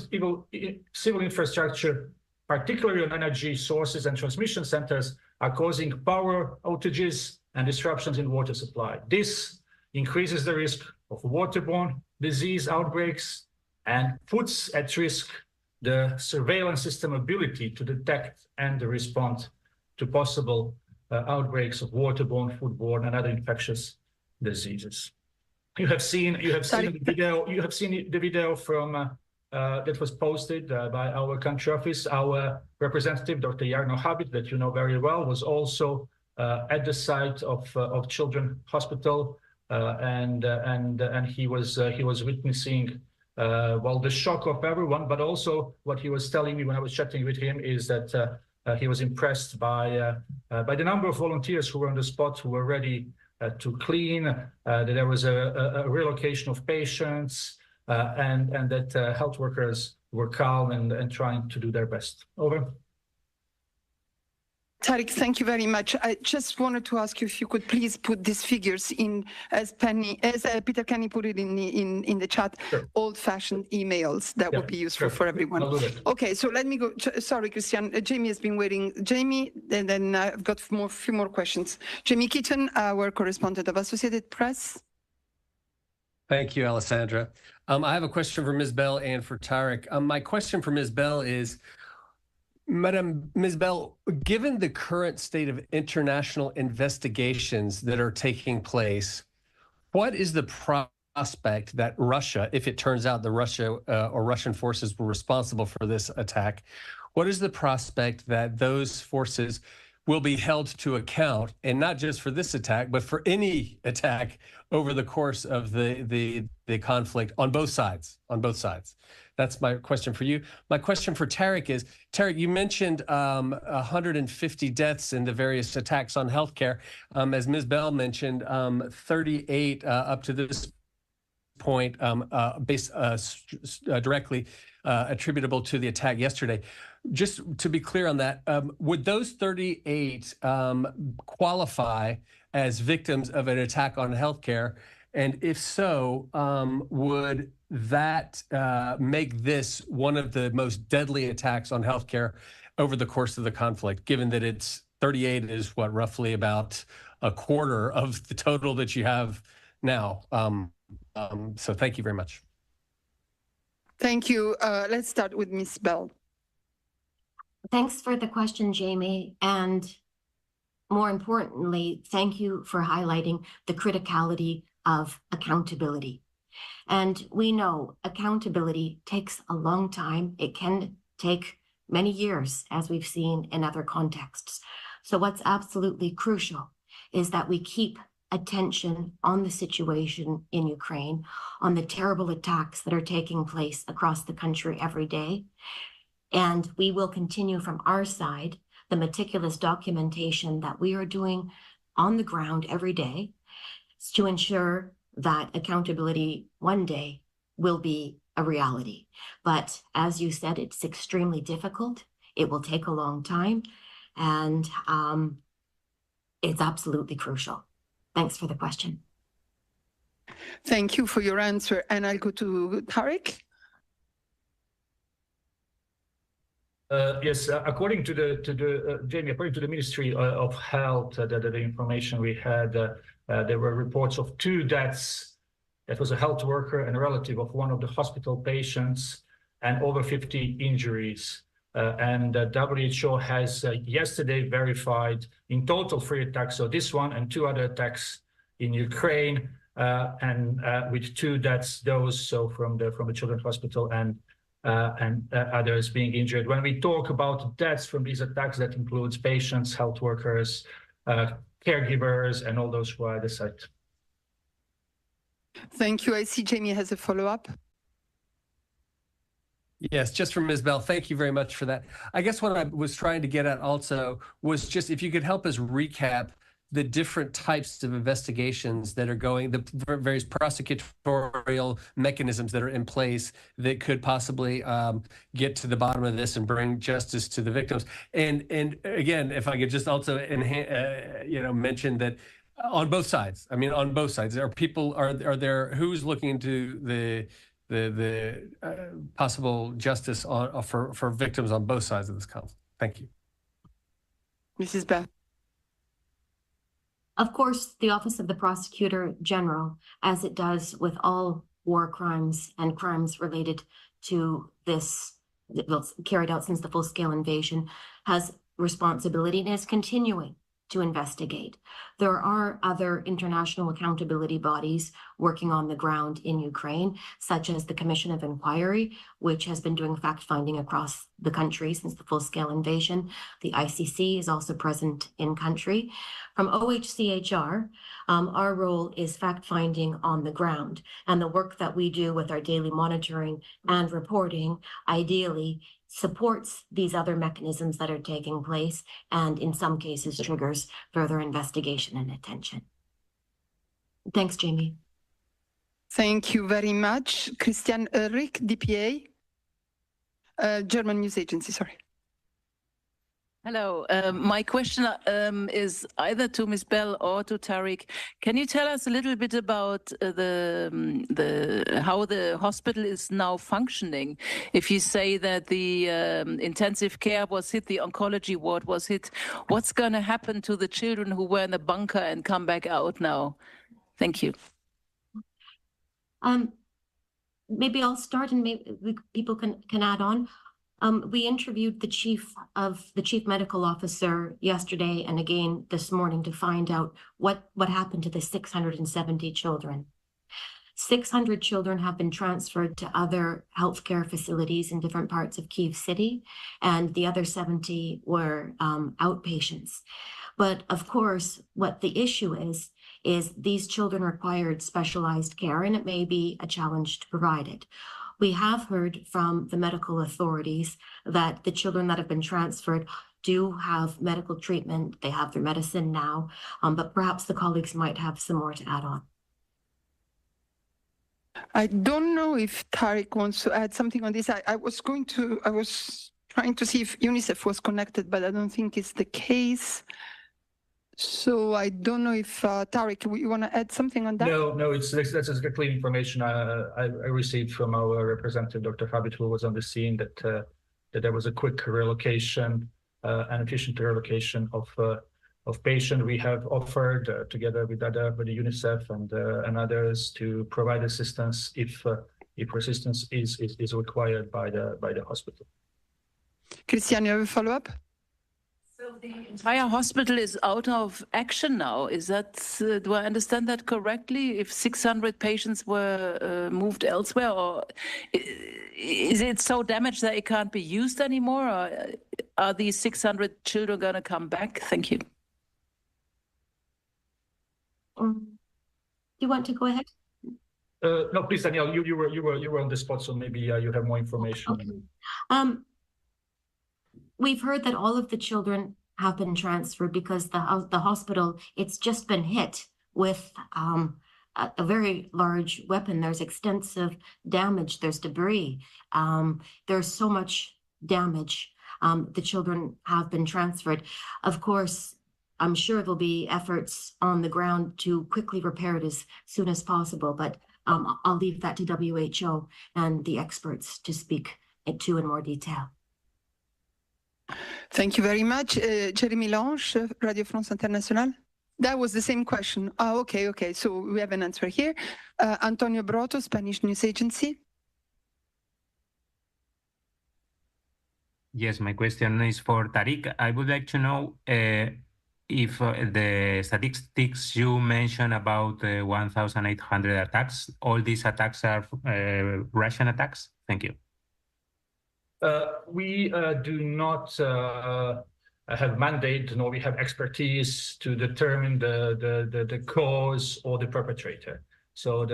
[SPEAKER 4] civil infrastructure, particularly on energy sources and transmission centers, are causing power outages and disruptions in water supply. This increases the risk of waterborne disease outbreaks and puts at risk the surveillance system ability to detect and respond to possible outbreaks of waterborne, foodborne, and other infectious diseases. You have seen the video from that was posted by our country office. Our representative, Dr. Jarno Habit, that you know very well, was also at the site of Children's Hospital, and he was witnessing the shock of everyone, but also what he was telling me when I was chatting with him is that he was impressed by the number of volunteers who were on the spot, who were ready to clean, that there was a relocation of patients, and that health workers were calm and trying to do their best. Over.
[SPEAKER 17] Tariq, thank you very much. I just wanted to ask you if you could please put these figures in, as Peter Kenny put it in the chat, sure. Old-fashioned emails. That would be useful for everyone. Okay, so let me go. Sorry, Christian. Jamie has been waiting. Jamie, and then I've got a few more questions. Jamie Keaton, our correspondent of Associated Press.
[SPEAKER 7] Thank you, Alessandra. I have a question for Ms. Bell and for Tariq. My question for Ms. Bell is, Ms. Bell, given the current state of international investigations that are taking place, what is the prospect that Russia, if it turns out that Russia or Russian forces were responsible for this attack, what is the prospect that those forces will be held to account, and not just for this attack, but for any attack over the course of the conflict on both sides, That's my question for you. My question for Tariq is, Tariq, you mentioned 150 deaths in the various attacks on healthcare. As Ms. Bell mentioned, 38 up to this point directly attributable to the attack yesterday. Just to be clear on that, would those 38 qualify as victims of an attack on healthcare? And if so, would that make this one of the most deadly attacks on healthcare over the course of the conflict, given that it's 38 is what, roughly about a quarter of the total that you have now? So thank you very much.
[SPEAKER 17] Thank you. Let's start with Ms. Bell.
[SPEAKER 23] Thanks for the question, Jamie. And more importantly, thank you for highlighting the criticality of accountability. And we know accountability takes a long time. It can take many years, as we've seen in other contexts. So what's absolutely crucial is that we keep attention on the situation in Ukraine, on the terrible attacks that are taking place across the country every day. And we will continue from our side the meticulous documentation that we are doing on the ground every day to ensure that accountability one day will be a reality. But as you said, it's extremely difficult. It will take a long time, and it's absolutely crucial. Thanks for the question.
[SPEAKER 17] Thank you for your answer. And I'll go to Tarek.
[SPEAKER 4] Yes, according to Jamie, according to the Ministry of Health, the information we had, there were reports of 2 deaths. That was a health worker and a relative of one of the hospital patients, and over 50 injuries. And WHO has yesterday verified in total 3 attacks. So this one and 2 other attacks in Ukraine, and with 2 deaths, those so from the children's hospital and others being injured. When we talk about deaths from these attacks, that includes patients, health workers, caregivers, and all those who are at the site.
[SPEAKER 17] Thank you. I see Jamie has a follow-up.
[SPEAKER 7] Yes, just from Ms. Bell. Thank you very much for that. I guess what I was trying to get at also was just if you could help us recap the different types of investigations that are going, the various prosecutorial mechanisms that are in place that could possibly get to the bottom of this and bring justice to the victims. And again, if I could just also mention that on both sides. I mean, on both sides, are there who's looking into the possible justice for victims on both sides of this conflict? Thank you,
[SPEAKER 17] Mrs. Bell.
[SPEAKER 23] Of course, the Office of the Prosecutor General, as it does with all war crimes and crimes related to this, carried out since the full-scale invasion, has responsibility and is continuing to investigate. There are other international accountability bodies working on the ground in Ukraine, such as the Commission of Inquiry, which has been doing fact-finding across the country since the full-scale invasion. The ICC is also present in country. From OHCHR, our role is fact-finding on the ground, and the work that we do with our daily monitoring and reporting ideally supports these other mechanisms that are taking place, and in some cases triggers further investigation and attention. Thanks, Jamie.
[SPEAKER 17] Thank you very much. Christian Ulrich, DPA, German News Agency, sorry.
[SPEAKER 9] Hello. My question is either to Ms. Bell or to Tarek. Can you tell us a little bit about how the hospital is now functioning? If you say that the intensive care was hit, the oncology ward was hit, what's going to happen to the children who were in the bunker and come back out now? Thank you.
[SPEAKER 23] Maybe I'll start, and maybe people can add on. We interviewed the chief medical officer yesterday and again this morning to find out what happened to the 670 children. 600 children have been transferred to other healthcare facilities in different parts of Kyiv City, and the other 70 were outpatients. But of course, what the issue is these children required specialized care, and it may be a challenge to provide it. We have heard from the medical authorities that the children that have been transferred do have medical treatment. They have their medicine now, but perhaps the colleagues might have some more to add on.
[SPEAKER 17] I don't know if Tarek wants to add something on this. I was trying to see if UNICEF was connected, but I don't think it's the case. So I don't know if Tarek, you want to add something on that?
[SPEAKER 4] No, that's exactly information I received from our representative, Dr. Habit, who was on the scene, that there was a quick relocation, an efficient relocation of patients. We have offered together with the UNICEF and others to provide assistance if assistance is required by the hospital.
[SPEAKER 17] Christian, you have a follow-up?
[SPEAKER 9] So The entire hospital is out of action now. Is that, do I understand that correctly? If 600 patients were moved elsewhere, or is it so damaged that it can't be used anymore? Or are these 600 children going to come back? Thank you.
[SPEAKER 23] Do you want to go ahead?
[SPEAKER 4] No, please, Danielle. You were on the spot, so maybe you have more information.
[SPEAKER 23] Okay. We've heard that all of the children have been transferred because the hospital, it's just been hit with a very large weapon. There's extensive damage. There's debris. There's so much damage. The children have been transferred. Of course, I'm sure there'll be efforts on the ground to quickly repair it as soon as possible, but I'll leave that to WHO and the experts to speak to in more detail.
[SPEAKER 17] Thank you very much. Jeremy Lange, Radio France Internationale. That was the same question. Oh, okay. So we have an answer here. Antonio Broto, Spanish News Agency.
[SPEAKER 3] Yes, my question is for Tariq. I would like to know if the statistics you mentioned about 1,800 attacks, all these attacks are Russian attacks? Thank you.
[SPEAKER 4] We do not have mandate, nor we have expertise to determine the cause or the perpetrator. So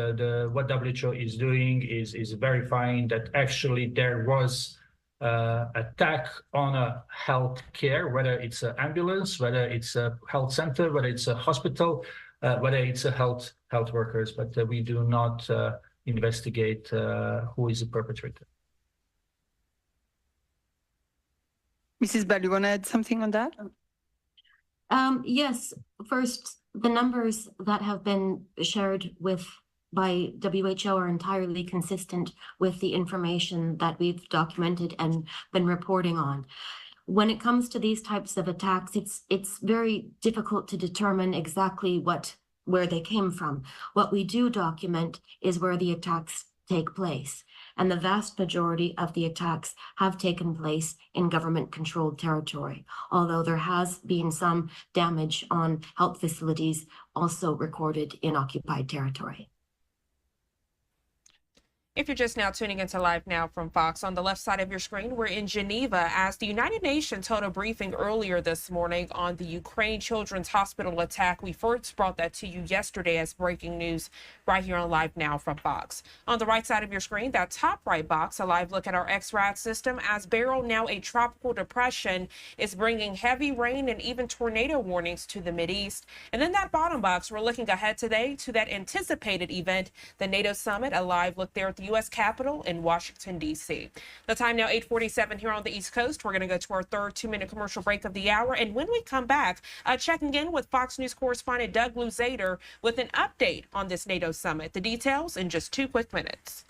[SPEAKER 4] what WHO is doing is verifying that actually there was attack on a health care, whether it's an ambulance, whether it's a health center, whether it's a hospital, whether it's a health workers, but we do not investigate who is the perpetrator.
[SPEAKER 17] Mrs. Bell, you want to add something on that?
[SPEAKER 23] Yes. First, the numbers that have been shared by WHO are entirely consistent with the information that we've documented and been reporting on. When it comes to these types of attacks, it's very difficult to determine exactly where they came from. What we do document is where the attacks take place. And the vast majority of the attacks have taken place in government-controlled territory, although there has been some damage on health facilities also recorded in occupied territory.
[SPEAKER 1] If you're just now tuning into Live Now from Fox, on the left side of your screen, we're in Geneva as the United Nations held a briefing earlier this morning on the Ukraine Children's Hospital attack. We first brought that to you yesterday as breaking news right here on Live Now from Fox. On the right side of your screen, that top right box, a live look at our XRAD system as Beryl, now a tropical depression, is bringing heavy rain and even tornado warnings to the Mideast. And then that bottom box, we're looking ahead today to that anticipated event, the NATO Summit, a live look there at the U.S. Capitol in Washington, D.C. The time now 8:47 here on the East Coast. We're going to go to our third 2-minute commercial break of the hour. And when we come back, checking in with Fox News correspondent Doug Luzader with an update on this NATO Summit. The details in just 2 quick minutes.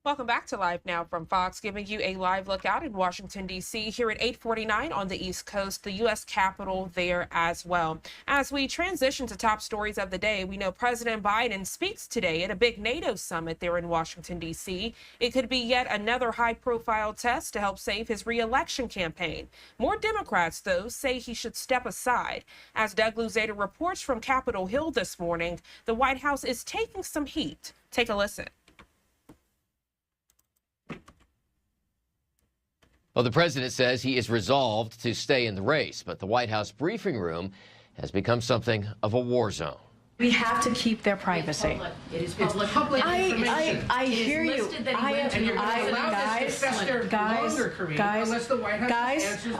[SPEAKER 1] Welcome back to Live Now from Fox, giving you a live look out in Washington, D.C. here at 8:49 on the East Coast, the U.S. Capitol there as well. As we transition to top stories of the day, we know President Biden speaks today at a big NATO summit there in Washington, D.C. It could be yet another high-profile test to help save his re-election campaign. More Democrats, though, say he should step aside. As Doug Luzader reports from Capitol Hill this morning, the White House is taking some heat. Take a listen.
[SPEAKER 12] Well, the president says he is resolved to stay in the race, but the White House briefing room has become something of a war zone.
[SPEAKER 14] We have to keep their privacy.
[SPEAKER 19] It is public information.
[SPEAKER 14] I hear you. Guys,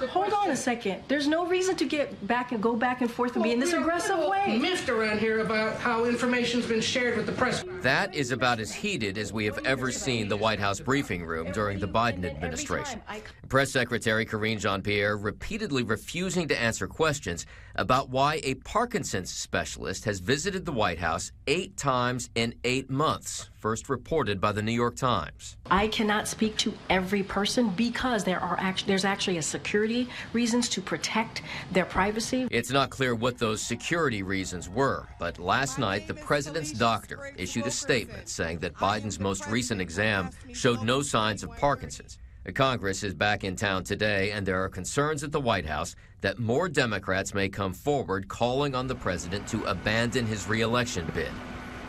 [SPEAKER 14] hold on a second. There's no reason to go back and forth and be in this aggressive way.
[SPEAKER 19] Missed around here about how information's been shared with the press.
[SPEAKER 12] That is about as heated as we have ever seen the White House briefing room during the Biden administration. Press Secretary Karine Jean-Pierre repeatedly refusing to answer questions about why a Parkinson's specialist has visited the White House 8 times in 8 months, first reported by the New York Times.
[SPEAKER 14] I cannot speak to every person because there's actually a security reasons to protect their privacy.
[SPEAKER 12] It's not clear what those security reasons were, but last night the president's doctor issued a statement saying that Biden's most recent exam showed no signs of Parkinson's. Congress is back in town today, and there are concerns at the White House that more Democrats may come forward calling on the president to abandon his re-election bid.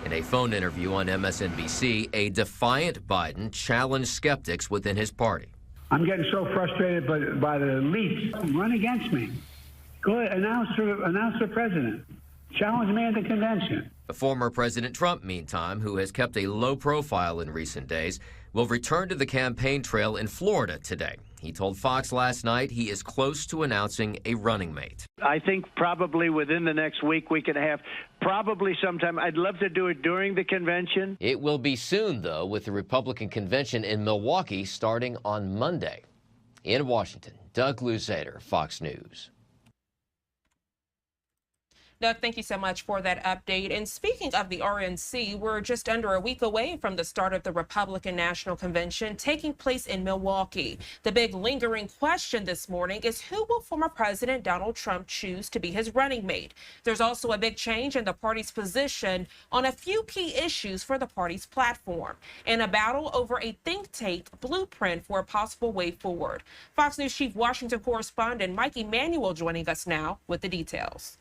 [SPEAKER 12] In a phone interview on MSNBC, a defiant Biden challenged skeptics within his party.
[SPEAKER 21] I'm getting so frustrated by the elites. Run against me. Go ahead, announce the president. Challenge me at the convention.
[SPEAKER 12] Former President Trump, meantime, who has kept a low profile in recent days, will return to the campaign trail in Florida today. He told Fox last night he is close to announcing a running mate.
[SPEAKER 21] I think probably within the next week, week and a half, probably sometime. I'd love to do it during the convention.
[SPEAKER 12] It will be soon, though, with the Republican convention in Milwaukee starting on Monday. In Washington, Doug Luzader, Fox News.
[SPEAKER 1] Doug, thank you so much for that update. And speaking of the RNC, we're just under a week away from the start of the Republican National Convention taking place in Milwaukee. The big lingering question this morning is who will former President Donald Trump choose to be his running mate? There's also a big change in the party's position on a few key issues for the party's platform and a battle over a think tank blueprint for a possible way forward. Fox News Chief Washington correspondent Mike Emanuel joining us now with the details.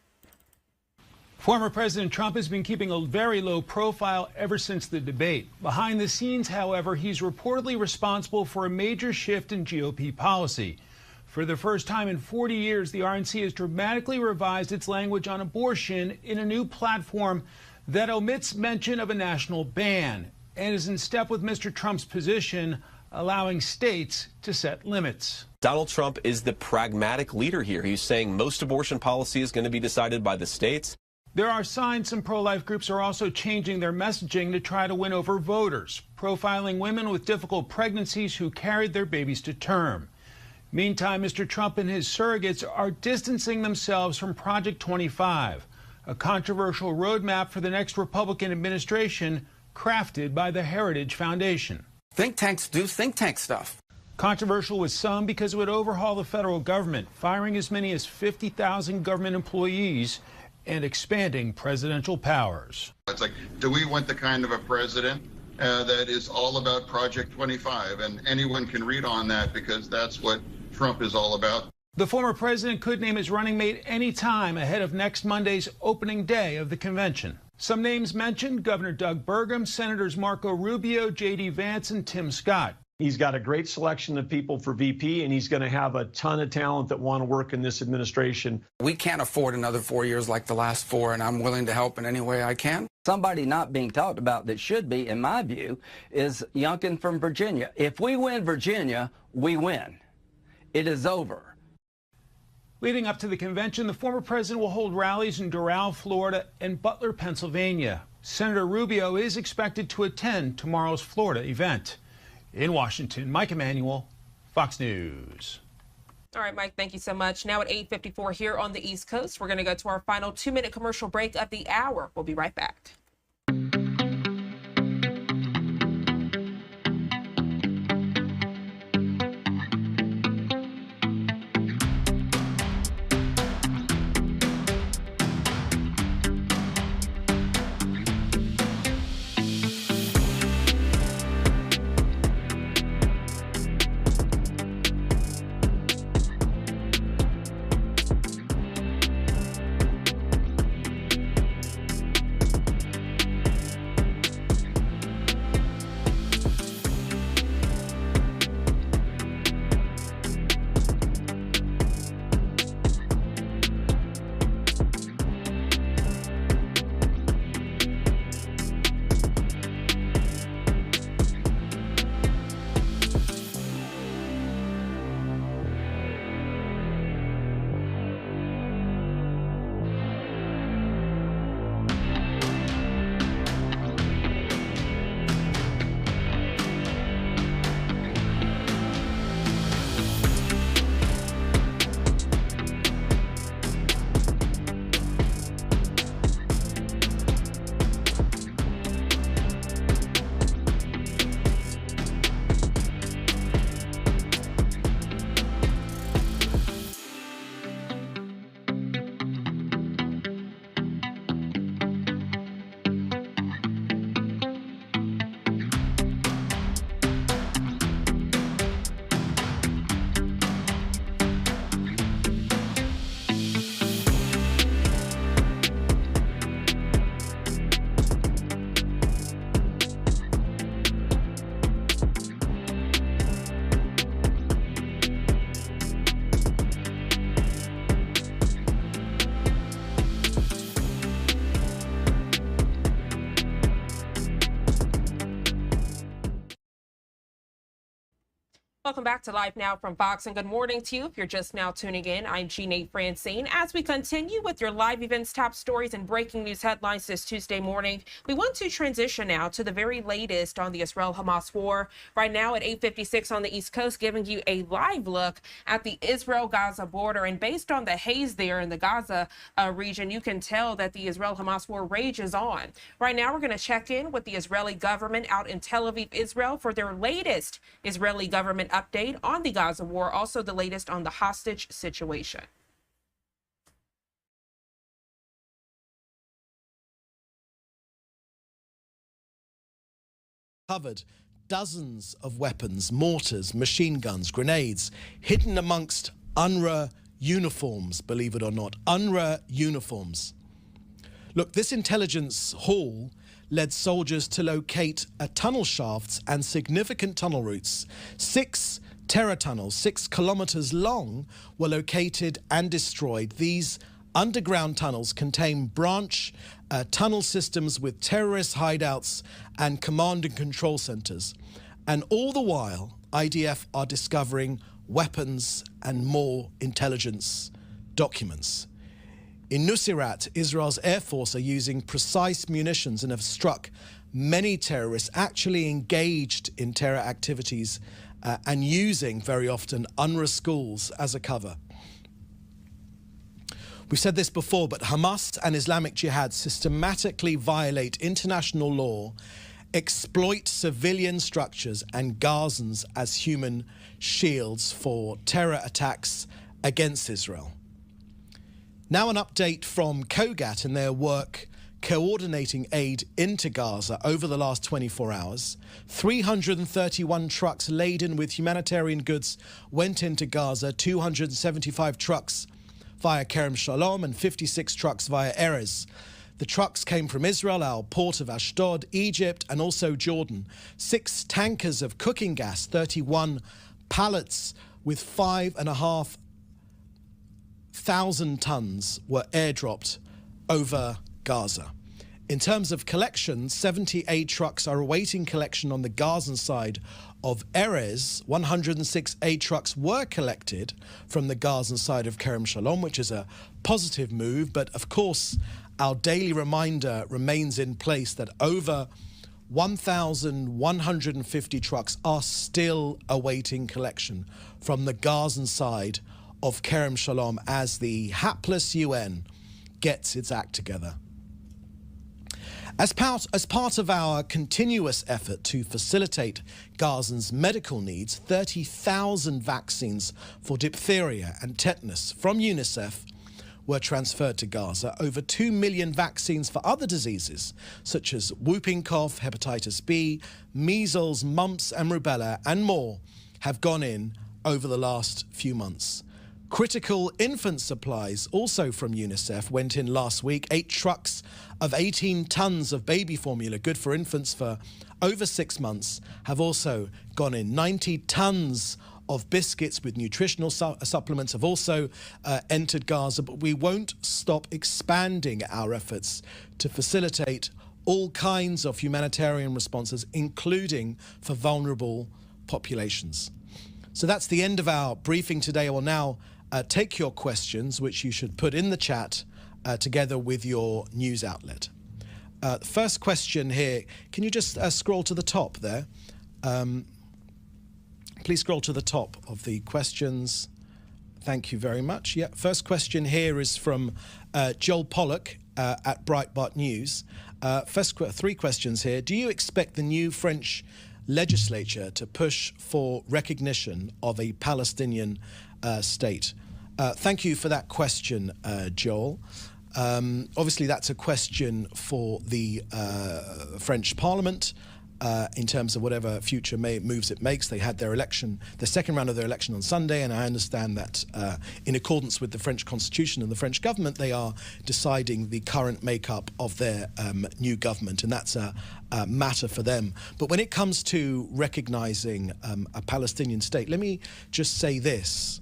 [SPEAKER 25] Former President Trump has been keeping a very low profile ever since the debate. Behind the scenes, however, he's reportedly responsible for a major shift in GOP policy. For the first time in 40 years, the RNC has dramatically revised its language on abortion in a new platform that omits mention of a national ban and is in step with Mr. Trump's position, allowing states to set limits.
[SPEAKER 26] Donald Trump is the pragmatic leader here. He's saying most abortion policy is going to be decided by the states.
[SPEAKER 25] There are signs some pro-life groups are also changing their messaging to try to win over voters, profiling women with difficult pregnancies who carried their babies to term. Meantime, Mr. Trump and his surrogates are distancing themselves from Project 25, a controversial roadmap for the next Republican administration crafted by the Heritage Foundation.
[SPEAKER 27] Think tanks do think tank stuff.
[SPEAKER 25] Controversial with some because it would overhaul the federal government, firing as many as 50,000 government employees and expanding presidential powers.
[SPEAKER 28] It's like, do we want the kind of a president that is all about Project 25? And anyone can read on that because that's what Trump is all about.
[SPEAKER 25] The former president could name his running mate any time ahead of next Monday's opening day of the convention. Some names mentioned: Governor Doug Burgum, Senators Marco Rubio, J.D. Vance, and Tim Scott.
[SPEAKER 29] He's got a great selection of people for VP, and he's going to have a ton of talent that want to work in this administration.
[SPEAKER 27] We can't afford another 4 years like the last 4, and I'm willing to help in any way I can.
[SPEAKER 30] Somebody not being talked about that should be, in my view, is Youngkin from Virginia. If we win Virginia, we win. It is over.
[SPEAKER 25] Leading up to the convention, the former president will hold rallies in Doral, Florida, and Butler, Pennsylvania. Senator Rubio is expected to attend tomorrow's Florida event. In Washington, Mike Emanuel, Fox News.
[SPEAKER 1] All right, Mike, thank you so much. Now at 8:54 here on the East Coast, we're going to go to our final 2-minute commercial break of the hour. We'll be right back. Welcome back to Live Now from Fox, and good morning to you. If you're just now tuning in, I'm Jeanette Francine. As we continue with your live events, top stories, and breaking news headlines this Tuesday morning, we want to transition now to the very latest on the Israel-Hamas war. Right now at 8:56 on the East Coast, giving you a live look at the Israel-Gaza border. And based on the haze there in the Gaza region, you can tell that the Israel-Hamas war rages on. Right now, we're going to check in with the Israeli government out in Tel Aviv, Israel, for their latest Israeli government update on the Gaza war, also the latest on the hostage situation.
[SPEAKER 2] Covered dozens of weapons, mortars, machine guns, grenades, hidden amongst UNRWA uniforms, believe it or not, UNRWA uniforms. Look, this intelligence haul led soldiers to locate tunnel shafts and significant tunnel routes. 6 terror tunnels, 6 kilometers long, were located and destroyed. These underground tunnels contain branch tunnel systems with terrorist hideouts and command and control centers. And all the while, IDF are discovering weapons and more intelligence documents. In Nuseirat, Israel's Air Force are using precise munitions and have struck many terrorists actually engaged in terror activities and using, very often, UNRWA schools as a cover. We've said this before, but Hamas and Islamic Jihad systematically violate international law, exploit civilian structures and Gazans as human shields for terror attacks against Israel. Now an update from COGAT and their work coordinating aid into Gaza over the last 24 hours. 331 trucks laden with humanitarian goods went into Gaza, 275 trucks via Kerem Shalom and 56 trucks via Erez. The trucks came from Israel, our port of Ashdod, Egypt, and also Jordan. 6 tankers of cooking gas, 31 pallets with 5,500 tons were airdropped over Gaza. In terms of collection, 78 trucks are awaiting collection on the Gazan side of Erez. 106 aid trucks were collected from the Gazan side of Kerem Shalom, which is a positive move. But of course, our daily reminder remains in place that over 1,150 trucks are still awaiting collection from the Gazan side of Kerem Shalom as the hapless UN gets its act together. As part of our continuous effort to facilitate Gazans' medical needs, 30,000 vaccines for diphtheria and tetanus from UNICEF were transferred to Gaza. Over 2 million vaccines for other diseases, such as whooping cough, hepatitis B, measles, mumps and rubella, and more, have gone in over the last few months. Critical infant supplies, also from UNICEF, went in last week. 8 trucks of 18 tons of baby formula, good for infants for over 6 months, have also gone in. 90 tons of biscuits with nutritional supplements have also entered Gaza, but we won't stop expanding our efforts to facilitate all kinds of humanitarian responses, including for vulnerable populations. So that's the end of our briefing today. I will now take your questions, which you should put in the chat together with your news outlet. The first question here, can you just scroll to the top there? Please scroll to the top of the questions. Thank you very much. Yeah, first question here is from Joel Pollock at Breitbart News. First 3 questions here. Do you expect the new French legislature to push for recognition of a Palestinian state? Thank you for that question, Joel. Obviously, that's a question for the French Parliament in terms of whatever future moves it makes. They had their election, the second round of their election on Sunday, and I understand that in accordance with the French Constitution and the French government, they are deciding the current makeup of their new government, and that's a matter for them. But when it comes to recognizing a Palestinian state, let me just say this.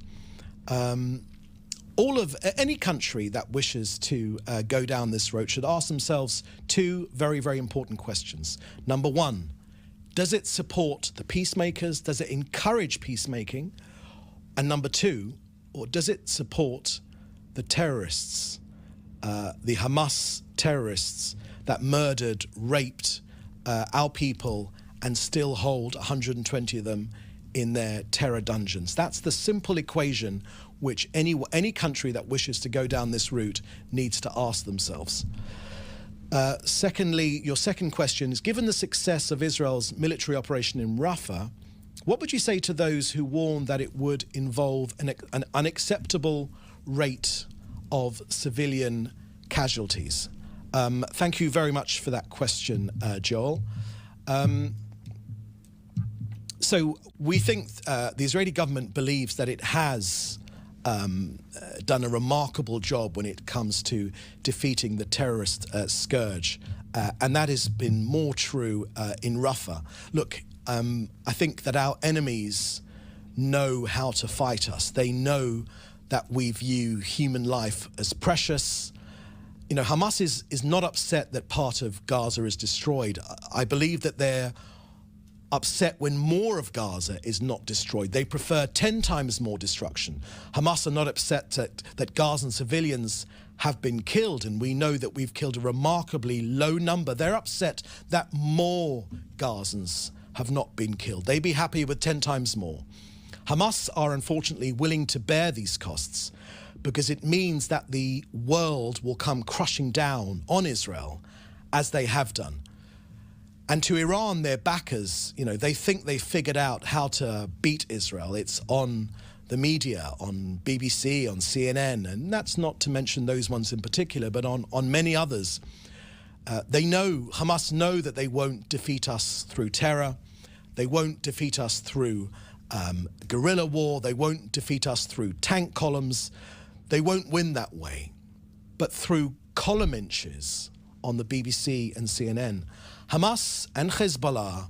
[SPEAKER 2] Any country that wishes to go down this road should ask themselves 2 very, very important questions. Number 1, does it support the peacemakers? Does it encourage peacemaking? And number two, or does it support the terrorists, the Hamas terrorists that murdered, raped our people and still hold 120 of them in their terror dungeons? That's the simple equation which any country that wishes to go down this route needs to ask themselves. Secondly, your second question is, given the success of Israel's military operation in Rafah, what would you say to those who warn that it would involve an unacceptable rate of civilian casualties? Thank you very much for that question, Joel. So we think the Israeli government believes that it has done a remarkable job when it comes to defeating the terrorist scourge, and that has been more true in Rafah. Look, I think that our enemies know how to fight us. They know that we view human life as precious. You know, Hamas is not upset that part of Gaza is destroyed. I believe that they're upset when more of Gaza is not destroyed. They prefer 10 times more destruction. Hamas are not upset that Gazan civilians have been killed, and we know that we've killed a remarkably low number. They're upset that more Gazans have not been killed. They'd be happy with 10 times more. Hamas are unfortunately willing to bear these costs because it means that the world will come crushing down on Israel as they have done. And to Iran, their backers, you know, they think they figured out how to beat Israel. It's on the media, on BBC, on CNN, and that's not to mention those ones in particular, but on many others. Hamas know that they won't defeat us through terror. They won't defeat us through guerrilla war. They won't defeat us through tank columns. They won't win that way. But through column inches on the BBC and CNN, Hamas and Hezbollah,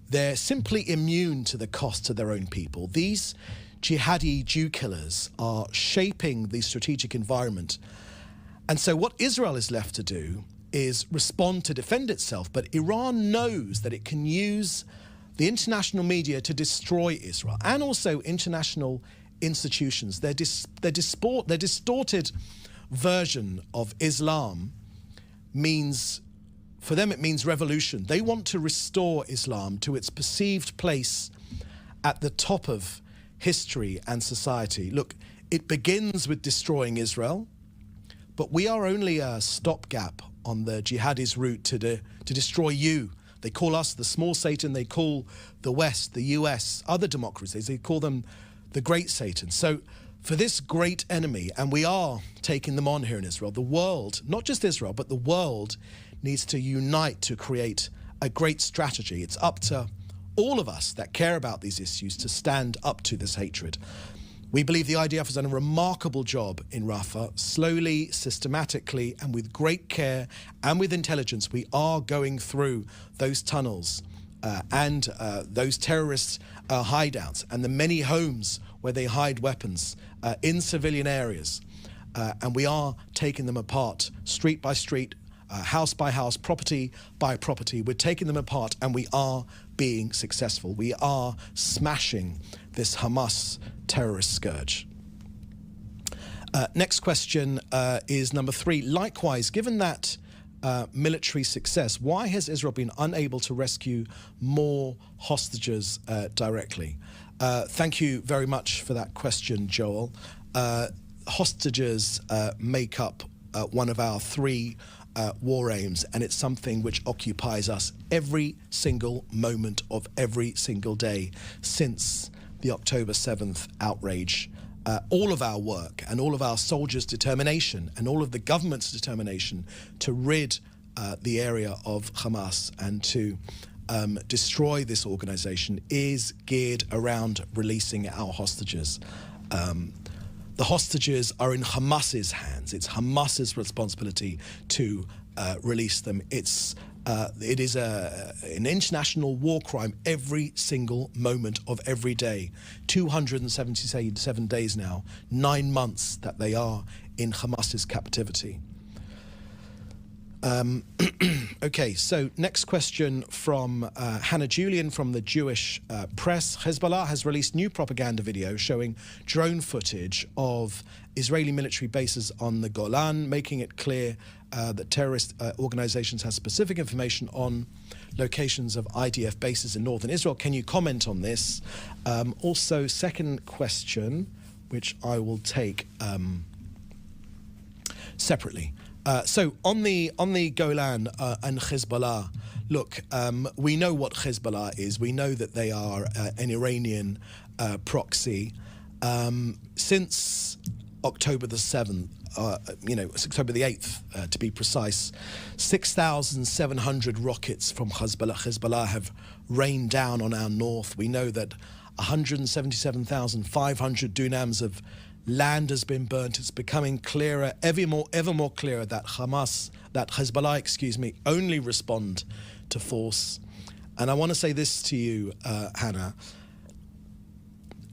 [SPEAKER 2] they're simply immune to the cost to their own people. These jihadi Jew killers are shaping the strategic environment. And so what Israel is left to do is respond to defend itself. But Iran knows that it can use the international media to destroy Israel and also international institutions. Their distorted version of Islam means, for them, it means revolution. They want to restore Islam to its perceived place at the top of history and society. Look, it begins with destroying Israel, but we are only a stopgap on the jihadis' route to destroy you. They call us the small Satan. They call the West, the US, other democracies, they call them the great Satan. So for this great enemy, and we are taking them on here in Israel, the world, not just Israel, but the world needs to unite to create a great strategy. It's up to all of us that care about these issues to stand up to this hatred. We believe the IDF has done a remarkable job in Rafah. Slowly, systematically, and with great care and with intelligence, we are going through those tunnels and those terrorist hideouts and the many homes where they hide weapons in civilian areas. And we are taking them apart street by street, house by house, property by property. We're taking them apart and we are being successful. We are smashing this Hamas terrorist scourge. Next question is number 3. Likewise, given that military success, why has Israel been unable to rescue more hostages directly? Thank you very much for that question, Joel. Hostages make up one of our 3 war aims, and it's something which occupies us every single moment of every single day since the October 7th outrage. All of our work and all of our soldiers' determination and all of the government's determination to rid the area of Hamas and to destroy this organization is geared around releasing our hostages. The hostages are in Hamas's hands. It's Hamas's responsibility to release them. It is an international war crime every single moment of every day. 277 days now, 9 months that they are in Hamas's captivity. Okay, so next question from Hannah Julian from the Jewish Press. Hezbollah has released new propaganda video showing drone footage of Israeli military bases on the Golan, making it clear that terrorist organizations have specific information on locations of IDF bases in northern Israel. Can you comment on this? Also, second question, which I will take separately. So on the Golan and Hezbollah, look, we know what Hezbollah is. We know that they are an Iranian proxy. Since October the 7th, October the 8th, to be precise, 6,700 rockets from Hezbollah have rained down on our north. We know that 177,500 dunams of land has been burnt. It's becoming clearer, ever more clearer that Hezbollah, only respond to force. And I want to say this to you, Hannah.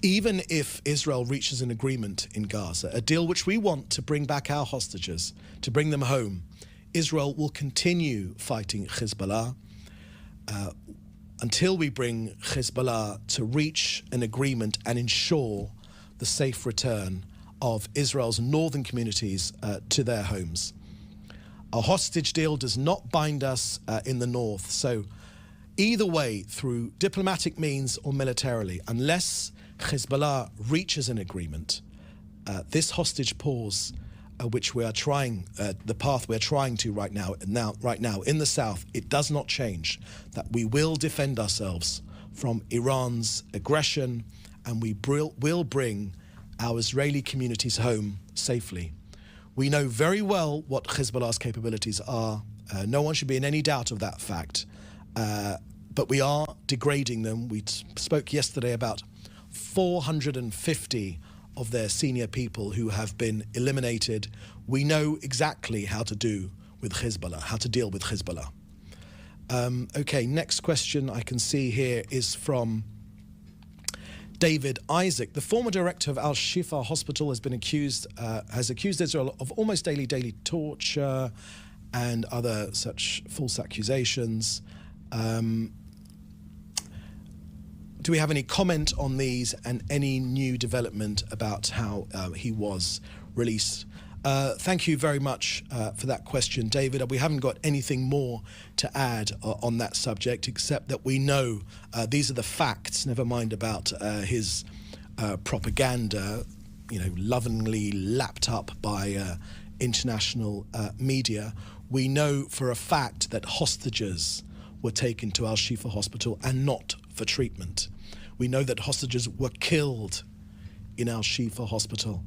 [SPEAKER 2] Even if Israel reaches an agreement in Gaza, a deal which we want to bring back our hostages, to bring them home, Israel will continue fighting Hezbollah until we bring Hezbollah to reach an agreement and ensure the safe return of Israel's northern communities to their homes. A hostage deal does not bind us in the north. So either way, through diplomatic means or militarily, unless Hezbollah reaches an agreement, this hostage pause, which we are trying, the path we're trying to right now in the south, it does not change. That we will defend ourselves from Iran's aggression, and we will bring our Israeli communities home safely. We know very well what Hezbollah's capabilities are. No one should be in any doubt of that fact. But we are degrading them. We spoke yesterday about 450 of their senior people who have been eliminated. We know exactly how to deal with Hezbollah. Okay, next question I can see here is from David Isaac. The former director of Al-Shifa Hospital has accused Israel of almost daily torture and other such false accusations. Do we have any comment on these and any new development about how he was released? Thank you very much for that question, David. We haven't got anything more to add on that subject, except that we know these are the facts, never mind about his propaganda, lovingly lapped up by international media. We know for a fact that hostages were taken to Al-Shifa Hospital and not for treatment. We know that hostages were killed in Al-Shifa Hospital.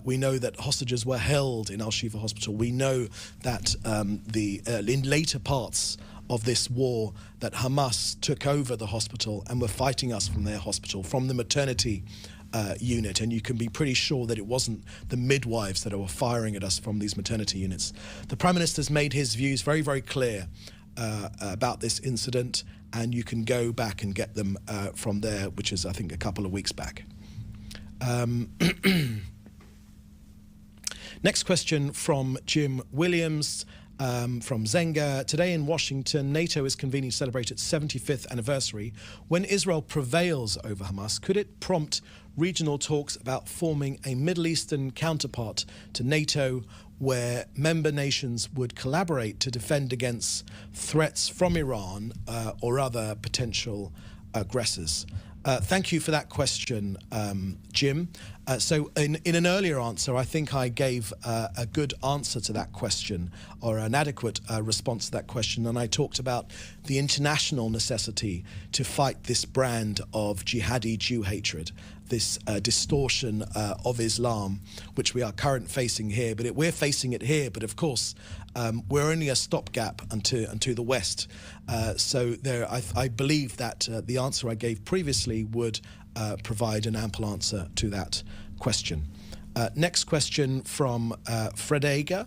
[SPEAKER 2] We know that hostages were held in Al-Shifa Hospital. We know that in later parts of this war that Hamas took over the hospital and were fighting us from their hospital, from the maternity unit. And you can be pretty sure that it wasn't the midwives that were firing at us from these maternity units. The Prime Minister's made his views very, very clear about this incident, and you can go back and get them from there, which is, I think, a couple of weeks back. Next question from Jim Williams from Zenga. Today in Washington, NATO is convening to celebrate its 75th anniversary. When Israel prevails over Hamas, could it prompt regional talks about forming a Middle Eastern counterpart to NATO, where member nations would collaborate to defend against threats from Iran or other potential aggressors? Thank you for that question, Jim. So in an earlier answer, I think I gave a good answer to that question, or an adequate response to that question, and I talked about the international necessity to fight this brand of jihadi Jew hatred, this distortion of Islam, which we are currently facing here. But we're facing it here, but of course, we're only a stopgap unto the West. So I believe that the answer I gave previously would provide an ample answer to that question. Next question from Fred Ager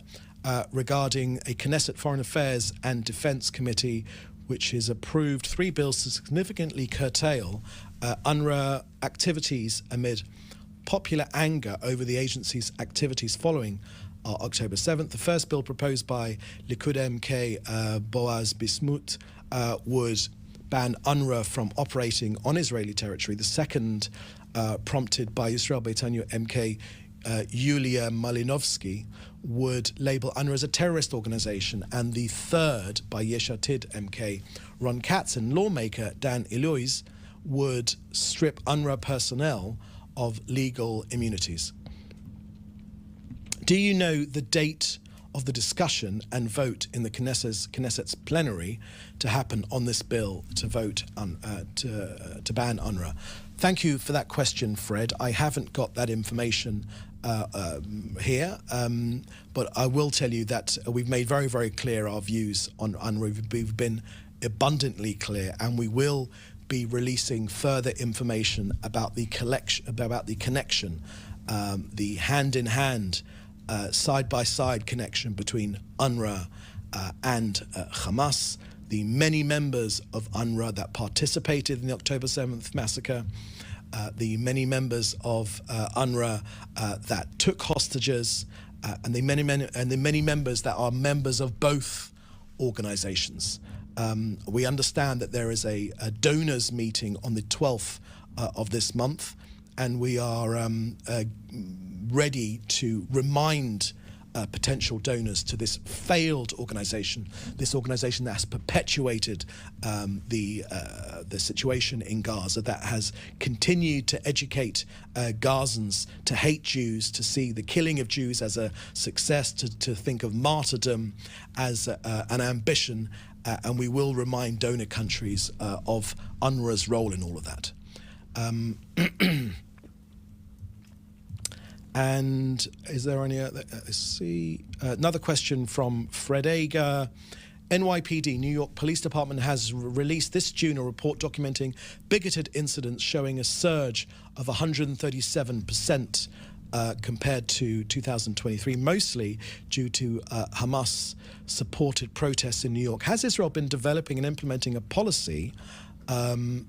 [SPEAKER 2] regarding a Knesset Foreign Affairs and Defence Committee which has approved 3 bills to significantly curtail UNRWA activities amid popular anger over the agency's activities following October 7th. The first bill proposed by Likud MK Boaz Bismuth would ban UNRWA from operating on Israeli territory. The second, prompted by Israel Beitenu MK Yulia Malinovsky, would label UNRWA as a terrorist organization. And the third, by Yesh Atid MK Ron Katz, and lawmaker Dan Ilois, would strip UNRWA personnel of legal immunities. Do you know the date of the discussion and vote in the Knesset's plenary to happen on this bill to vote on, to ban UNRWA? Thank you for that question, Fred. I haven't got that information here, but I will tell you that we've made very, very clear our views on UNRWA. We've been abundantly clear, and we will be releasing further information about the connection, the hand-in-hand, side-by-side connection between UNRWA and Hamas, the many members of UNRWA that participated in the October 7th massacre, the many members of UNRWA that took hostages, and the many members that are members of both organizations. We understand that there is a donors meeting on the 12th of this month, and we are ready to remind potential donors to this failed organization, this organization that has perpetuated the situation in Gaza, that has continued to educate Gazans to hate Jews, to see the killing of Jews as a success, to think of martyrdom as an ambition, and we will remind donor countries of UNRWA's role in all of that. And is there any other? Let's see. Another question from Fred Ager. NYPD, New York Police Department, has released this June a report documenting bigoted incidents showing a surge of 137% compared to 2023, mostly due to Hamas-supported protests in New York. Has Israel been developing and implementing a policy and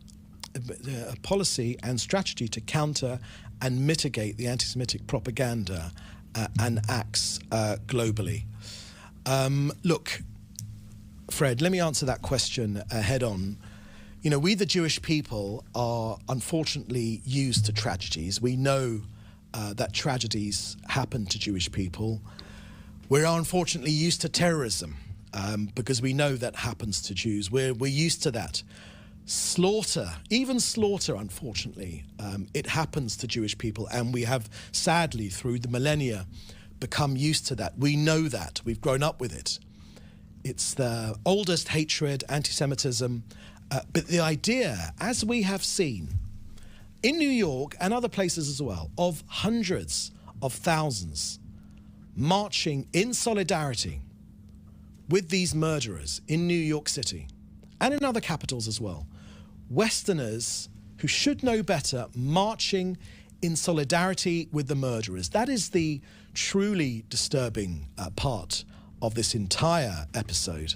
[SPEAKER 2] strategy to counter and mitigate the anti-Semitic propaganda and acts globally? Look, Fred, let me answer that question head on. You know, we the Jewish people are unfortunately used to tragedies. We know that tragedies happen to Jewish people. We're unfortunately used to terrorism because we know that happens to Jews. We're used to that. Slaughter, even slaughter, unfortunately, it happens to Jewish people, and we have, sadly, through the millennia, become used to that. We know that. We've grown up with it. It's the oldest hatred, anti-Semitism, but the idea, as we have seen in New York and other places as well, of hundreds of thousands marching in solidarity with these murderers in New York City and in other capitals as well. Westerners who should know better marching in solidarity with the murderers. That is the truly disturbing part of this entire episode.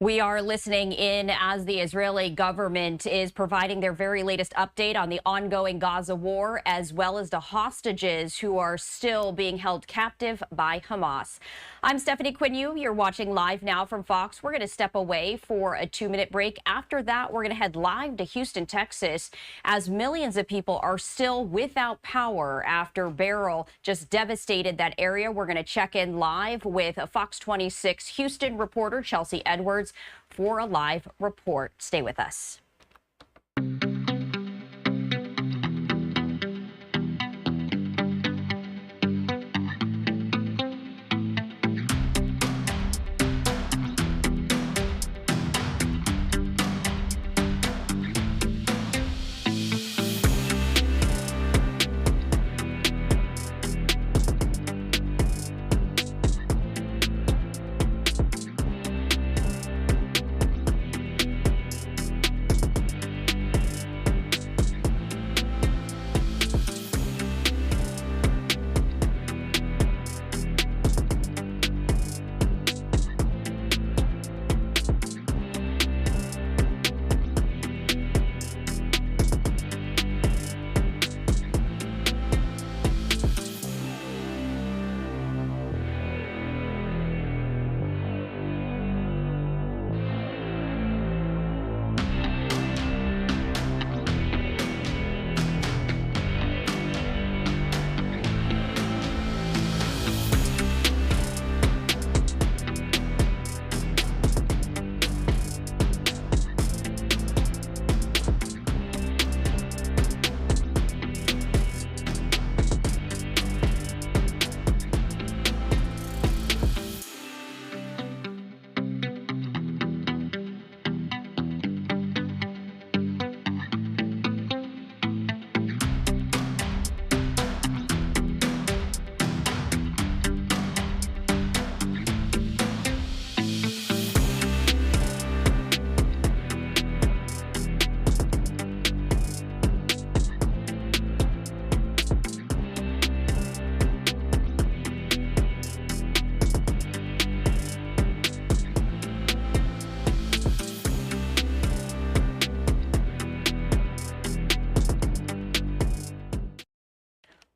[SPEAKER 5] We are listening in as the Israeli government is providing their very latest update on the ongoing Gaza war, as well as the hostages who are still being held captive by Hamas. I'm Stephanie Quinn-Yu. You're watching Live Now from Fox. We're going to step away for a 2-minute break. After that, we're going to head live to Houston, Texas, as millions of people are still without power after Beryl just devastated that area. We're going to check in live with a Fox 26 Houston reporter, Chelsea Edwards, for a live report. Stay with us.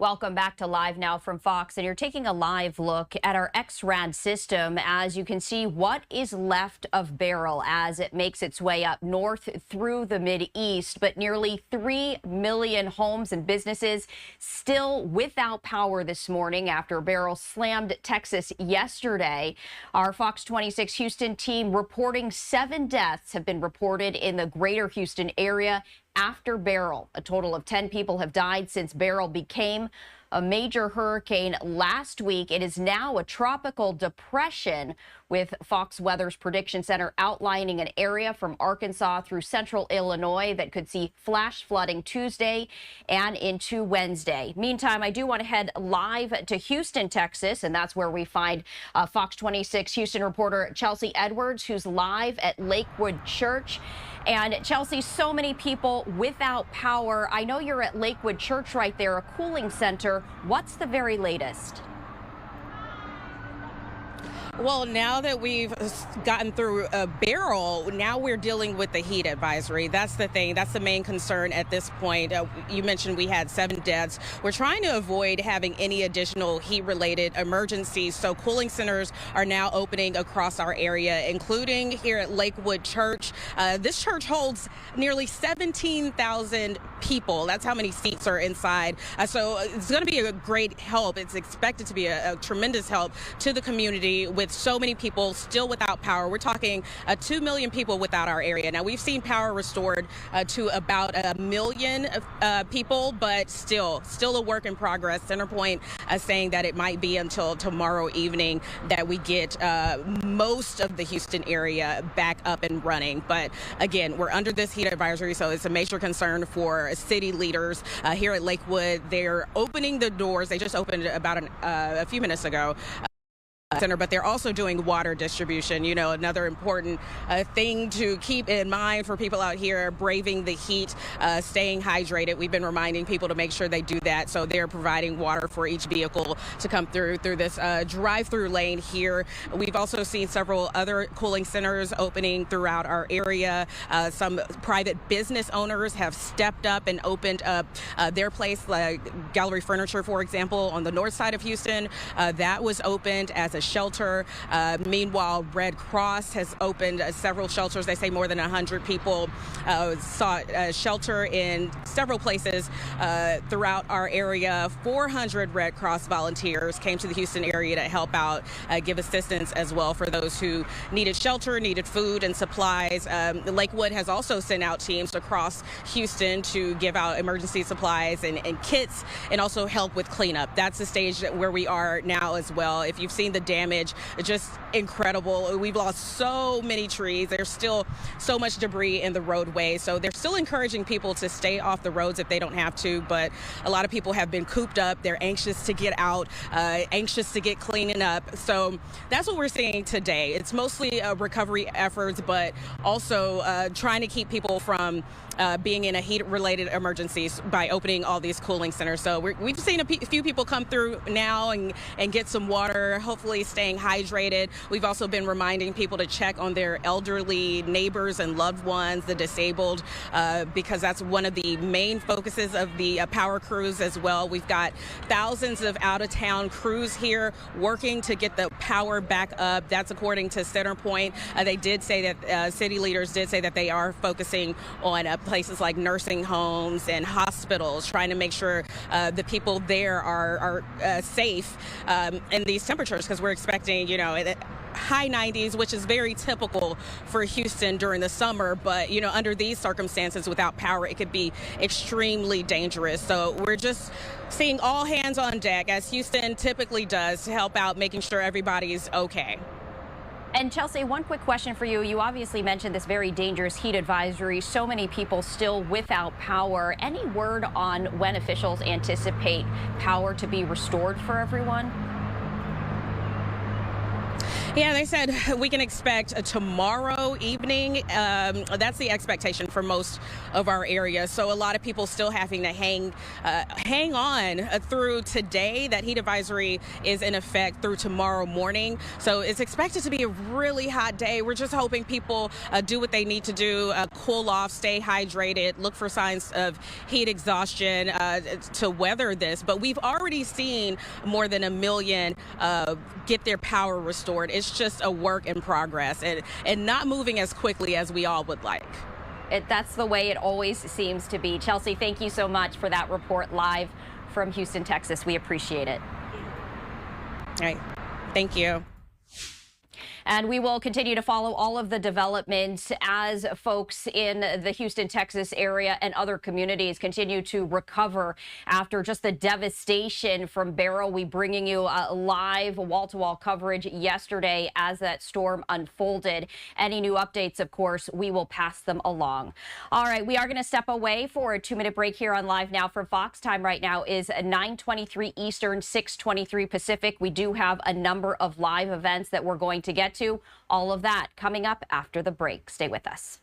[SPEAKER 5] Welcome back to Live Now from Fox, and you're taking a live look at our XRAD system as you can see what is left of Beryl as it makes its way up north through the Mideast. But nearly 3 million homes and businesses still without power this morning after Beryl slammed Texas yesterday. Our Fox 26 Houston team reporting 7 deaths have been reported in the greater Houston area after Beryl. A total of 10 people have died since Beryl became a major hurricane last week. It is now a tropical depression, with Fox Weather's Prediction Center outlining an area from Arkansas through central Illinois that could see flash flooding Tuesday and into Wednesday. Meantime, I do want to head live to Houston, Texas, and that's where we find Fox 26 Houston reporter Chelsea Edwards, who's live at Lakewood Church. And Chelsea, so many people without power. I know you're at Lakewood Church right there, a cooling center. What's the very latest?
[SPEAKER 6] Well, now that we've gotten through Beryl, now we're dealing with the heat advisory. That's the thing. That's the main concern at this point. You mentioned we had 7 deaths. We're trying to avoid having any additional heat-related emergencies. So cooling centers are now opening across our area, including here at Lakewood Church. This church holds nearly 17,000 people. That's how many seats are inside. So it's going to be a great help. It's expected to be a tremendous help to the community with so many people still without power. We're talking 2 million people without our area. Now, we've seen power restored to about 1 million people, but still a work in progress. Centerpoint saying that it might be until tomorrow evening that we get most of the Houston area back up and running. But again, we're under this heat advisory, so it's a major concern for city leaders here at Lakewood. They're opening the doors. They just opened about a few minutes ago. Center, but they're also doing water distribution. You know, another important thing to keep in mind for people out here braving the heat, staying hydrated. We've been reminding people to make sure they do that. So they're providing water for each vehicle to come through this drive-through lane here. We've also seen several other cooling centers opening throughout our area. Some private business owners have stepped up and opened up their place, like Gallery Furniture, for example, on the north side of Houston. That was opened as a shelter. Meanwhile, Red Cross has opened several shelters. They say more than 100 people sought shelter in several places throughout our area. 400 Red Cross volunteers came to the Houston area to help out, give assistance as well for those who needed shelter, needed food and supplies. Lakewood has also sent out teams across Houston to give out emergency supplies and kits, and also help with cleanup. That's the stage where we are now as well. If you've seen the damage, just incredible. We've lost so many trees. There's still so much debris in the roadway. So they're still encouraging people to stay off the roads if they don't have to. But a lot of people have been cooped up. They're anxious to get out, anxious to get cleaning up. So that's what we're seeing today. It's mostly recovery efforts, but also trying to keep people from being in a heat-related emergencies by opening all these cooling centers. So we've seen a few people come through now and get some water, hopefully staying hydrated. We've also been reminding people to check on their elderly neighbors and loved ones, the disabled, because that's one of the main focuses of the power crews as well. We've got thousands of out-of-town crews here working to get the power back up. That's according to Centerpoint. They did say that city leaders did say that they are focusing on places like nursing homes and hospitals, trying to make sure the people there are safe in these temperatures, because we're expecting, you know, high 90s, which is very typical for Houston during the summer. But, you know, under these circumstances without power, it could be extremely dangerous. So we're just seeing all hands on deck, as Houston typically does, to help out, making sure everybody's okay.
[SPEAKER 5] And Chelsea, one quick question for you. You obviously mentioned this very dangerous heat advisory. So many people still without power. Any word on when officials anticipate power to be restored for everyone?
[SPEAKER 6] Yeah, they said we can expect tomorrow evening. That's the expectation for most of our area. So a lot of people still having to hang on through today. That heat advisory is in effect through tomorrow morning. So it's expected to be a really hot day. We're just hoping people do what they need to do, cool off, stay hydrated, look for signs of heat exhaustion to weather this. But we've already seen more than 1 million get their power restored. It's just a work in progress and not moving as quickly as we all would like.
[SPEAKER 5] That's the way it always seems to be. Chelsea, thank you so much for that report live from Houston, Texas. We appreciate it.
[SPEAKER 6] All right. Thank you.
[SPEAKER 5] And we will continue to follow all of the developments as folks in the Houston, Texas area and other communities continue to recover after just the devastation from Beryl. We bringing you live wall-to-wall coverage yesterday as that storm unfolded. Any new updates, of course, we will pass them along. All right, we are going to step away for a 2-minute break here on Live Now from Fox. Time right now is 9:23 Eastern, 6:23 Pacific. We do have a number of live events that we're going to get to. All of that coming up after the break. Stay with us.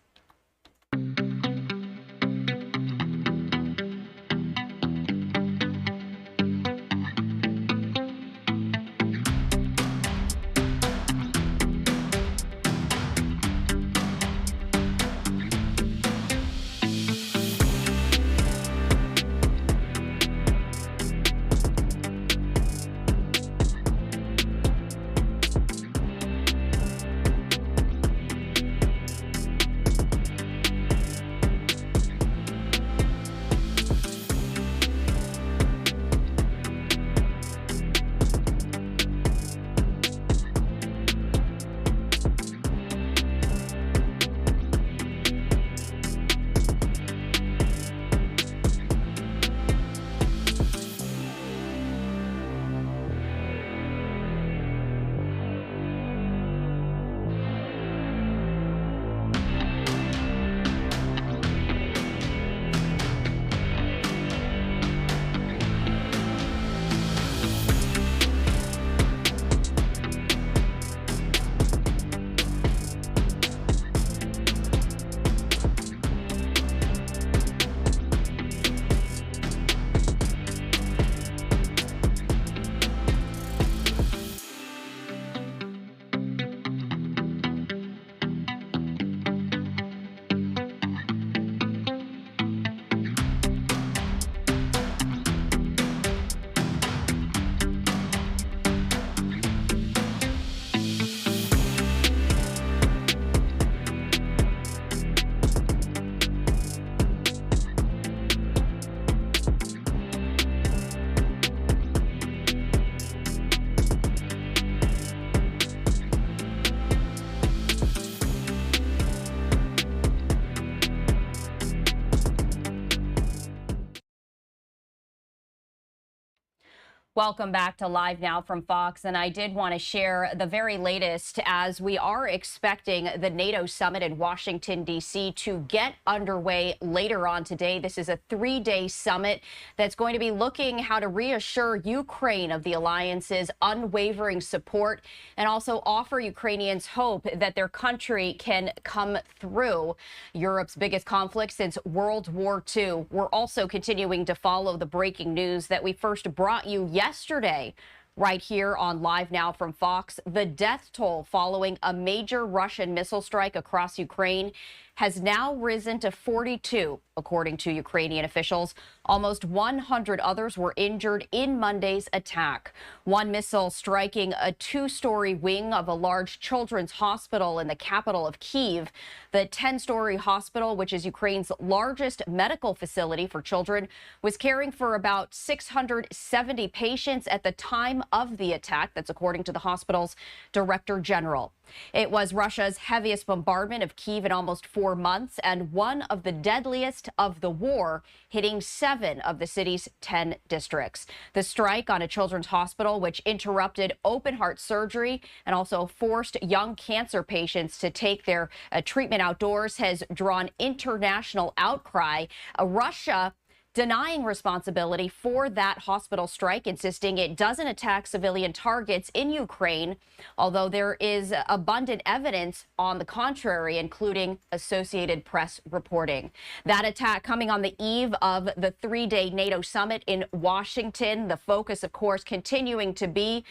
[SPEAKER 5] Welcome back to Live Now from Fox. And I did want to share the very latest as we are expecting the NATO Summit in Washington, D.C. to get underway later on today. This is a 3-day summit that's going to be looking how to reassure Ukraine of the alliance's unwavering support and also offer Ukrainians hope that their country can come through Europe's biggest conflict since World War II. We're also continuing to follow the breaking news that we first brought you yesterday right here on Live Now from Fox. The death toll following a major Russian missile strike across Ukraine has now risen to 42, according to Ukrainian officials. Almost 100 others were injured in Monday's attack. One missile striking a 2-story wing of a large children's hospital in the capital of Kyiv. The 10-story hospital, which is Ukraine's largest medical facility for children, was caring for about 670 patients at the time of the attack. That's according to the hospital's director general. It was Russia's heaviest bombardment of Kyiv in almost 4 months and one of the deadliest of the war, hitting 7 of the city's 10 districts. The strike on a children's hospital, which interrupted open heart surgery and also forced young cancer patients to take their treatment outdoors, has drawn international outcry. Russia denying responsibility for that hospital strike, insisting it doesn't attack civilian targets in Ukraine, although there is abundant evidence on the contrary, including Associated Press reporting. That attack coming on the eve of the three-day NATO Summit in Washington. The focus, of course, continuing to be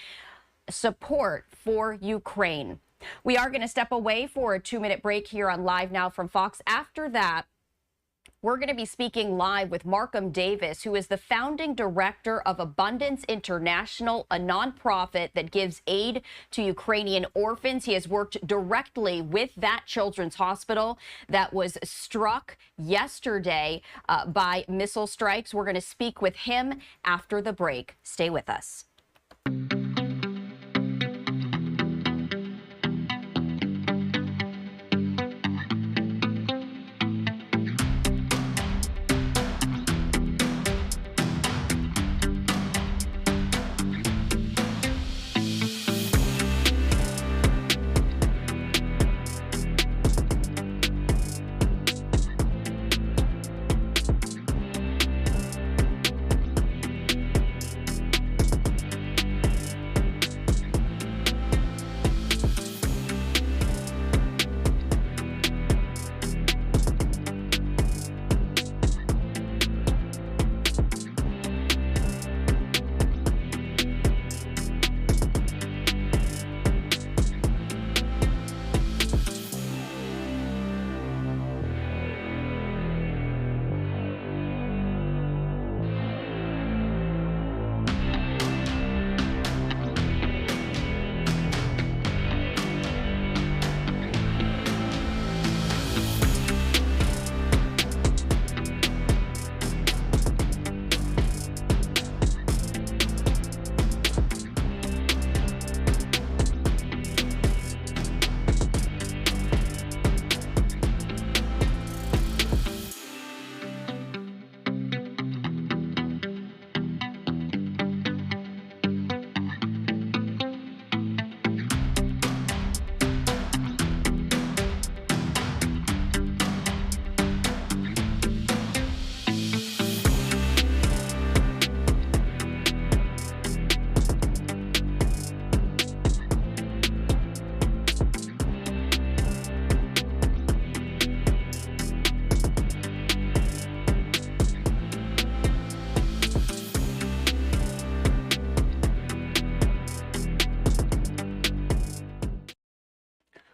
[SPEAKER 5] support for Ukraine. We are going to step away for a 2-minute break here on Live Now from Fox. After that, we're going to be speaking live with Markham Davis, who is the founding director of Abundance International, a nonprofit that gives aid to Ukrainian orphans. He has worked directly with that children's hospital that was struck yesterday by missile strikes. We're going to speak with him after the break. Stay with us.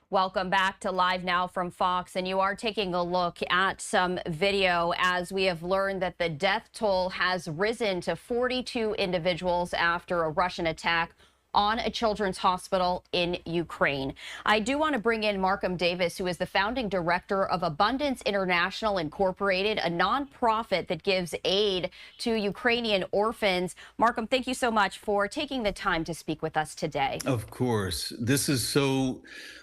[SPEAKER 5] Welcome back to Live Now from Fox, and you are taking a look at some video as we have learned that the death toll has risen to 42 individuals after a Russian attack on a children's hospital in Ukraine. I do want to bring in Markham Davis, who is the founding director of Abundance International Incorporated, a nonprofit that gives aid to Ukrainian orphans. Markham, thank you so much for taking the time to speak with us today.
[SPEAKER 8] Of course. This is so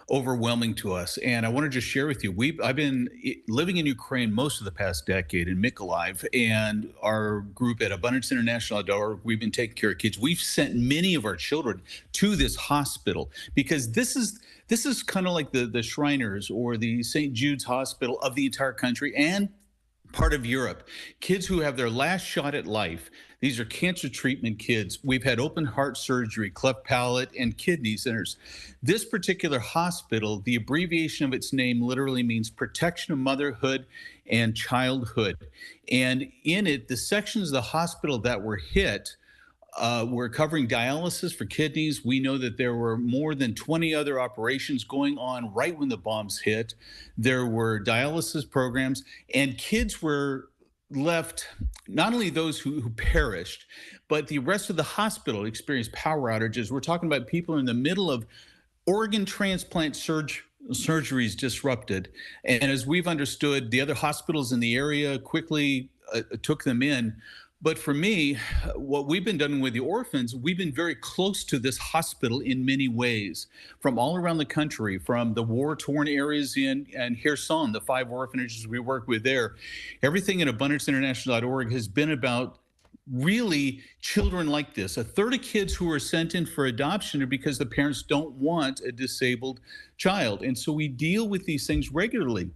[SPEAKER 8] overwhelming to us. And I want to just share with you, I've been living in Ukraine most of the past decade in Mykolaiv, and our group at AbundanceInternational.org, we've been taking care of kids. We've sent many of our children to this hospital because this is kind of like the Shriners or the St. Jude's Hospital of the entire country and part of Europe. Kids who have their last shot at life. These are cancer treatment kids. We've had open heart surgery, cleft palate, and kidney centers. This particular hospital, the abbreviation of its name literally means Protection of Motherhood and Childhood. And in it, the sections of the hospital that were hit were covering dialysis for kidneys. We know that there were more than 20 other operations going on right when the bombs hit. There were dialysis programs, and kids were left, not only those who perished, but the rest of the hospital experienced power outages. We're talking about people in the middle of organ transplant surgeries disrupted. And as we've understood, the other hospitals in the area quickly took them in. But for me, what we've been doing with the orphans, we've been very close to this hospital in many ways, from all around the country, from the war-torn areas in Kherson, the 5 orphanages we work with there. Everything at AbundanceInternational.org has been about really children like this. A third of kids who are sent in for adoption are because the parents don't want a disabled child. And so we deal with these things regularly.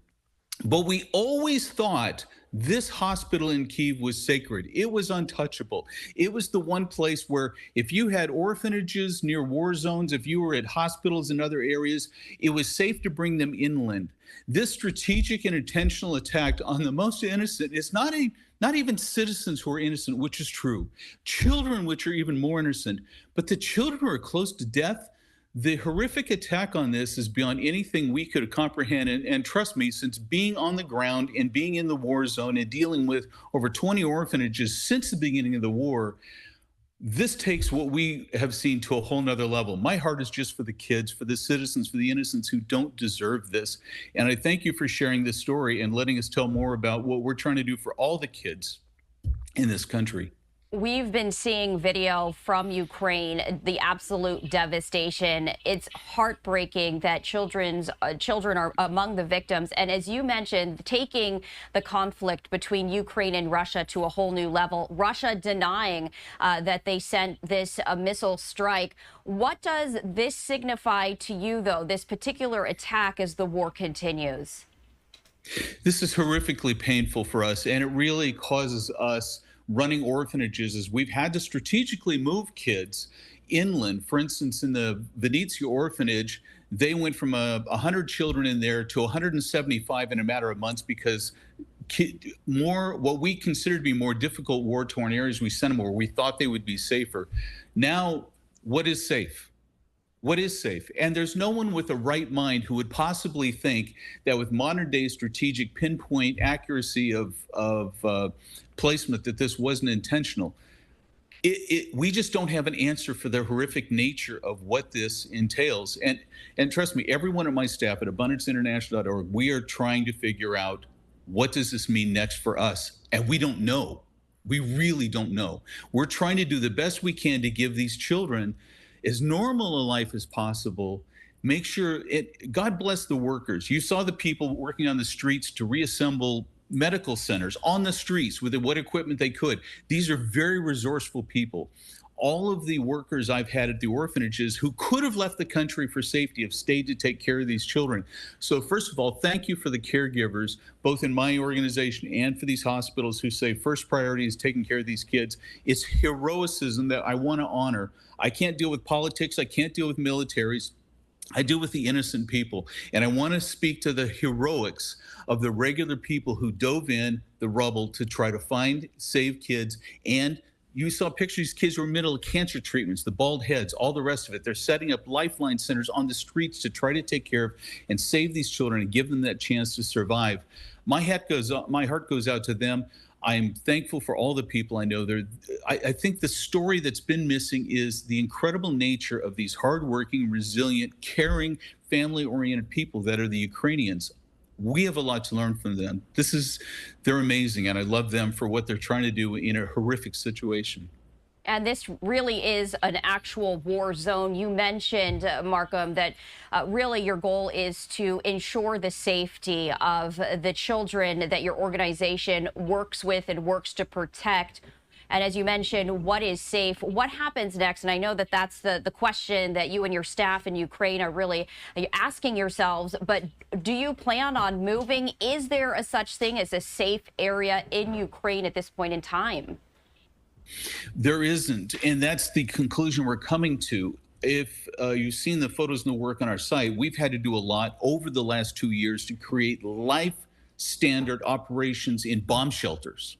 [SPEAKER 8] But we always thought this hospital in Kyiv was sacred. It was untouchable. It was the one place where if you had orphanages near war zones, if you were at hospitals in other areas, it was safe to bring them inland. This strategic and intentional attack on the most innocent is not even citizens who are innocent, which is true. Children, which are even more innocent. But the children who are close to death, the horrific attack on this is beyond anything we could comprehend. And trust me, since being on the ground and being in the war zone and dealing with over 20 orphanages since the beginning of the war, this takes what we have seen to a whole nother level. My heart is just for the kids, for the citizens, for the innocents who don't deserve this. And I thank you for sharing this story and letting us tell more about what we're trying to do for all the kids in this country.
[SPEAKER 5] We've been seeing video from Ukraine, the absolute devastation. It's heartbreaking that children are among the victims. And as you mentioned, taking the conflict between Ukraine and Russia to a whole new level, Russia denying that they sent this missile strike. What does this signify to you, though, this particular attack as the war continues?
[SPEAKER 8] This is horrifically painful for us, and it really causes us running orphanages as we've had to strategically move kids inland. For instance, in the Venezia orphanage, they went from 100 children in there to 175 in a matter of months because what we consider to be more difficult war-torn areas, we sent them where we thought they would be safer. Now, what is safe? What is safe? And there's no one with a right mind who would possibly think that with modern day strategic pinpoint accuracy of placement that this wasn't intentional. We just don't have an answer for the horrific nature of what this entails. And trust me, everyone at my staff at abundanceinternational.org, we are trying to figure out what does this mean next for us? And we don't know. We really don't know. We're trying to do the best we can to give these children as normal a life as possible. Make sure God bless the workers. You saw the people working on the streets to reassemble medical centers on the streets with what equipment they could. These are very resourceful people. All of the workers I've had at the orphanages who could have left the country for safety have stayed to take care of these children. So first of all, thank you for the caregivers, both in my organization and for these hospitals who say first priority is taking care of these kids. It's heroism that I want to honor. I can't deal with politics. I can't deal with militaries. I deal with the innocent people. And I want to speak to the heroics of the regular people who dove in the rubble to try to find, save kids. And you saw pictures, these kids were in the middle of cancer treatments, the bald heads, all the rest of it. They're setting up lifeline centers on the streets to try to take care of and save these children and give them that chance to survive. My heart goes out to them. I'm thankful for all the people I know. I think the story that's been missing is the incredible nature of these hardworking, resilient, caring, family-oriented people that are the Ukrainians. We have a lot to learn from them. They're amazing, and I love them for what they're trying to do in a horrific situation.
[SPEAKER 5] And this really is an actual war zone. You mentioned, Markham, that really your goal is to ensure the safety of the children that your organization works with and works to protect. And as you mentioned, what is safe? What happens next? And I know that that's the question that you and your staff in Ukraine are really asking yourselves. But do you plan on moving? Is there a such thing as a safe area in Ukraine at this point in time?
[SPEAKER 8] There isn't, and that's the conclusion we're coming to. If you've seen the photos and the work on our site, we've had to do a lot over the last 2 years to create life standard operations in bomb shelters,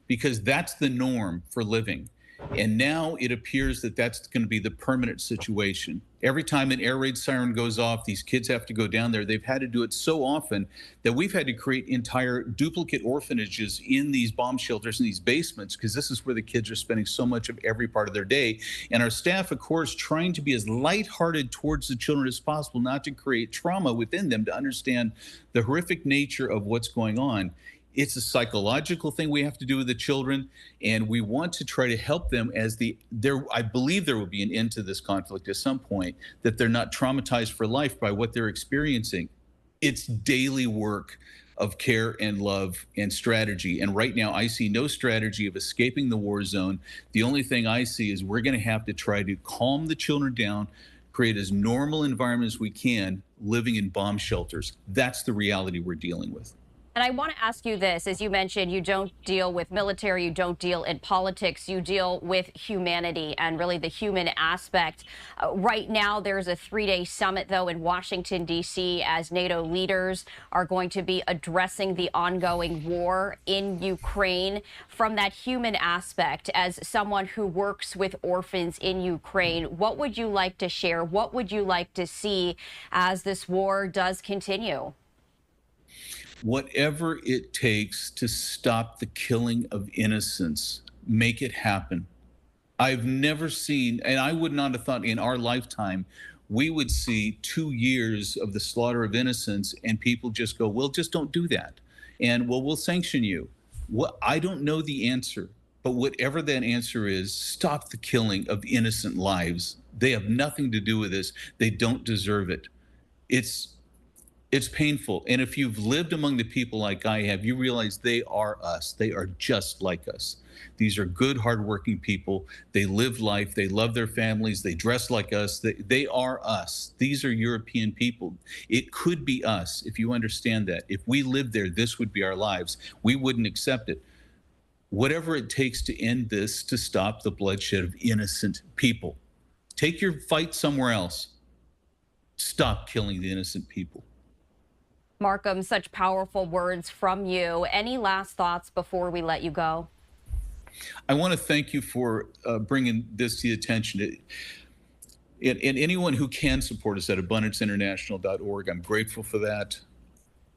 [SPEAKER 8] because that's the norm for living. And now it appears that that's going to be the permanent situation. Every time an air raid siren goes off, these kids have to go down there. They've had to do it so often that we've had to create entire duplicate orphanages in these bomb shelters, in these basements, because this is where the kids are spending so much of every part of their day. And our staff, of course, trying to be as lighthearted towards the children as possible, not to create trauma within them, to understand the horrific nature of what's going on. It's a psychological thing we have to do with the children, and we want to try to help them I believe there will be an end to this conflict at some point, that they're not traumatized for life by what they're experiencing. It's daily work of care and love and strategy. And right now I see no strategy of escaping the war zone. The only thing I see is we're going to have to try to calm the children down, create as normal environment as we can, living in bomb shelters. That's the reality we're dealing with.
[SPEAKER 5] And I want to ask you this, as you mentioned, you don't deal with military, you don't deal in politics, you deal with humanity and really the human aspect. Right now, there's a 3-day summit, though, in Washington, D.C., as NATO leaders are going to be addressing the ongoing war in Ukraine. From that human aspect, as someone who works with orphans in Ukraine, what would you like to share? What would you like to see as this war does continue?
[SPEAKER 8] Whatever it takes to stop the killing of innocents, make it happen. I've never seen, and I would not have thought in our lifetime, we would see 2 years of the slaughter of innocents and people just go, well, just don't do that. And well, we'll sanction you. Well, I don't know the answer, but whatever that answer is, stop the killing of innocent lives. They have nothing to do with this. They don't deserve it. It's painful. And if you've lived among the people like I have, you realize they are us. They are just like us. These are good, hardworking people. They live life. They love their families. They dress like us. They are us. These are European people. It could be us, if you understand that. If we lived there, this would be our lives. We wouldn't accept it. Whatever it takes to end this, to stop the bloodshed of innocent people. Take your fight somewhere else. Stop killing the innocent people.
[SPEAKER 5] Markham, such powerful words from you. Any last thoughts before we let you go?
[SPEAKER 8] I want to thank you for bringing this to the attention. And anyone who can support us at abundanceinternational.org, I'm grateful for that.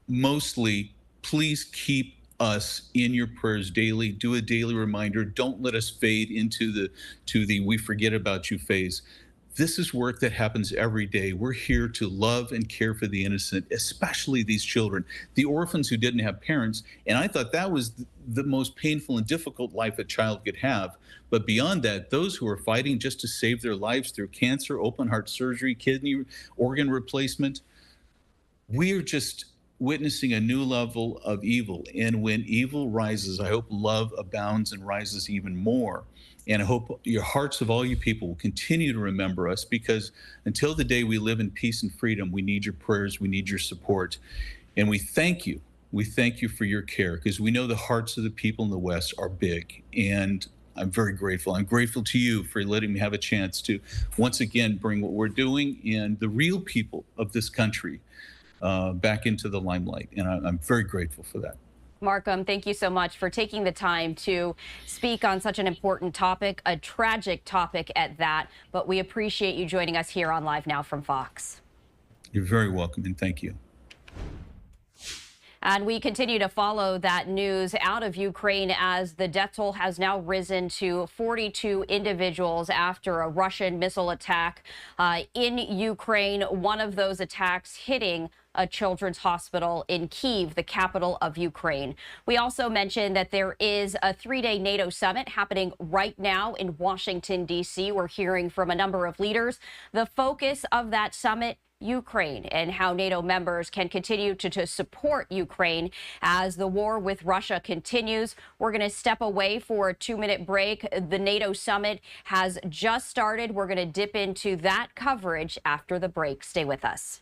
[SPEAKER 8] Mostly, please keep us in your prayers daily. Do a daily reminder. Don't let us fade into the we forget about you phase. This is work that happens every day. We're here to love and care for the innocent, especially these children, the orphans who didn't have parents. And I thought that was the most painful and difficult life a child could have. But beyond that, those who are fighting just to save their lives through cancer, open heart surgery, kidney organ replacement, we are just witnessing a new level of evil. And when evil rises, I hope love abounds and rises even more. And I hope your hearts of all you people will continue to remember us, because until the day we live in peace and freedom, we need your prayers, we need your support. And we thank you. We thank you for your care, because we know the hearts of the people in the West are big. And I'm very grateful. I'm grateful to you for letting me have a chance to once again bring what we're doing and the real people of this country back into the limelight. And I'm very grateful for that.
[SPEAKER 5] Markham, thank you so much for taking the time to speak on such an important topic, a tragic topic at that. But we appreciate you joining us here on Live Now from Fox.
[SPEAKER 8] You're very welcome, and thank you.
[SPEAKER 5] And we continue to follow that news out of Ukraine as the death toll has now risen to 42 individuals after a Russian missile attack in Ukraine. One of those attacks hitting a children's hospital in Kyiv, the capital of Ukraine. We also mentioned that there is a 3-day NATO summit happening right now in Washington, D.C. We're hearing from a number of leaders. The focus of that summit, Ukraine, and how NATO members can continue to support Ukraine as the war with Russia continues. We're going to step away for a 2-minute break. The NATO summit has just started. We're going to dip into that coverage after the break. Stay with us.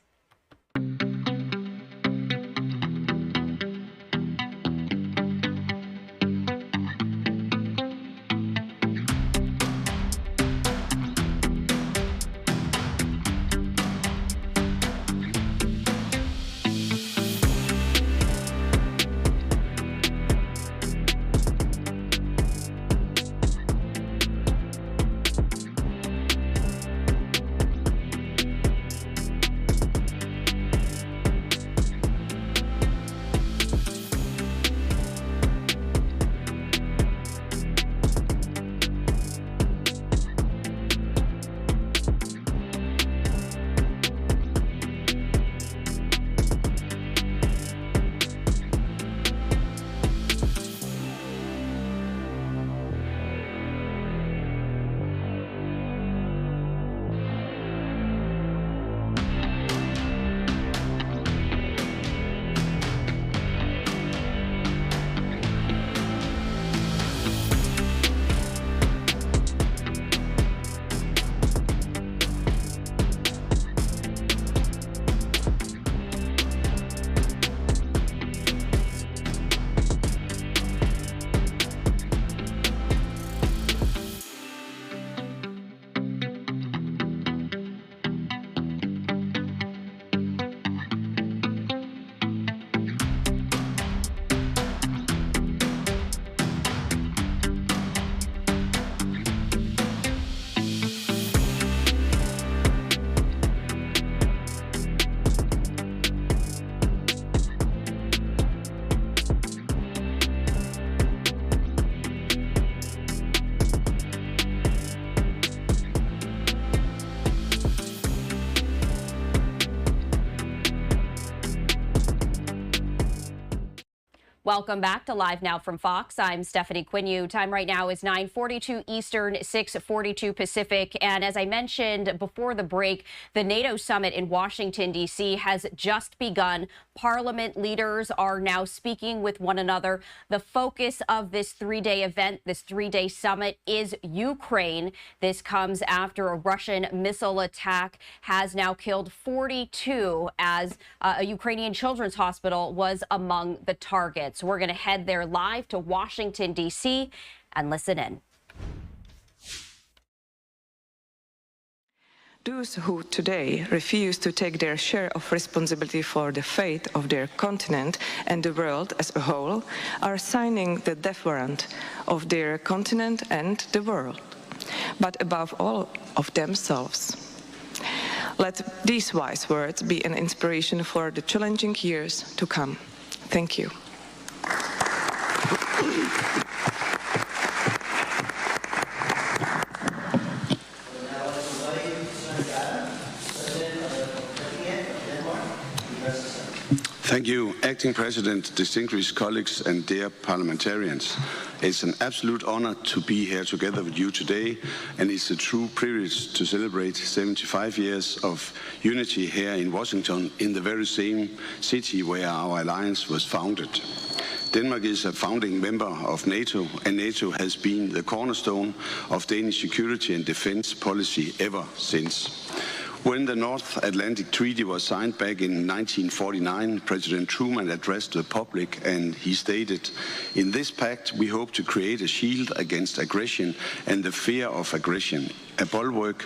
[SPEAKER 5] Welcome back to Live Now from Fox. I'm Stephanie Quinu. Time right now is 9:42 Eastern, 6:42 Pacific. And as I mentioned before the break, the NATO summit in Washington, D.C. has just begun. Parliament leaders are now speaking with one another. The focus of this three-day event, this three-day summit, is Ukraine. This comes after a Russian missile attack has now killed 42 as a Ukrainian children's hospital was among the targets. So we're going to head there live to Washington, D.C. and listen in.
[SPEAKER 7] Those who today refuse to take their share of responsibility for the fate of their continent and the world as a whole are signing the death warrant of their continent and the world, but above all of themselves. Let these wise words be an inspiration for the challenging years to come. Thank you.
[SPEAKER 10] Thank you, Acting President, distinguished colleagues and dear parliamentarians. It's an absolute honor to be here together with you today, and it's a true privilege to celebrate 75 years of unity here in Washington, in the very same city where our alliance was founded. Denmark is a founding member of NATO, and NATO has been the cornerstone of Danish security and defense policy ever since. When the North Atlantic Treaty was signed back in 1949, President Truman addressed the public and he stated, "In this pact we hope to create a shield against aggression and the fear of aggression, a bulwark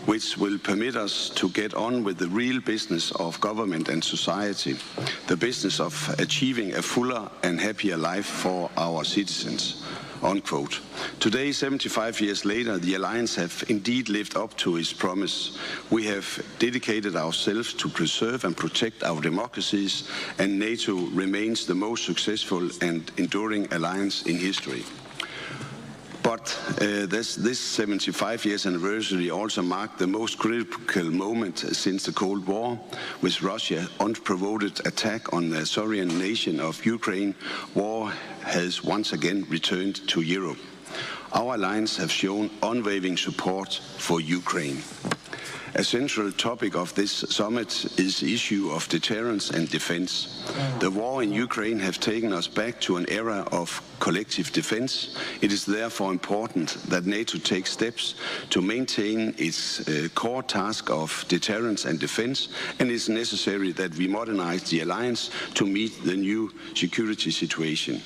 [SPEAKER 10] which will permit us to get on with the real business of government and society, the business of achieving a fuller and happier life for our citizens." Unquote. Today, 75 years later, the alliance have indeed lived up to its promise. We have dedicated ourselves to preserve and protect our democracies, and NATO remains the most successful and enduring alliance in history. But this 75 years anniversary also marked the most critical moment since the Cold War, with Russia's unprovoked attack on the sovereign nation of Ukraine. War has once again returned to Europe. Our alliance have shown unwavering support for Ukraine. A central topic of this summit is the issue of deterrence and defense. The war in Ukraine has taken us back to an era of collective defense. It is therefore important that NATO takes steps to maintain its core task of deterrence and defense, and it is necessary that we modernize the alliance to meet the new security situation.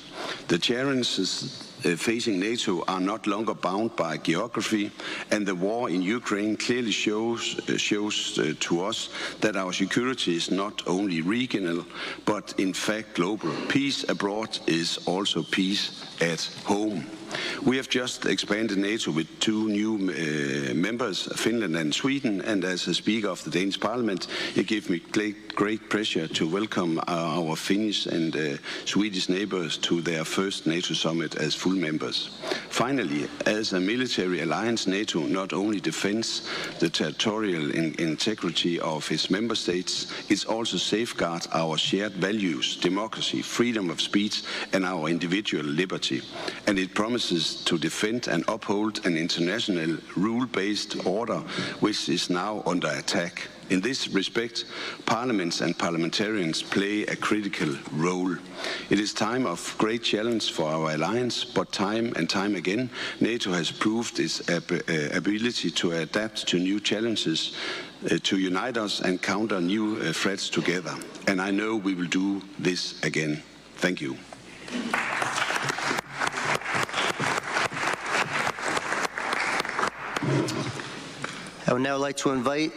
[SPEAKER 10] The challenges facing NATO are not longer bound by geography, and the war in Ukraine clearly shows to us that our security is not only regional, but in fact global. Peace abroad is also peace at home. We have just expanded NATO with two new members, Finland and Sweden, and as a Speaker of the Danish Parliament, it gives me great pleasure to welcome our Finnish and Swedish neighbors to their first NATO summit as full members. Finally, as a military alliance, NATO not only defends the territorial integrity of its member states, it also safeguards our shared values, democracy, freedom of speech, and our individual liberty. And it promises to defend and uphold an international rule-based order which is now under attack. In this respect, parliaments and parliamentarians play a critical role. It is time of great challenge for our alliance, but time and time again, NATO has proved its ability to adapt to new challenges, to unite us and counter new threats together. And I know we will do this again. Thank you.
[SPEAKER 11] I would now like to invite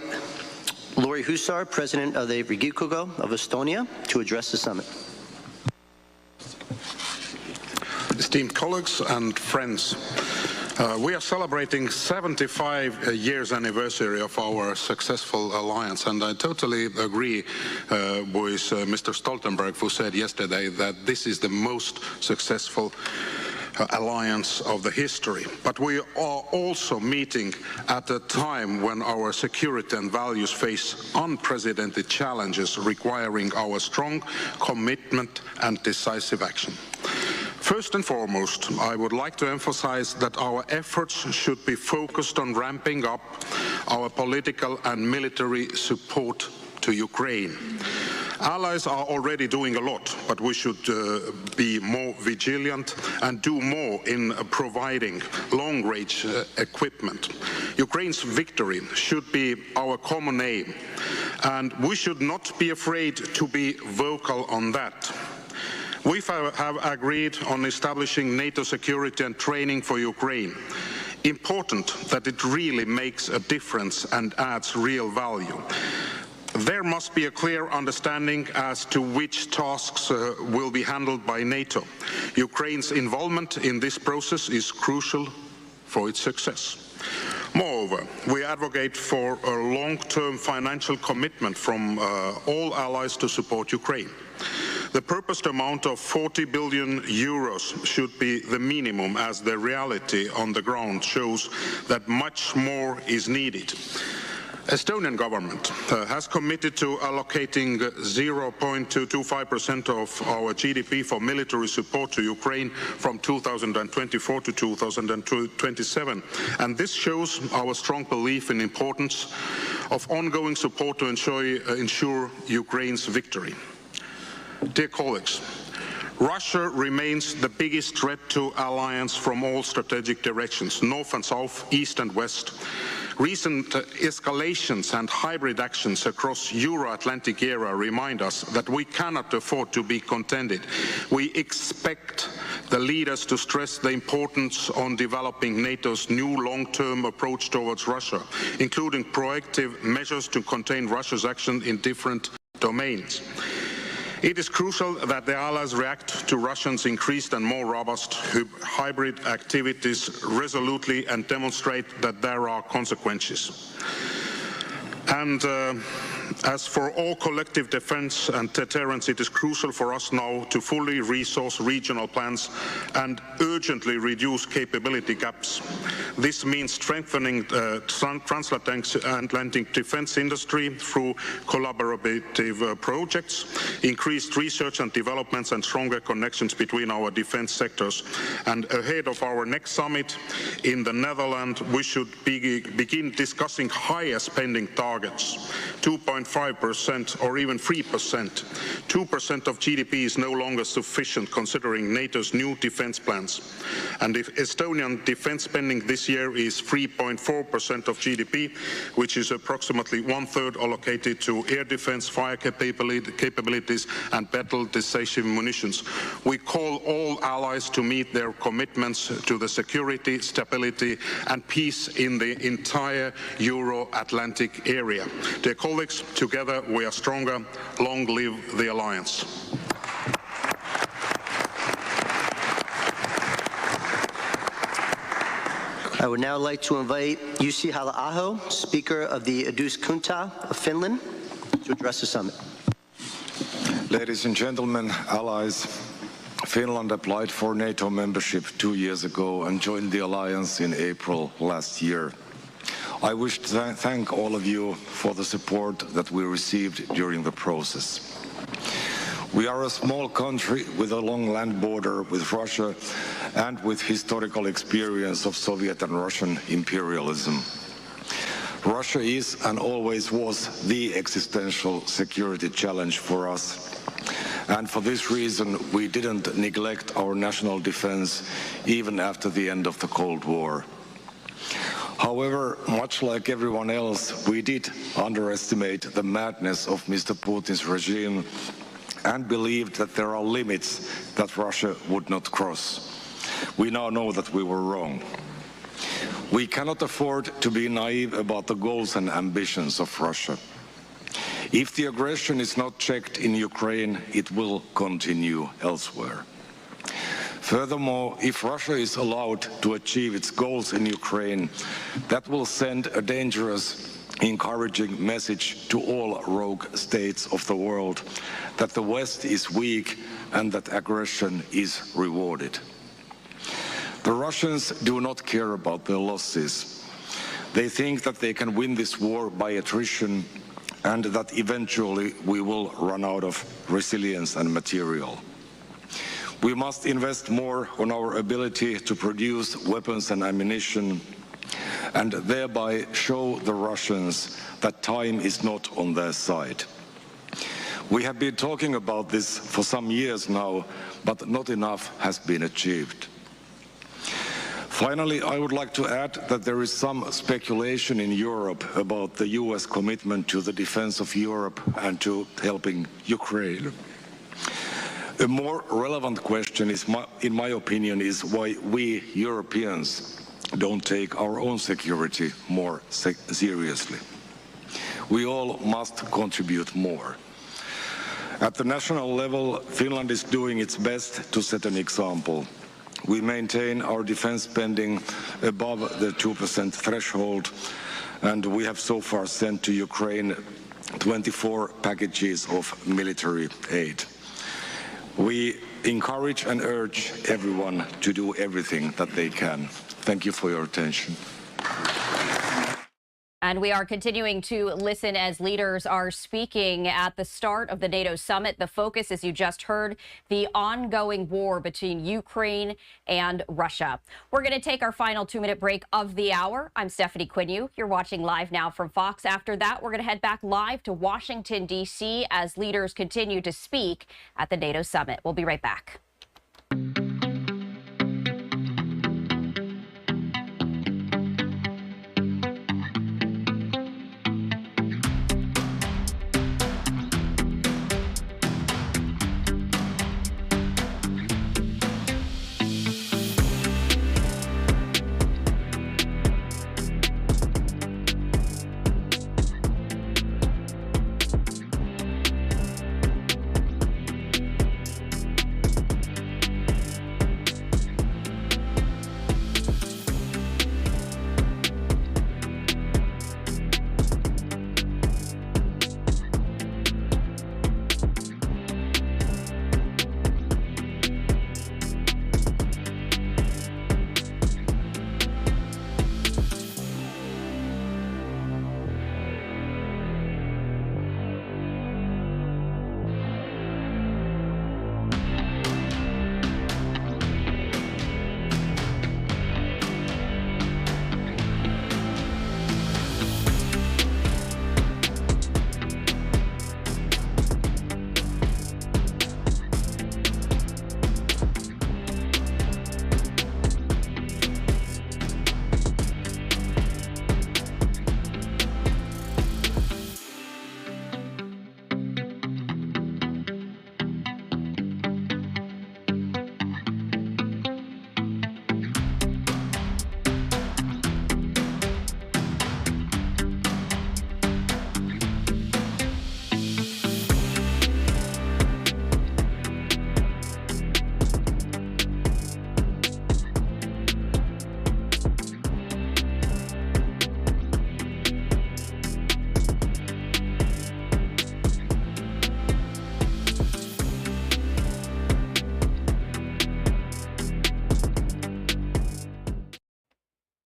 [SPEAKER 11] Lauri Hussar, President of the Riigikogu of Estonia, to address the summit.
[SPEAKER 13] Esteemed colleagues and friends, we are celebrating 75 years anniversary of our successful alliance, and I totally agree with Mr. Stoltenberg, who said yesterday that this is the most successful alliance of the history. But we are also meeting at a time when our security and values face unprecedented challenges requiring our strong commitment and decisive action. First and foremost, I would like to emphasize that our efforts should be focused on ramping up our political and military support to Ukraine. Allies are already doing a lot, but we should be more vigilant and do more in providing long-range equipment. Ukraine's victory should be our common aim, and we should not be afraid to be vocal on that. We have agreed on establishing NATO security and training for Ukraine. Important that it really makes a difference and adds real value. There must be a clear understanding as to which tasks will be handled by NATO. Ukraine's involvement in this process is crucial for its success. Moreover, we advocate for a long-term financial commitment from all allies to support Ukraine. The purposed amount of 40 billion euros should be the minimum, as the reality on the ground shows that much more is needed. Estonian government has committed to allocating 0.225% of our GDP for military support to Ukraine from 2024 to 2027, and this shows our strong belief in the importance of ongoing support to ensure Ukraine's victory. Dear colleagues, Russia remains the biggest threat to alliance from all strategic directions, north and south, east and west. Recent escalations and hybrid actions across Euro-Atlantic area remind us that we cannot afford to be contented. We expect the leaders to stress the importance on developing NATO's new long-term approach towards Russia, including proactive measures to contain Russia's action in different domains. It is crucial that the allies react to Russia's increased and more robust hybrid activities resolutely and demonstrate that there are consequences. And as for all collective defense and deterrence, it is crucial for us now to fully resource regional plans and urgently reduce capability gaps. This means strengthening the transatlantic defense industry through collaborative projects, increased research and developments, and stronger connections between our defense sectors. And ahead of our next summit in the Netherlands, we should begin discussing higher spending targets. 2.5% or even 3%. 2% of GDP is no longer sufficient considering NATO's new defense plans. And if Estonian defense spending this year is 3.4% of GDP, which is approximately 1/3 allocated to air defense, fire capabilities and battle decisive munitions, we call all allies to meet their commitments to the security, stability and peace in the entire Euro-Atlantic area. Dear colleagues, together we are stronger. Long live the alliance.
[SPEAKER 11] I would now like to invite Jussi Halla-aho, Speaker of the Eduskunta of Finland, to address the summit.
[SPEAKER 3] Ladies and gentlemen, allies, Finland applied for NATO membership 2 years ago and joined the alliance in April last year. I wish to thank all of you for the support that we received during the process. We are a small country with a long land border with Russia and with historical experience of Soviet and Russian imperialism. Russia is and always was the existential security challenge for us. And for this reason, we didn't neglect our national defense even after the end of the Cold War. However, much like everyone else, we did underestimate the madness of Mr. Putin's regime and believed that there are limits that Russia would not cross. We now know that we were wrong. We cannot afford to be naive about the goals and ambitions of Russia. If the aggression is not checked in Ukraine, it will continue elsewhere. Furthermore, if Russia is allowed to achieve its goals in Ukraine, that will send a dangerous, encouraging message to all rogue states of the world that the West is weak and that aggression is rewarded. The Russians do not care about their losses. They think that they can win this war by attrition and that eventually we will run out of resilience and material. We must invest more on our ability to produce weapons and ammunition and thereby show the Russians that time is not on their side. We have been talking about this for some years now, but not enough has been achieved. Finally, I would like to add that there is some speculation in Europe about the US commitment to the defense of Europe and to helping Ukraine. A more relevant question, in my opinion, is why we Europeans don't take our own security more seriously. We all must contribute more. At the national level, Finland is doing its best to set an example. We maintain our defense spending above the 2% threshold, and we have so far sent to Ukraine 24 packages of military aid. We encourage and urge everyone to do everything that they can. Thank you for your attention.
[SPEAKER 5] And we are continuing to listen as leaders are speaking at the start of the NATO summit. The focus, as you just heard, the ongoing war between Ukraine and Russia. We're going to take our final 2-minute break of the hour. I'm Stephanie Quinnew. You're watching Live Now from Fox. After that, we're going to head back live to Washington, D.C. as leaders continue to speak at the NATO summit. We'll be right back.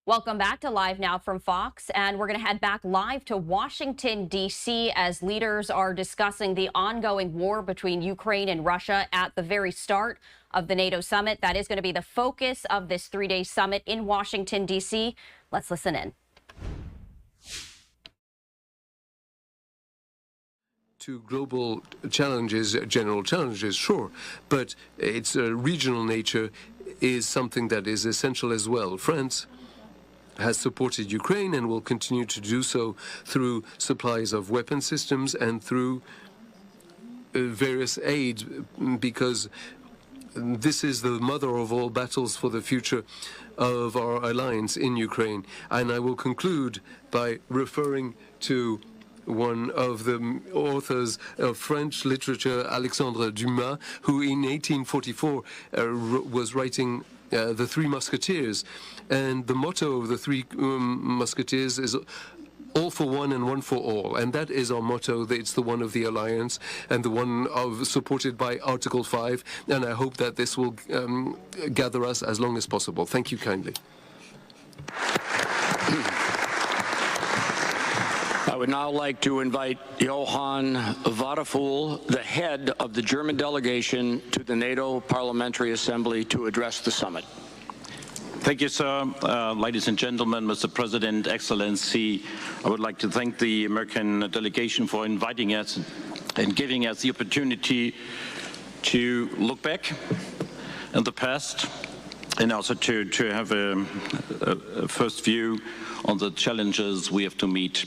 [SPEAKER 5] Welcome back to Live Now from Fox, and we're going to head back live to Washington, D.C. as leaders are discussing the ongoing war between Ukraine and Russia at the very start of the NATO summit. That is going to be the focus of this 3-day summit in Washington, D.C. Let's listen in.
[SPEAKER 4] To global challenges, general challenges, sure, but its regional nature is something that is essential as well. France has supported Ukraine and will continue to do so through supplies of weapon systems and through various aid, because this is the mother of all battles for the future of our alliance in Ukraine. And I will conclude by referring to one of the authors of French literature, Alexandre Dumas, who in 1844 was writing The Three Musketeers. And the motto of the Three Musketeers is all for one and one for all. And that is our motto. It's the one of the alliance and the one supported by Article 5. And I hope that this will gather us as long as possible. Thank you kindly.
[SPEAKER 9] I would now like to invite Johann Vadaful, the head of the German delegation to the NATO Parliamentary Assembly, to address the summit.
[SPEAKER 15] Thank you, sir. Ladies and gentlemen, Mr. President, Excellency, I would like to thank the American delegation for inviting us and giving us the opportunity to look back in the past and also to have a first view on the challenges we have to meet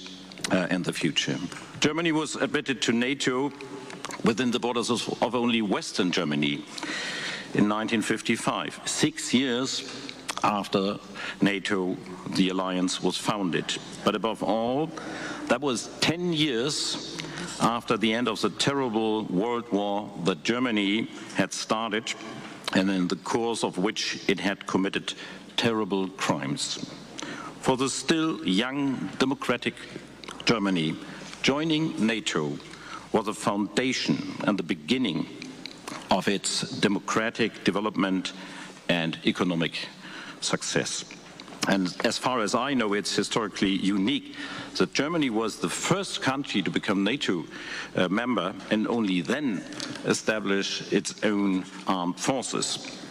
[SPEAKER 15] in the future. Germany was admitted to NATO within the borders of only Western Germany in 1955, 6 years after NATO, the alliance, was founded. But above all, that was 10 years after the end of the terrible world war that Germany had started, and in the course of which it had committed terrible crimes. For the still young democratic Germany, joining NATO was a foundation and the beginning of its democratic development and economic success. And as far as I know, it's historically unique that Germany was the first country to become NATO member and only then establish its own armed forces.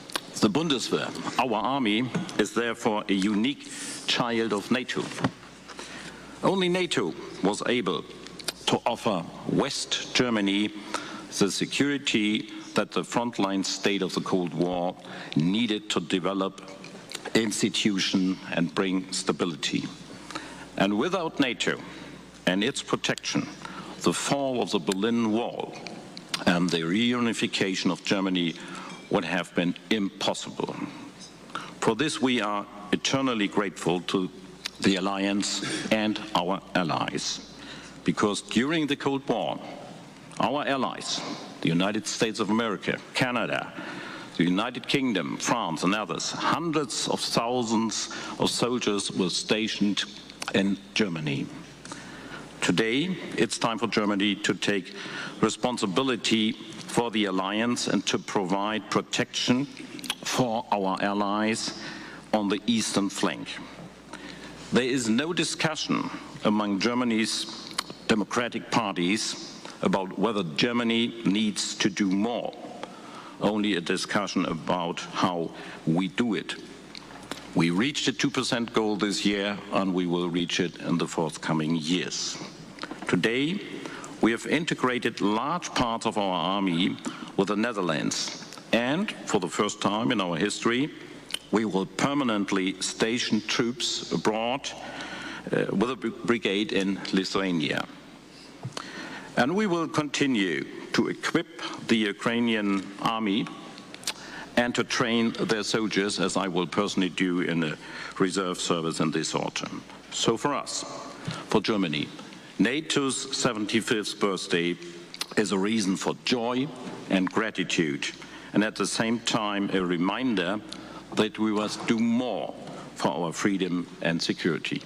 [SPEAKER 15] The Bundeswehr, our army, is therefore a unique child of NATO. Only NATO was able to offer West Germany the security that the frontline state of the Cold War needed to develop institution and bring stability. And without NATO and its protection, the fall of the Berlin Wall and the reunification of Germany would have been impossible. For this, we are eternally grateful to the Alliance and our allies, because during the Cold War, our allies, the United States of America, Canada, the United Kingdom, France, and others, hundreds of thousands of soldiers were stationed in Germany. Today, it's time for Germany to take responsibility for the alliance and to provide protection for our allies on the eastern flank. There is no discussion among Germany's democratic parties about whether Germany needs to do more. Only a discussion about how we do it. We reached a 2% goal this year, and we will reach it in the forthcoming years. Today, we have integrated large parts of our army with the Netherlands, and for the first time in our history, we will permanently station troops abroad with a brigade in Lithuania. And we will continue to equip the Ukrainian army and to train their soldiers, as I will personally do in a reserve service in this autumn. So for us, for Germany, NATO's 75th birthday is a reason for joy and gratitude, and at the same time a reminder that we must do more for our freedom and security.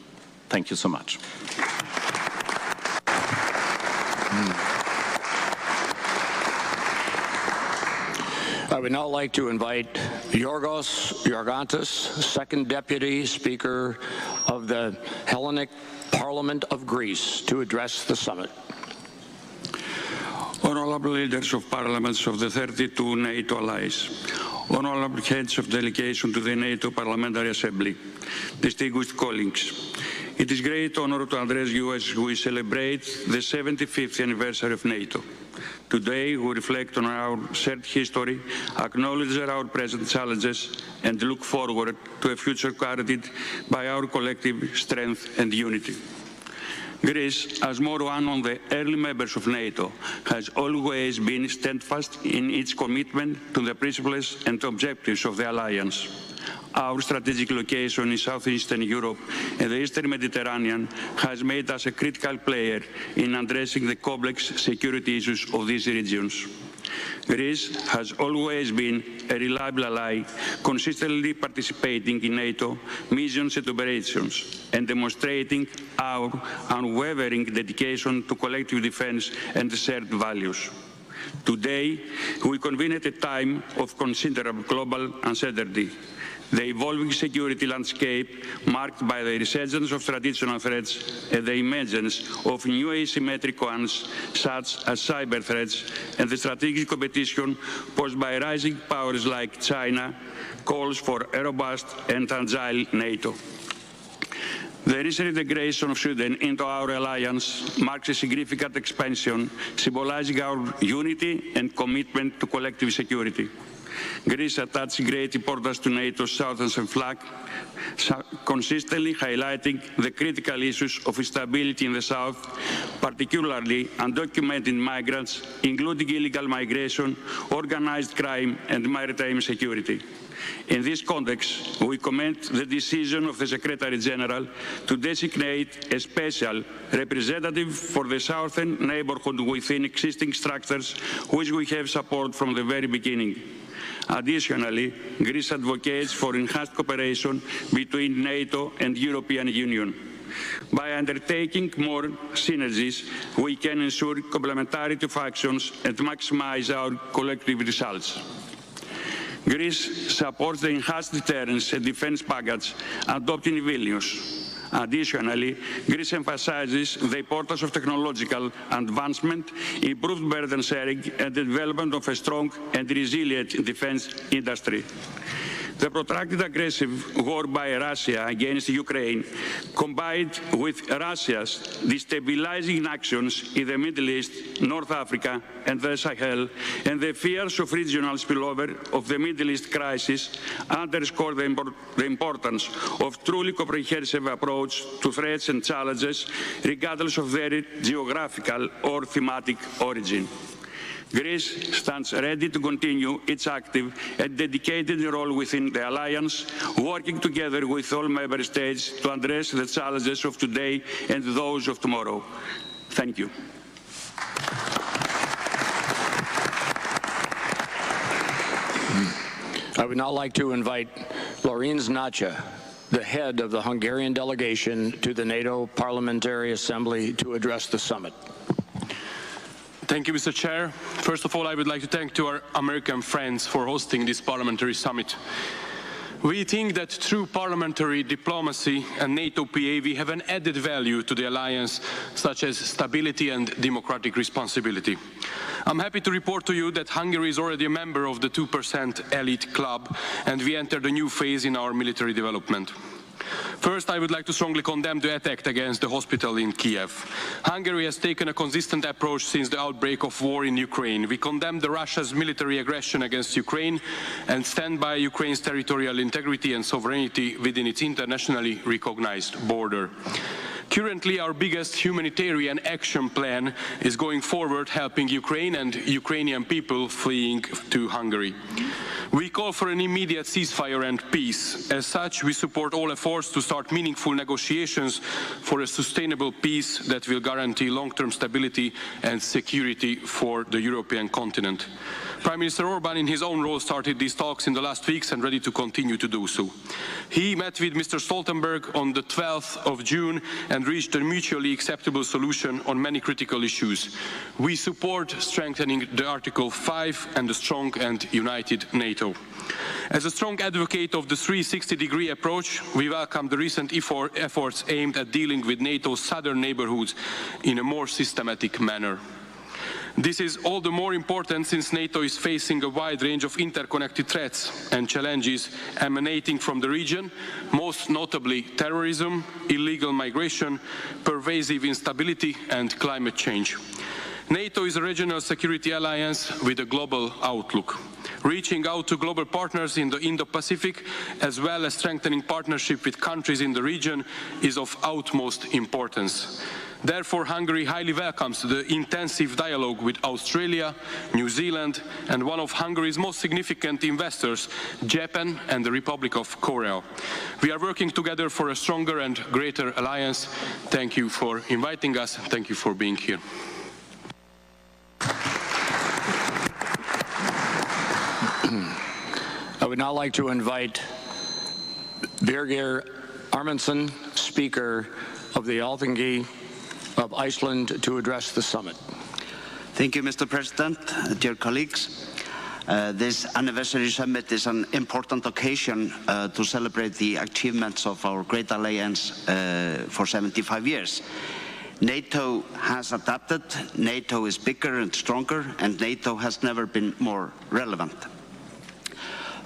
[SPEAKER 15] Thank you so much.
[SPEAKER 9] I would now like to invite Yorgos Yorgantis, Second Deputy Speaker of the Hellenic Parliament of Greece, to address the summit.
[SPEAKER 16] Honorable leaders of parliaments of the 32 NATO allies, honorable heads of delegation to the NATO Parliamentary Assembly, distinguished colleagues, it is a great honor to address you as we celebrate the 75th anniversary of NATO. Today, we reflect on our shared history, acknowledge our present challenges, and look forward to a future guarded by our collective strength and unity. Greece, as more one of the early members of NATO, has always been steadfast in its commitment to the principles and objectives of the alliance. Our strategic location in southeastern Europe and the eastern Mediterranean has made us a critical player in addressing the complex security issues of these regions. Greece has always been a reliable ally, consistently participating in NATO missions and operations, and demonstrating our unwavering dedication to collective defense and shared values. Today, we convene at a time of considerable global uncertainty. The evolving security landscape, marked by the resurgence of traditional threats and the emergence of new asymmetric ones, such as cyber threats, and the strategic competition posed by rising powers like China, calls for a robust and agile NATO. The recent integration of Sweden into our alliance marks a significant expansion, symbolizing our unity and commitment to collective security. Greece attaches great importance to NATO's southern flank, consistently highlighting the critical issues of instability in the south, particularly undocumented migrants, including illegal migration, organized crime, and maritime security. In this context, we commend the decision of the Secretary General to designate a special representative for the southern neighborhood within existing structures, which we have supported from the very beginning. Additionally, Greece advocates for enhanced cooperation between NATO and the European Union. By undertaking more synergies, we can ensure complementarity of actions and maximize our collective results. Greece supports the enhanced deterrence and defense package adopted in Vilnius. Additionally, Greece emphasizes the importance of technological advancement, improved burden sharing, and the development of a strong and resilient defense industry. The protracted aggressive war by Russia against Ukraine, combined with Russia's destabilizing actions in the Middle East, North Africa, and the Sahel, and the fears of regional spillover of the Middle East crisis, underscore the importance of truly comprehensive approach to threats and challenges, regardless of their geographical or thematic origin. Greece stands ready to continue its active and dedicated role within the alliance, working together with all member states to address the challenges of today and those of tomorrow. Thank you.
[SPEAKER 9] I would now like to invite Lorin Znacha, the head of the Hungarian delegation to the NATO Parliamentary Assembly, to address the summit.
[SPEAKER 12] Thank you, Mr. Chair. First of all, I would like to thank our American friends for hosting this parliamentary summit. We think that through parliamentary diplomacy and NATO PA, we have an added value to the alliance, such as stability and democratic responsibility. I'm happy to report to you that Hungary is already a member of the 2% elite club, and we entered a new phase in our military development. First, I would like to strongly condemn the attack against the hospital in Kiev. Hungary has taken a consistent approach since the outbreak of war in Ukraine. We condemn Russia's military aggression against Ukraine and stand by Ukraine's territorial integrity and sovereignty within its internationally recognized border. Currently, our biggest humanitarian action plan is going forward, helping Ukraine and Ukrainian people fleeing to Hungary. We call for an immediate ceasefire and peace. As such, we support all efforts to start meaningful negotiations for a sustainable peace that will guarantee long-term stability and security for the European continent. Prime Minister Orbán, in his own role, started these talks in the last weeks and ready to continue to do so. He met with Mr. Stoltenberg on the 12th of June and reached a mutually acceptable solution on many critical issues. We support strengthening the Article 5 and a strong and united NATO. As a strong advocate of the 360-degree approach, we welcome the recent efforts aimed at dealing with NATO's southern neighborhoods in a more systematic manner. This is all the more important since NATO is facing a wide range of interconnected threats and challenges emanating from the region, most notably terrorism, illegal migration, pervasive instability, and climate change. NATO is a regional security alliance with a global outlook. Reaching out to global partners in the Indo-Pacific, as well as strengthening partnership with countries in the region, is of utmost importance. Therefore, Hungary highly welcomes the intensive dialogue with Australia, New Zealand, and one of Hungary's most significant investors, Japan and the Republic of Korea. We are working together for a stronger and greater alliance. Thank you for inviting us. Thank you for being here.
[SPEAKER 9] would now like to invite Birgir Armansson, Speaker of the Alþingi of Iceland, to address the summit.
[SPEAKER 14] Thank you, Mr. President, dear colleagues. This anniversary summit is an important occasion to celebrate the achievements of our great alliance for 75 years. NATO has adapted, NATO is bigger and stronger, and NATO has never been more relevant.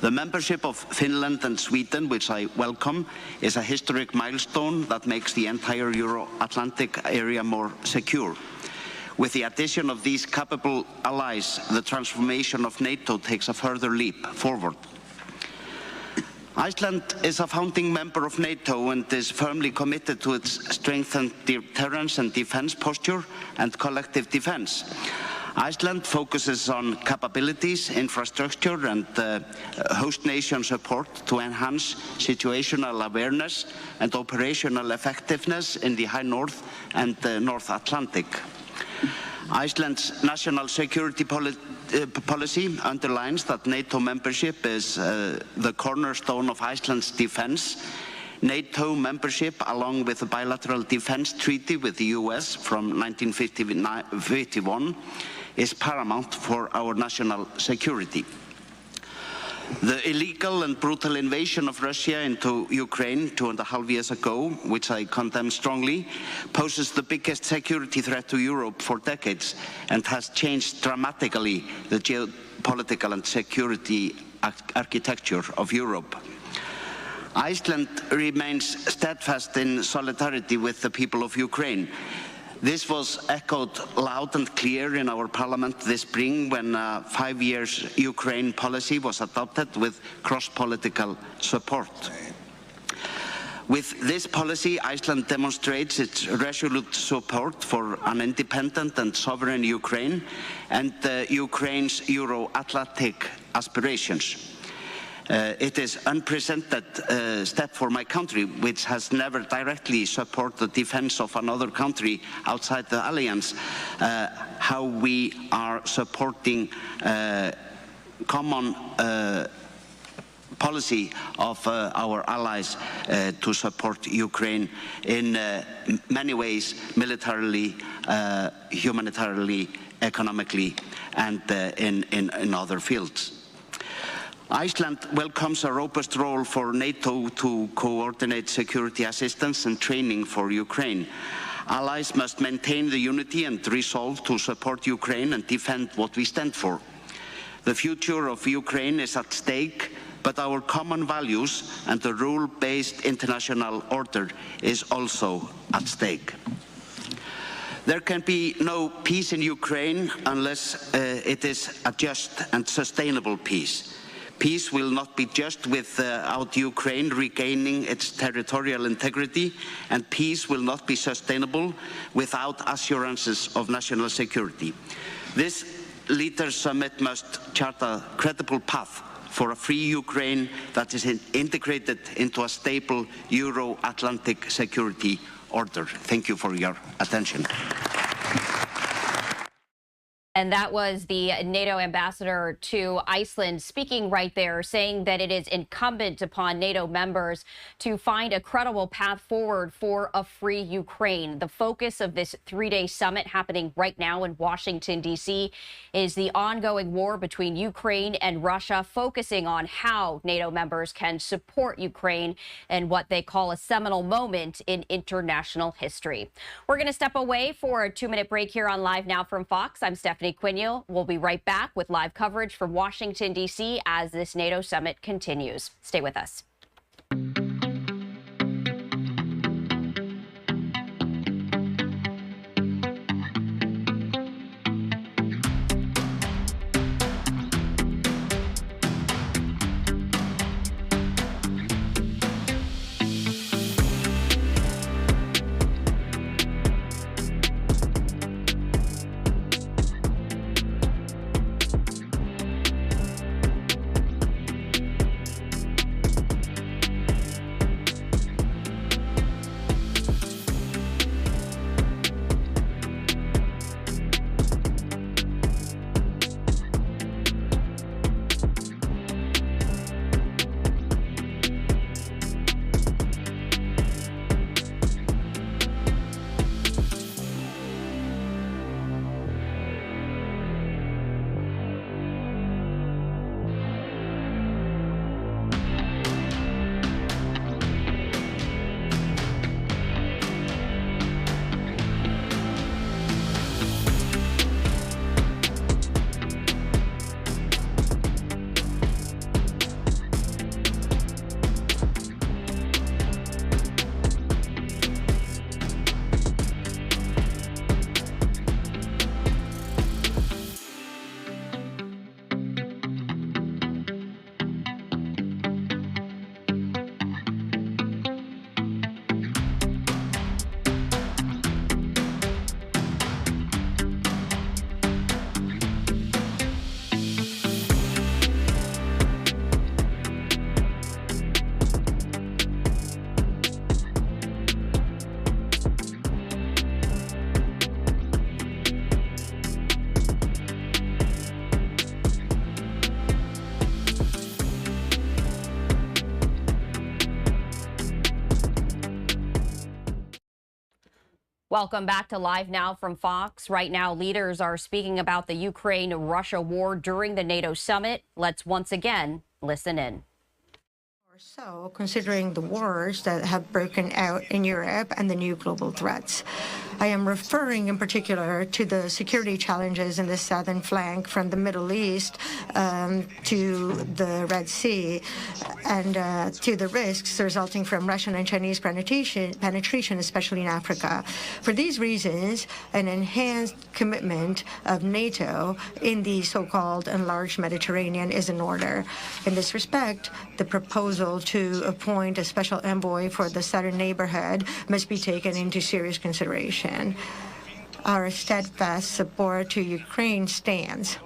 [SPEAKER 14] The membership of Finland and Sweden, which I welcome, is a historic milestone that makes the entire Euro-Atlantic area more secure. With the addition of these capable allies, the transformation of NATO takes a further leap forward. Iceland is a founding member of NATO and is firmly committed to its strengthened deterrence and defense posture and collective defense. Iceland focuses on capabilities, infrastructure and host nation support to enhance situational awareness and operational effectiveness in the High North and North Atlantic. Iceland's national security policy underlines that NATO membership is the cornerstone of Iceland's defense. NATO membership, along with the bilateral defense treaty with the US from 1951, is paramount for our national security. The illegal and brutal invasion of Russia into Ukraine 2.5 years ago, which I condemn strongly, poses the biggest security threat to Europe for decades and has changed dramatically the geopolitical and security architecture of Europe. Iceland remains steadfast in solidarity with the people of Ukraine. This was echoed loud and clear in our parliament this spring when a 5-year Ukraine policy was adopted with cross-political support. With this policy, Iceland demonstrates its resolute support for an independent and sovereign Ukraine and Ukraine's Euro-Atlantic aspirations. It is an unprecedented step for my country, which has never directly supported the defense of another country outside the alliance, how we are supporting common policy of our allies to support Ukraine in many ways, militarily, humanitarily, economically, and in other fields. Iceland welcomes a robust role for NATO to coordinate security assistance and training for Ukraine. Allies must maintain the unity and resolve to support Ukraine and defend what we stand for. The future of Ukraine is at stake, but our common values and the rule-based international order is also at stake. There can be no peace in Ukraine unless it is a just and sustainable peace. Peace will not be just without Ukraine regaining its territorial integrity, and peace will not be sustainable without assurances of national security. This Leaders' Summit must chart a credible path for a free Ukraine that is integrated into a stable Euro-Atlantic security order. Thank you for your attention.
[SPEAKER 5] And that was the NATO ambassador to Iceland speaking right there, saying that it is incumbent upon NATO members to find a credible path forward for a free Ukraine. The focus of this 3-day summit happening right now in Washington, D.C. is the ongoing war between Ukraine and Russia, focusing on how NATO members can support Ukraine in what they call a seminal moment in international history. We're going to step away for a 2-minute break here on Live Now from Fox. I'm Stephanie Quinio. We'll be right back with live coverage from Washington, D.C. as this NATO summit continues. Stay with us. Welcome back to Live Now from Fox. Right now, leaders are speaking about the Ukraine-Russia war during the NATO summit. Let's once again listen in.
[SPEAKER 17] So, considering the wars that have broken out in Europe and the new global threats. I am referring in particular to the security challenges in the southern flank from the Middle East to the Red Sea and to the risks resulting from Russian and Chinese penetration, especially in Africa. For these reasons, an enhanced commitment of NATO in the so-called enlarged Mediterranean is in order. In this respect, the proposal to appoint a special envoy for the southern neighborhood must be taken into serious consideration. Our steadfast support to Ukraine stands.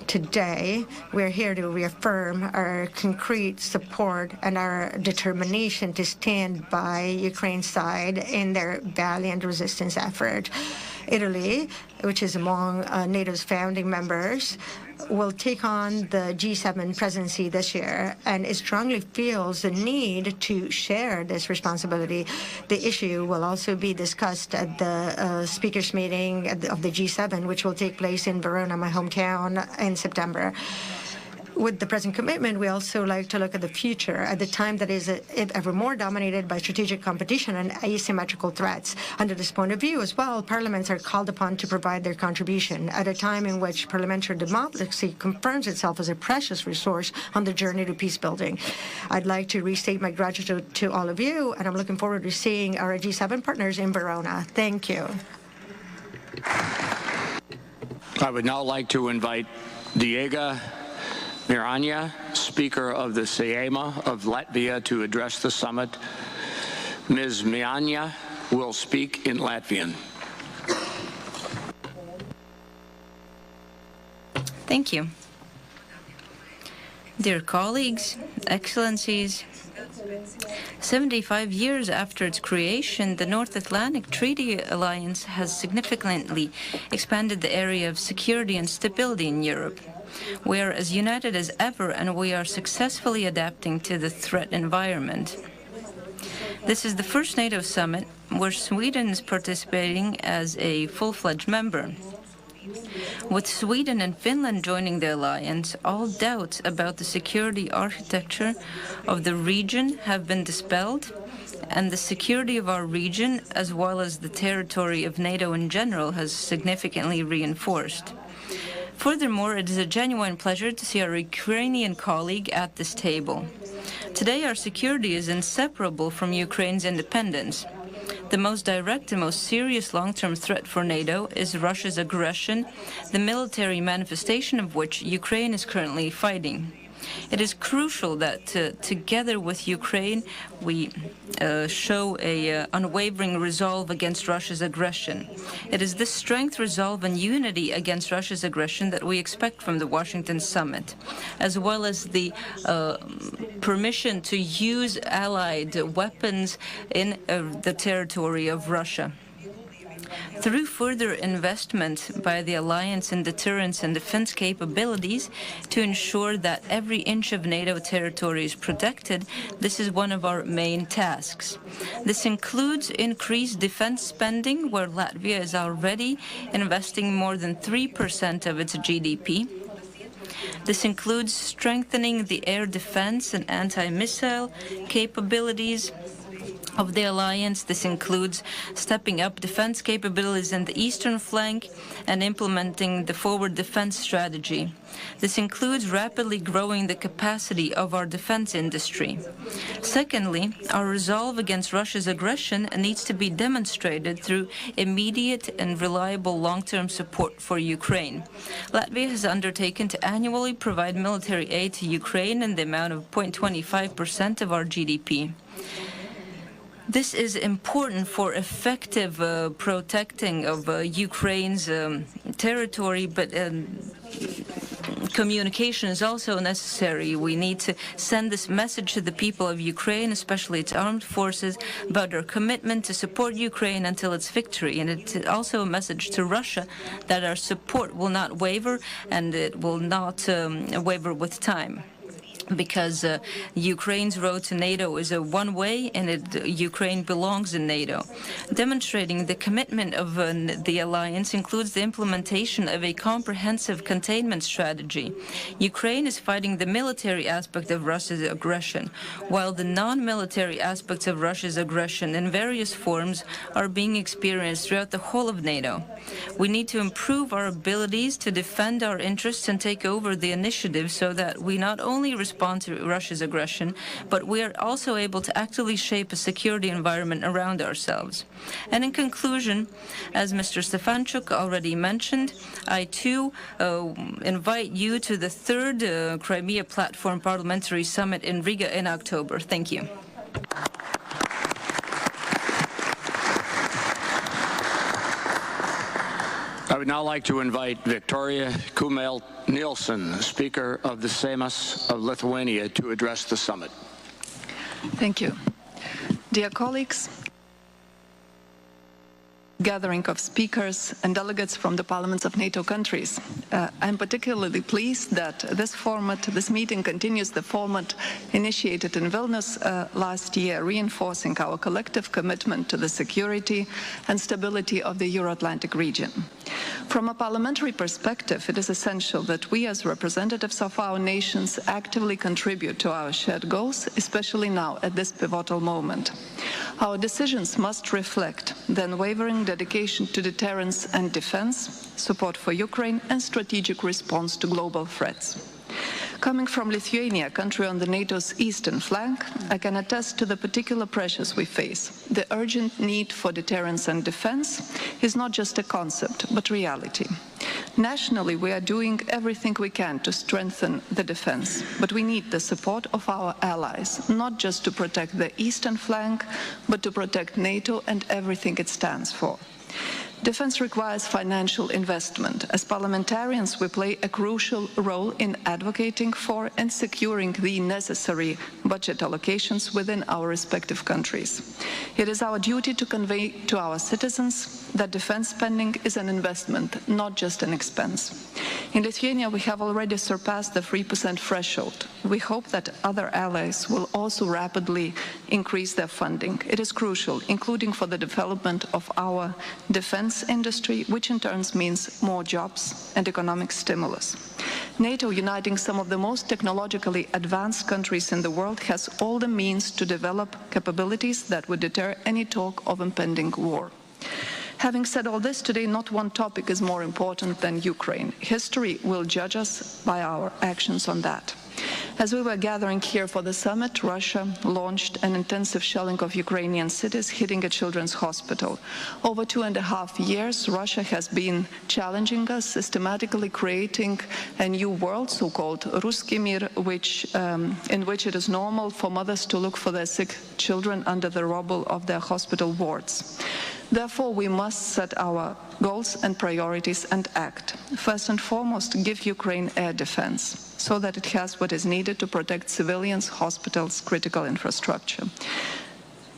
[SPEAKER 17] Today, we're here to reaffirm our concrete support and our determination to stand by Ukraine's side in their valiant resistance effort. Italy, which is among NATO's founding members, will take on the G7 presidency this year, and it strongly feels the need to share this responsibility. The issue will also be discussed at the speakers' meeting of the G7, which will take place in Verona, my hometown, in September. With the present commitment, we also like to look at the future, at the time that is ever more dominated by strategic competition and asymmetrical threats. Under this point of view as well, parliaments are called upon to provide their contribution at a time in which parliamentary democracy confirms itself as a precious resource on the journey to peace building. I'd like to restate my gratitude to all of you, and I'm looking forward to seeing our G7 partners in Verona. Thank you.
[SPEAKER 9] I would now like to invite Diego Miranya, Speaker of the Seima of Latvia, to address the summit. Ms. Miranya will speak in Latvian.
[SPEAKER 18] Thank you. Dear colleagues, excellencies, 75 years after its creation, the North Atlantic Treaty Alliance has significantly expanded the area of security and stability in Europe. We are as united as ever, and we are successfully adapting to the threat environment. This is the first NATO summit where Sweden is participating as a full-fledged member. With Sweden and Finland joining the alliance, all doubts about the security architecture of the region have been dispelled, and the security of our region, as well as the territory of NATO in general, has significantly reinforced. Furthermore, it is a genuine pleasure to see our Ukrainian colleague at this table. Today, our security is inseparable from Ukraine's independence. The most direct and most serious long-term threat for NATO is Russia's aggression, the military manifestation of which Ukraine is currently fighting. It is crucial that together with Ukraine, we show an unwavering resolve against Russia's aggression. It is this strength, resolve, and unity against Russia's aggression that we expect from the Washington summit, as well as the permission to use allied weapons in the territory of Russia. Through further investment by the alliance in deterrence and defense capabilities to ensure that every inch of NATO territory is protected, this is one of our main tasks. This includes increased defense spending, where Latvia is already investing more than 3% of its GDP. This includes strengthening the air defense and anti-missile capabilities of the alliance. This includes stepping up defense capabilities in the eastern flank and implementing the forward defense strategy. This includes rapidly growing the capacity of our defense industry. Secondly, our resolve against Russia's aggression needs to be demonstrated through immediate and reliable long-term support for Ukraine. Latvia has undertaken to annually provide military aid to Ukraine in the amount of 0.25% of our GDP. This is important for effective protecting of Ukraine's territory, but communication is also necessary. We need to send this message to the people of Ukraine, especially its armed forces, about our commitment to support Ukraine until its victory. And it's also a message to Russia that our support will not waver, and it will not waver with time. because Ukraine's road to NATO is a one-way, and Ukraine belongs in NATO. Demonstrating the commitment of the alliance includes the implementation of a comprehensive containment strategy. Ukraine is fighting the military aspect of Russia's aggression, while the non-military aspects of Russia's aggression in various forms are being experienced throughout the whole of NATO. We need to improve our abilities to defend our interests and take over the initiative so that we not only respond to Russia's aggression, but we are also able to actively shape a security environment around ourselves. And in conclusion, as Mr. Stefanchuk already mentioned, I too invite you to the third Crimea Platform Parliamentary Summit in Riga in October. Thank you.
[SPEAKER 9] I would now like to invite Victoria Kumel-Nielsen, Speaker of the Seimas of Lithuania, to address the summit.
[SPEAKER 19] Thank you. Dear colleagues, gathering of speakers and delegates from the parliaments of NATO countries. I'm particularly pleased that this meeting continues the format initiated in Vilnius last year, reinforcing our collective commitment to the security and stability of the Euro-Atlantic region. From a parliamentary perspective, it is essential that we as representatives of our nations actively contribute to our shared goals, especially now at this pivotal moment. Our decisions must reflect the unwavering dedication to deterrence and defense, support for Ukraine, and strategic response to global threats. Coming from Lithuania, a country on the NATO's eastern flank, I can attest to the particular pressures we face. The urgent need for deterrence and defense is not just a concept, but reality. Nationally, we are doing everything we can to strengthen the defense, but we need the support of our allies, not just to protect the eastern flank, but to protect NATO and everything it stands for. Defense requires financial investment. As parliamentarians, we play a crucial role in advocating for and securing the necessary budget allocations within our respective countries. It is our duty to convey to our citizens that defense spending is an investment, not just an expense. In Lithuania, we have already surpassed the 3% threshold. We hope that other allies will also rapidly increase their funding. It is crucial, including for the development of our defense industry, which in turn means more jobs and economic stimulus. NATO, uniting some of the most technologically advanced countries in the world, has all the means to develop capabilities that would deter any talk of impending war. Having said all this, today not one topic is more important than Ukraine. History will judge us by our actions on that. As we were gathering here for the summit, Russia launched an intensive shelling of Ukrainian cities, hitting a children's hospital. Over 2.5 years, Russia has been challenging us, systematically creating a new world, so-called Ruski Mir, in which it is normal for mothers to look for their sick children under the rubble of their hospital wards. Therefore, we must set our goals and priorities and act. First and foremost, give Ukraine air defense, so that it has what is needed to protect civilians, hospitals, critical infrastructure.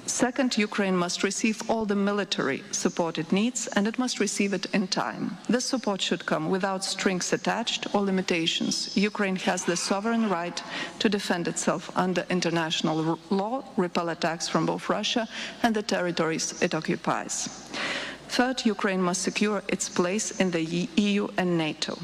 [SPEAKER 19] Second, Ukraine must receive all the military support it needs, and it must receive it in time. This support should come without strings attached or limitations. Ukraine has the sovereign right to defend itself under international law, repel attacks from both Russia and the territories it occupies. Third, Ukraine must secure its place in the EU and NATO.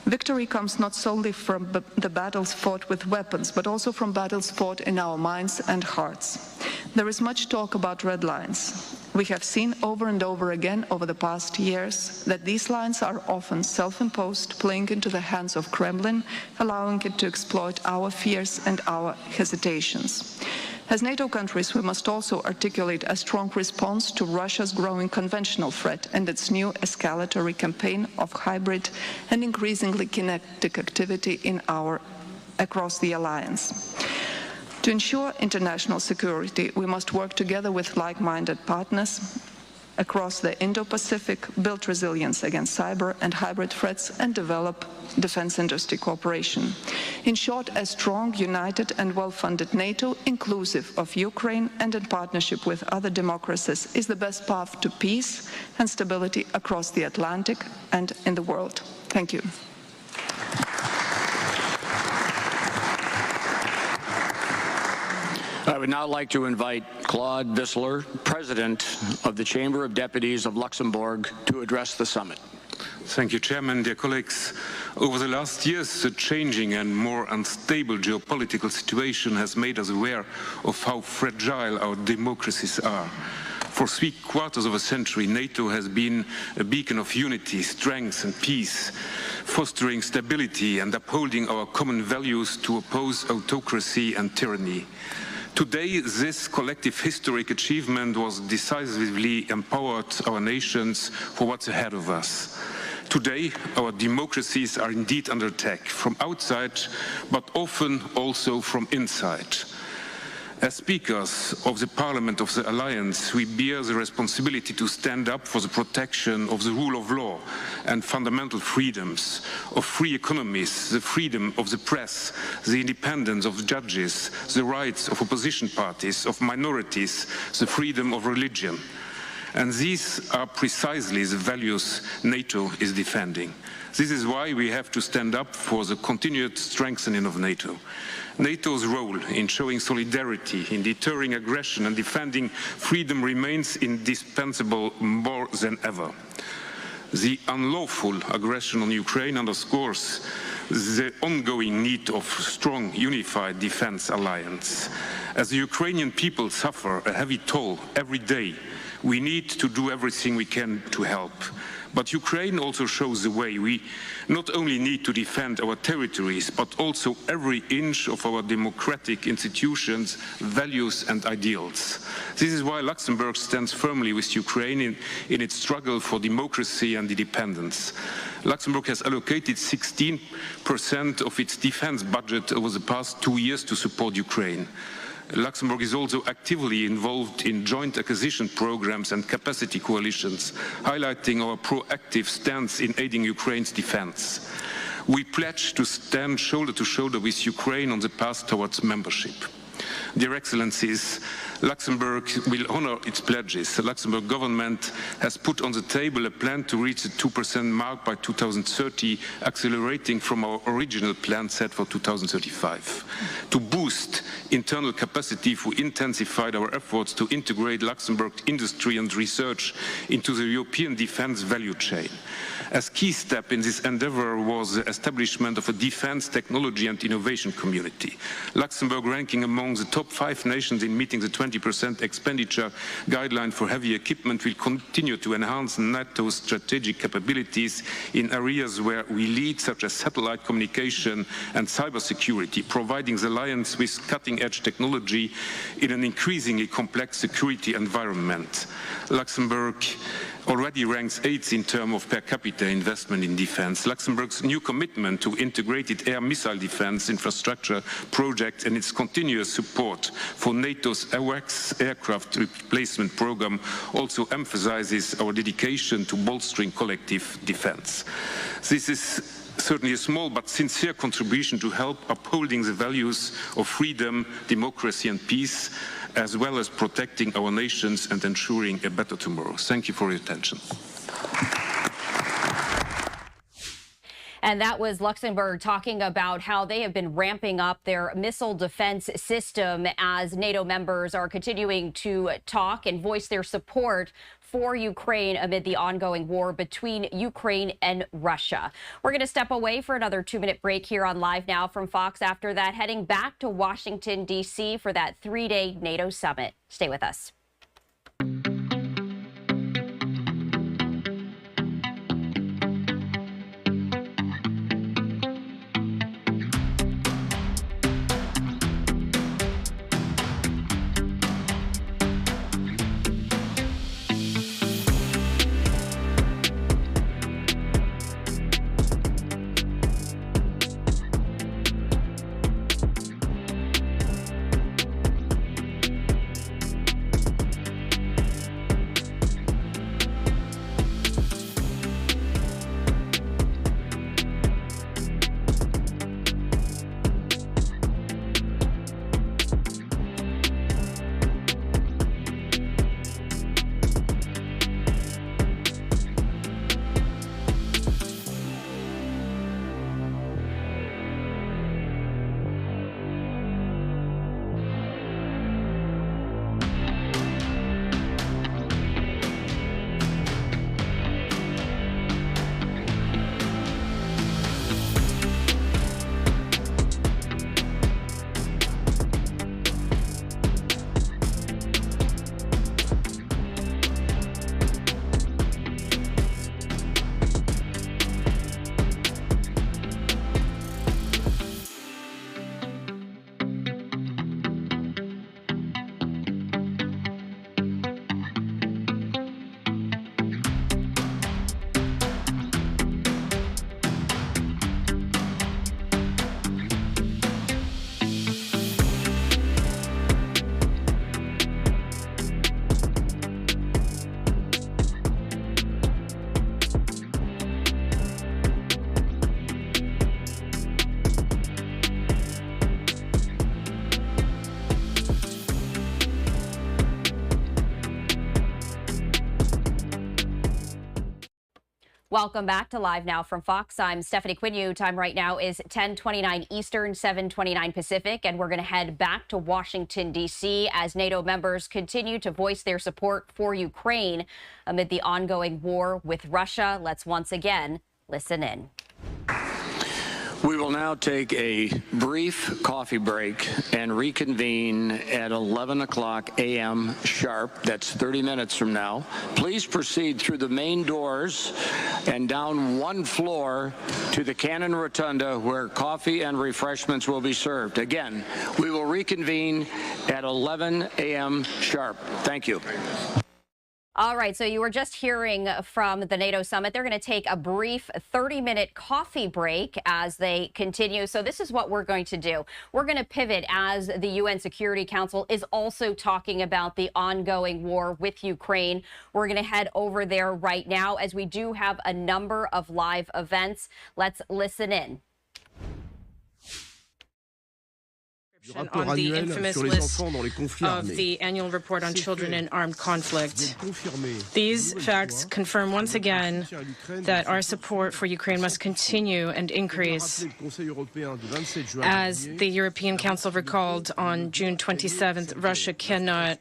[SPEAKER 19] Victory comes not solely from the battles fought with weapons, but also from battles fought in our minds and hearts. There is much talk about red lines. We have seen over and over again over the past years that these lines are often self-imposed, playing into the hands of Kremlin, allowing it to exploit our fears and our hesitations. As NATO countries, we must also articulate a strong response to Russia's growing conventional threat and its new escalatory campaign of hybrid and increasingly kinetic activity across the alliance. To ensure international security, we must work together with like-minded partners across the Indo-Pacific, build resilience against cyber and hybrid threats, and develop defense industry cooperation. In short, a strong, united and well-funded NATO, inclusive of Ukraine and in partnership with other democracies, is the best path to peace and stability across the Atlantic and in the world. Thank you.
[SPEAKER 9] would now like to invite Claude Vissler, President of the Chamber of Deputies of Luxembourg, to address the summit.
[SPEAKER 20] Thank you, Chairman. Dear colleagues, over the last years, the changing and more unstable geopolitical situation has made us aware of how fragile our democracies are. For 3/4 of a century, NATO has been a beacon of unity, strength and peace, fostering stability and upholding our common values to oppose autocracy and tyranny. Today, this collective historic achievement was decisively empowered our nations for what's ahead of us. Today, our democracies are indeed under attack from outside, but often also from inside. As speakers of the Parliament of the Alliance, we bear the responsibility to stand up for the protection of the rule of law and fundamental freedoms, of free economies, the freedom of the press, the independence of judges, the rights of opposition parties, of minorities, the freedom of religion. And these are precisely the values NATO is defending. This is why we have to stand up for the continued strengthening of NATO. NATO's role in showing solidarity, in deterring aggression and defending freedom remains indispensable more than ever. The unlawful aggression on Ukraine underscores the ongoing need of a strong, unified defense alliance. As the Ukrainian people suffer a heavy toll every day, we need to do everything we can to help. But Ukraine also shows the way. We not only need to defend our territories, but also every inch of our democratic institutions, values and ideals. This is why Luxembourg stands firmly with Ukraine in its struggle for democracy and independence. Luxembourg has allocated 16% of its defense budget over the past 2 years to support Ukraine. Luxembourg is also actively involved in joint acquisition programs and capacity coalitions, highlighting our proactive stance in aiding Ukraine's defense. We pledge to stand shoulder to shoulder with Ukraine on the path towards membership. Dear Excellencies, Luxembourg will honor its pledges. The Luxembourg government has put on the table a plan to reach the 2% mark by 2030, accelerating from our original plan set for 2035. To boost internal capacity, we intensified our efforts to integrate Luxembourg industry and research into the European defense value chain. A key step in this endeavor was the establishment of a defense technology and innovation community. Luxembourg, ranking among the top 5 nations in meeting the 20% expenditure guideline for heavy equipment, will continue to enhance NATO's strategic capabilities in areas where we lead, such as satellite communication and cybersecurity, providing the alliance with cutting-edge technology in an increasingly complex security environment. Luxembourg already ranks 8th in terms of per capita investment in defense. Luxembourg's new commitment to integrated air missile defense infrastructure project and its continuous support for NATO's AWACS aircraft replacement program also emphasizes our dedication to bolstering collective defense. This is certainly a small but sincere contribution to help upholding the values of freedom, democracy and peace, as well as protecting our nations and ensuring a better tomorrow. Thank you for your attention.
[SPEAKER 5] And that was Luxembourg talking about how they have been ramping up their missile defense system as NATO members are continuing to talk and voice their support for Ukraine amid the ongoing war between Ukraine and Russia. We're going to step away for another 2-minute break here on Live Now from Fox. After that, heading back to Washington, D.C. for that 3-day NATO summit. Stay with us. Welcome back to Live Now from Fox. I'm Stephanie Quinu. Time right now is 10:29 Eastern, 7:29 Pacific, and we're going to head back to Washington, D.C. as NATO members continue to voice their support for Ukraine amid the ongoing war with Russia. Let's once again listen in.
[SPEAKER 9] We will now take a brief coffee break and reconvene at 11 o'clock a.m. sharp. That's 30 minutes from now. Please proceed through the main doors and down one floor to the Cannon Rotunda, where coffee and refreshments will be served. Again, we will reconvene at 11 a.m. sharp. Thank you.
[SPEAKER 5] All right, so you were just hearing from the NATO summit. They're going to take a brief 30-minute coffee break as they continue. So this is what we're going to do. We're going to pivot as the UN Security Council is also talking about the ongoing war with Ukraine. We're going to head over there right now as we do have a number of live events. Let's listen in.
[SPEAKER 21] On the infamous list of the annual report on children in armed conflict. These facts confirm once again that our support for Ukraine must continue and increase. As the European Council recalled on June 27th, Russia cannot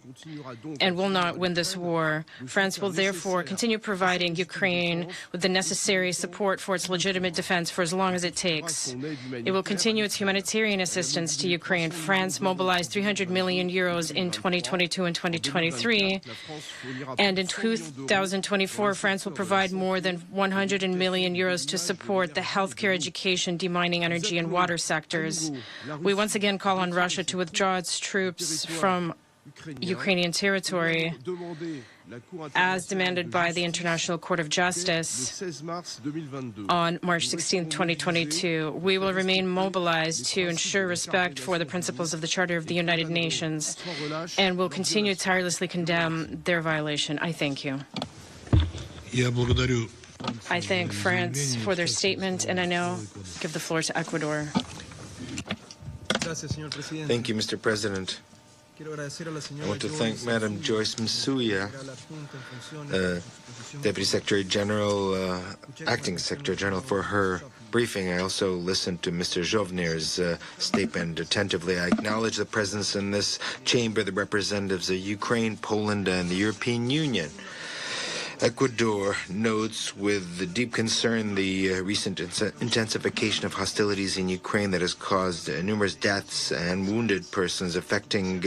[SPEAKER 21] and will not win this war. France will therefore continue providing Ukraine with the necessary support for its legitimate defense for as long as it takes. It will continue its humanitarian assistance to Ukraine. France mobilized 300 million euros in 2022 and 2023, and in 2024, France will provide more than 100 million euros to support the healthcare, education, demining, energy, and water sectors. We once again call on Russia to withdraw its troops from Ukrainian territory, as demanded by the International Court of Justice on March 16, 2022. We will remain mobilized to ensure respect for the principles of the Charter of the United Nations and will continue to tirelessly condemn their violation. I thank you. I thank France for their statement, and I now give the floor to Ecuador.
[SPEAKER 22] Thank you, Mr. President. I want to thank Madam Joyce Msuya, Deputy Secretary General, Acting Secretary General, for her briefing. I also listened to Mr. Jovner's statement attentively. I acknowledge the presence in this chamber the representatives of Ukraine, Poland, and the European Union. Ecuador notes with deep concern the recent intensification of hostilities in Ukraine that has caused numerous deaths and wounded persons, affecting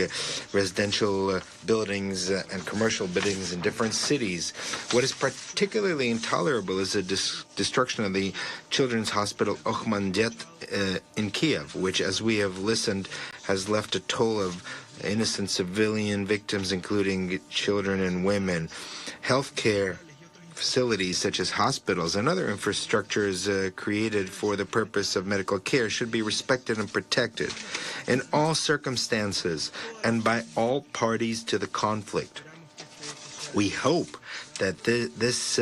[SPEAKER 22] residential buildings and commercial buildings in different cities. What is particularly intolerable is the destruction of the children's hospital Okhmandet in Kiev, which, as we have listened, has left a toll of innocent civilian victims, including children and women. Healthcare facilities such as hospitals and other infrastructures created for the purpose of medical care should be respected and protected in all circumstances and by all parties to the conflict. We hope that this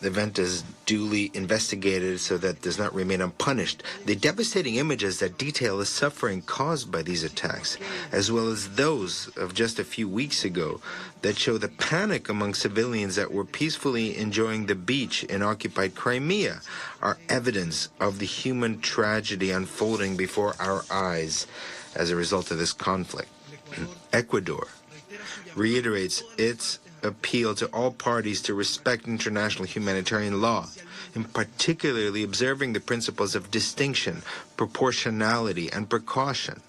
[SPEAKER 22] event is duly investigated so that it does not remain unpunished. The devastating images that detail the suffering caused by these attacks, as well as those of just a few weeks ago that show the panic among civilians that were peacefully enjoying the beach in occupied Crimea, are evidence of the human tragedy unfolding before our eyes as a result of this conflict. Ecuador reiterates its appeal to all parties to respect international humanitarian law, in particularly observing the principles of distinction, proportionality, and precaution,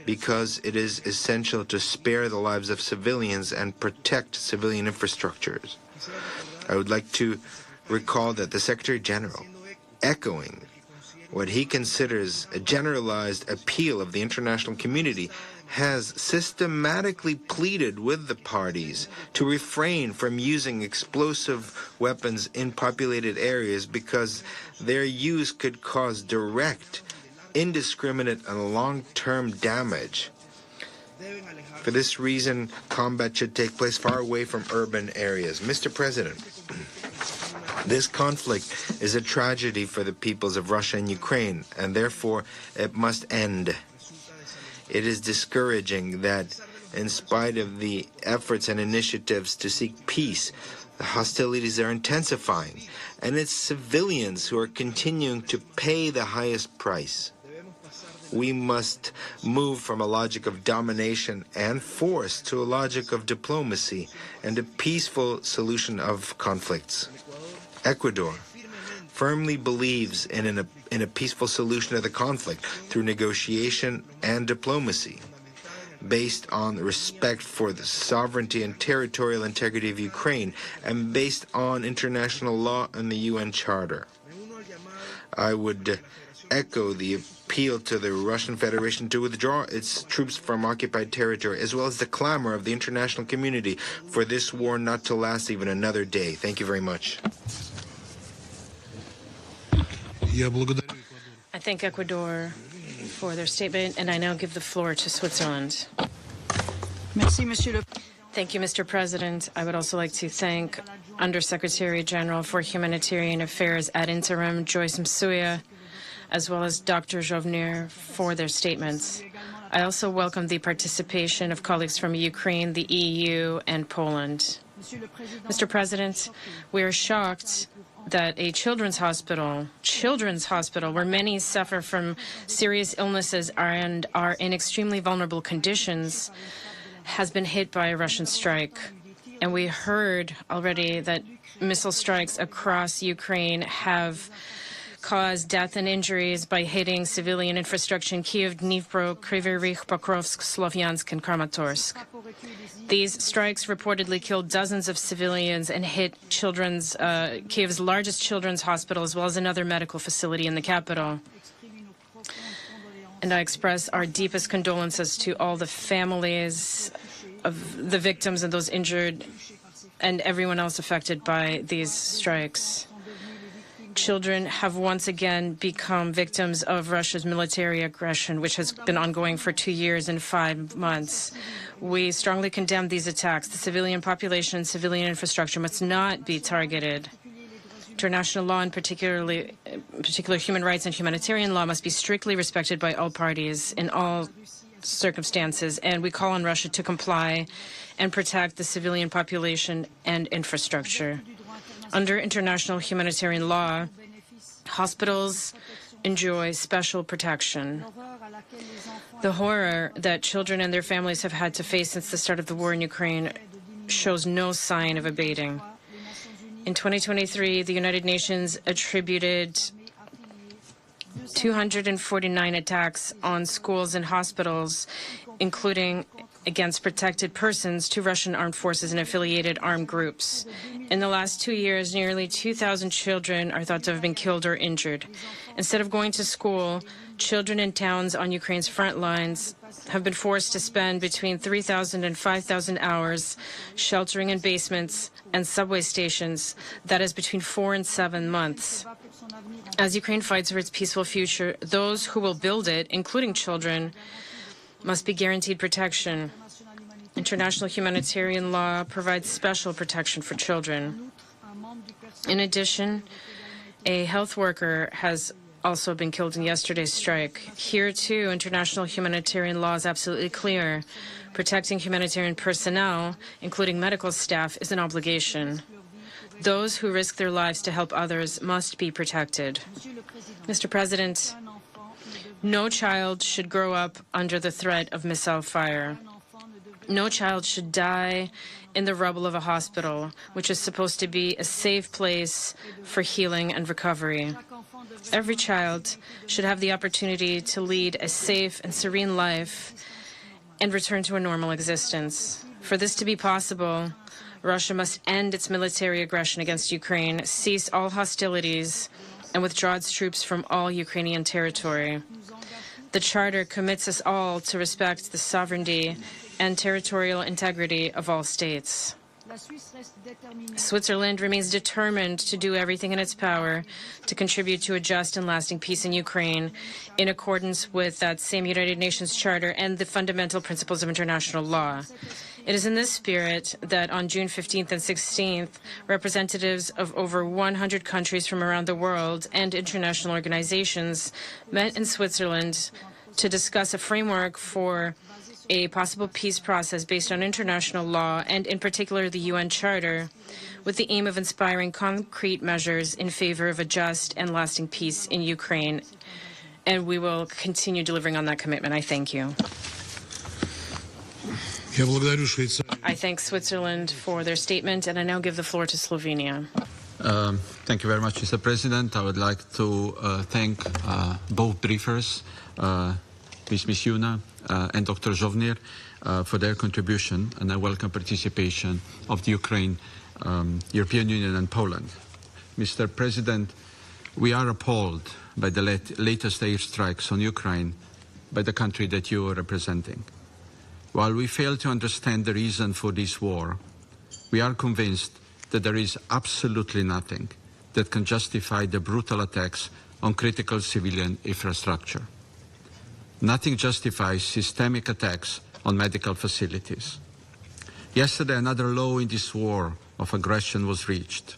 [SPEAKER 22] because it is essential to spare the lives of civilians and protect civilian infrastructures. I would like to recall that the Secretary General, echoing what he considers a generalized appeal of the international community, has systematically pleaded with the parties to refrain from using explosive weapons in populated areas because their use could cause direct, indiscriminate, and long-term damage. For this reason, combat should take place far away from urban areas. Mr. President, this conflict is a tragedy for the peoples of Russia and Ukraine, and therefore it must end. It is discouraging that, in spite of the efforts and initiatives to seek peace, The hostilities are intensifying, and it's civilians who are continuing to pay the highest price. We must move from a logic of domination and force to a logic of diplomacy and a peaceful solution of conflicts. Ecuador firmly believes in a peaceful solution of the conflict through negotiation and diplomacy, based on respect for the sovereignty and territorial integrity of Ukraine, and based on international law and the UN Charter. I would echo the appeal to the Russian Federation to withdraw its troops from occupied territory, as well as the clamor of the international community for this war not to last even another day. Thank you very much.
[SPEAKER 21] I thank Ecuador for their statement, and I now give the floor to Switzerland. Thank you, Mr. President. I would also like to thank Undersecretary General for Humanitarian Affairs ad interim, Joyce Msuya, as well as Dr. Jovner for their statements. I also welcome the participation of colleagues from Ukraine, the EU, and Poland. Mr. President, we are shocked that a children's hospital, where many suffer from serious illnesses and are in extremely vulnerable conditions, has been hit by a Russian strike. And we heard already that missile strikes across Ukraine have caused death and injuries by hitting civilian infrastructure in Kyiv, Dnipro, Kryvyi Rih, Pokrovsk, Slovyansk, and Kramatorsk. These strikes reportedly killed dozens of civilians and hit Kyiv's largest children's hospital, as well as another medical facility in the capital. And I express our deepest condolences to all the families of the victims and those injured and everyone else affected by these strikes. Children have once again become victims of Russia's military aggression, which has been ongoing for 2 years and 5 months. We strongly condemn these attacks. The civilian population and civilian infrastructure must not be targeted. International law, and particular human rights and humanitarian law, must be strictly respected by all parties in all circumstances, and we call on Russia to comply and protect the civilian population and infrastructure. Under international humanitarian law, hospitals enjoy special protection. The horror that children and their families have had to face since the start of the war in Ukraine shows no sign of abating. In 2023, the United Nations attributed 249 attacks on schools and hospitals, including against protected persons, to Russian armed forces and affiliated armed groups. In the last 2 years, nearly 2,000 children are thought to have been killed or injured. Instead of going to school, children in towns on Ukraine's front lines have been forced to spend between 3,000 and 5,000 hours sheltering in basements and subway stations. That is between 4 and 7 months. As Ukraine fights for its peaceful future, those who will build it, including children, must be guaranteed protection. International humanitarian law provides special protection for children. In addition, a health worker has also been killed in yesterday's strike. Here, too, international humanitarian law is absolutely clear. Protecting humanitarian personnel, including medical staff, is an obligation. Those who risk their lives to help others must be protected. Mr. President, no child should grow up under the threat of missile fire. No child should die in the rubble of a hospital, which is supposed to be a safe place for healing and recovery. Every child should have the opportunity to lead a safe and serene life and return to a normal existence. For this to be possible, Russia must end its military aggression against Ukraine, cease all hostilities, and withdraw its troops from all Ukrainian territory. The Charter commits us all to respect the sovereignty and territorial integrity of all states. Switzerland remains determined to do everything in its power to contribute to a just and lasting peace in Ukraine in accordance with that same United Nations Charter and the fundamental principles of international law. It is in this spirit that on June 15th and 16th, representatives of over 100 countries from around the world and international organizations met in Switzerland to discuss a framework for a possible peace process based on international law and in particular the UN Charter, with the aim of inspiring concrete measures in favor of a just and lasting peace in Ukraine. And we will continue delivering on that commitment. I thank you. I thank Switzerland for their statement, and I now give the floor to Slovenia.
[SPEAKER 1] Thank you very much, Mr. President. I would like to thank both briefers, Ms. Misiuna and Dr. Zhovnir, for their contribution, and I welcome participation of the Ukraine, European Union and Poland. Mr. President, we are appalled by the latest airstrikes on Ukraine by the country that you are representing. While we fail to understand the reason for this war, we are convinced that there is absolutely nothing that can justify the brutal attacks on critical civilian infrastructure. Nothing justifies systemic attacks on medical facilities. Yesterday, another low in this war of aggression was reached,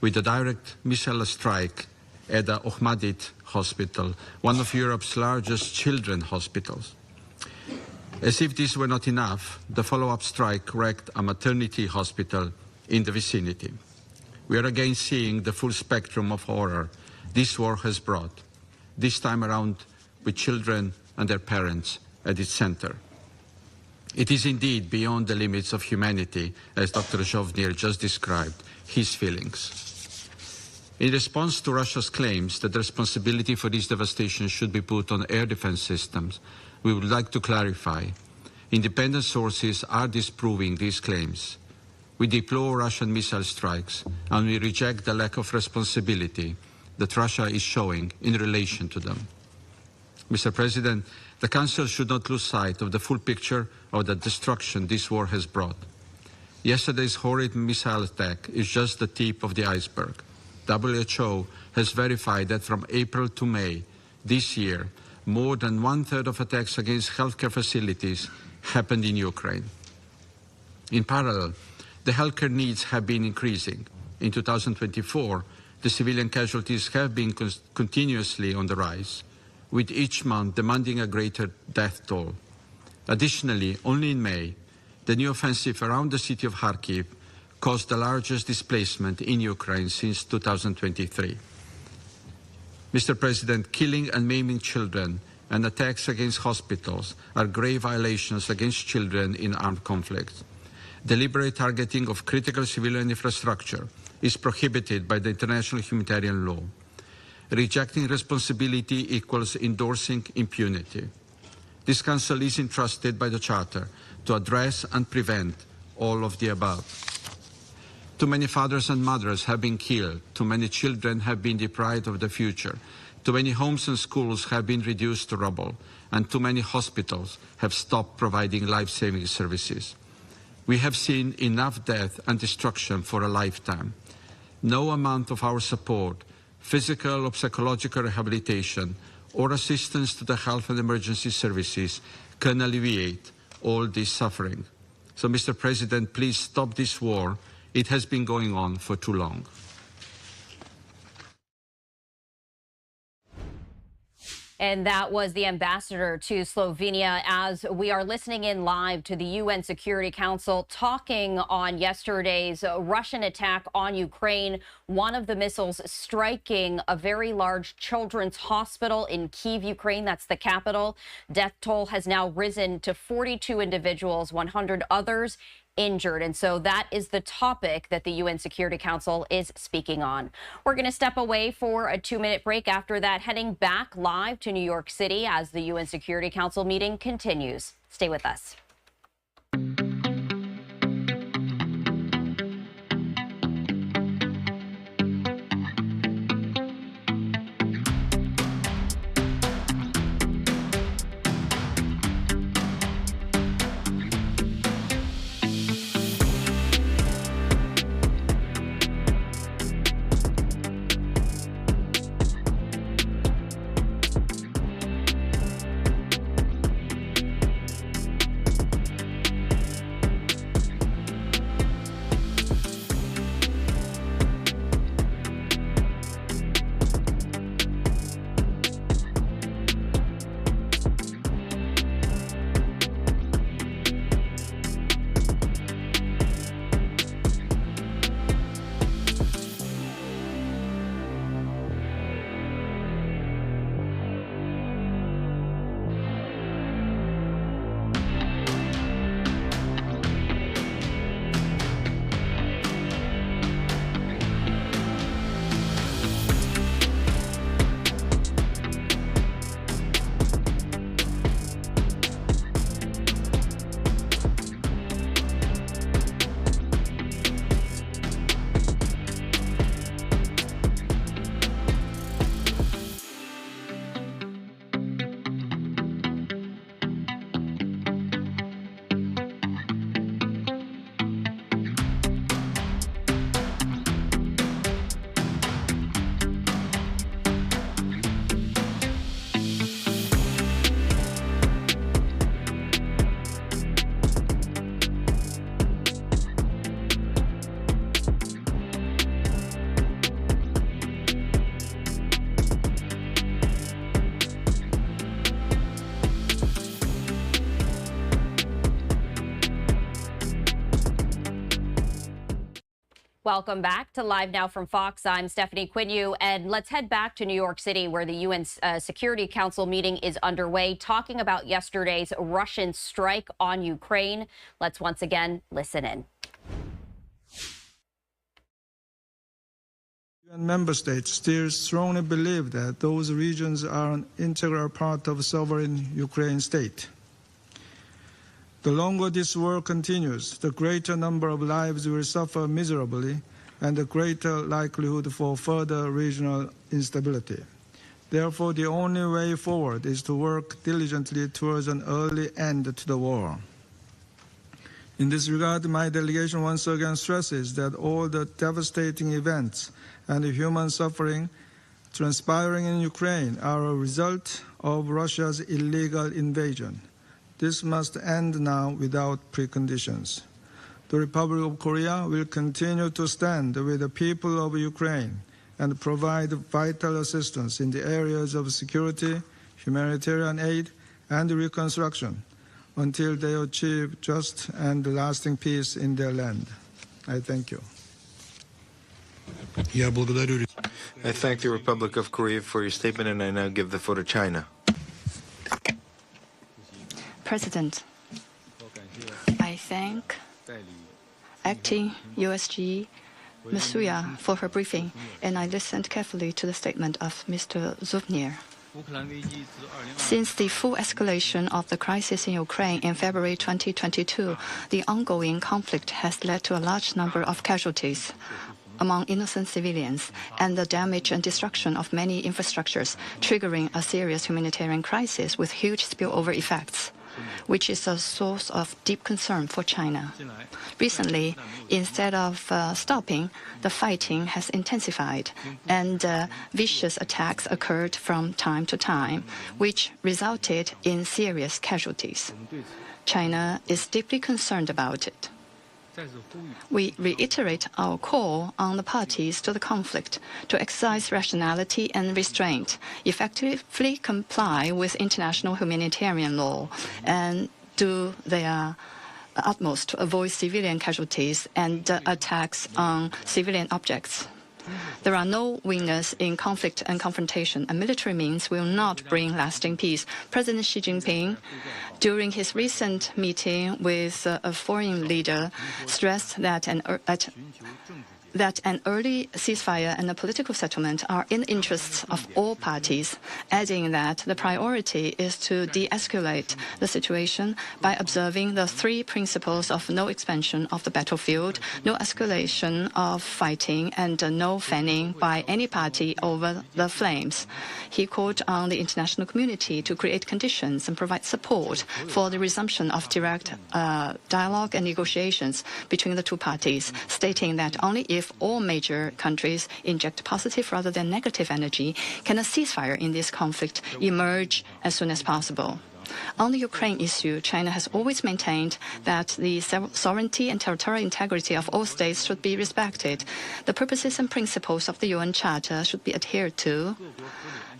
[SPEAKER 1] with a direct missile strike at the Ahmedit Hospital, one of Europe's largest children's hospitals. As if this were not enough, the follow-up strike wrecked a maternity hospital in the vicinity. We are again seeing the full spectrum of horror this war has brought, this time around with children and their parents at its center. It is indeed beyond the limits of humanity, as Dr. Zhovnir just described his feelings. In response to Russia's claims that the responsibility for this devastation should be put on air defense systems, we would like to clarify. Independent sources are disproving these claims. We deplore Russian missile strikes, and we reject the lack of responsibility that Russia is showing in relation to them. Mr. President, the Council should not lose sight of the full picture of the destruction this war has brought. Yesterday's horrid missile attack is just the tip of the iceberg. WHO has verified that from April to May this year, more than one-third of attacks against healthcare facilities happened in Ukraine. In parallel, the healthcare needs have been increasing. In 2024, the civilian casualties have been continuously on the rise, with each month demanding a greater death toll. Additionally, only in May, the new offensive around the city of Kharkiv caused the largest displacement in Ukraine since 2023. Mr. President, killing and maiming children and attacks against hospitals are grave violations against children in armed conflicts. Deliberate targeting of critical civilian infrastructure is prohibited by the international humanitarian law. Rejecting responsibility equals endorsing impunity. This Council is entrusted by the Charter to address and prevent all of the above. Too many fathers and mothers have been killed. Too many children have been deprived of the future. Too many homes and schools have been reduced to rubble. And too many hospitals have stopped providing life-saving services. We have seen enough death and destruction for a lifetime. No amount of our support, physical or psychological rehabilitation, or assistance to the health and emergency services can alleviate all this suffering. So, Mr. President, please stop this war. It has been going on for too long.
[SPEAKER 5] And that was the ambassador to Slovenia as we are listening in live to the UN Security Council talking on yesterday's Russian attack on Ukraine, one of the missiles striking a very large children's hospital in Kyiv, Ukraine. That's the capital. Death toll has now risen to 42 individuals, 100 others injured. And so that is the topic that the UN Security Council is speaking on. We're going to step away for a 2-minute break. After that, heading back live to New York City as the UN Security Council meeting continues. Stay with us. Welcome back to Live Now from Fox. I'm Stephanie Quinue, and let's head back to New York City, where the UN Security Council meeting is underway, talking about yesterday's Russian strike on Ukraine. Let's once again listen in.
[SPEAKER 2] UN member states still strongly believe that those regions are an integral part of a sovereign Ukraine state. The longer this war continues, the greater number of lives will suffer miserably and the greater likelihood for further regional instability. Therefore, the only way forward is to work diligently towards an early end to the war. In this regard, my delegation once again stresses that all the devastating events and the human suffering transpiring in Ukraine are a result of Russia's illegal invasion. This must end now without preconditions. The Republic of Korea will continue to stand with the people of Ukraine and provide vital assistance in the areas of security, humanitarian aid, and reconstruction until they achieve just and lasting peace in their land. I thank you.
[SPEAKER 22] I thank the Republic of Korea for your statement, and I now give the floor to China.
[SPEAKER 6] President, I thank Acting USG Masuya for her briefing, and I listened carefully to the statement of Mr. Zhovnir. Since the full escalation of the crisis in Ukraine in February 2022, the ongoing conflict has led to a large number of casualties among innocent civilians and the damage and destruction of many infrastructures, triggering a serious humanitarian crisis with huge spillover effects, which is a source of deep concern for China. Recently, instead of stopping, the fighting has intensified, and vicious attacks occurred from time to time, which resulted in serious casualties. China is deeply concerned about it. We reiterate our call on the parties to the conflict to exercise rationality and restraint, effectively comply with international humanitarian law, and do their utmost to avoid civilian casualties and attacks on civilian objects. There are no winners in conflict and confrontation, and military means will not bring lasting peace. President Xi Jinping, during his recent meeting with a foreign leader, stressed that an early ceasefire and a political settlement are in the interests of all parties, adding that the priority is to de-escalate the situation by observing the three principles of no expansion of the battlefield, no escalation of fighting, and no fanning by any party over the flames. He called on the international community to create conditions and provide support for the resumption of direct dialogue and negotiations between the two parties, stating that only if all major countries inject positive rather than negative energy can a ceasefire in this conflict emerge as soon as possible. On the Ukraine issue, China has always maintained that the sovereignty and territorial integrity of all states should be respected. The purposes and principles of the UN Charter should be adhered to.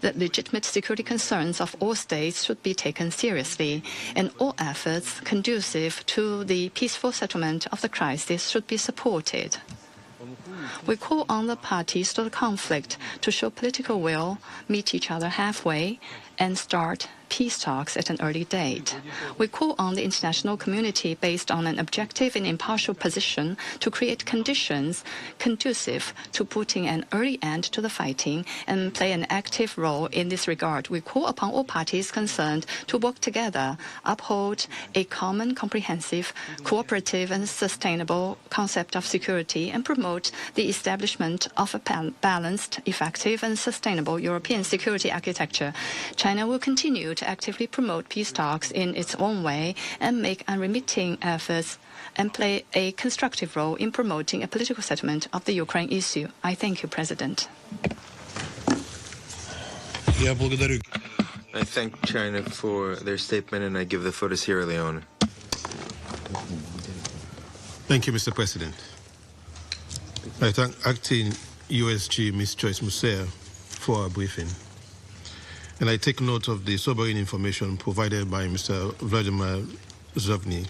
[SPEAKER 6] The legitimate security concerns of all states should be taken seriously, and all efforts conducive to the peaceful settlement of the crisis should be supported. We call on the parties to the conflict to show political will, meet each other halfway, and start peace talks at an early date. We call on the international community, based on an objective and impartial position, to create conditions conducive to putting an early end to the fighting and play an active role in this regard. We call upon all parties concerned to work together, uphold a common, comprehensive, cooperative, and sustainable concept of security, and promote the establishment of a balanced, effective, and sustainable European security architecture. China will continue to actively promote peace talks in its own way and make unremitting efforts and play a constructive role in promoting a political settlement of the Ukraine issue. I thank you, President.
[SPEAKER 22] I thank China for their statement, and I give the floor to Sierra Leone.
[SPEAKER 23] Thank you, Mr. President. I thank Acting USG Ms. Joyce Musea for our briefing. And I take note of the sobering information provided by Mr. Vladimir Zhovnir.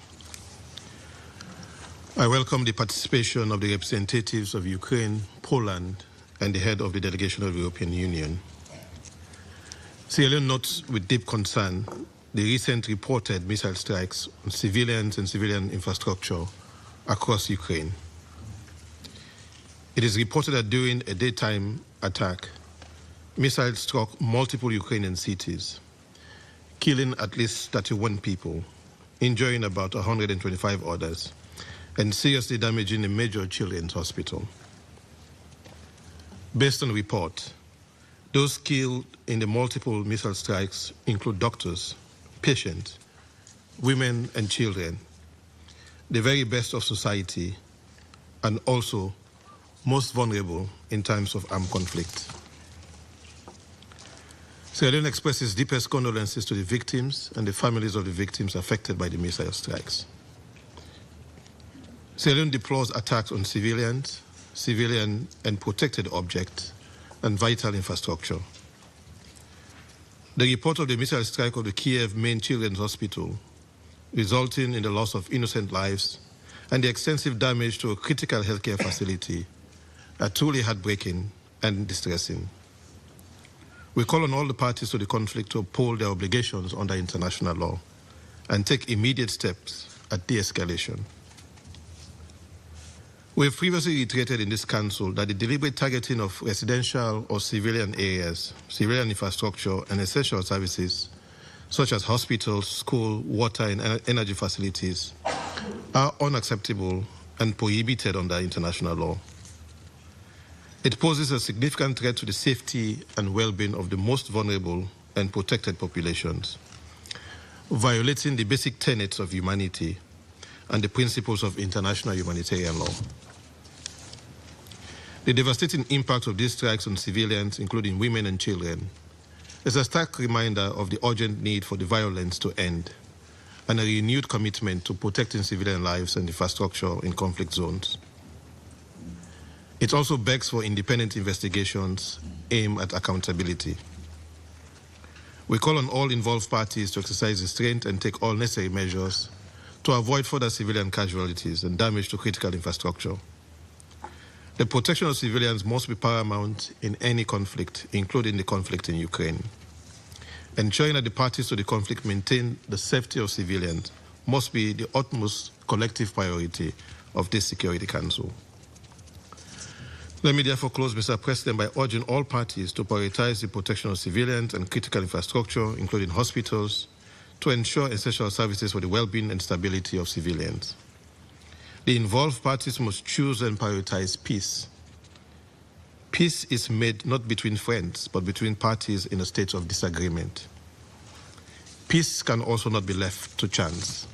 [SPEAKER 23] I welcome the participation of the representatives of Ukraine, Poland, and the head of the delegation of the European Union. Sierra Leone notes with deep concern the recent reported missile strikes on civilians and civilian infrastructure across Ukraine. It is reported that during a daytime attack, missiles struck multiple Ukrainian cities, killing at least 31 people, injuring about 125 others, and seriously damaging a major children's hospital. Based on report, those killed in the multiple missile strikes include doctors, patients, women and children, the very best of society, and also most vulnerable in times of armed conflict. Sierra Leone expresses deepest condolences to the victims and the families of the victims affected by the missile strikes. Sierra Leone deplores attacks on civilians, civilian and protected objects, and vital infrastructure. The report of the missile strike of the Kiev main children's hospital, resulting in the loss of innocent lives and the extensive damage to a critical healthcare facility, are truly heartbreaking and distressing. We call on all the parties to the conflict to uphold their obligations under international law and take immediate steps at de-escalation. We have previously reiterated in this Council that the deliberate targeting of residential or civilian areas, civilian infrastructure, and essential services, such as hospitals, schools, water, and energy facilities, are unacceptable and prohibited under international law. It poses a significant threat to the safety and well-being of the most vulnerable and protected populations, violating the basic tenets of humanity and the principles of international humanitarian law. The devastating impact of these strikes on civilians, including women and children, is a stark reminder of the urgent need for the violence to end and a renewed commitment to protecting civilian lives and infrastructure in conflict zones. It also begs for independent investigations aimed at accountability. We call on all involved parties to exercise restraint and take all necessary measures to avoid further civilian casualties and damage to critical infrastructure. The protection of civilians must be paramount in any conflict, including the conflict in Ukraine. Ensuring that the parties to the conflict maintain the safety of civilians must be the utmost collective priority of this Security Council. Let me therefore close, Mr. President, by urging all parties to prioritize the protection of civilians and critical infrastructure, including hospitals, to ensure essential services for the well-being and stability of civilians. The involved parties must choose and prioritize peace. Peace is made not between friends, but between parties in a state of disagreement. Peace can also not be left to chance.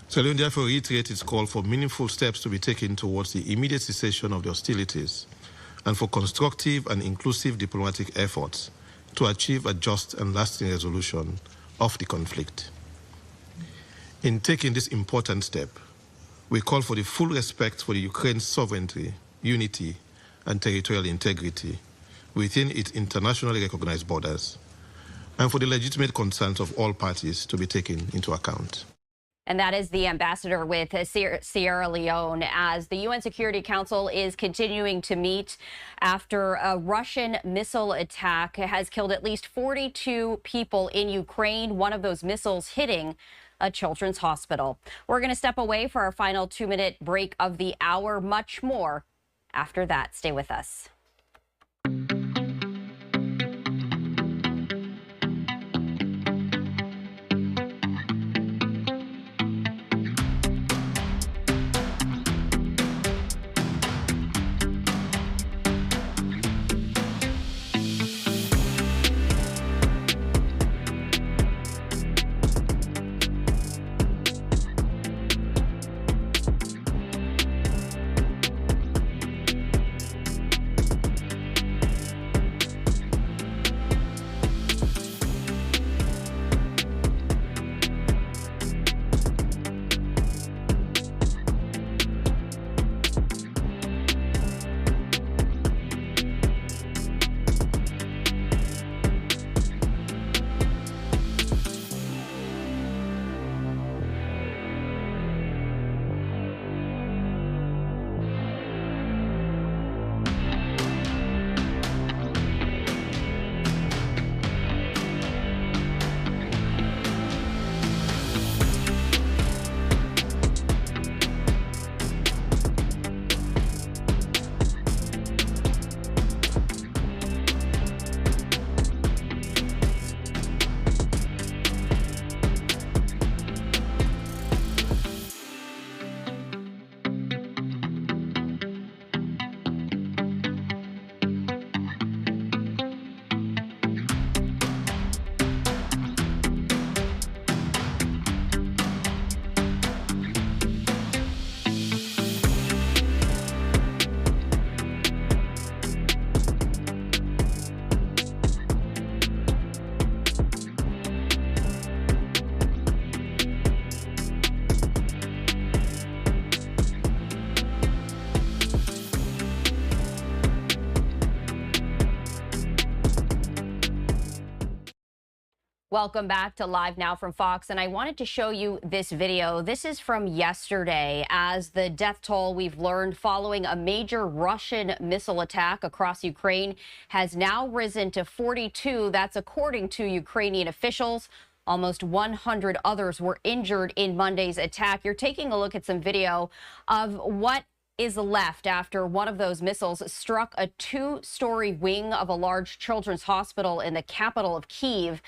[SPEAKER 23] Sierra Leone therefore reiterates its call for meaningful steps to be taken towards the immediate cessation of the hostilities and for constructive and inclusive diplomatic efforts to achieve a just and lasting resolution of the conflict. In taking this important step, we call for the full respect for the Ukraine's sovereignty, unity, and territorial integrity within its internationally recognized borders, and for the legitimate concerns of all parties to be taken into account.
[SPEAKER 5] And that is the ambassador with Sierra Leone, as the UN Security Council is continuing to meet after a Russian missile attack has killed at least 42 people in Ukraine, one of those missiles hitting a children's hospital. We're going to step away for our final 2-minute break of the hour. Much more after that. Stay with us. Welcome back to Live Now from Fox, and I wanted to show you this video. This is from yesterday, as the death toll we've learned following a major Russian missile attack across Ukraine has now risen to 42. That's according to Ukrainian officials. Almost 100 others were injured in Monday's attack. You're taking a look at some video of what is left after one of those missiles struck a two-story wing of a large children's hospital in the capital of Kyiv.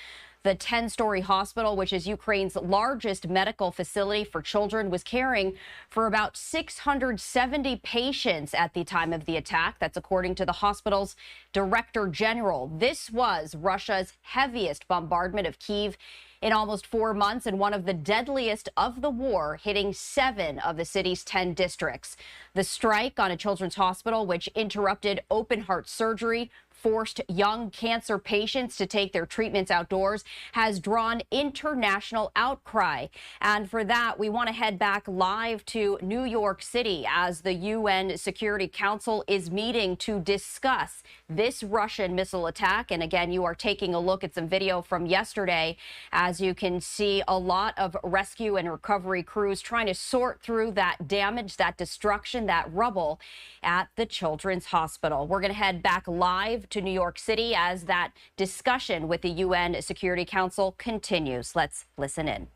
[SPEAKER 5] The 10-story hospital, which is Ukraine's largest medical facility for children, was caring for about 670 patients at the time of the attack. That's according to the hospital's director general. This was Russia's heaviest bombardment of Kyiv in almost 4 months, and one of the deadliest of the war, hitting 7 of the city's 10 districts. The strike on a children's hospital, which interrupted open-heart surgery, forced young cancer patients to take their treatments outdoors, has drawn international outcry. And for that, we want to head back live to New York City as the UN Security Council is meeting to discuss this Russian missile attack. And again, you are taking a look at some video from yesterday. As you can see, a lot of rescue and recovery crews trying to sort through that damage, that destruction, that rubble at the children's hospital. We're going to head back live to New York City as that discussion with the UN Security Council continues. Let's listen in.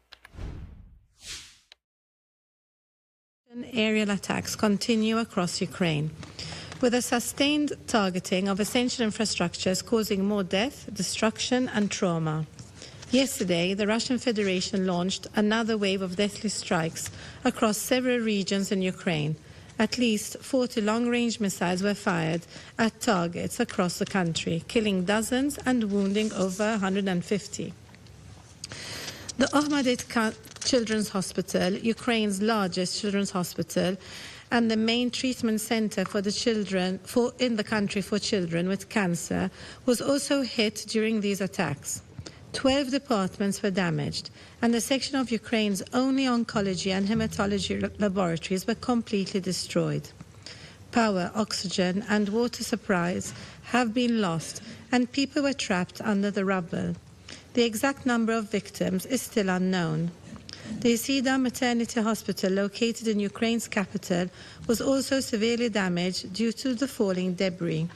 [SPEAKER 7] Aerial attacks continue across Ukraine, with a sustained targeting of essential infrastructures causing more death, destruction and trauma. Yesterday, the Russian Federation launched another wave of deathly strikes across several regions in Ukraine. At least 40 long-range missiles were fired at targets across the country, killing dozens and wounding over 150. The Ahmedit Children's Hospital, Ukraine's largest children's hospital, and the main treatment center for the children in the country for children with cancer, was also hit during these attacks. 12 departments were damaged, and a section of Ukraine's only oncology and hematology laboratories were completely destroyed. Power, oxygen, and water supplies have been lost, and people were trapped under the rubble. The exact number of victims is still unknown. The Isida Maternity Hospital, located in Ukraine's capital, was also severely damaged due to the falling debris.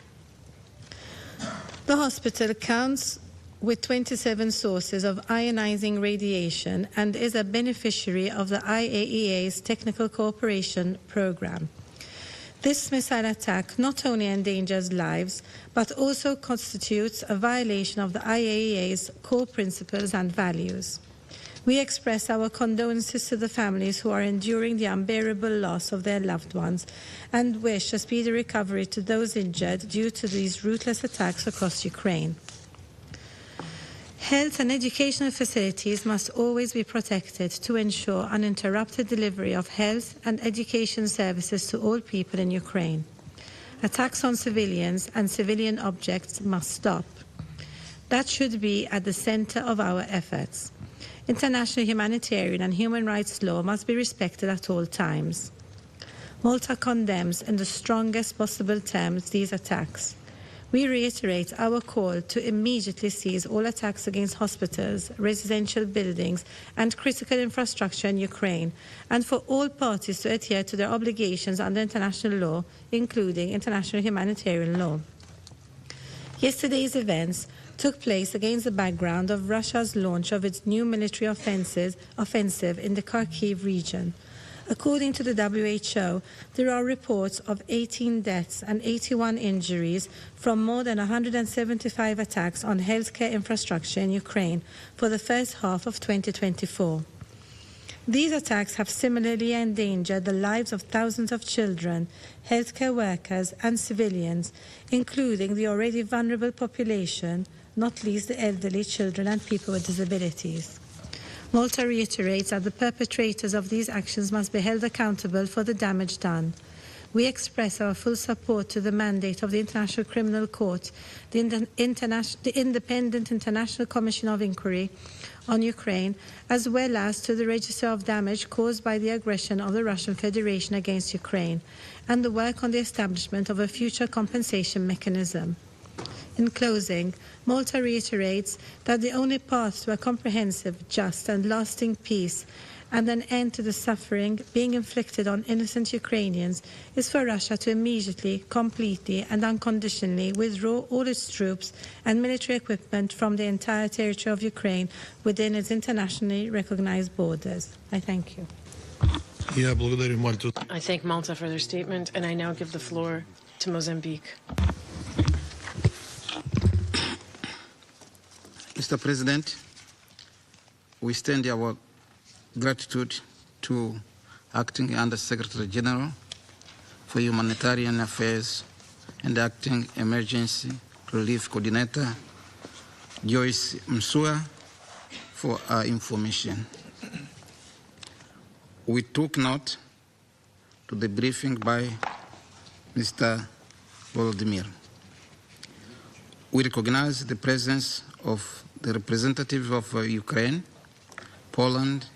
[SPEAKER 7] The hospital counts with 27 sources of ionizing radiation and is a beneficiary of the IAEA's Technical Cooperation Program. This missile attack not only endangers lives, but also constitutes a violation of the IAEA's core principles and values. We express our condolences to the families who are enduring the unbearable loss of their loved ones and wish a speedy recovery to those injured due to these ruthless attacks across Ukraine. Health and educational facilities must always be protected to ensure uninterrupted delivery of health and education services to all people in Ukraine. Attacks on civilians and civilian objects must stop. That should be at the center of our efforts. International humanitarian and human rights law must be respected at all times. Malta condemns in the strongest possible terms these attacks. We reiterate our call to immediately seize all attacks against hospitals, residential buildings, and critical infrastructure in Ukraine, and for all parties to adhere to their obligations under international law, including international humanitarian law. Yesterday's events took place against the background of Russia's launch of its new military offensive in the Kharkiv region. According to the WHO, there are reports of 18 deaths and 81 injuries from more than 175 attacks on healthcare infrastructure in Ukraine for the first half of 2024. These attacks have similarly endangered the lives of thousands of children, healthcare workers, and civilians, including the already vulnerable population, not least the elderly, children, and people with disabilities. Malta reiterates that the perpetrators of these actions must be held accountable for the damage done. We express our full support to the mandate of the International Criminal Court, the Independent International Commission of Inquiry on Ukraine, as well as to the register of damage caused by the aggression of the Russian Federation against Ukraine, and the work on the establishment of a future compensation mechanism. In closing, Malta reiterates that the only path to a comprehensive, just and lasting peace and an end to the suffering being inflicted on innocent Ukrainians is for Russia to immediately, completely and unconditionally withdraw all its troops and military equipment from the entire territory of Ukraine within its internationally recognized borders. I thank you.
[SPEAKER 21] I thank Malta for their statement, and I now give the floor to Mozambique.
[SPEAKER 8] Mr. President, we extend our gratitude to Acting Under-Secretary General for Humanitarian Affairs and Acting Emergency Relief Coordinator Joyce Msua for our information. We took note to the briefing by Mr. Volodymyr. We recognize the presence of the representatives of Ukraine, Poland,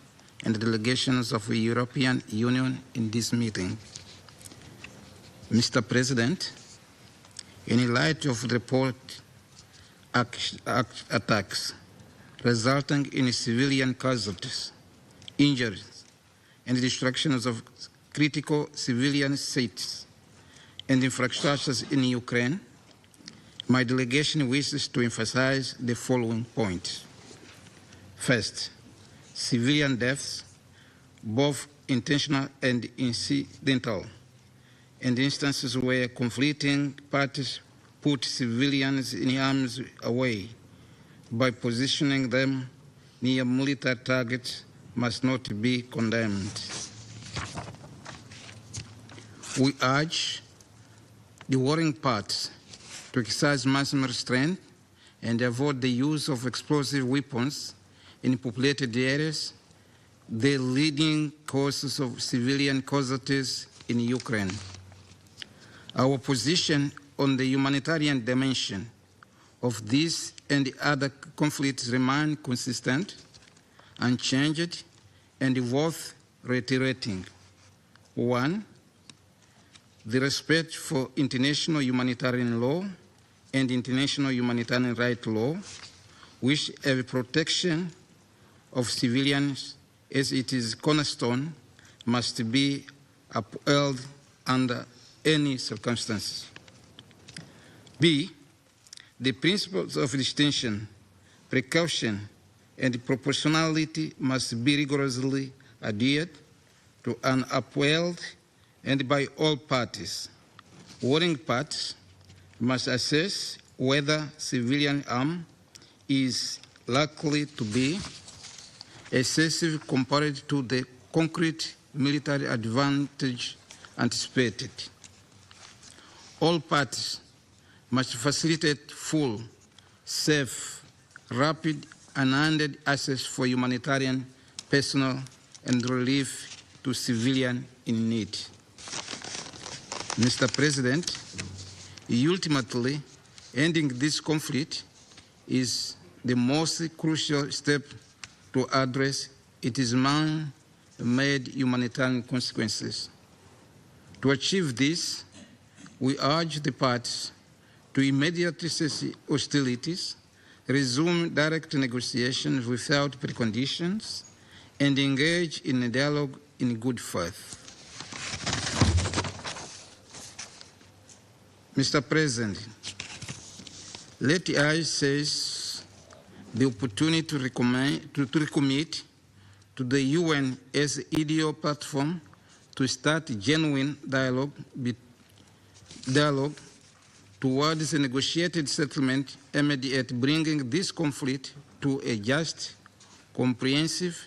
[SPEAKER 8] and the delegations of the European Union in this meeting. Mr. President, in light of the report attacks resulting in civilian casualties, injuries, and destructions of critical civilian sites and infrastructures in Ukraine, my delegation wishes to emphasize the following points. First, civilian deaths, both intentional and incidental, and instances where conflicting parties put civilians in harm's way by positioning them near military targets must not be condemned. We urge the warring parties to exercise maximum restraint and avoid the use of explosive weapons in populated areas, the leading causes of civilian casualties in Ukraine. Our position on the humanitarian dimension of this and the other conflicts remain consistent, unchanged, and worth reiterating. One, the respect for international humanitarian law and international humanitarian rights law, which have protection of civilians as it is cornerstone, must be upheld under any circumstances. B, the principles of distinction, precaution, and proportionality must be rigorously adhered to and upheld and by all parties. Warring parties must assess whether civilian harm is likely to be excessive compared to the concrete military advantage anticipated. All parties must facilitate full, safe, rapid, and unhindered access for humanitarian personnel and relief to civilians in need. Mr. President, ultimately, ending this conflict is the most crucial step to address its man-made humanitarian consequences. To achieve this, we urge the parties to immediately cease hostilities, resume direct negotiations without preconditions, and engage in a dialogue in good faith. Mr. President, let I seize the opportunity to recommit to the UN as an EDO platform to start genuine dialogue towards a negotiated settlement aimed at bringing this conflict to a just, comprehensive,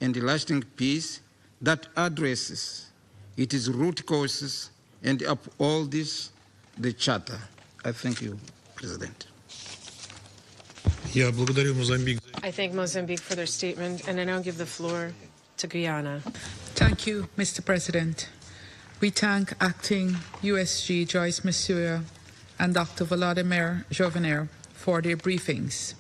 [SPEAKER 8] and lasting peace that addresses its root causes and upholds the Charter. I thank you, President.
[SPEAKER 21] I thank Mozambique for their statement, and I now give the floor to Guyana.
[SPEAKER 10] Thank you, Mr. President. We thank Acting USG Joyce Msua and Dr. Volodymyr Jovenir for their briefings.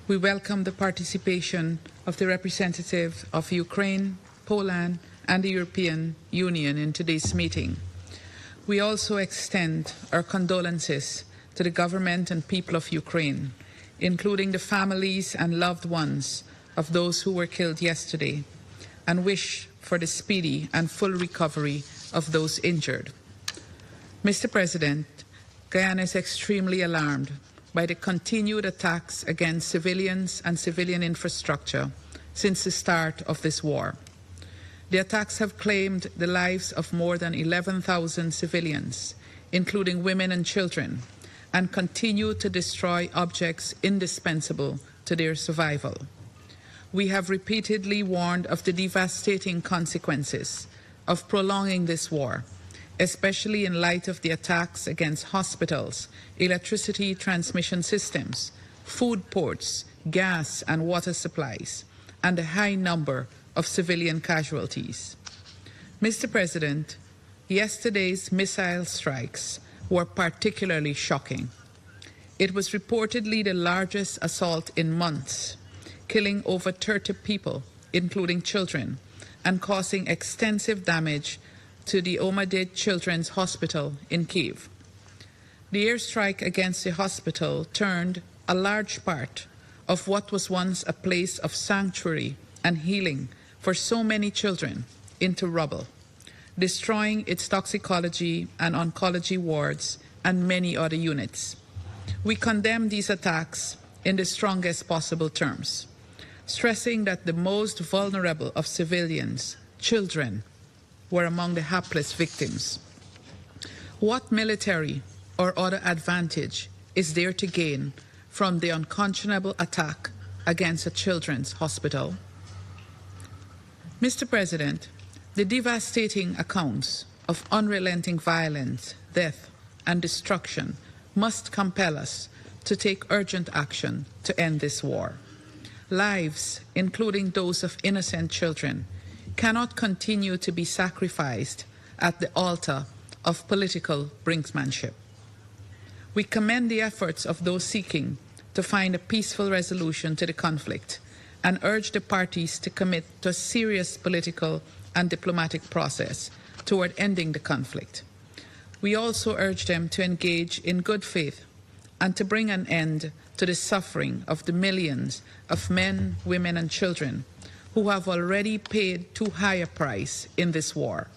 [SPEAKER 10] We welcome the participation of the representatives of Ukraine, Poland, and the European Union in today's meeting. We also extend our condolences to the government and people of Ukraine, including the families and loved ones of those who were killed yesterday, and wish for the speedy and full recovery of those injured. Mr. President, Guyana is extremely alarmed by the continued attacks against civilians and civilian infrastructure since the start of this war. The attacks have claimed the lives of more than 11,000 civilians, including women and children, and continue to destroy objects indispensable to their survival. We have repeatedly warned of the devastating consequences of prolonging this war, especially in light of the attacks against hospitals, electricity transmission systems, food ports, gas and water supplies, and the high number of civilian casualties. Mr. President, yesterday's missile strikes were particularly shocking. It was reportedly the largest assault in months, killing over 30 people, including children, and causing extensive damage to the Omadid Children's Hospital in Kyiv. The airstrike against the hospital turned a large part of what was once a place of sanctuary and healing for so many children into rubble, destroying its toxicology and oncology wards and many other units. We condemn these attacks in the strongest possible terms, stressing that the most vulnerable of civilians, children, were among the hapless victims. What military or other advantage is there to gain from the unconscionable attack against a children's hospital? Mr. President, the devastating accounts of unrelenting violence, death, and destruction must compel us to take urgent action to end this war. Lives, including those of innocent children, cannot continue to be sacrificed at the altar of political brinksmanship. We commend the efforts of those seeking to find a peaceful resolution to the conflict and urge the parties to commit to a serious political and diplomatic process toward ending the conflict. We also urge them to engage in good faith and to bring an end to the suffering of the millions of men, women, and children who have already paid too high a price in this war.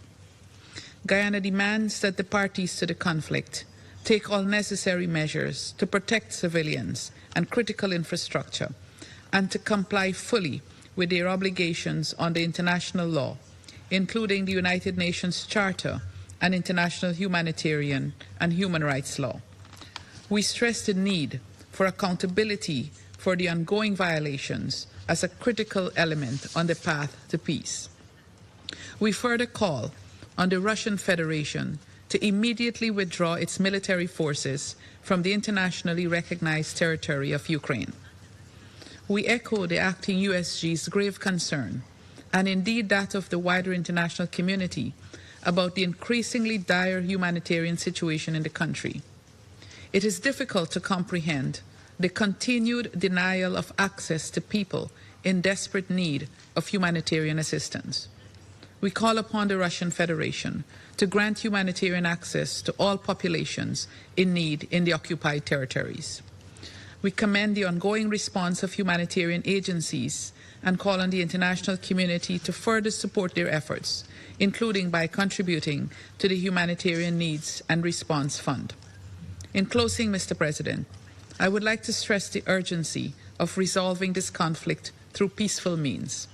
[SPEAKER 10] Guyana demands that the parties to the conflict take all necessary measures to protect civilians and critical infrastructure and to comply fully with their obligations under international law, including the United Nations Charter and international humanitarian and human rights law. We stress the need for accountability for the ongoing violations as a critical element on the path to peace. We further call on the Russian Federation to immediately withdraw its military forces from the internationally recognized territory of Ukraine. We echo the acting USG's grave concern, and indeed that of the wider international community, about the increasingly dire humanitarian situation in the country. It is difficult to comprehend the continued denial of access to people in desperate need of humanitarian assistance. We call upon the Russian Federation to grant humanitarian access to all populations in need in the occupied territories. We commend the ongoing response of humanitarian agencies and call on the international community to further support their efforts, including by contributing to the Humanitarian Needs and Response Fund. In closing, Mr. President, I would like to stress the urgency of resolving this conflict through peaceful means.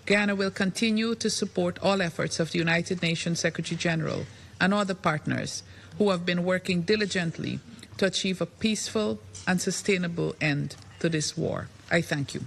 [SPEAKER 10] Guyana will continue to support all efforts of the United Nations Secretary General and other partners who have been working diligently to achieve a peaceful and sustainable end to this war. I thank you.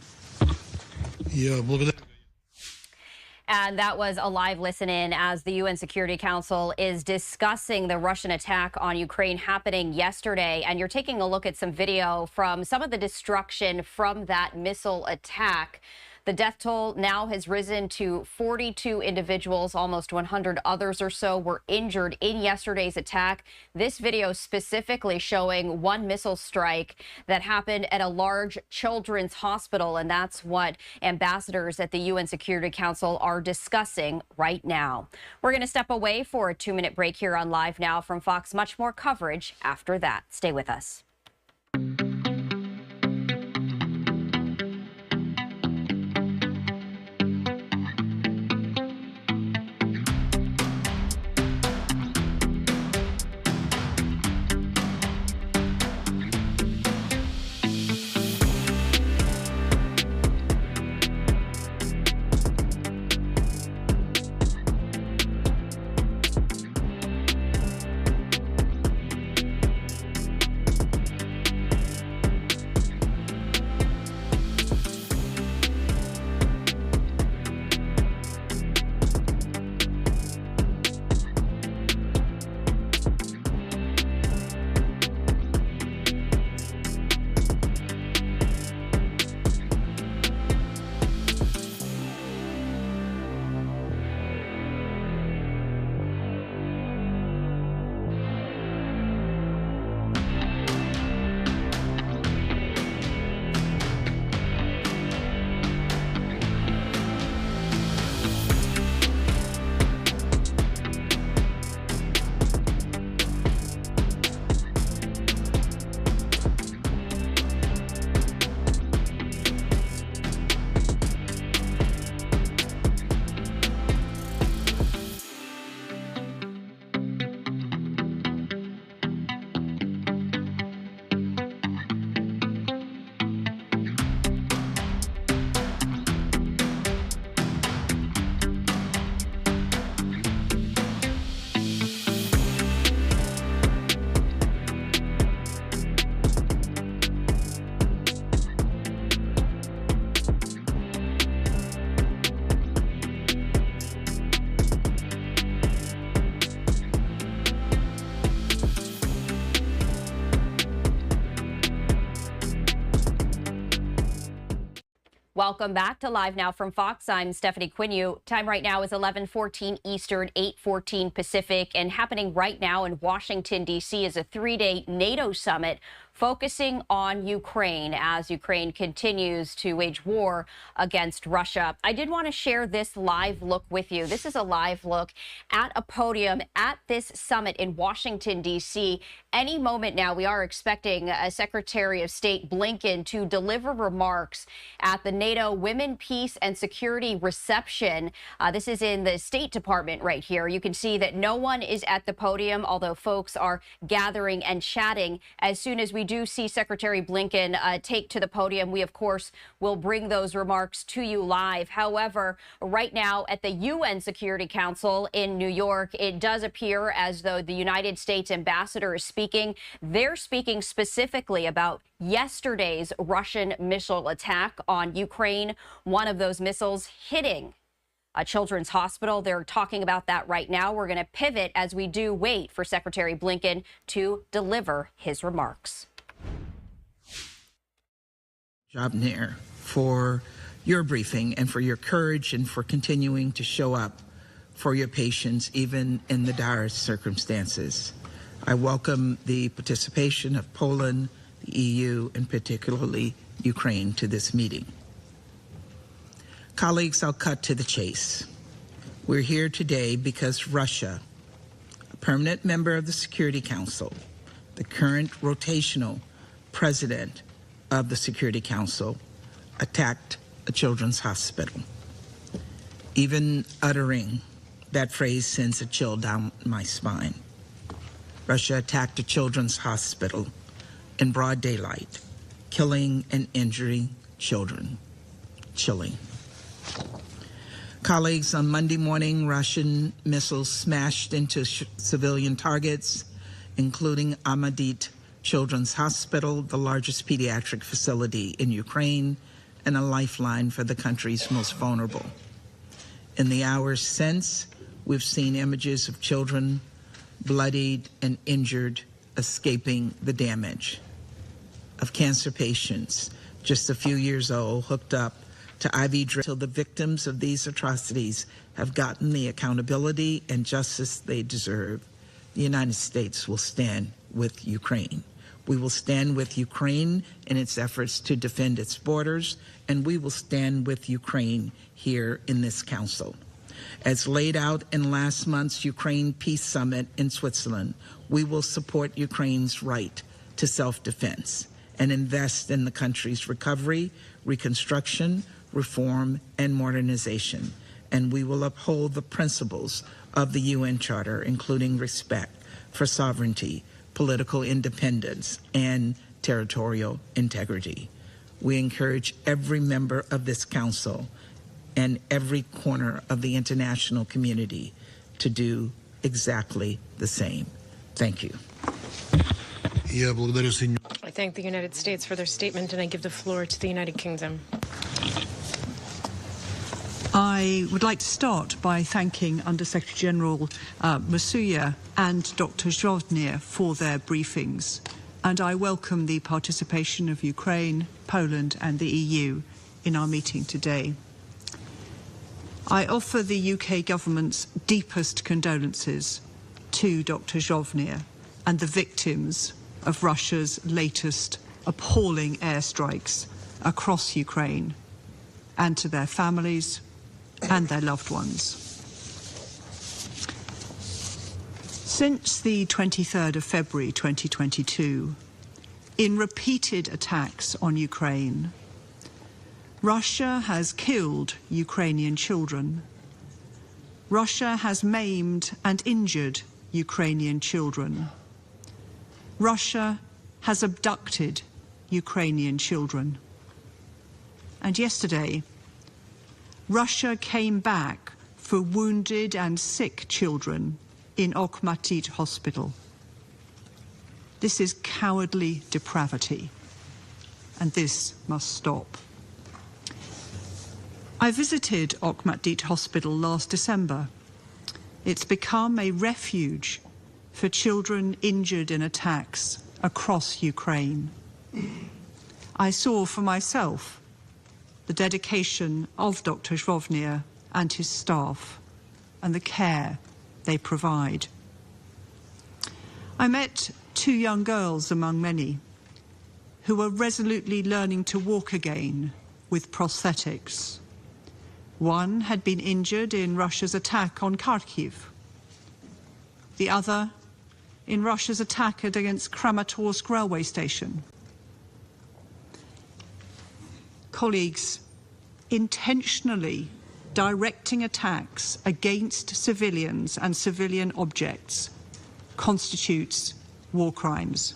[SPEAKER 5] And that was a live listen-in as the UN Security Council is discussing the Russian attack on Ukraine happening yesterday. And you're taking a look at some video from some of the destruction from that missile attack. The death toll now has risen to 42 individuals. Almost 100 others or so were injured in yesterday's attack. This video specifically showing one missile strike that happened at a large children's hospital, and that's what ambassadors at the UN Security Council are discussing right now. We're going to step away for a 2-minute break here on Live Now from Fox. Much more coverage after that. Stay with us. Welcome back to Live Now from Fox. I'm Stephanie Quinu. Time right now is 11:14 Eastern, 8:14 Pacific, and happening right now in Washington, D.C. is a 3-day NATO summit focusing on Ukraine as Ukraine continues to wage war against Russia. I did want to share this live look with you. This is a live look at a podium at this summit in Washington, D.C. Any moment now, we are expecting Secretary of State Blinken to deliver remarks at the NATO Women, Peace and Security reception. This is in the State Department right here. You can see that no one is at the podium, although folks are gathering and chatting. As soon as we do see Secretary Blinken take to the podium, we, of course, will bring those remarks to you live. However, right now at the UN Security Council in New York, it does appear as though the United States ambassador is speaking. They're speaking specifically about yesterday's Russian missile attack on Ukraine, one of those missiles hitting a children's hospital. They're talking about that right now. We're going to pivot as we do wait for Secretary Blinken to deliver his remarks.
[SPEAKER 3] Jobner, for your briefing and for your courage and for continuing to show up for your patients, even in the direst circumstances. I welcome the participation of Poland, the EU, and particularly Ukraine to this meeting. Colleagues, I'll cut to the chase. We're here today because Russia, a permanent member of the Security Council, the current rotational president of the Security Council, attacked a children's hospital. Even uttering that phrase sends a chill down my spine. Russia attacked a children's hospital in broad daylight, killing and injuring children. Chilling. Colleagues, on Monday morning, Russian missiles smashed into civilian targets, including Ahmadit Children's Hospital, the largest pediatric facility in Ukraine, and a lifeline for the country's most vulnerable. In the hours since, we've seen images of children bloodied and injured, escaping the damage, of cancer patients just a few years old hooked up to IV drip until the victims of these atrocities have gotten the accountability and justice they deserve. The United States will stand with Ukraine. We will stand with Ukraine in its efforts to defend its borders, and we will stand with Ukraine here in this council. As laid out in last month's Ukraine Peace Summit in Switzerland, we will support Ukraine's right to self-defense and invest in the country's recovery, reconstruction, reform, and modernization. And we will uphold the principles of the UN Charter, including respect for sovereignty, political independence, and territorial integrity. We encourage every member of this council and every corner of the international community to do exactly the same. Thank you.
[SPEAKER 21] I thank the United States for their statement, and I give the floor to the United Kingdom.
[SPEAKER 4] I would like to start by thanking Under-Secretary General Masuya and Dr. Zhovnir for their briefings, and I welcome the participation of Ukraine, Poland and the EU in our meeting today. I offer the UK government's deepest condolences to Dr. Zhovnir and the victims of Russia's latest appalling airstrikes across Ukraine, and to their families and their loved ones. Since the 23rd of February 2022, in repeated attacks on Ukraine, Russia has killed Ukrainian children. Russia has maimed and injured Ukrainian children. Russia has abducted Ukrainian children. And yesterday, Russia came back for wounded and sick children in Okhmatit Hospital. This is cowardly depravity, and this must stop. I visited Okhmatit Hospital last December. It's become a refuge for children injured in attacks across Ukraine. I saw for myself the dedication of Dr. Zhovnir and his staff and the care they provide. I met 2 young girls among many who were resolutely learning to walk again with prosthetics. One had been injured in Russia's attack on Kharkiv, the other in Russia's attack against Kramatorsk railway station. Colleagues, intentionally directing attacks against civilians and civilian objects constitutes war crimes.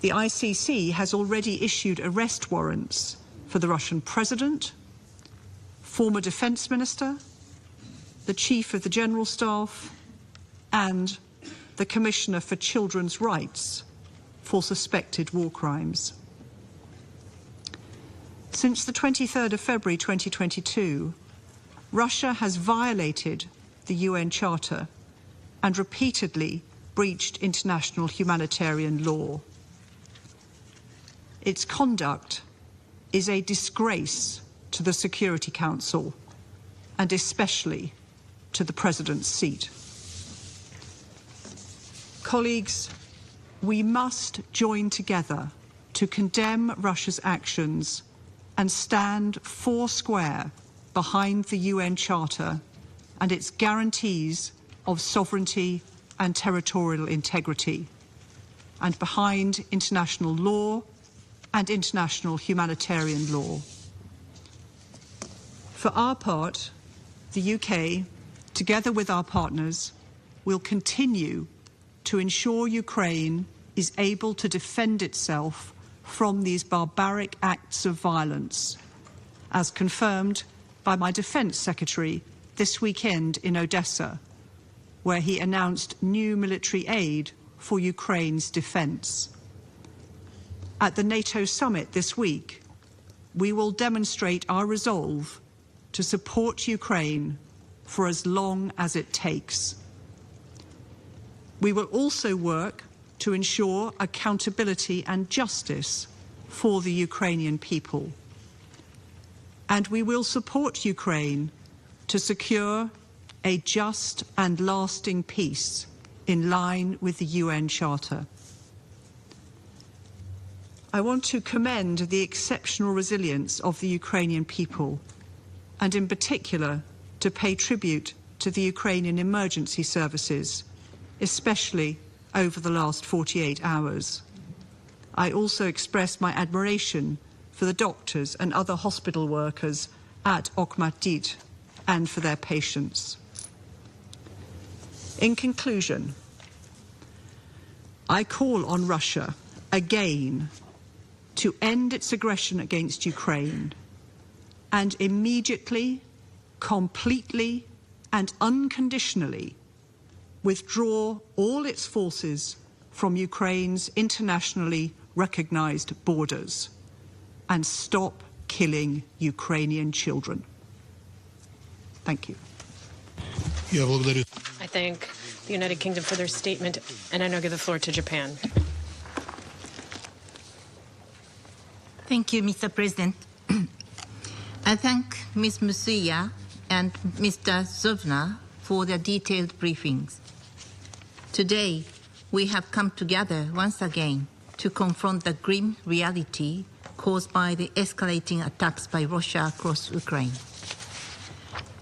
[SPEAKER 4] The ICC has already issued arrest warrants for the Russian president, former defense minister, the chief of the general staff, and the Commissioner for Children's Rights for suspected war crimes. Since the 23rd of February 2022, Russia has violated the UN Charter and repeatedly breached international humanitarian law. Its conduct is a disgrace to the Security Council and especially to the President's seat. Colleagues, we must join together to condemn Russia's actions and stand foursquare behind the UN Charter and its guarantees of sovereignty and territorial integrity, and behind international law and international humanitarian law. For our part, the UK, together with our partners, will continue to ensure Ukraine is able to defend itself from these barbaric acts of violence, as confirmed by my Defence Secretary this weekend in Odessa, where he announced new military aid for Ukraine's defence. At the NATO Summit this week, we will demonstrate our resolve to support Ukraine for as long as it takes. We will also work to ensure accountability and justice for the Ukrainian people. and we will support Ukraine to secure a just and lasting peace in line with the UN Charter. I want to commend the exceptional resilience of the Ukrainian people, and in particular to pay tribute to the Ukrainian emergency services, especially over the last 48 hours. I also express my admiration for the doctors and other hospital workers at Okhmatdit and for their patience. In conclusion, I call on Russia again to end its aggression against Ukraine and immediately, completely and unconditionally withdraw all its forces from Ukraine's internationally recognized borders and stop killing Ukrainian children. Thank you.
[SPEAKER 21] I thank the United Kingdom for their statement, and I now give the floor to Japan.
[SPEAKER 11] Thank you, Mr. President. I thank Ms. Musuya and Mr. Zovna for their detailed briefings. Today, we have come together once again to confront the grim reality caused by the escalating attacks by Russia across Ukraine.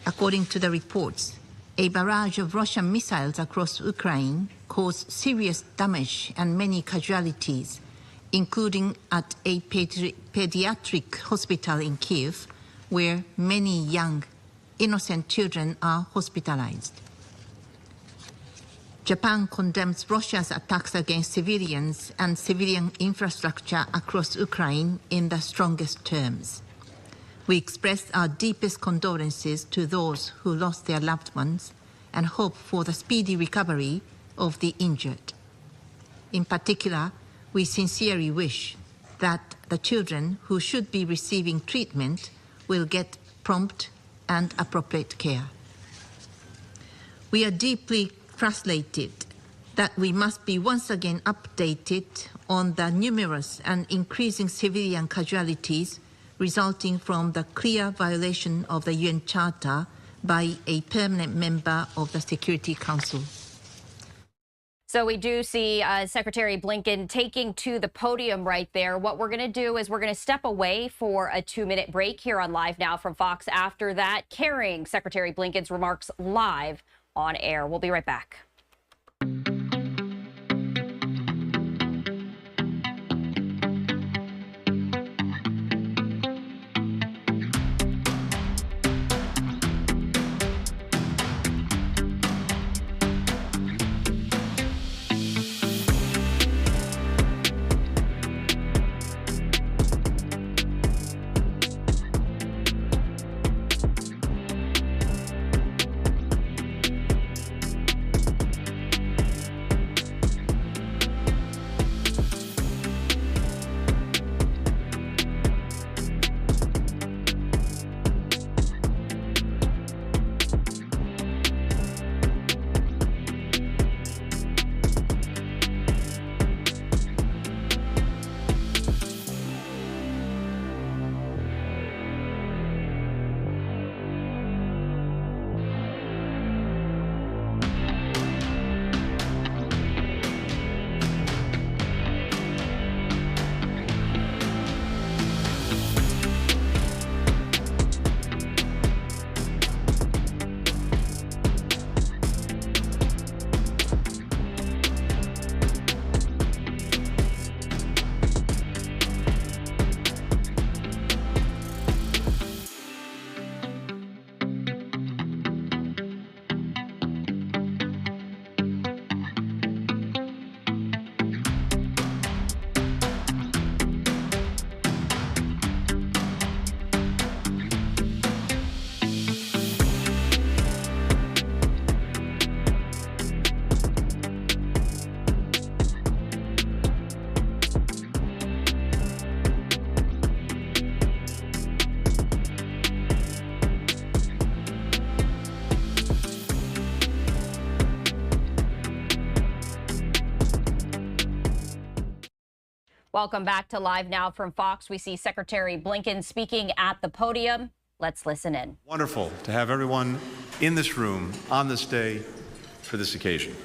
[SPEAKER 11] According to the reports, a barrage of Russian missiles across Ukraine caused serious damage and many casualties, including at a pediatric hospital in Kiev, where many young, innocent children are hospitalized. Japan condemns Russia's attacks against civilians and civilian infrastructure across Ukraine in the strongest terms. We express our deepest condolences to those who lost their loved ones and hope for the speedy recovery of the injured. In particular, we sincerely wish that the children who should be receiving treatment will get prompt and appropriate care. We are deeply frustrated that we must be once again updated on the numerous and increasing civilian casualties resulting from the clear violation of the UN Charter by a permanent member of the Security Council.
[SPEAKER 5] So we do see Secretary Blinken taking to the podium right there. What we're going to do is we're going to step away for a 2-minute break here on Live Now from Fox. After that, carrying Secretary Blinken's remarks live on air. We'll be right back. Welcome back to Live Now from Fox. We see Secretary Blinken speaking at the podium. Let's listen in.
[SPEAKER 13] Wonderful to have everyone in this room on this day for this occasion.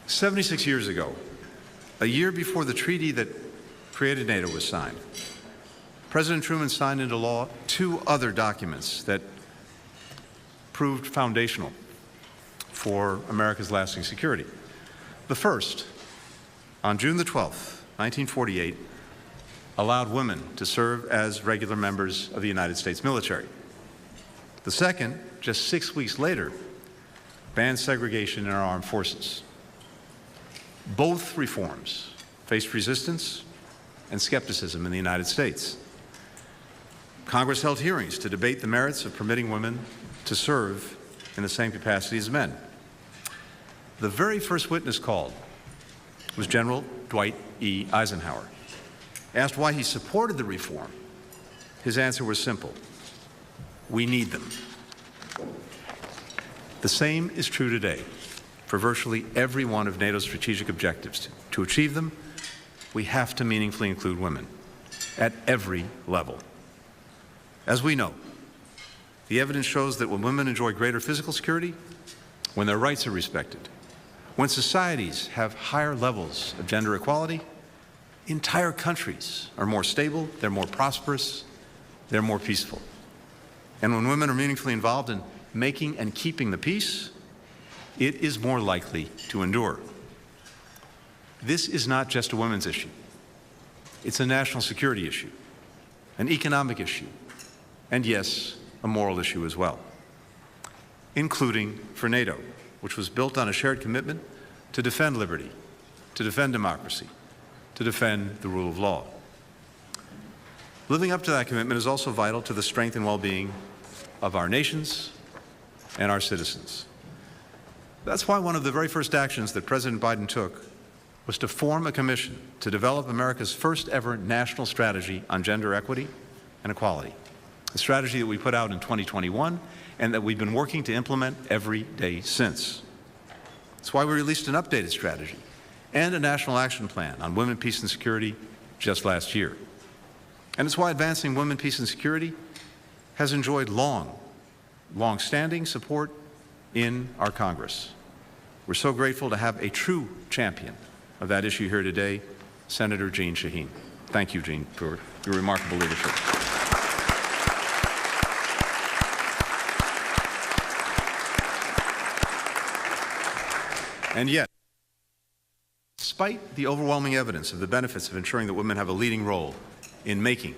[SPEAKER 13] 76 years ago, a year before the treaty that created NATO was signed, President Truman signed into law two other documents that proved foundational for America's lasting security. The first, on June the 12th, 1948, allowed women to serve as regular members of the United States military. The second, just 6 weeks later, banned segregation in our armed forces. Both reforms faced resistance and skepticism in the United States. Congress held hearings to debate the merits of permitting women to serve in the same capacity as men. The very first witness called was General Dwight E. Eisenhower. Asked why he supported the reform, his answer was simple: we need them. The same is true today for virtually every one of NATO's strategic objectives. To achieve them, we have to meaningfully include women at every level. As we know, the evidence shows that when women enjoy greater physical security, when their rights are respected, when societies have higher levels of gender equality, entire countries are more stable, they're more prosperous, they're more peaceful. And when women are meaningfully involved in making and keeping the peace, it is more likely to endure. This is not just a women's issue. It's a national security issue, an economic issue, and yes, a moral issue as well, including for NATO, which was built on a shared commitment to defend liberty, to defend democracy, to defend the rule of law. Living up to that commitment is also vital to the strength and well-being of our nations and our citizens. That's why one of the very first actions that President Biden took was to form a commission to develop America's first ever national strategy on gender equity and equality, a strategy that we put out in 2021 and that we've been working to implement every day since. That's why we released an updated strategy and a national action plan on women, peace, and security just last year. And it's why advancing women, peace, and security has enjoyed long-standing support in our Congress. We're so grateful to have a true champion of that issue here today, Senator Jeanne Shaheen. Thank you, Jeanne, for your remarkable leadership. And yet, despite the overwhelming evidence of the benefits of ensuring that women have a leading role in making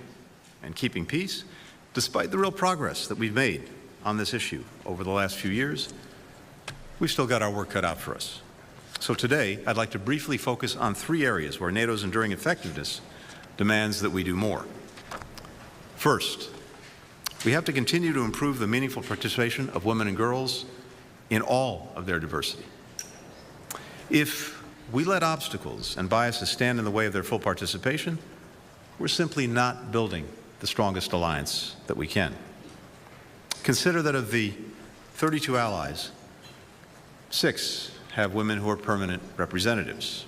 [SPEAKER 13] and keeping peace, despite the real progress that we've made on this issue over the last few years, we've still got our work cut out for us. So today, I'd like to briefly focus on three areas where NATO's enduring effectiveness demands that we do more. First, we have to continue to improve the meaningful participation of women and girls in all of their diversity. If we let obstacles and biases stand in the way of their full participation, we're simply not building the strongest alliance that we can. Consider that of the 32 allies, 6 have women who are permanent representatives.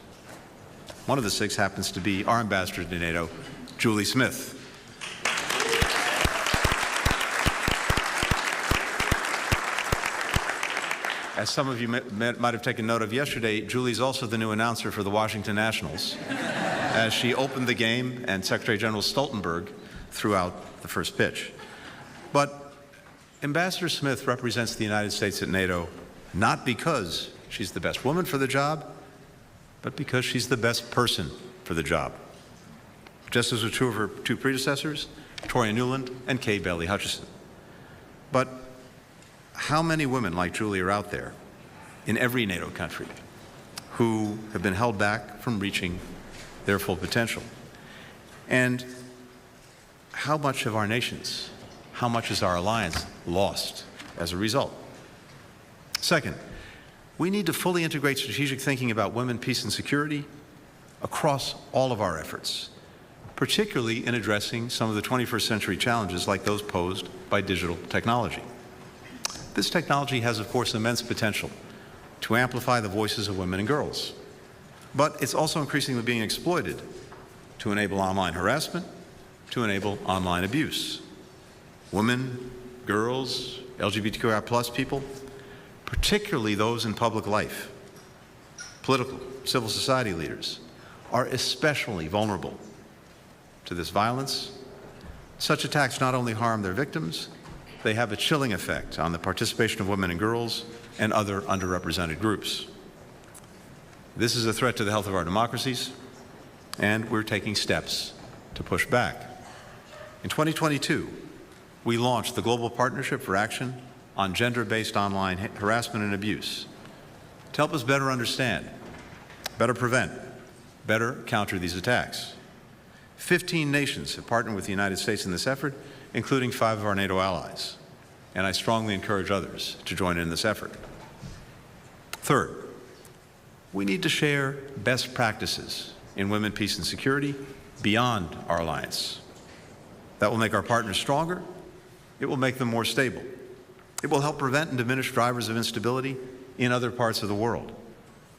[SPEAKER 13] One of the 6 happens to be our ambassador to NATO, Julie Smith. As some of you might have taken note of yesterday, Julie's also the new announcer for the Washington Nationals, as she opened the game and Secretary General Stoltenberg threw out the first pitch. But Ambassador Smith represents the United States at NATO not because she's the best woman for the job, but because she's the best person for the job. Just as was true of her 2 predecessors, Toria Nuland and Kay Bailey Hutchison. But how many women like Julie are out there in every NATO country who have been held back from reaching their full potential? And how much of our nations, how much is our alliance lost as a result? Second, we need to fully integrate strategic thinking about women, peace, and security across all of our efforts, particularly in addressing some of the 21st century challenges like those posed by digital technology. This technology has, of course, immense potential to amplify the voices of women and girls, but it's also increasingly being exploited to enable online harassment, to enable online abuse. women, girls, LGBTQI+ people, particularly those in public life, political, civil society leaders, are especially vulnerable to this violence. Such attacks not only harm their victims, they have a chilling effect on the participation of women and girls and other underrepresented groups. This is a threat to the health of our democracies, and we're taking steps to push back. In 2022, we launched the Global Partnership for Action on Gender-Based Online Harassment and Abuse to help us better understand, better prevent, better counter these attacks. 15 nations have partnered with the United States in this effort, including 5 of our NATO allies, and I strongly encourage others to join in this effort. Third, we need to share best practices in women, peace, and security beyond our alliance. That will make our partners stronger. It will make them more stable. It will help prevent and diminish drivers of instability in other parts of the world,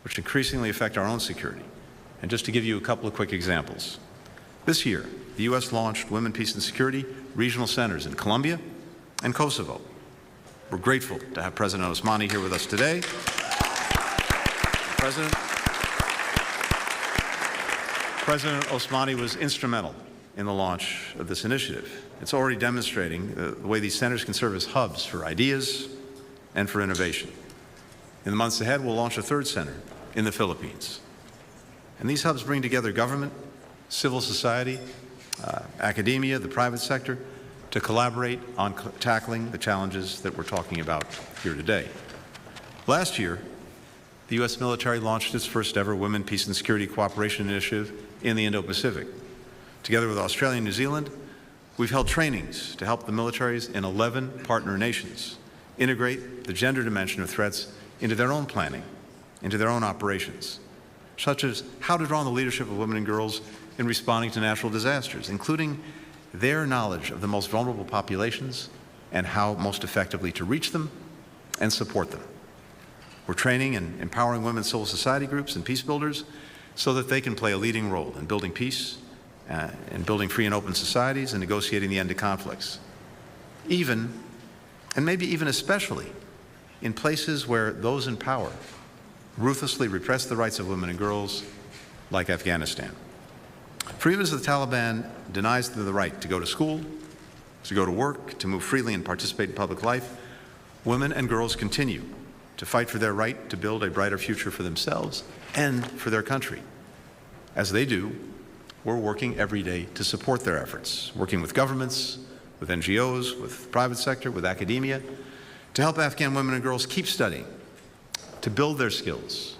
[SPEAKER 13] which increasingly affect our own security. And just to give you a couple of quick examples. This year, the U.S. launched Women, Peace, and Security regional centers in Colombia and Kosovo. We're grateful to have President Osmani here with us today. President Osmani was instrumental in the launch of this initiative. It's already demonstrating the way these centers can serve as hubs for ideas and for innovation. In the months ahead, we'll launch a 3rd center in the Philippines. And these hubs bring together government, civil society, academia, the private sector, to collaborate on tackling the challenges that we're talking about here today. Last year, the U.S. military launched its first ever Women, Peace, and Security Cooperation Initiative in the Indo-Pacific. Together with Australia and New Zealand, we've held trainings to help the militaries in 11 partner nations integrate the gender dimension of threats into their own planning, into their own operations, such as how to draw on the leadership of women and girls in responding to natural disasters, including their knowledge of the most vulnerable populations and how most effectively to reach them and support them. We're training and empowering women's civil society groups and peace builders so that they can play a leading role in building peace, in building free and open societies, and negotiating the end to conflicts. Even, and maybe even especially, in places where those in power ruthlessly repress the rights of women and girls, like Afghanistan. For even as the Taliban denies them the right to go to school, to go to work, to move freely and participate in public life, women and girls continue to fight for their right to build a brighter future for themselves and for their country. As they do, we're working every day to support their efforts, working with governments, with NGOs, with the private sector, with academia, to help Afghan women and girls keep studying, to build their skills,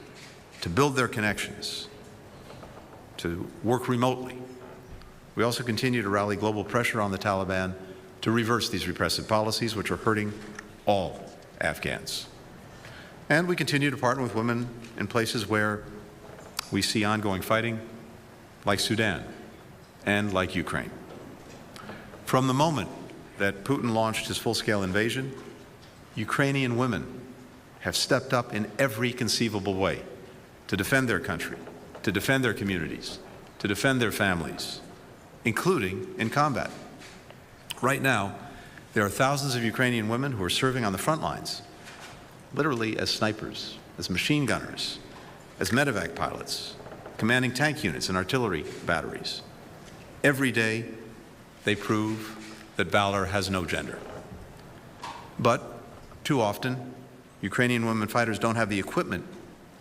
[SPEAKER 13] to build their connections, to work remotely. We also continue to rally global pressure on the Taliban to reverse these repressive policies, which are hurting all Afghans. And we continue to partner with women in places where we see ongoing fighting, like Sudan and like Ukraine. From the moment that Putin launched his full-scale invasion, Ukrainian women have stepped up in every conceivable way to defend their country, to defend their communities, to defend their families, including in combat. Right now, there are thousands of Ukrainian women who are serving on the front lines, literally as snipers, as machine gunners, as medevac pilots, commanding tank units and artillery batteries. Every day, they prove that valor has no gender. But too often, Ukrainian women fighters don't have the equipment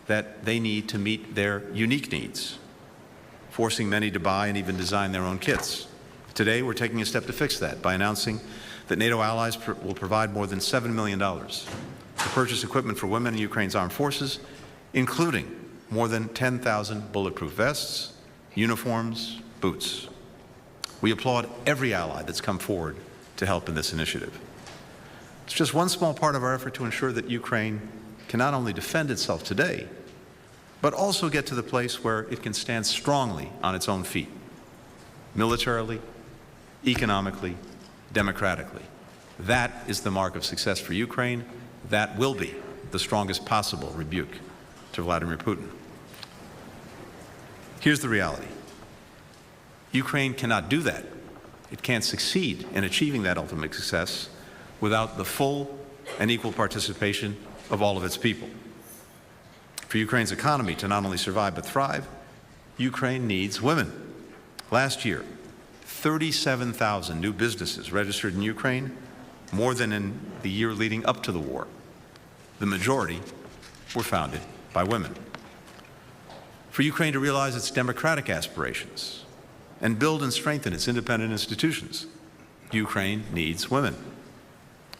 [SPEAKER 13] that they need to meet their unique needs, forcing many to buy and even design their own kits. Today, we're taking a step to fix that by announcing that NATO allies will provide more than $7 million to purchase equipment for women in Ukraine's armed forces, including more than 10,000 bulletproof vests, uniforms, boots. We applaud every ally that's come forward to help in this initiative. It's just one small part of our effort to ensure that Ukraine can not only defend itself today, but also get to the place where it can stand strongly on its own feet, militarily, economically, democratically. That is the mark of success for Ukraine. That will be the strongest possible rebuke to Vladimir Putin. Here's the reality. Ukraine cannot do that It can't succeed in achieving that ultimate success without the full and equal participation of all of its people. For Ukraine's economy to not only survive but thrive, Ukraine needs women. Last year, 37,000 new businesses registered in Ukraine, more than in the year leading up to the war. The majority were founded by women. For Ukraine to realize its democratic aspirations and build and strengthen its independent institutions, Ukraine needs women.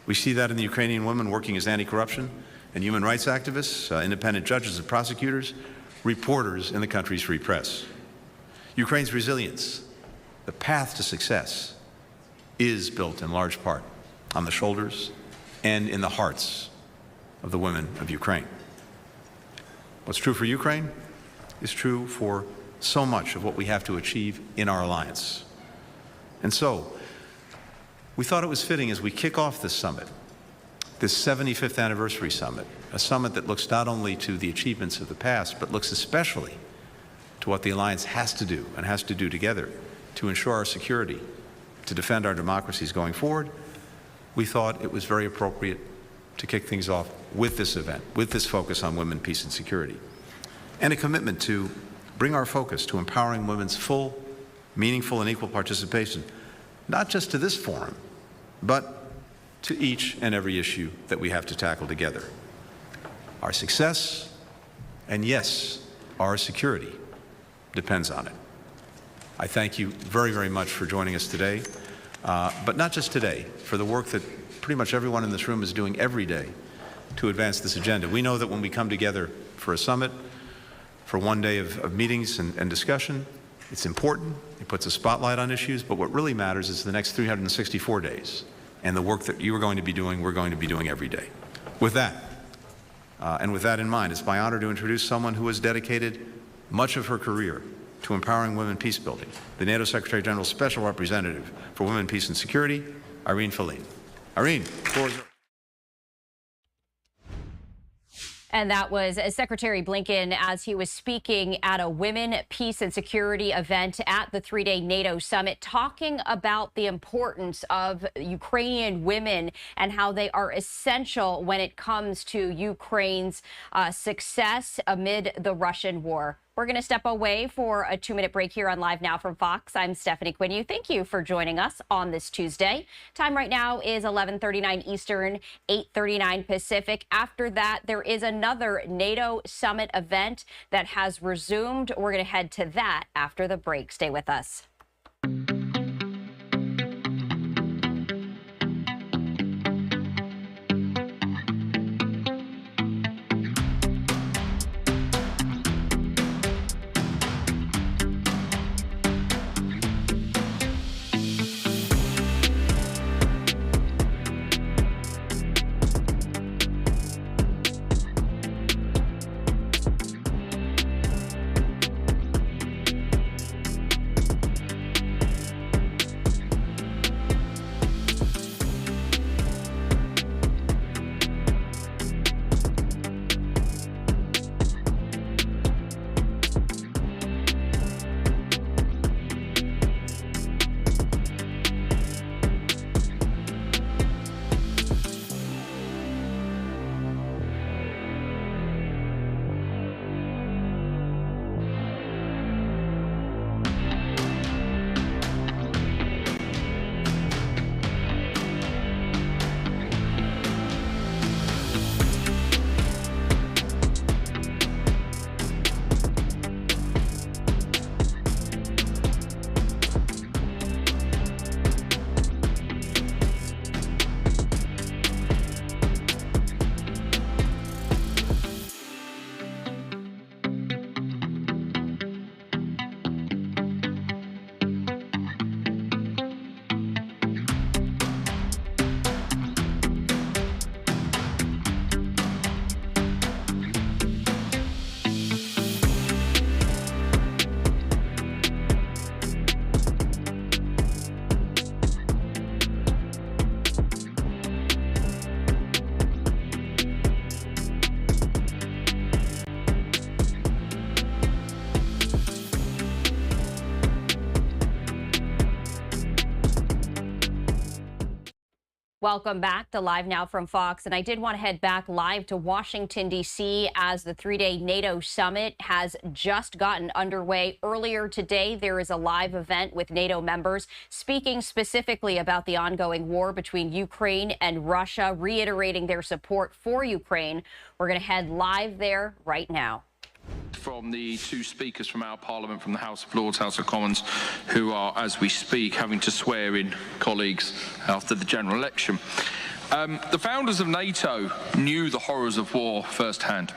[SPEAKER 13] We see that in the Ukrainian women working as anti-corruption and human rights activists, independent judges and prosecutors, reporters in the country's free press. Ukraine's resilience, the path to success, is built in large part on the shoulders and in the hearts of the women of Ukraine. What's true for Ukraine is true for so much of what we have to achieve in our alliance. And so, we thought it was fitting as we kick off this summit, this 75th anniversary summit, a summit that looks not only to the achievements of the past, but looks especially to what the alliance has to do and has to do together to ensure our security, to defend our democracies going forward. We thought it was very appropriate to kick things off with this event, with this focus on women, peace, and security, and a commitment to bring our focus to empowering women's full, meaningful, and equal participation, not just to this forum, but to each and every issue that we have to tackle together. Our success, and yes, our security, depends on it. I thank you very, very much for joining us today, but not just today, for the work that pretty much everyone in this room is doing every day to advance this agenda. We know that when we come together for a summit, for one day of meetings and discussion, it's important. It puts a spotlight on issues, but what really matters is the next 364 days and the work that you are going to be doing, we're going to be doing every day. With that, and with that in mind, it's my honor to introduce someone who has dedicated much of her career to empowering women peace building, the NATO Secretary General's Special Representative for Women, Peace and Security, Irene Feline. Irene, floor is yours.
[SPEAKER 5] And that was Secretary Blinken as he was speaking at a Women, Peace and Security event at the three-day NATO Summit, talking about the importance of Ukrainian women and how they are essential when it comes to Ukraine's success amid the Russian war. We're going to step away for a 2-minute break here on Live Now from Fox. I'm Stephanie Quinn. Thank you for joining us on this Tuesday. Time right now is 11:39 Eastern, 8:39 Pacific. After that, there is another NATO Summit event that has resumed. We're going to head to that after the break. Stay with us. Welcome back to Live Now from Fox. And I did want to head back live to Washington, D.C. as the three-day NATO Summit has just gotten underway. Earlier today, there is a live event with NATO members speaking specifically about the ongoing war between Ukraine and Russia, reiterating their support for Ukraine. We're going to head live there right now.
[SPEAKER 12] From the two speakers from our Parliament, from the House of Lords, House of Commons, who are, as we speak, having to swear in colleagues after the general election. The founders of NATO knew the horrors of war firsthand,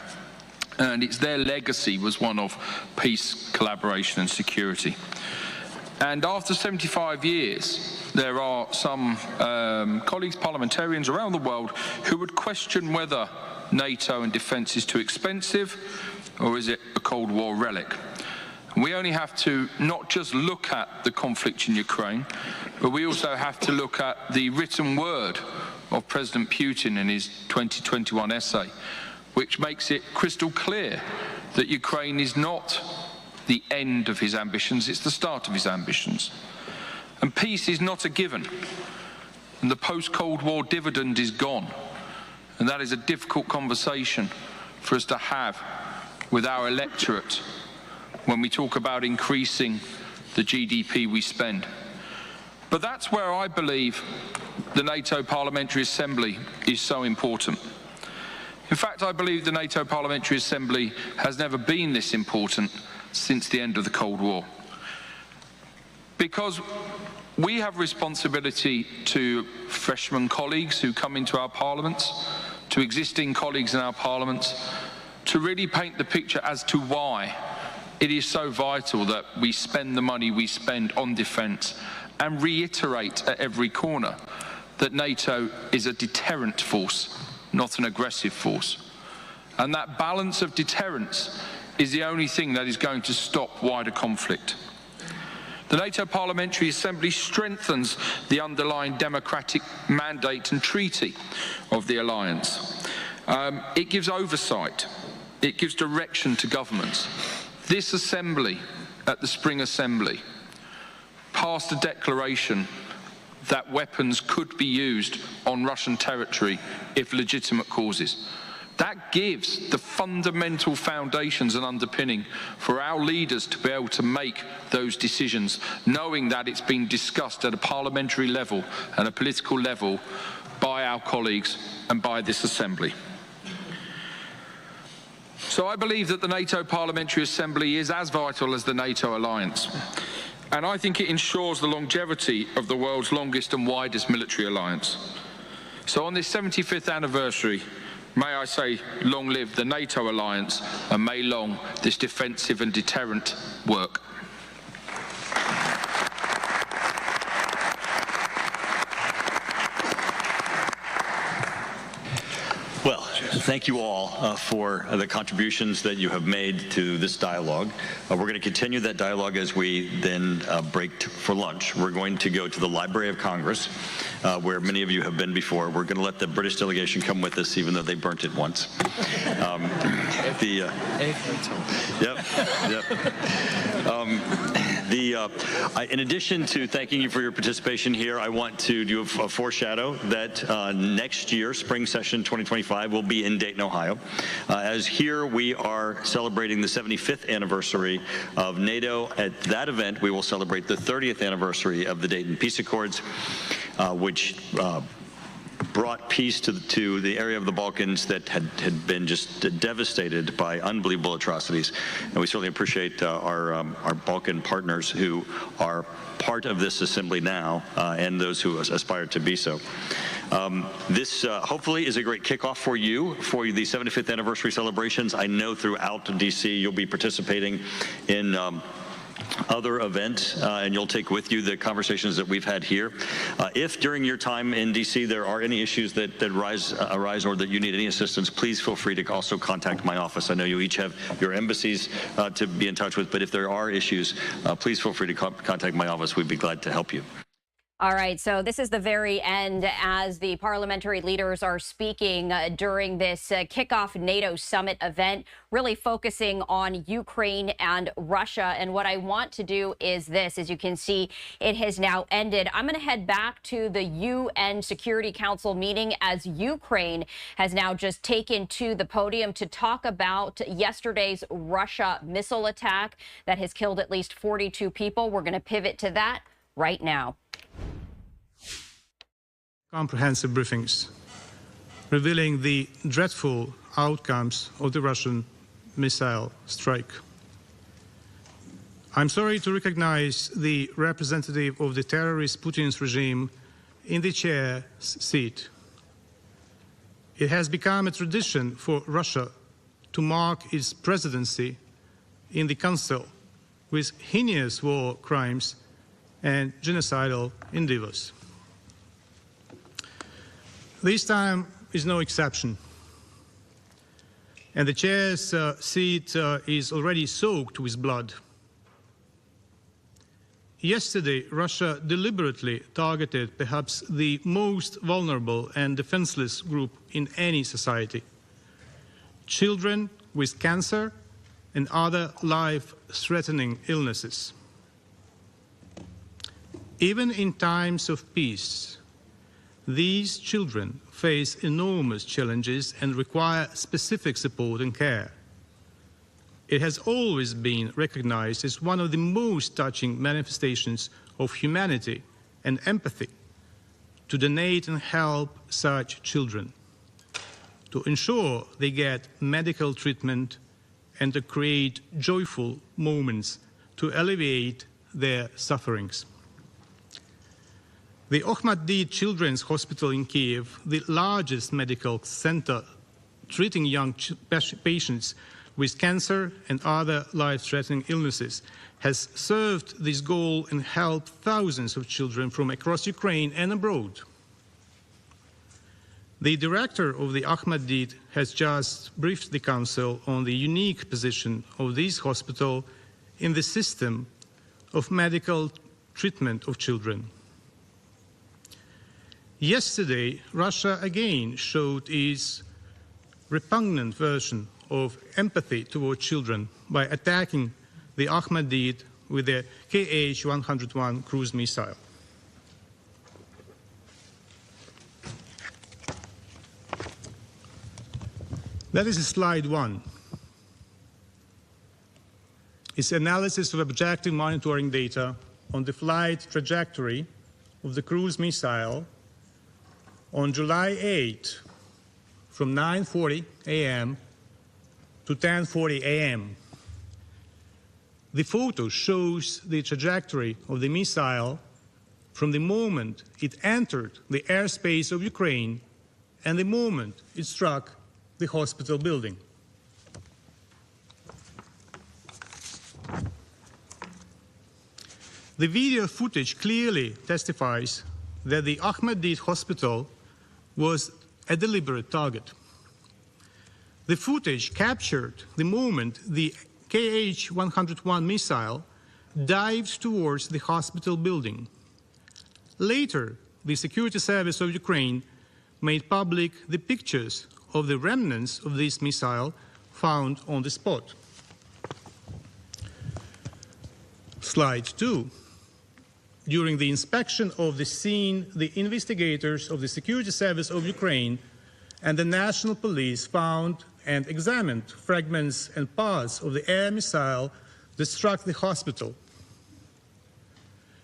[SPEAKER 12] and their legacy was one of peace, collaboration and security. And after 75 years, there are some colleagues, parliamentarians around the world, who would question whether NATO and defence is too expensive, or is it a Cold War relic? We only have to not just look at the conflict in Ukraine, but we also have to look at the written word of President Putin in his 2021 essay, which makes it crystal clear that Ukraine is not the end of his ambitions, it's the start of his ambitions. And peace is not a given, and the post-Cold War dividend is gone. And that is a difficult conversation for us to have with our electorate when we talk about increasing the GDP we spend. But that's where I believe the NATO Parliamentary Assembly is so important. In fact, I believe the NATO Parliamentary Assembly has never been this important since the end of the Cold War. Because we have responsibility to freshman colleagues who come into our parliaments, to existing colleagues in our parliaments, to really paint the picture as to why it is so vital that we spend the money we spend on defence, and reiterate at every corner that NATO is a deterrent force, not an aggressive force. And that balance of deterrence is the only thing that is going to stop wider conflict. The NATO Parliamentary Assembly strengthens the underlying democratic mandate and treaty of the alliance. It gives oversight. It gives direction to governments. This Assembly, at the Spring Assembly, passed a declaration that weapons could be used on Russian territory if legitimate causes. That gives the fundamental foundations and underpinning for our leaders to be able to make those decisions, knowing that it's been discussed at a parliamentary level and a political level by our colleagues and by this Assembly. So I believe that the NATO Parliamentary Assembly is as vital as the NATO alliance. And I think it ensures the longevity of the world's longest and widest military alliance. So on this 75th anniversary, may I say, long live the NATO alliance, and may long this defensive and deterrent work.
[SPEAKER 15] Well, thank you all for the contributions that you have made to this dialogue. We're going to continue that dialogue as we then break for lunch. We're going to go to the Library of Congress, where many of you have been before. We're going to let the British delegation come with us, even though they burnt it once. In addition to thanking you for your participation here, I want to do a foreshadow that next year, spring session 2025, will be in Dayton, Ohio. As here we are celebrating the 75th anniversary of NATO. At that event, we will celebrate the 30th anniversary of the Dayton Peace Accords, which brought peace to the area of the Balkans that had been just devastated by unbelievable atrocities. And we certainly appreciate our Balkan partners who are part of this assembly now, and those who aspire to be so. This hopefully is a great kickoff for you for the 75th anniversary celebrations. I know throughout DC you'll be participating in other events, and you'll take with you the conversations that we've had here. If during your time in DC there are any issues that arise or that you need any assistance, please feel free to also contact my office. I know you each have your embassies to be in touch with, but if there are issues, please feel free to contact my office. We'd be glad to help you.
[SPEAKER 5] All right, so this is the very end as the parliamentary leaders are speaking during this kickoff NATO Summit event, really focusing on Ukraine and Russia. And what I want to do is this. As you can see, it has now ended. I'm going to head back to the UN Security Council meeting as Ukraine has now just taken to the podium to talk about yesterday's Russia missile attack that has killed at least 42 people. We're going to pivot to that right now.
[SPEAKER 2] Comprehensive briefings revealing the dreadful outcomes of the Russian missile strike. I'm sorry to recognize the representative of the terrorist Putin's regime in the chair's seat. It has become a tradition for Russia to mark its presidency in the Council with heinous war crimes and genocidal endeavors. This time is no exception, and the chair's seat is already soaked with blood. Yesterday, Russia deliberately targeted perhaps the most vulnerable and defenseless group in any society: children with cancer and other life-threatening illnesses. Even in times of peace, these children face enormous challenges and require specific support and care. It has always been recognized as one of the most touching manifestations of humanity and empathy to donate and help such children, to ensure they get medical treatment and to create joyful moments to alleviate their sufferings. The Ahmadi Children's Hospital in Kiev, the largest medical center treating young patients with cancer and other life-threatening illnesses, has served this goal and helped thousands of children from across Ukraine and abroad. The director of the Ahmadi has just briefed the Council on the unique position of this hospital in the system of medical treatment of children. Yesterday, Russia again showed its repugnant version of empathy toward children by attacking the Ahmadi with the Kh-101 cruise missile. That is slide 1. It's analysis of objective monitoring data on the flight trajectory of the cruise missile on July 8 from 9:40 a.m. to 10:40 a.m. The photo shows the trajectory of the missile from the moment it entered the airspace of Ukraine and the moment it struck the hospital building. The video footage clearly testifies that the Ahmadi hospital was a deliberate target. The footage captured the moment the Kh-101 missile dived towards the hospital building. Later, the Security Service of Ukraine made public the pictures of the remnants of this missile found on the spot. Slide 2. During the inspection of the scene, the investigators of the Security Service of Ukraine and the National Police found and examined fragments and parts of the air missile that struck the hospital.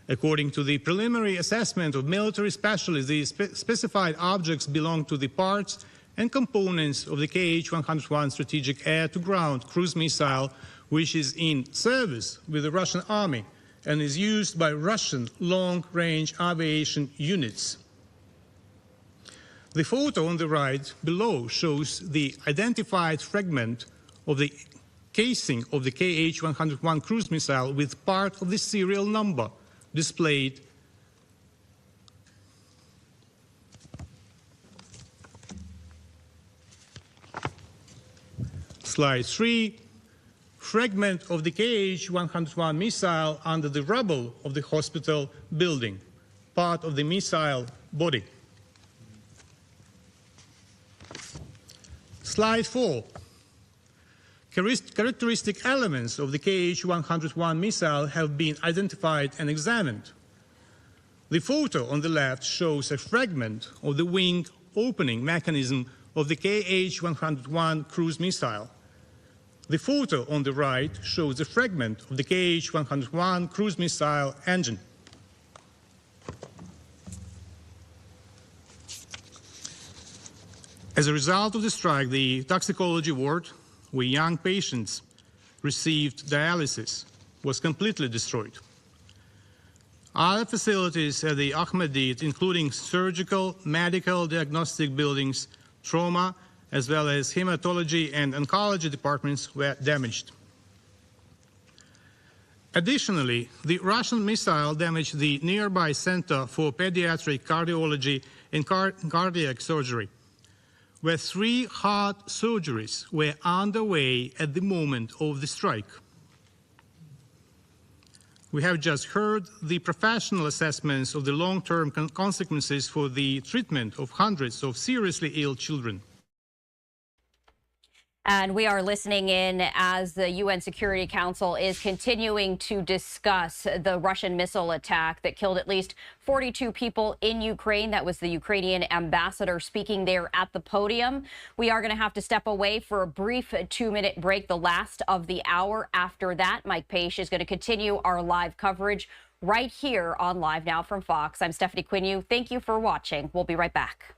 [SPEAKER 2] According to the preliminary assessment of military specialists, the specified objects belong to the parts and components of the Kh-101 strategic air-to-ground cruise missile, which is in service with the Russian army and is used by Russian long-range aviation units. The photo on the right below shows the identified fragment of the casing of the Kh-101 cruise missile with part of the serial number displayed. Slide 3. Fragment of the Kh-101 missile under the rubble of the hospital building.
[SPEAKER 14] part of the missile body. Slide 4. Characteristic elements of the KH-101 missile have been identified and examined. The photo on the left shows a fragment of the wing opening mechanism of the KH-101 cruise missile. The photo on the right shows a fragment of the KH-101 cruise missile engine. As a result of the strike, the toxicology ward where young patients received dialysis was completely destroyed. Other facilities at the Ahmediyat, including surgical, medical, diagnostic buildings, trauma, as well as hematology and oncology departments were damaged. Additionally, the Russian missile damaged the nearby Center for Pediatric Cardiology and Cardiac Surgery, where 3 heart surgeries were underway at the moment of the strike. We have just heard the professional assessments of the long-term consequences for the treatment of hundreds of seriously ill children.
[SPEAKER 5] And we are listening in as the UN Security Council is continuing to discuss the Russian missile attack that killed at least 42 people in Ukraine. That was the Ukrainian ambassador speaking there at the podium. We are going to have to step away for a brief 2-minute break, the last of the hour. After that, Mike Page is going to continue our live coverage right here on Live Now from Fox. I'm Stephanie Quinu. Thank you for watching. We'll be right back.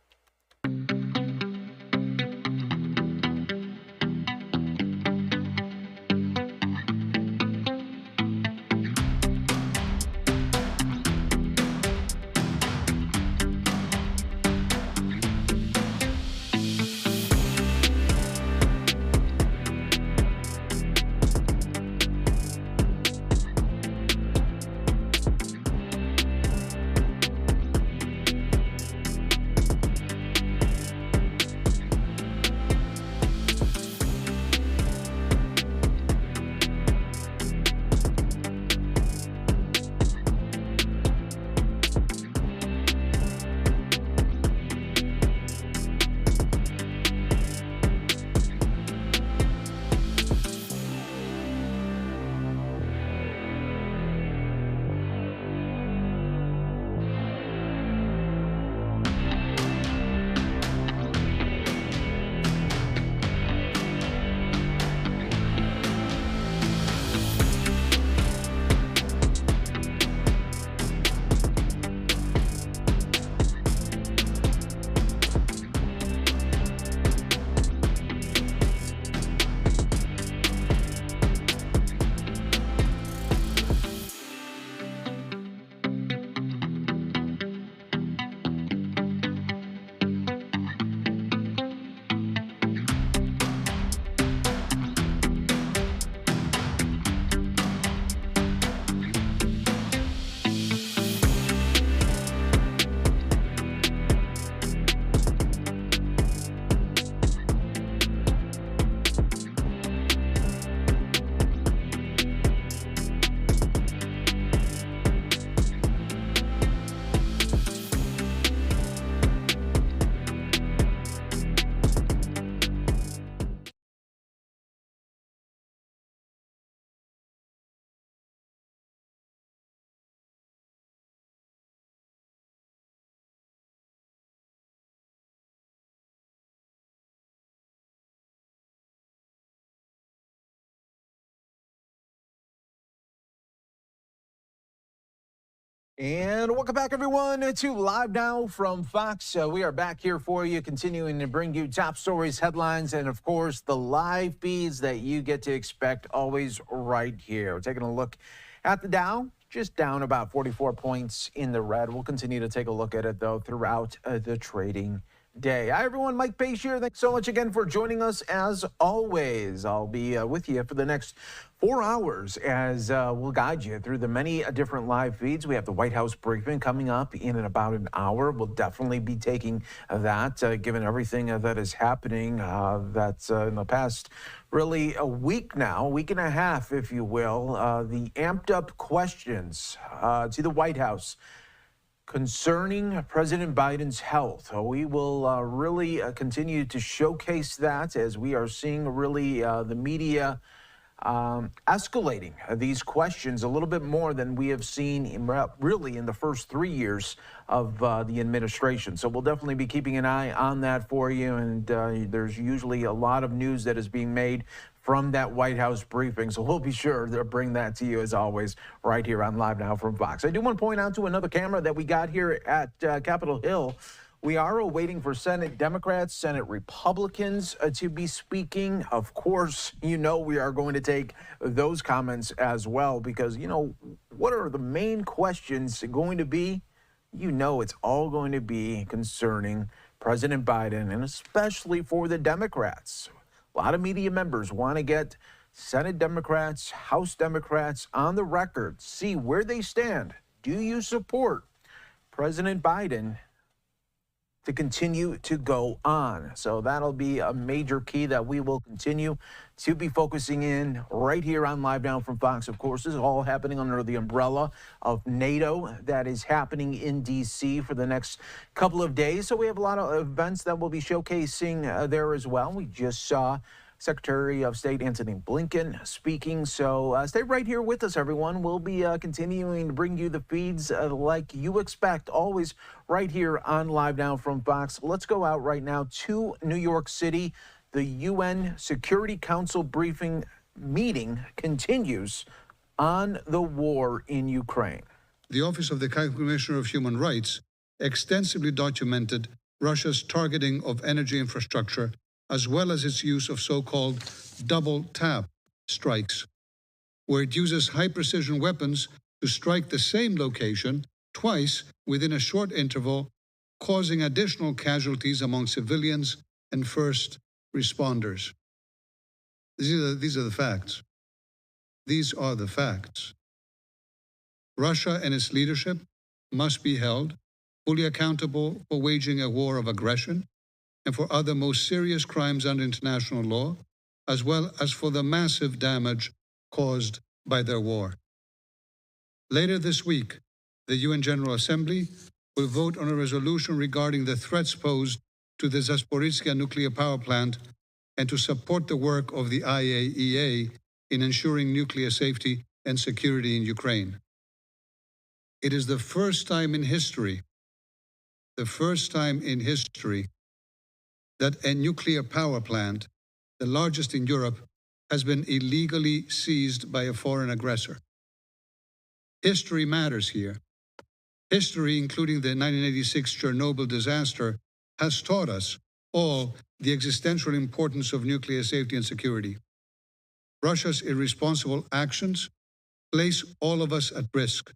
[SPEAKER 16] And welcome back, everyone, to Live Now from Fox. We are back here for you, continuing to bring you top stories, headlines, and, of course, the live feeds that you get to expect always right here. We're taking a look at the Dow, just down about 44 points in the red. We'll continue to take a look at it, though, throughout the trading day. Hi, everyone. Mike Page here. Thanks so much again for joining us. As always, I'll be with you for the next 4 hours as we'll guide you through the many different live feeds. We have the White House briefing coming up in about an hour. We'll definitely be taking that, given everything that is happening that's in the past really a week now, week and a half, if you will. The amped up questions to the White House concerning President Biden's health. We will really continue to showcase that as we are seeing really the media escalating these questions a little bit more than we have seen really in the first 3 years of the administration. So we'll definitely be keeping an eye on that for you. And there's usually a lot of news that is being made from that White House briefing. So we'll be sure to bring that to you as always right here on Live Now from Fox. I do want to point out to another camera that we got here at Capitol Hill. We are awaiting for Senate Democrats, Senate Republicans to be speaking. Of course, you know we are going to take those comments as well because, you know, what are the main questions going to be? You know it's all going to be concerning President Biden, and especially for the Democrats. A lot of media members want to get Senate Democrats, House Democrats on the record, see where they stand. Do you support President Biden to continue to go on? So that'll be a major key that we will continue to be focusing in right here on Live Now from Fox. Of course, this is all happening under the umbrella of NATO that is happening in D.C. for the next couple of days. So we have a lot of events that we'll be showcasing there as well. We just saw Secretary of State Antony Blinken speaking. So stay right here with us, everyone. We'll be continuing to bring you the feeds like you expect, always right here on Live Now from Fox. Let's go out right now to New York City. The UN Security Council briefing meeting continues on the war in Ukraine.
[SPEAKER 17] The Office of the High Commissioner of Human Rights extensively documented Russia's targeting of energy infrastructure as well as its use of so-called double tap strikes, where it uses high-precision weapons to strike the same location twice within a short interval, causing additional casualties among civilians and first responders. These are the facts. These are the facts. Russia and its leadership must be held fully accountable for waging a war of aggression and for other most serious crimes under international law, as well as for the massive damage caused by their war. Later this week, the UN General Assembly will vote on a resolution regarding the threats posed to the Zaporizhzhia nuclear power plant and to support the work of the IAEA in ensuring nuclear safety and security in Ukraine. It is the first time in history, that a nuclear power plant, the largest in Europe, has been illegally seized by a foreign aggressor. History matters here. History, including the 1986 Chernobyl disaster, has taught us all the existential importance of nuclear safety and security. Russia's irresponsible actions place all of us at risk.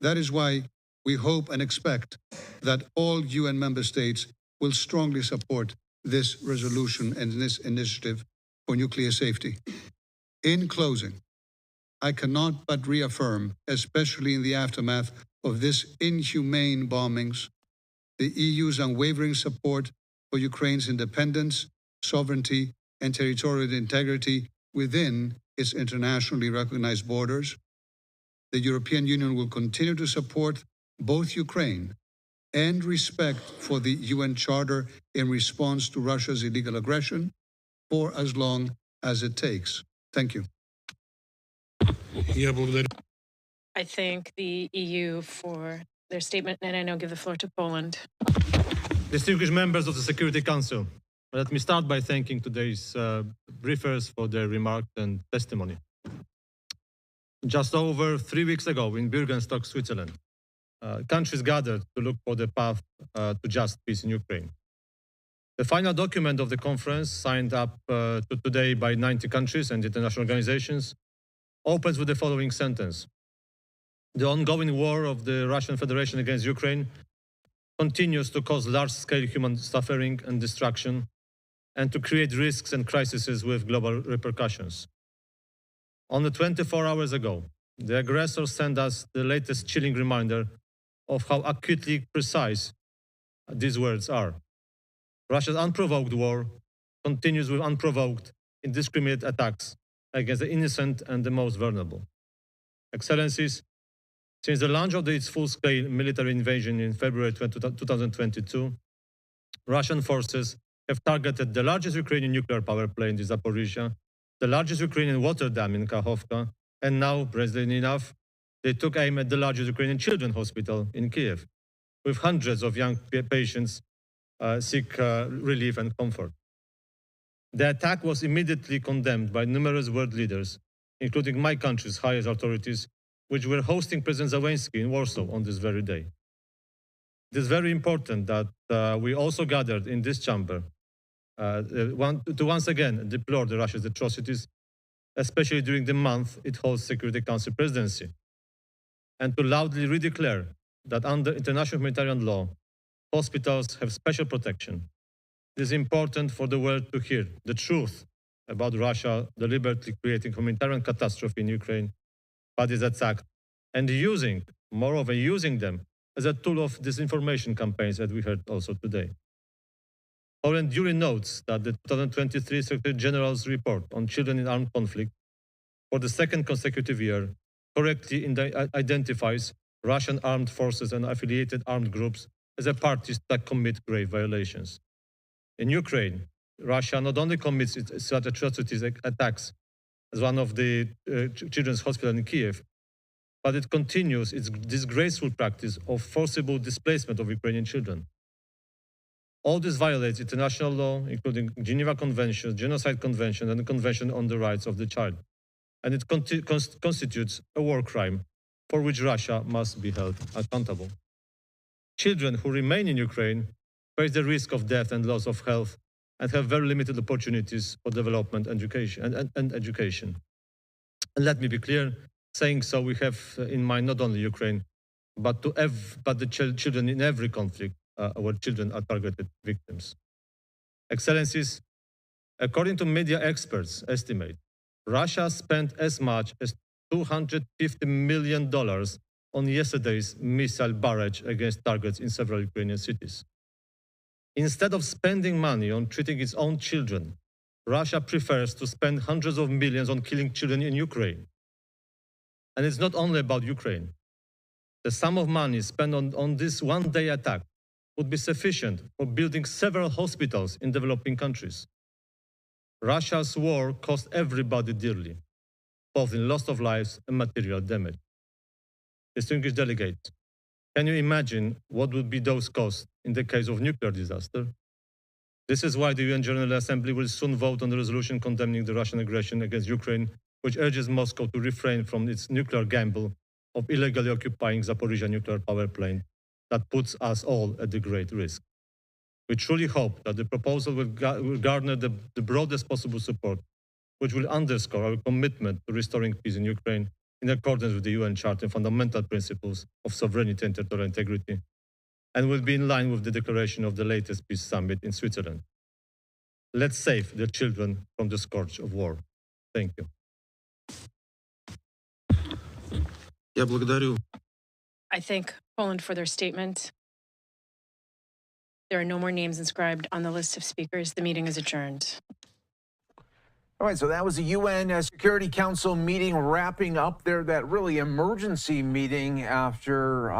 [SPEAKER 17] That is why we hope and expect that all UN member states will strongly support this resolution and this initiative for nuclear safety. In closing, I cannot but reaffirm, especially in the aftermath of this inhumane bombings, the EU's unwavering support for Ukraine's independence, sovereignty, and territorial integrity within its internationally recognized borders. The European Union will continue to support both Ukraine and respect for the UN Charter in response to Russia's illegal aggression for as long as it takes. Thank you.
[SPEAKER 21] I thank the EU for their statement, and I now give the floor to Poland.
[SPEAKER 18] Distinguished members of the Security Council, let me start by thanking today's briefers for their remarks and testimony. Just over 3 weeks ago in Bürgenstock, Switzerland, countries gathered to look for the path to just peace in Ukraine. The final document of the conference, signed up to today by 90 countries and international organizations, opens with the following sentence: the ongoing war of the Russian Federation against Ukraine continues to cause large-scale human suffering and destruction and to create risks and crises with global repercussions. Only 24 hours ago, the aggressor sent us the latest chilling reminder of how acutely precise these words are. Russia's unprovoked war continues with unprovoked, indiscriminate attacks against the innocent and the most vulnerable. Excellencies, Since the launch of its full-scale military invasion in February 2022, Russian forces have targeted the largest Ukrainian nuclear power plant in Zaporizhia, the largest Ukrainian water dam in Kakhovka, and now, brazenly enough, they took aim at the largest Ukrainian children's hospital in Kiev, with hundreds of young patients seek relief and comfort. The attack was immediately condemned by numerous world leaders, including my country's highest authorities, which were hosting President Zelensky in Warsaw on this very day. It is very important that we also gathered in this chamber to once again deplore the Russia's atrocities, especially during the month it holds Security Council presidency, and to loudly redeclare that under international humanitarian law, hospitals have special protection. It is important for the world to hear the truth about Russia deliberately creating humanitarian catastrophe in Ukraine, but is attacked, and moreover, using them as a tool of disinformation campaigns that we heard also today. Poland duly notes that the 2023 Secretary General's report on children in armed conflict for the second consecutive year correctly identifies Russian armed forces and affiliated armed groups as a parties that commit grave violations. In Ukraine, Russia not only commits such atrocities attacks as one of the children's hospitals in Kiev, but it continues its disgraceful practice of forcible displacement of Ukrainian children. All this violates international law, including Geneva Convention, Genocide Convention, and the Convention on the Rights of the Child. And it constitutes a war crime for which Russia must be held accountable. Children who remain in Ukraine face the risk of death and loss of health and have very limited opportunities for development and education. And let me be clear, saying so, we have in mind not only Ukraine, but the children in every conflict where children are targeted victims. Excellencies, according to media experts' estimate, Russia spent as much as $250 million on yesterday's missile barrage against targets in several Ukrainian cities. Instead of spending money on treating its own children, Russia prefers to spend hundreds of millions on killing children in Ukraine. And it's not only about Ukraine. The sum of money spent on this one-day attack would be sufficient for building several hospitals in developing countries. Russia's war cost everybody dearly, both in loss of lives and material damage. Distinguished delegates, can you imagine what would be those costs in the case of nuclear disaster? This is why the UN General Assembly will soon vote on the resolution condemning the Russian aggression against Ukraine, which urges Moscow to refrain from its nuclear gamble of illegally occupying Zaporizhia nuclear power plant that puts us all at the great risk. We truly hope that the proposal will garner the broadest possible support, which will underscore our commitment to restoring peace in Ukraine in accordance with the UN Charter and fundamental principles of sovereignty and territorial integrity, and will be in line with the declaration of the latest peace summit in Switzerland. Let's save the children from the scourge of war. Thank you.
[SPEAKER 21] I thank Poland for their statement. There are no more names inscribed on the list of speakers. The meeting is adjourned.
[SPEAKER 16] All right, so that was the UN Security Council meeting wrapping up there, that really emergency meeting after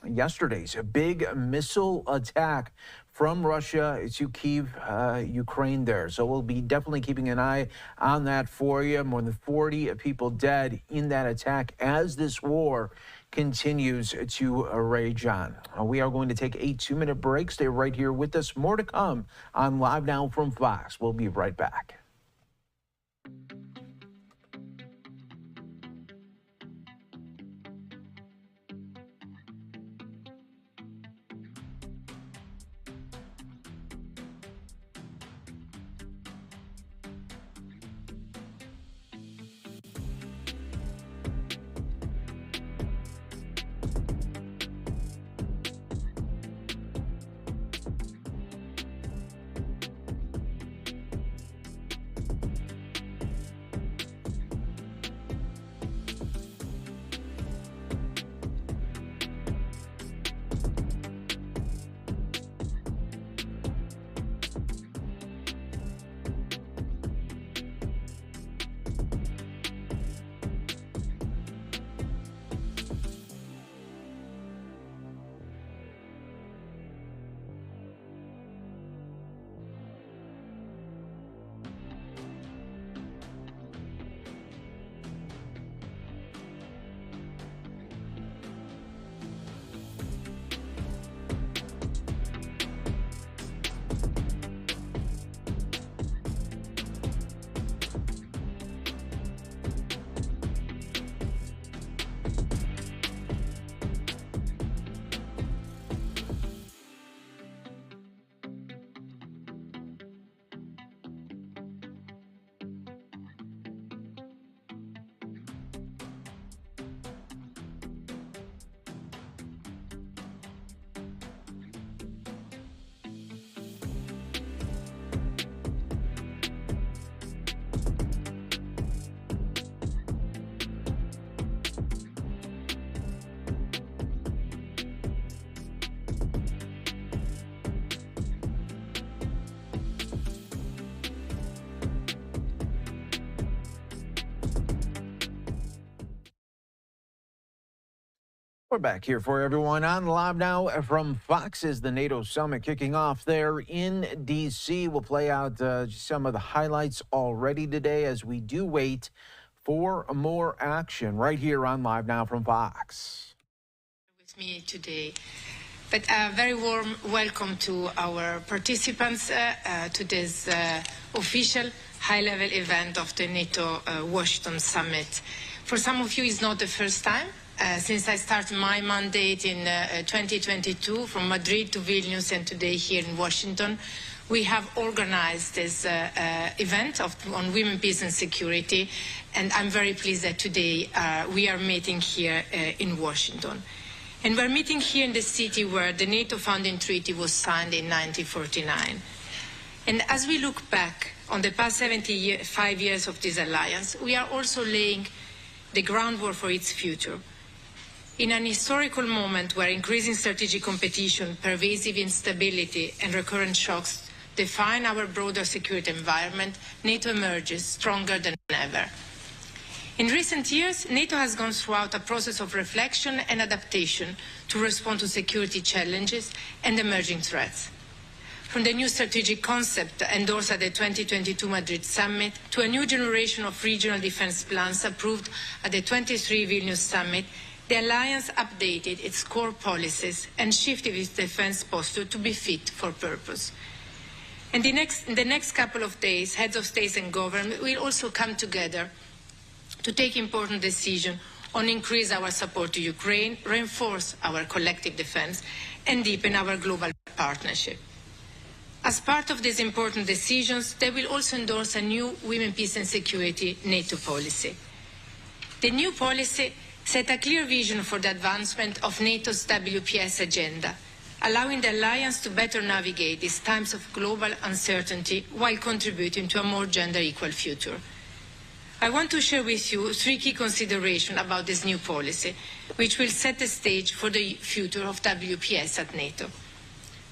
[SPEAKER 16] yesterday's big missile attack from Russia to Kyiv, Ukraine there. So we'll be definitely keeping an eye on that for you. More than 40 people dead in that attack as this war continues to rage on. We are going to take a 2-minute break. Stay right here with us. More to come on Live Now from Fox. We'll be right back. We're back here for everyone on Live Now from Fox. Is the NATO Summit kicking off there in D.C. We'll play out some of the highlights already today as we do wait for more action right here on Live Now from Fox.
[SPEAKER 9] With me today, but a very warm welcome to our participants to this official high-level event of the NATO Washington Summit. For some of you, it's not the first time. Since I started my mandate in 2022 from Madrid to Vilnius and today here in Washington, we have organized this event on women, peace and security, and I'm very pleased that today we are meeting here in Washington. And we're meeting here in the city where the NATO founding treaty was signed in 1949. And as we look back on the past 75 years of this alliance, we are also laying the groundwork for its future. In an historical moment where increasing strategic competition, pervasive instability and recurrent shocks define our broader security environment, NATO emerges stronger than ever. In recent years, NATO has gone throughout a process of reflection and adaptation to respond to security challenges and emerging threats. From the new strategic concept endorsed at the 2022 Madrid Summit to a new generation of regional defense plans approved at the 23 Vilnius Summit, the alliance updated its core policies and shifted its defense posture to be fit for purpose. And in the next couple of days, heads of state and government will also come together to take important decisions on increase our support to Ukraine, reinforce our collective defense, and deepen our global partnership. As part of these important decisions, they will also endorse a new Women, Peace and Security NATO policy. The new policy set a clear vision for the advancement of NATO's WPS agenda, allowing the alliance to better navigate these times of global uncertainty while contributing to a more gender-equal future. I want to share with you 3 key considerations about this new policy, which will set the stage for the future of WPS at NATO.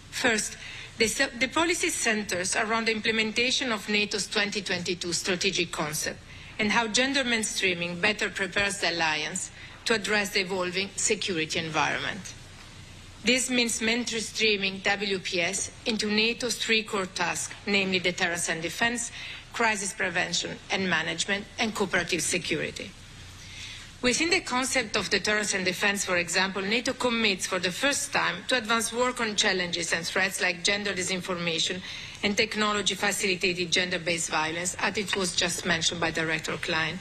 [SPEAKER 9] First, the policy centers around the implementation of NATO's 2022 strategic concept and how gender mainstreaming better prepares the alliance to address the evolving security environment. This means mainstreaming WPS into NATO's 3 core tasks, namely deterrence and defense, crisis prevention and management, and cooperative security. Within the concept of deterrence and defense, for example, NATO commits for the first time to advance work on challenges and threats like gender disinformation and technology-facilitated gender-based violence, as it was just mentioned by Director Klein.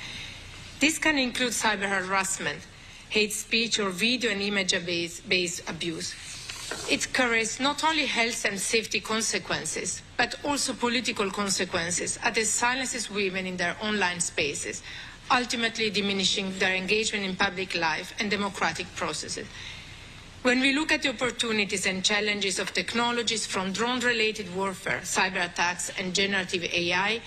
[SPEAKER 9] This can include cyber harassment, hate speech, or video and image-based abuse. It carries not only health and safety consequences, but also political consequences, as it silences women in their online spaces, ultimately diminishing their engagement in public life and democratic processes. When we look at the opportunities and challenges of technologies from drone-related warfare, cyber attacks, and generative AI,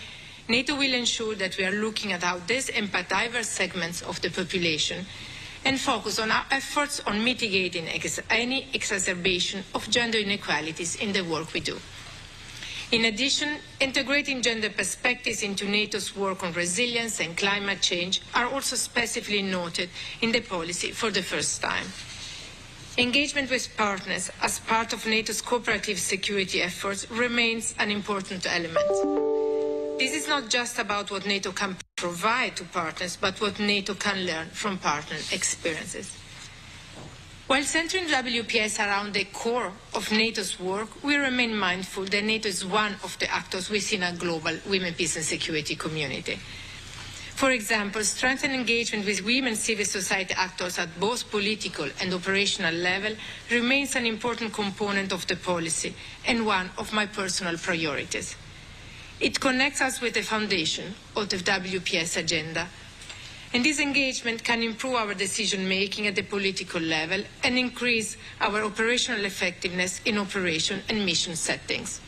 [SPEAKER 9] NATO will ensure that we are looking at how this impacts diverse segments of the population and focus on our efforts on mitigating any exacerbation of gender inequalities in the work we do. In addition, integrating gender perspectives into NATO's work on resilience and climate change are also specifically noted in the policy for the first time. Engagement with partners as part of NATO's cooperative security efforts remains an important element. This is not just about what NATO can provide to partners, but what NATO can learn from partner experiences. While centering WPS around the core of NATO's work, we remain mindful that NATO is one of the actors within a global women, peace and security community. For example, strengthened engagement with women civil society actors at both political and operational level remains an important component of the policy and one of my personal priorities. It connects us with the foundation of the WPS agenda. And this engagement can improve our decision-making at the political level and increase our operational effectiveness in operation and mission settings.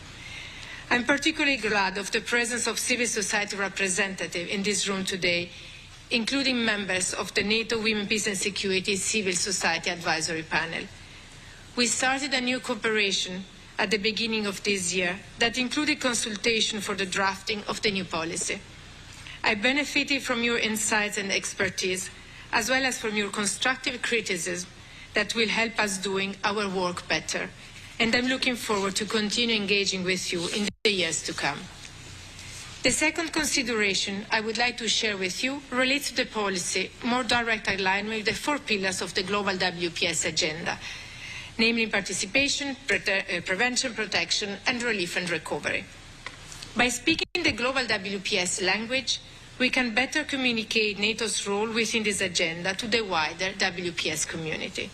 [SPEAKER 9] I'm particularly glad of the presence of civil society representatives in this room today, including members of the NATO Women, Peace and Security Civil Society Advisory Panel. We started a new cooperation at the beginning of this year that included consultation for the drafting of the new policy. I benefited from your insights and expertise, as well as from your constructive criticism that will help us doing our work better. And I'm looking forward to continue engaging with you in the years to come. The second consideration I would like to share with you relates to the policy, more direct alignment with the 4 pillars of the global WPS agenda, namely participation, prevention, protection, and relief and recovery. By speaking the global WPS language, we can better communicate NATO's role within this agenda to the wider WPS community.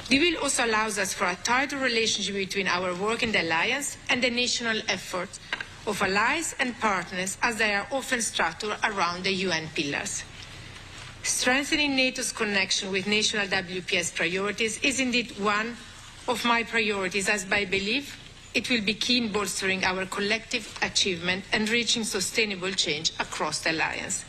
[SPEAKER 9] This will also allow us for a tighter relationship between our work in the alliance and the national efforts of allies and partners, as they are often structured around the UN pillars. Strengthening NATO's connection with national WPS priorities is indeed one of my priorities, as I believe it will be key in bolstering our collective achievement and reaching sustainable change across the alliance.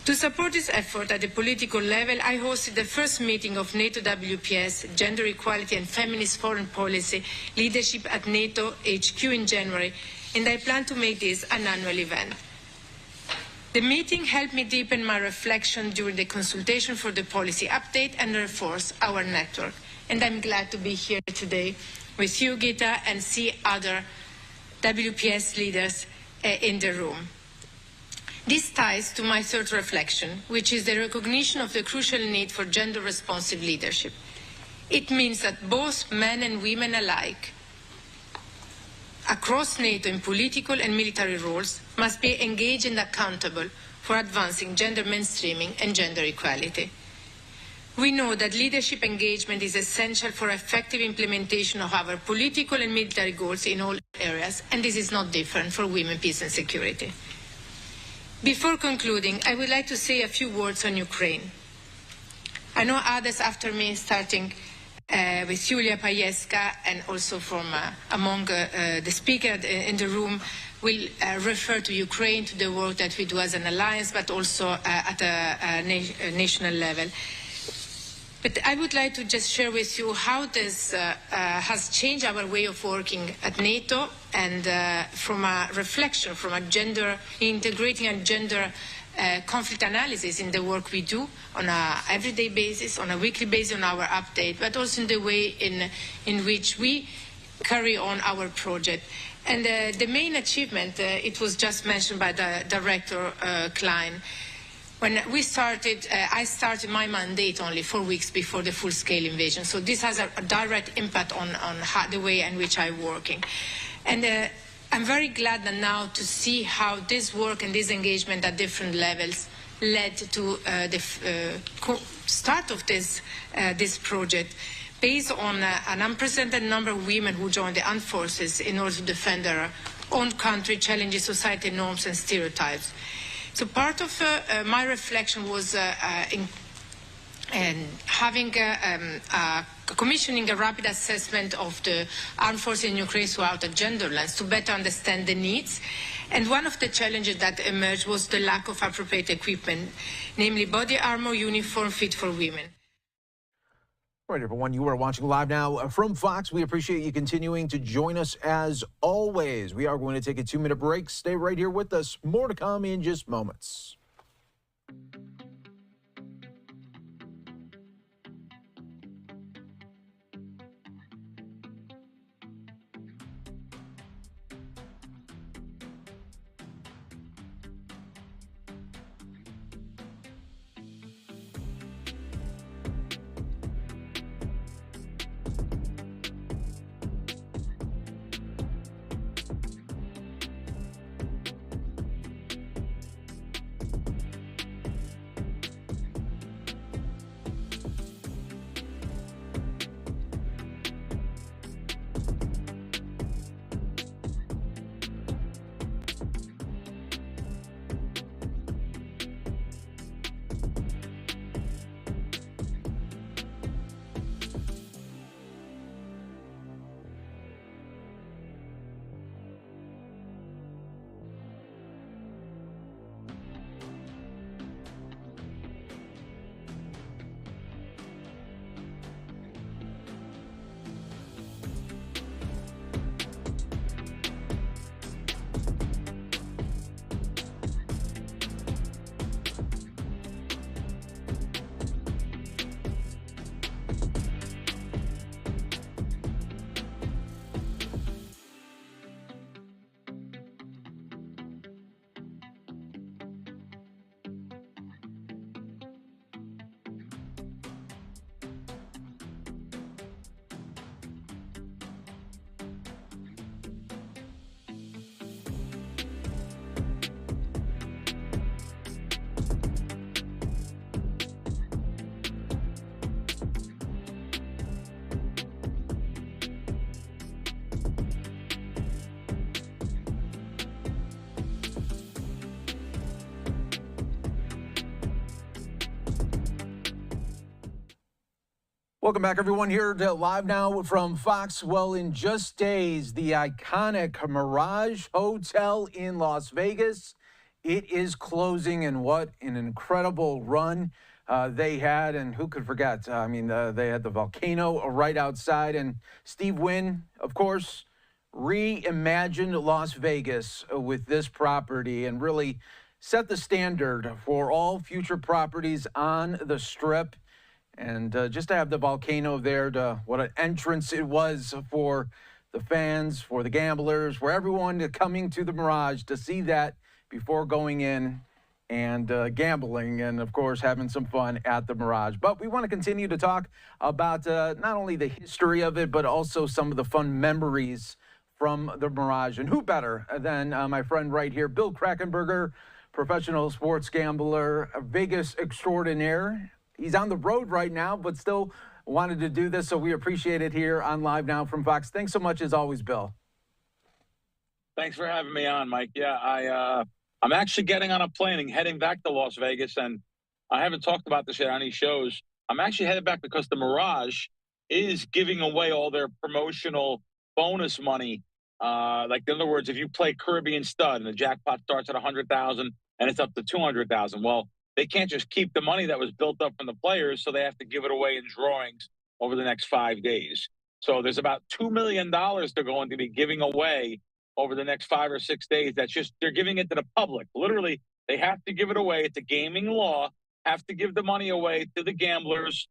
[SPEAKER 9] To support this effort at the political level, I hosted the first meeting of NATO WPS, Gender Equality and Feminist Foreign Policy Leadership at NATO HQ in January, and I plan to make this an annual event. The meeting helped me deepen my reflection during the consultation for the policy update and reinforce our network. And I'm glad to be here today with you, Gita, and see other WPS leaders in the room. This ties to my third reflection, which is the recognition of the crucial need for gender-responsive leadership. It means that both men and women alike, across NATO in political and military roles, must be engaged and accountable for advancing gender mainstreaming and gender equality. We know that leadership engagement is essential for effective implementation of our political and military goals in all areas, and this is not different for women, peace and security. Before concluding, I would like to say a few words on Ukraine. I know others after me, starting with Julia Pajeska, and also from among the speakers in the room, will refer to Ukraine, to the work that we do as an alliance, but also at a national level. But I would like to just share with you how this has changed our way of working at NATO, and from a reflection, from a gender, integrating a gender conflict analysis in the work we do on an everyday basis, on a weekly basis, on our update, but also in the way in which we carry on our project. And the main achievement, it was just mentioned by the Director Klein. When we started, I started my mandate only 4 weeks before the full-scale invasion. So this has a direct impact on the way in which I'm working. And I'm very glad that now to see how this work and this engagement at different levels led to the start of this project, based on an unprecedented number of women who joined the armed forces in order to defend their own country, challenging society norms and stereotypes. So part of my reflection was commissioning a rapid assessment of the armed forces in Ukraine throughout a gender lens to better understand the needs. And one of the challenges that emerged was the lack of appropriate equipment, namely body armor, uniform fit for women.
[SPEAKER 16] All right, everyone, you are watching Live Now from Fox. We appreciate you continuing to join us as always. We are going to take a 2-minute break. Stay right here with us. More to come in just moments. Welcome back, everyone, here to Live Now from Fox. Well, in just days, the iconic Mirage Hotel in Las Vegas, it is closing, and what an incredible run they had, and who could forget? I mean, they had the volcano right outside, and Steve Wynn, of course, reimagined Las Vegas with this property and really set the standard for all future properties on the Strip. And just to have the volcano there, what an entrance it was for the fans, for the gamblers, for everyone coming to the Mirage to see that before going in and gambling and, of course, having some fun at the Mirage. But we want to continue to talk about not only the history of it, but also some of the fun memories from the Mirage. And who better than my friend right here, Bill Krakenberger, professional sports gambler, a Vegas extraordinaire. He's on the road right now, but still wanted to do this, so we appreciate it here on Live Now from Fox. Thanks so much, as always, Bill.
[SPEAKER 1] Thanks for having me on, Mike. Yeah, I'm actually getting on a plane and heading back to Las Vegas, and I haven't talked about this yet on any shows. I'm actually headed back because the Mirage is giving away all their promotional bonus money. Like, in other words, if you play Caribbean Stud and the jackpot starts at $100,000 and it's up to $200,000, well, they can't just keep the money that was built up from the players, so they have to give it away in drawings over the next 5 days. So there's about $2 million they're going to be giving away over the next 5 or 6 days. That's just, they're giving it to the public. Literally, they have to give it away. It's a gaming law, have to give the money away to the gamblers.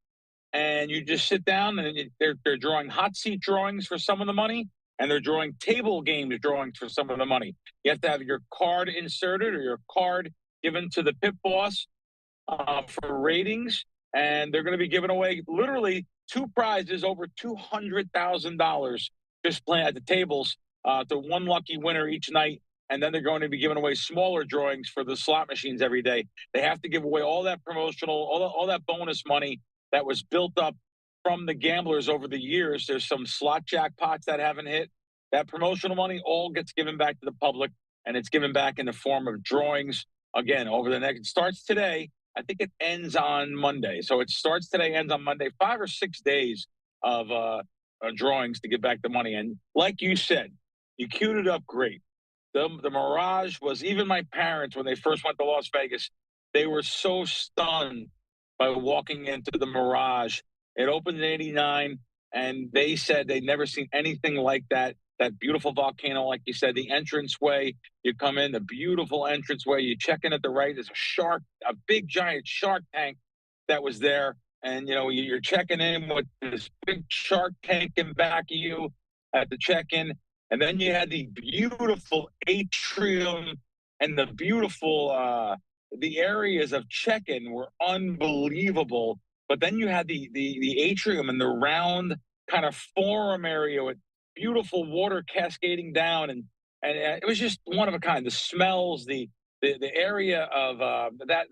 [SPEAKER 1] And you just sit down and they're drawing hot seat drawings for some of the money, and they're drawing table games drawings for some of the money. You have to have your card inserted or your card given to the pit boss for ratings, and they're going to be giving away literally 2 prizes over $200,000 just playing at the tables to one lucky winner each night. And then they're going to be giving away smaller drawings for the slot machines every day. They have to give away all that promotional, all that bonus money that was built up from the gamblers over the years. There's some slot jackpots that haven't hit. That promotional money all gets given back to the public, and it's given back in the form of drawings. Again, over the next, it starts today. I think it ends on Monday. So it starts today, ends on Monday. 5 or 6 days of drawings to give back the money. And like you said, you queued it up great. The Mirage was, even my parents, when they first went to Las Vegas, they were so stunned by walking into the Mirage. It opened in '89, and they said they'd never seen anything like that. That beautiful volcano, like you said, the entranceway, you come in, the beautiful entranceway, you check in at the right, there's a shark, a big giant shark tank that was there. And, you know, you're checking in with this big shark tank in back of you at the check-in. And then you had the beautiful atrium and the beautiful, the areas of check-in were unbelievable. But then you had the atrium and the round kind of forum area with beautiful water cascading down, and it was just one of a kind. The smells, the area of that's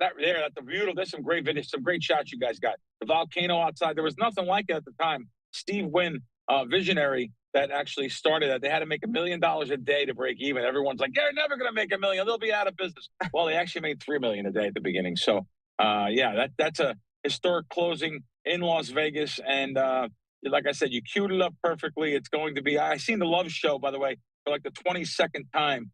[SPEAKER 1] the beautiful. There's some great videos, some great shots you guys got. The volcano outside, there was nothing like it at the time. Steve Wynn, visionary, that actually started that. They had to make $1 million a day to break even. Everyone's like, they're never going to make $1 million. They'll be out of business. Well, they actually made $3 million a day at the beginning. So, yeah, that's a historic closing in Las Vegas, and like I said, you queued it up perfectly. It's going to be, I seen the Love Show, by the way, for like the 22nd time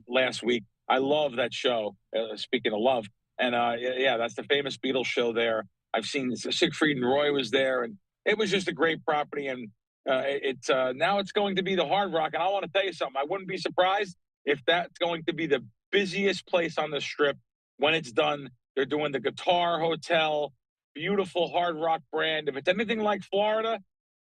[SPEAKER 1] last week. I love that show, speaking of love. And yeah, that's the famous Beatles show there. I've seen Siegfried and Roy was there, and it was just a great property. And it's now it's going to be the Hard Rock. And I want to tell you something. I wouldn't be surprised if that's going to be the busiest place on the Strip when it's done. They're doing the Guitar Hotel, beautiful Hard Rock brand. If it's anything like Florida,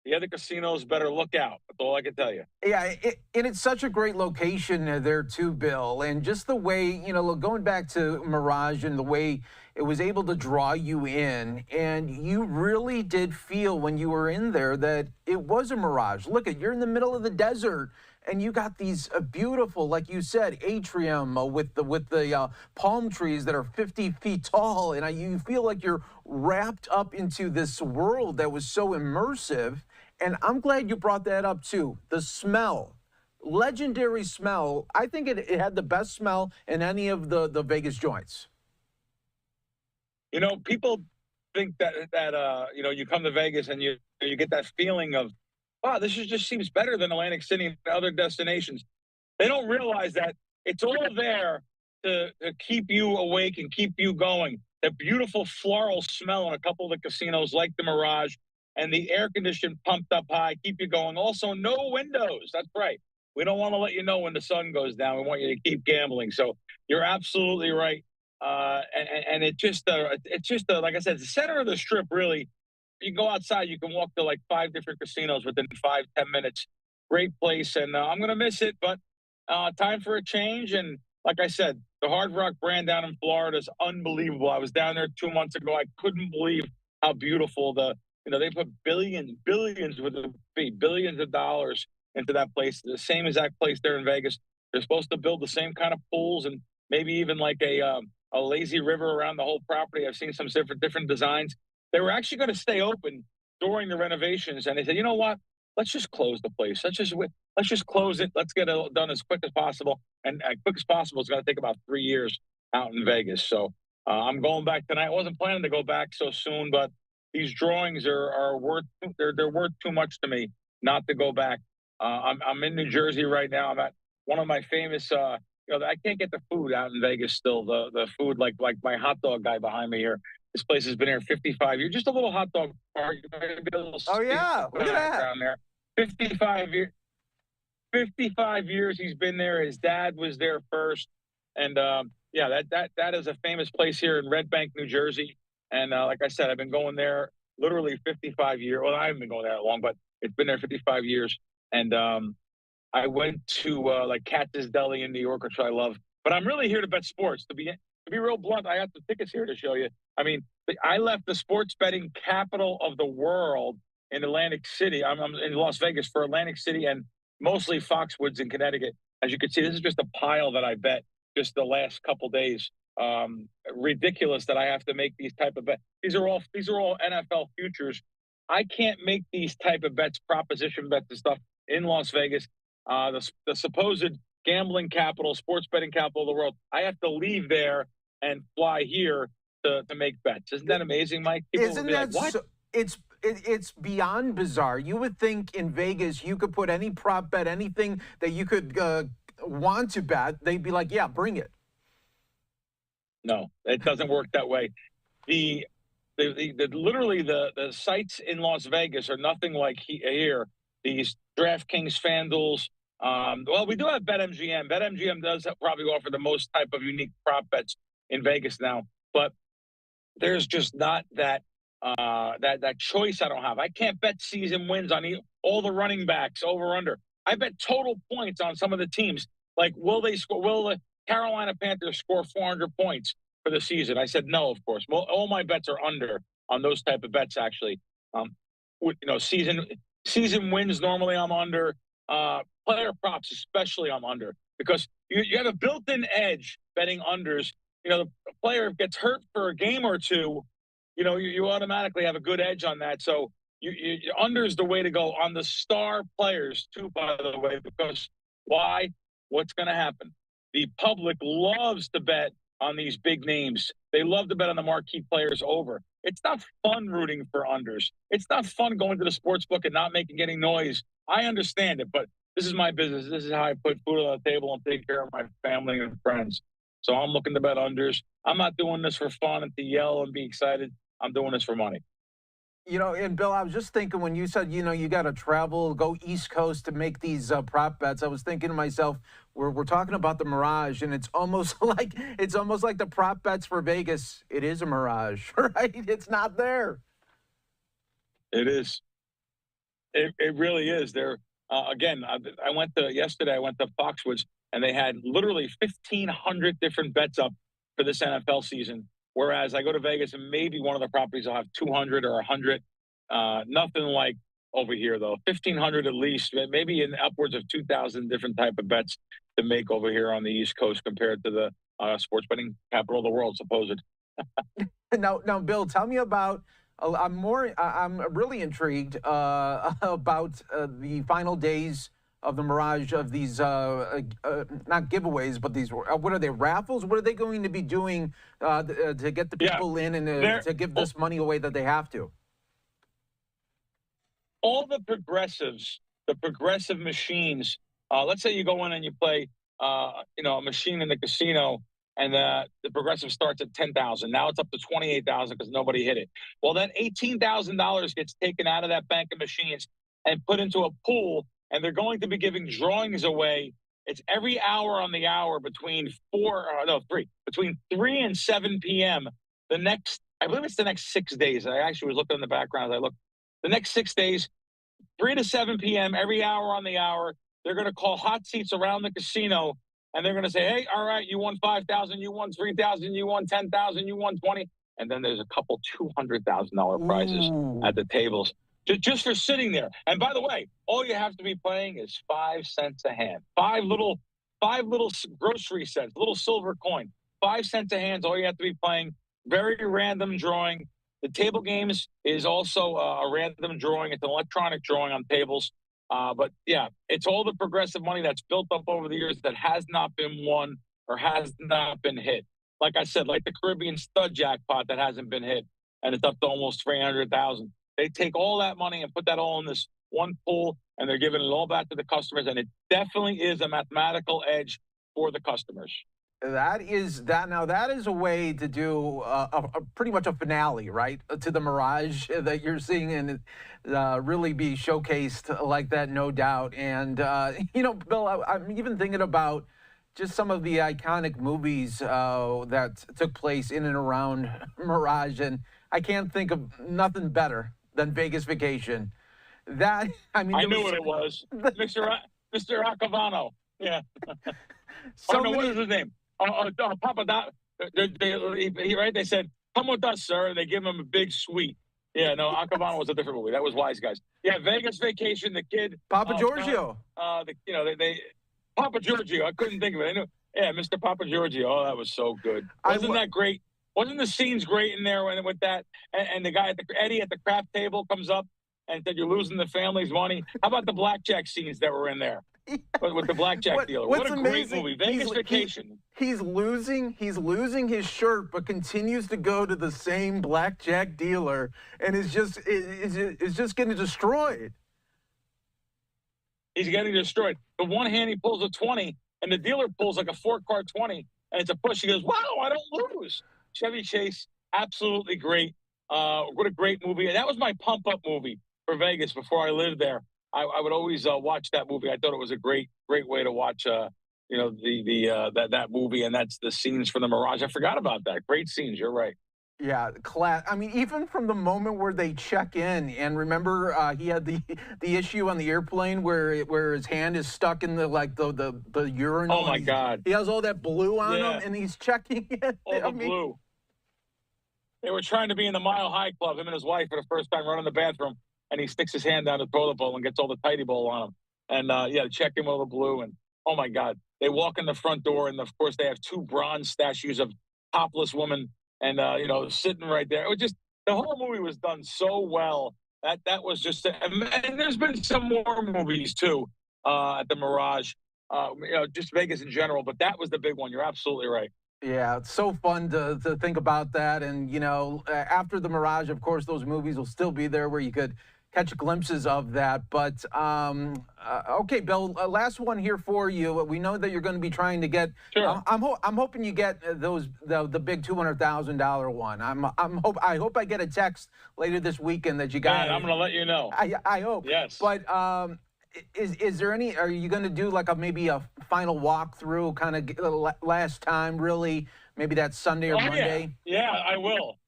[SPEAKER 1] the other casinos better look out. That's all I can tell you.
[SPEAKER 16] Yeah, and it's such a great location there too, Bill. And just the way, you know, going back to Mirage and the way it was able to draw you in, and you really did feel when you were in there that it was a Mirage. Look, you're in the middle of the desert, and you got these beautiful, like you said, atrium with the palm trees that are 50 feet tall, and you feel like you're wrapped up into this world that was so immersive. And I'm glad you brought that up too. The smell, legendary smell. I think it had the best smell in any of the Vegas joints.
[SPEAKER 1] You know, people think that you come to Vegas and you get that feeling of, wow, this just seems better than Atlantic City and other destinations. They don't realize that it's all there to keep you awake and keep you going. The beautiful floral smell in a couple of the casinos like the Mirage, and the air conditioning pumped up high, keep you going. Also, no windows. That's right. We don't want to let you know when the sun goes down. We want you to keep gambling. So you're absolutely right. And it's just like I said, the center of the strip, really. You go outside, you can walk to like 5 different casinos within 5-10 minutes. Great place, and I'm going to miss it, but time for a change. And like I said, the Hard Rock brand down in Florida is unbelievable. I was down there 2 months ago. I couldn't believe how beautiful they put billions of dollars into that place. The same exact place there in Vegas. They're supposed to build the same kind of pools and maybe even like a lazy river around the whole property. I've seen some different designs. They were actually going to stay open during the renovations, and they said, you know what? Let's just close the place. Let's just close it. Let's get it done as quick as possible. And as quick as possible is going to take about 3 years out in Vegas. So I'm going back tonight. I wasn't planning to go back so soon, but these drawings are worth too much to me not to go back. I'm in New Jersey right now. I'm at one of my famous. I can't get the food out in Vegas still. The food like my hot dog guy behind me here. This place has been here 55 years. Just a little hot dog bar.
[SPEAKER 16] Oh yeah, look at that
[SPEAKER 1] down there. 55 years. 55 years he's been there. His dad was there first, and that is a famous place here in Red Bank, New Jersey. And like I said, I've been going there literally 55 years. Well, I haven't been going there that long, but it's been there 55 years. And I went to like Katz's Deli in New York, which I love. But I'm really here to bet sports. To be real blunt, I have the tickets here to show you. I mean, I left the sports betting capital of the world in Atlantic City. I'm in Las Vegas for Atlantic City and mostly Foxwoods in Connecticut. As you can see, this is just a pile that I bet just the last couple days. Ridiculous that I have to make these type of bets. These are all NFL futures. I can't make these type of bets, proposition bets and stuff in Las Vegas. The supposed gambling capital, sports betting capital of the world. I have to leave there and fly here to make bets. Isn't that amazing, Mike? People
[SPEAKER 16] Isn't
[SPEAKER 1] would be
[SPEAKER 16] that
[SPEAKER 1] like, what?
[SPEAKER 16] It's beyond bizarre. You would think in Vegas you could put any prop bet, anything that you could want to bet. They'd be like, yeah, bring it.
[SPEAKER 1] No, it doesn't work that way. Literally the sites in Las Vegas are nothing like here. These DraftKings, FanDuels. Well, we do have BetMGM. BetMGM does probably offer the most type of unique prop bets in Vegas now, but there's just not that choice. I don't have. I can't bet season wins on all the running backs over under. I bet total points on some of the teams. Like, will the Carolina Panthers score 400 points for the season? I said no, of course. Well, all my bets are under on those type of bets. Actually, season wins normally I'm under. Player props especially I'm under, because you have a built-in edge betting unders. The player gets hurt for a game or two, you automatically have a good edge on that. So you under is the way to go on the star players too, by the way, because why? What's going to happen? The public loves to bet on these big names. They love to bet on the marquee players over. It's not fun rooting for unders. It's not fun going to the sports book and not making any noise. I understand it, but this is my business. This is how I put food on the table and take care of my family and friends. So I'm looking to bet unders. I'm not doing this for fun and to yell and be excited. I'm doing this for money.
[SPEAKER 16] And Bill, I was just thinking when you said, you got to travel, go East Coast to make these prop bets. I was thinking to myself, we're talking about the Mirage, and it's almost like the prop bets for Vegas. It is a mirage, right? It's not there.
[SPEAKER 1] It is. It really is. There again. Yesterday. I went to Foxwoods, and they had literally 1,500 different bets up for this NFL season. Whereas I go to Vegas and maybe one of the properties will have 200 or 100. Nothing like over here, though. 1,500 at least, maybe in upwards of 2,000 different type of bets to make over here on the East Coast compared to the sports betting capital of the world, supposed.
[SPEAKER 16] Now, Bill, tell me about. I'm really intrigued about the final days of the Mirage of these, not giveaways, but these, what are they, raffles? What are they going to be doing to get the people in and to give this money away that they have to?
[SPEAKER 1] All the progressives, the progressive machines, let's say you go in and you play, a machine in the casino, and the progressive starts at $10,000. Now it's up to $28,000 because nobody hit it. Well, then $18,000 gets taken out of that bank of machines and put into a pool, and they're going to be giving drawings away. It's every hour on the hour between 3 and 7 p.m. I believe it's the next 6 days. I actually was looking in the background as I looked. The next 6 days, 3 to 7 p.m., every hour on the hour, they're going to call hot seats around the casino, and they're going to say, hey, all right, you won 5,000, you won 3,000, you won 10,000, you won 20. And then there's a couple $200,000 prizes at the tables just for sitting there. And by the way, all you have to be playing is 5 cents a hand. Five little grocery cents, little silver coin. 5 cents a hand is all you have to be playing. Very random drawing. The table games is also a random drawing. It's an electronic drawing on tables. But yeah, it's all the progressive money that's built up over the years that has not been won or has not been hit. Like I said, like the Caribbean stud jackpot that hasn't been hit, and it's up to almost 300,000. They take all that money and put that all in this one pool, and they're giving it all back to the customers. And it definitely is a mathematical edge for the customers.
[SPEAKER 16] That is a way to do a pretty much a finale, right, to the Mirage that you're seeing, and really be showcased like that, no doubt. And Bill, I'm even thinking about just some of the iconic movies that took place in and around Mirage, and I can't think of nothing better than Vegas Vacation. I knew what it was, Mr. Accavano. Yeah. What is his name? Papa, they said, come with us, sir. They give him a big suite. Yeah, no, Accavano was a different movie. That was Wise Guys. Yeah, Vegas Vacation, the kid. Papa Giorgio.
[SPEAKER 1] Papa Giorgio. I couldn't think of it. I knew. Yeah, Mr. Papa Giorgio. Oh, that was so good. Wasn't that great? Wasn't the scenes great in there with that? And the guy Eddie at the craft table comes up and said, you're losing the family's money. How about the blackjack scenes that were in there? With the blackjack dealer. What a great movie. Vegas Vacation.
[SPEAKER 16] He's losing his shirt, but continues to go to the same blackjack dealer and is just getting destroyed.
[SPEAKER 1] He's getting destroyed. The one hand he pulls a 20, and the dealer pulls like a 4-card 20, and it's a push. He goes, wow, I don't lose. Chevy Chase, absolutely great. What a great movie. And that was my pump-up movie for Vegas before I lived there. I would always watch that movie. I thought it was a great way to watch, that movie, and that's the scenes from the Mirage. I forgot about that. Great scenes. You're right.
[SPEAKER 16] Yeah, I mean, even from the moment where they check in, and remember, he had the issue on the airplane where his hand is stuck in the urinal.
[SPEAKER 1] Oh my God!
[SPEAKER 16] He has all that blue on him, and he's checking it.
[SPEAKER 1] All the blue. They were trying to be in the Mile High Club, him and his wife, for the first time running the bathroom. And he sticks his hand down the toilet bowl and gets all the tighty bowl on him. And, check him with all the blue. And, oh, my God. They walk in the front door, and, of course, they have 2 bronze statues of topless women and, sitting right there. It was just – the whole movie was done so well. That was just – and there's been some more movies, too, at the Mirage, just Vegas in general. But that was the big one. You're absolutely right.
[SPEAKER 16] Yeah, it's so fun to think about that. And, after the Mirage, of course, those movies will still be there where you could – catch glimpses of that. But okay, Bill, last one here for you. We know that you're going to be trying to get.
[SPEAKER 1] Sure.
[SPEAKER 16] I'm hoping you get the big $200,000 one. I hope I get a text later this weekend that you got.
[SPEAKER 1] I'm going to let you know.
[SPEAKER 16] I hope.
[SPEAKER 1] Yes.
[SPEAKER 16] But is there any? Are you going to do like maybe a final walkthrough, kind of last time, really? Maybe that Sunday or Monday.
[SPEAKER 1] Yeah, I will.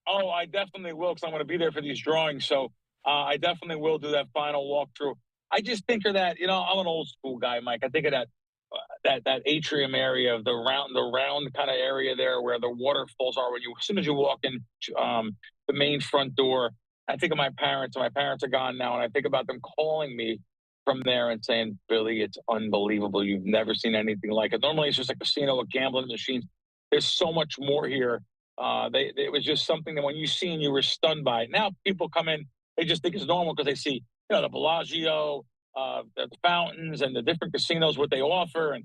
[SPEAKER 1] Oh, I definitely will, because I'm going to be there for these drawings. So. I definitely will do that final walkthrough. I just think of that, I'm an old school guy, Mike. I think of that atrium area of the round kind of area there where the waterfalls are. As soon as you walk in the main front door, I think of my parents, and my parents are gone now, and I think about them calling me from there and saying, Billy, it's unbelievable. You've never seen anything like it. Normally it's just a casino with gambling machines. There's so much more here. It was just something that when you see and you were stunned by it. Now people come in, they just think it's normal because they see, the Bellagio, the fountains and the different casinos, what they offer. And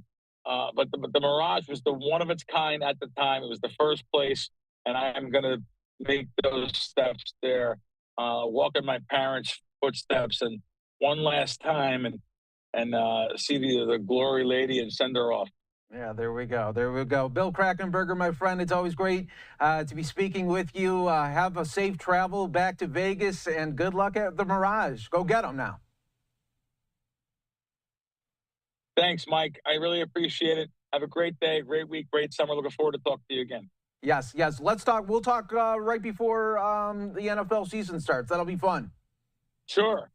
[SPEAKER 1] but the Mirage was the one of its kind at the time. It was the first place, and I am going to make those steps there, walk in my parents' footsteps, and one last time, and see the glory lady and send her off.
[SPEAKER 16] Yeah, there we go. There we go. Bill Krakenberger, my friend, it's always great to be speaking with you. Have a safe travel back to Vegas, and good luck at the Mirage. Go get them now.
[SPEAKER 1] Thanks, Mike. I really appreciate it. Have a great day, great week, great summer. Looking forward to talking to you again.
[SPEAKER 16] Yes, yes. Let's talk. We'll talk right before the NFL season starts. That'll be fun.
[SPEAKER 1] Sure.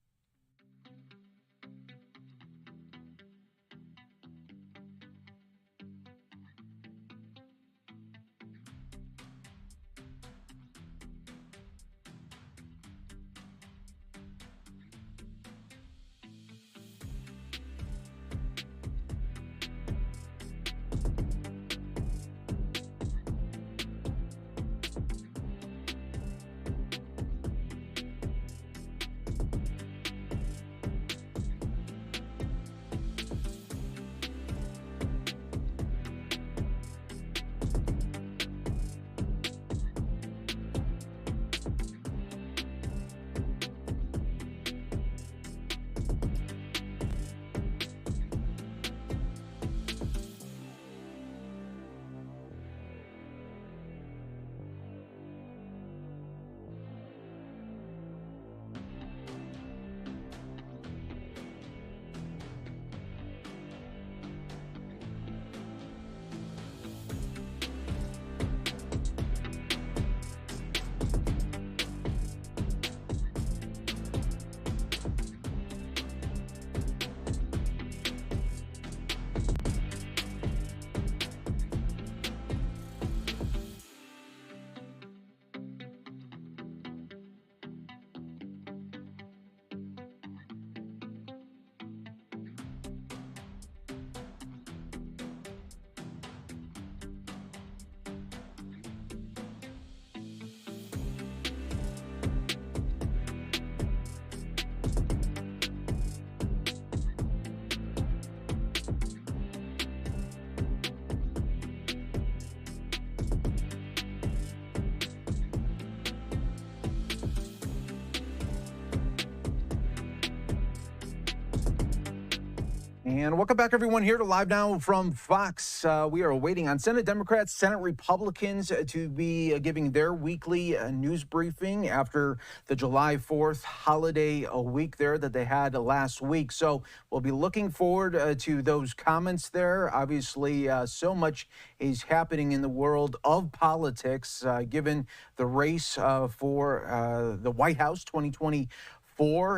[SPEAKER 16] And welcome back, everyone, here to Live Now from Fox. We are waiting on Senate Democrats, Senate Republicans to be giving their weekly news briefing after the July 4th holiday week there that they had last week. So we'll be looking forward to those comments there. Obviously, so much is happening in the world of politics, given the race for the White House 2024.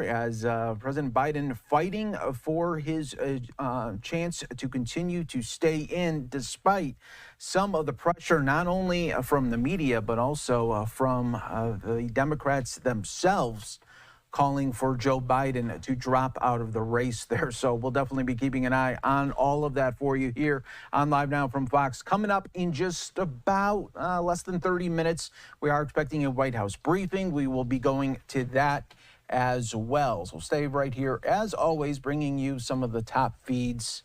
[SPEAKER 16] As President Biden fighting for his chance to continue to stay in despite some of the pressure, not only from the media, but also from the Democrats themselves calling for Joe Biden to drop out of the race there. So we'll definitely be keeping an eye on all of that for you here on Live Now from Fox. Coming up in just about less than 30 minutes, we are expecting a White House briefing. We will be going to that as well. So stay right here, as always, bringing you some of the top feeds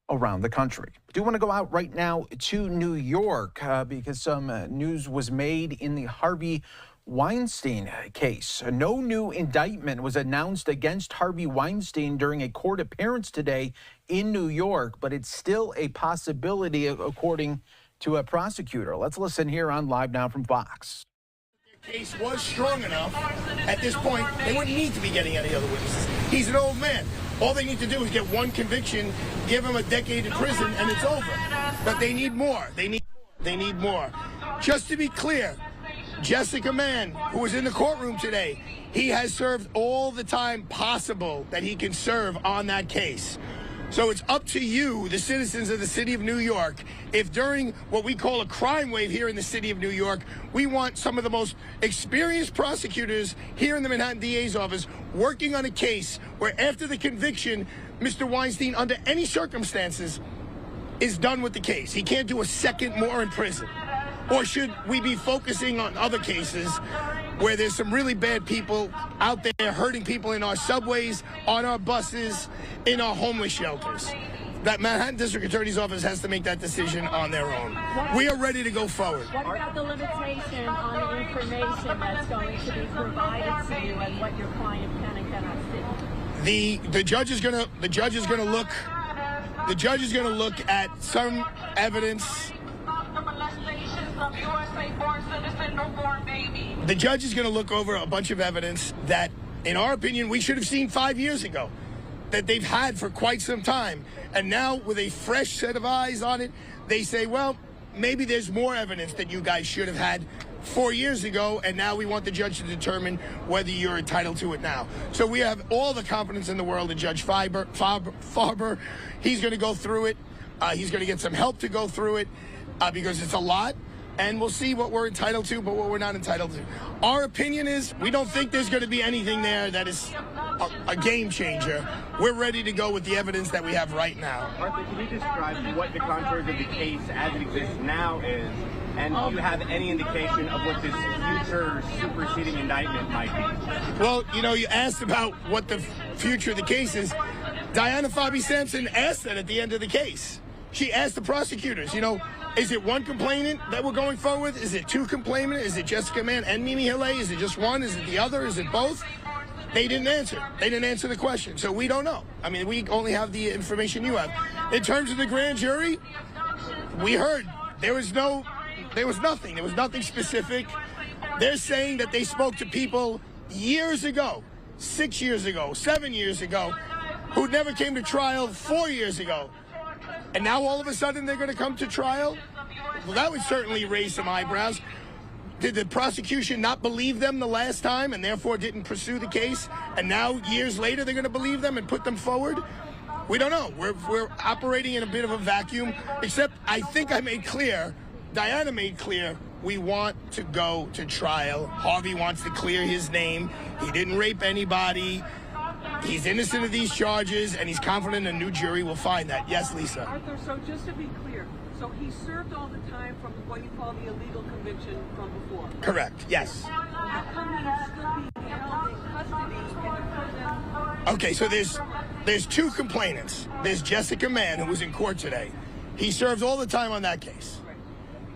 [SPEAKER 16] around the country. I do want to go out right now to New York because some news was made in the Harvey Weinstein case. No new indictment was announced against Harvey Weinstein during a court appearance today in New York, but it's still a possibility, according to a prosecutor. Let's listen here on Live Now from Fox.
[SPEAKER 6] Case was strong enough at this point, they wouldn't need to be getting any other witnesses. He's an old man. All they need to do is get one conviction, give him a decade in prison, and it's over. But they need more. They need more. Just to be clear, Jessica Mann, who was in the courtroom today, he has served all the time possible that he can serve on that case. So it's up to you, the citizens of the city of New York, if during what we call a crime wave here in the city of New York, we want some of the most experienced prosecutors here in the Manhattan DA's office working on a case where after the conviction, Mr. Weinstein, under any circumstances, is done with the case. He can't do a second more in prison. Or should we be focusing on other cases where there's some really bad people out there hurting people in our subways, on our buses, in our homeless shelters. That Manhattan District Attorney's Office has to make that decision on their own. We are ready to go forward.
[SPEAKER 19] What about the limitation on the information that's going to be provided to you and what your client can and cannot see?
[SPEAKER 6] The judge is gonna look at some evidence. The judge is going to look over a bunch of evidence that, in our opinion, we should have seen 5 years ago, that they've had for quite some time. And now, with a fresh set of eyes on it, they say, well, maybe there's more evidence that you guys should have had 4 years ago, and now we want the judge to determine whether you're entitled to it now. So we have all the confidence in the world in Judge Farber. He's going to go through it. He's going to get some help to go through it because it's a lot. And we'll see what we're entitled to, but what we're not entitled to. Our opinion is we don't think there's going to be anything there that is a game changer. We're ready to go with the evidence that we have right now.
[SPEAKER 20] Arthur, can you describe what the contours of the case as it exists now is? And do you have any indication of what this future superseding indictment might be?
[SPEAKER 6] Well, you know, you asked about what the future of the case is. Diana Fabi Sampson asked that at the end of the case. She asked the prosecutors, you know, is it one complainant that we're going forward with? Is it two complainants? Is it Jessica Mann and Mimi Hillel? Is it just one? Is it the other? Is it both? They didn't answer. They didn't answer the question. So we don't know. I mean, we only have the information you have. In terms of the grand jury, we heard there was nothing. There was nothing specific. They're saying that they spoke to people years ago, 6 years ago, 7 years ago, who never came to trial 4 years ago. And now all of a sudden they're going to come to trial? Well, that would certainly raise some eyebrows. Did the prosecution not believe them the last time and therefore didn't pursue the case? And now, years later, they're going to believe them and put them forward? We don't know. We're operating in a bit of a vacuum, except I think I made clear, Diana made clear, we want to go to trial. Harvey wants to clear his name. He didn't rape anybody. He's innocent of these charges, and he's confident a new jury will find that. Yes, Lisa?
[SPEAKER 22] Arthur, so just to be clear, so he served all the time from what you call the illegal conviction from before?
[SPEAKER 6] Correct, yes.
[SPEAKER 22] How come he's still being held in custody in a prison?
[SPEAKER 6] Okay, so there's two complainants. There's Jessica Mann, who was in court today. He served all the time on that case.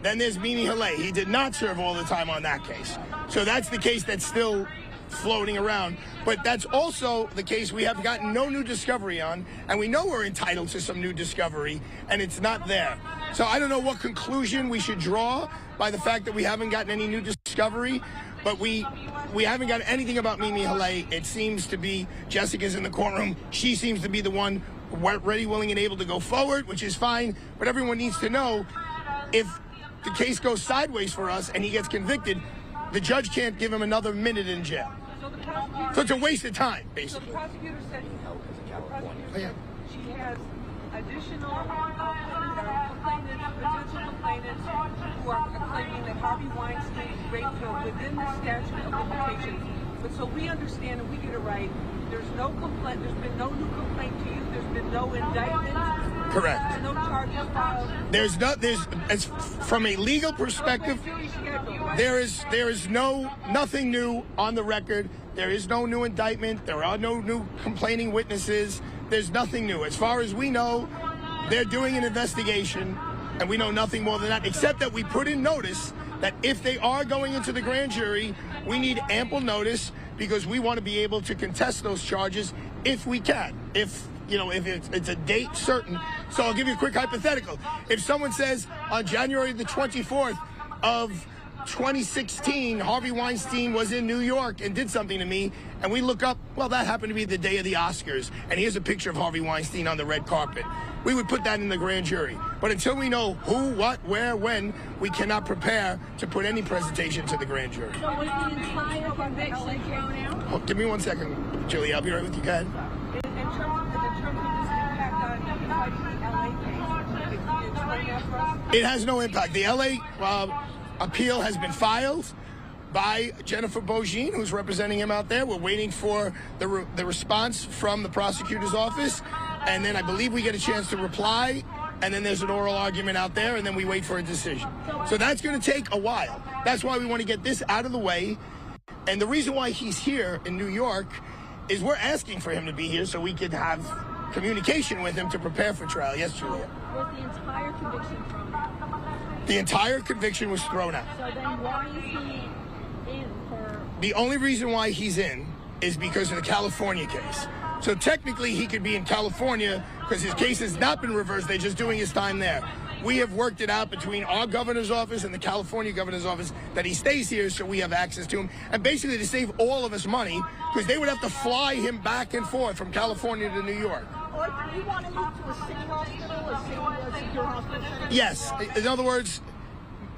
[SPEAKER 6] Then there's Mimi Hillel. He did not serve all the time on that case. So that's the case that's still floating around. But that's also the case we have gotten no new discovery on, and we know we're entitled to some new discovery, and it's not there. So I don't know what conclusion we should draw by the fact that we haven't gotten any new discovery, but we haven't got anything about Mimi Hillel. It seems to be Jessica's in the courtroom. She seems to be the one ready, willing, and able to go forward, which is fine. But everyone needs to know, if the case goes sideways for us and he gets convicted, the judge can't give him another minute in jail. So it's a waste of time, basically.
[SPEAKER 22] So the prosecutor said she has additional potential complainants who are claiming that Harvey Weinstein raped her within the statute of limitations. But so we understand and we get it right, there's no complaint, there's been no new complaint to you, there's been no indictment.
[SPEAKER 6] Correct.
[SPEAKER 22] There's no charges filed.
[SPEAKER 6] As from a legal perspective, there is nothing new on the record. There is no new indictment. There are no new complaining witnesses. There's nothing new. As far as we know, they're doing an investigation, and we know nothing more than that, except that we put in notice that if they are going into the grand jury, we need ample notice because we want to be able to contest those charges if we can. If it's a date certain. So I'll give you a quick hypothetical. If someone says on January the 24th of 2016, Harvey Weinstein was in New York and did something to me, and we look up, well, that happened to be the day of the Oscars, and here's a picture of Harvey Weinstein on the red carpet. We would put that in the grand jury. But until we know who, what, where, when, we cannot prepare to put any presentation to the grand jury.
[SPEAKER 19] So was the entire conviction thrown out?
[SPEAKER 6] Oh, give me 1 second, Julie. I'll be right with you, guys.
[SPEAKER 22] In terms of this impact on fighting the LA case, can you explain that for us?
[SPEAKER 6] It has no impact. The LA appeal has been filed by Jennifer Bogine, who's representing him out there. We're waiting for the response from the prosecutor's office, and then I believe we get a chance to reply, and then there's an oral argument out there, and then we wait for a decision. So that's going to take a while. That's why we want to get this out of the way And the reason why he's here in New York is we're asking for him to be here so we could have communication with him to prepare for trial. Yes, Julia.
[SPEAKER 19] Was the entire conviction thrown out?
[SPEAKER 6] The entire conviction was thrown out.
[SPEAKER 19] So then why is he in for...
[SPEAKER 6] The only reason why he's in is because of the California case. So technically he could be in California because his case has not been reversed. They're just doing his time there. We have worked it out between our governor's office and the California governor's office that he stays here so we have access to him. And basically to save all of us money, because they would have to fly him back and forth from California to New York.
[SPEAKER 19] Or do you want to move to a city hospital, a city secure hospital?
[SPEAKER 6] Yes. In other words,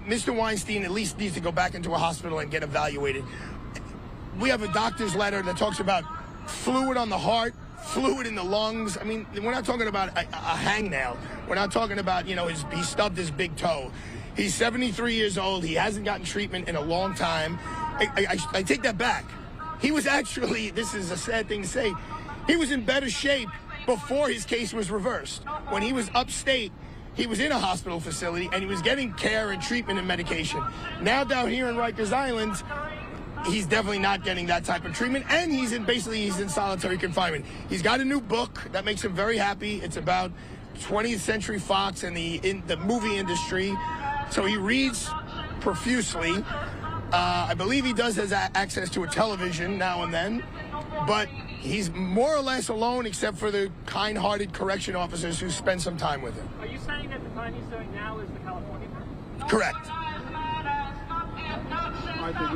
[SPEAKER 6] Mr. Weinstein at least needs to go back into a hospital and get evaluated. We have a doctor's letter that talks about fluid on the heart, fluid in the lungs. I mean, we're not talking about a hangnail. We're not talking about, you know, he stubbed his big toe. He's 73 years old. He hasn't gotten treatment in a long time. I take that back. He was actually, this is a sad thing to say, he was in better shape before his case was reversed. When he was upstate, he was in a hospital facility and he was getting care and treatment and medication. Now down here in Rikers Island, he's definitely not getting that type of treatment, and he's in solitary confinement. He's got a new book that makes him very happy. It's about 20th Century Fox and the movie industry. So he reads profusely. I believe he does have access to a television now and then, but he's more or less alone except for the kind-hearted correction officers who spend some time with him.
[SPEAKER 20] Are you saying that the time he's doing now is the California part?
[SPEAKER 6] Correct.
[SPEAKER 20] Martha,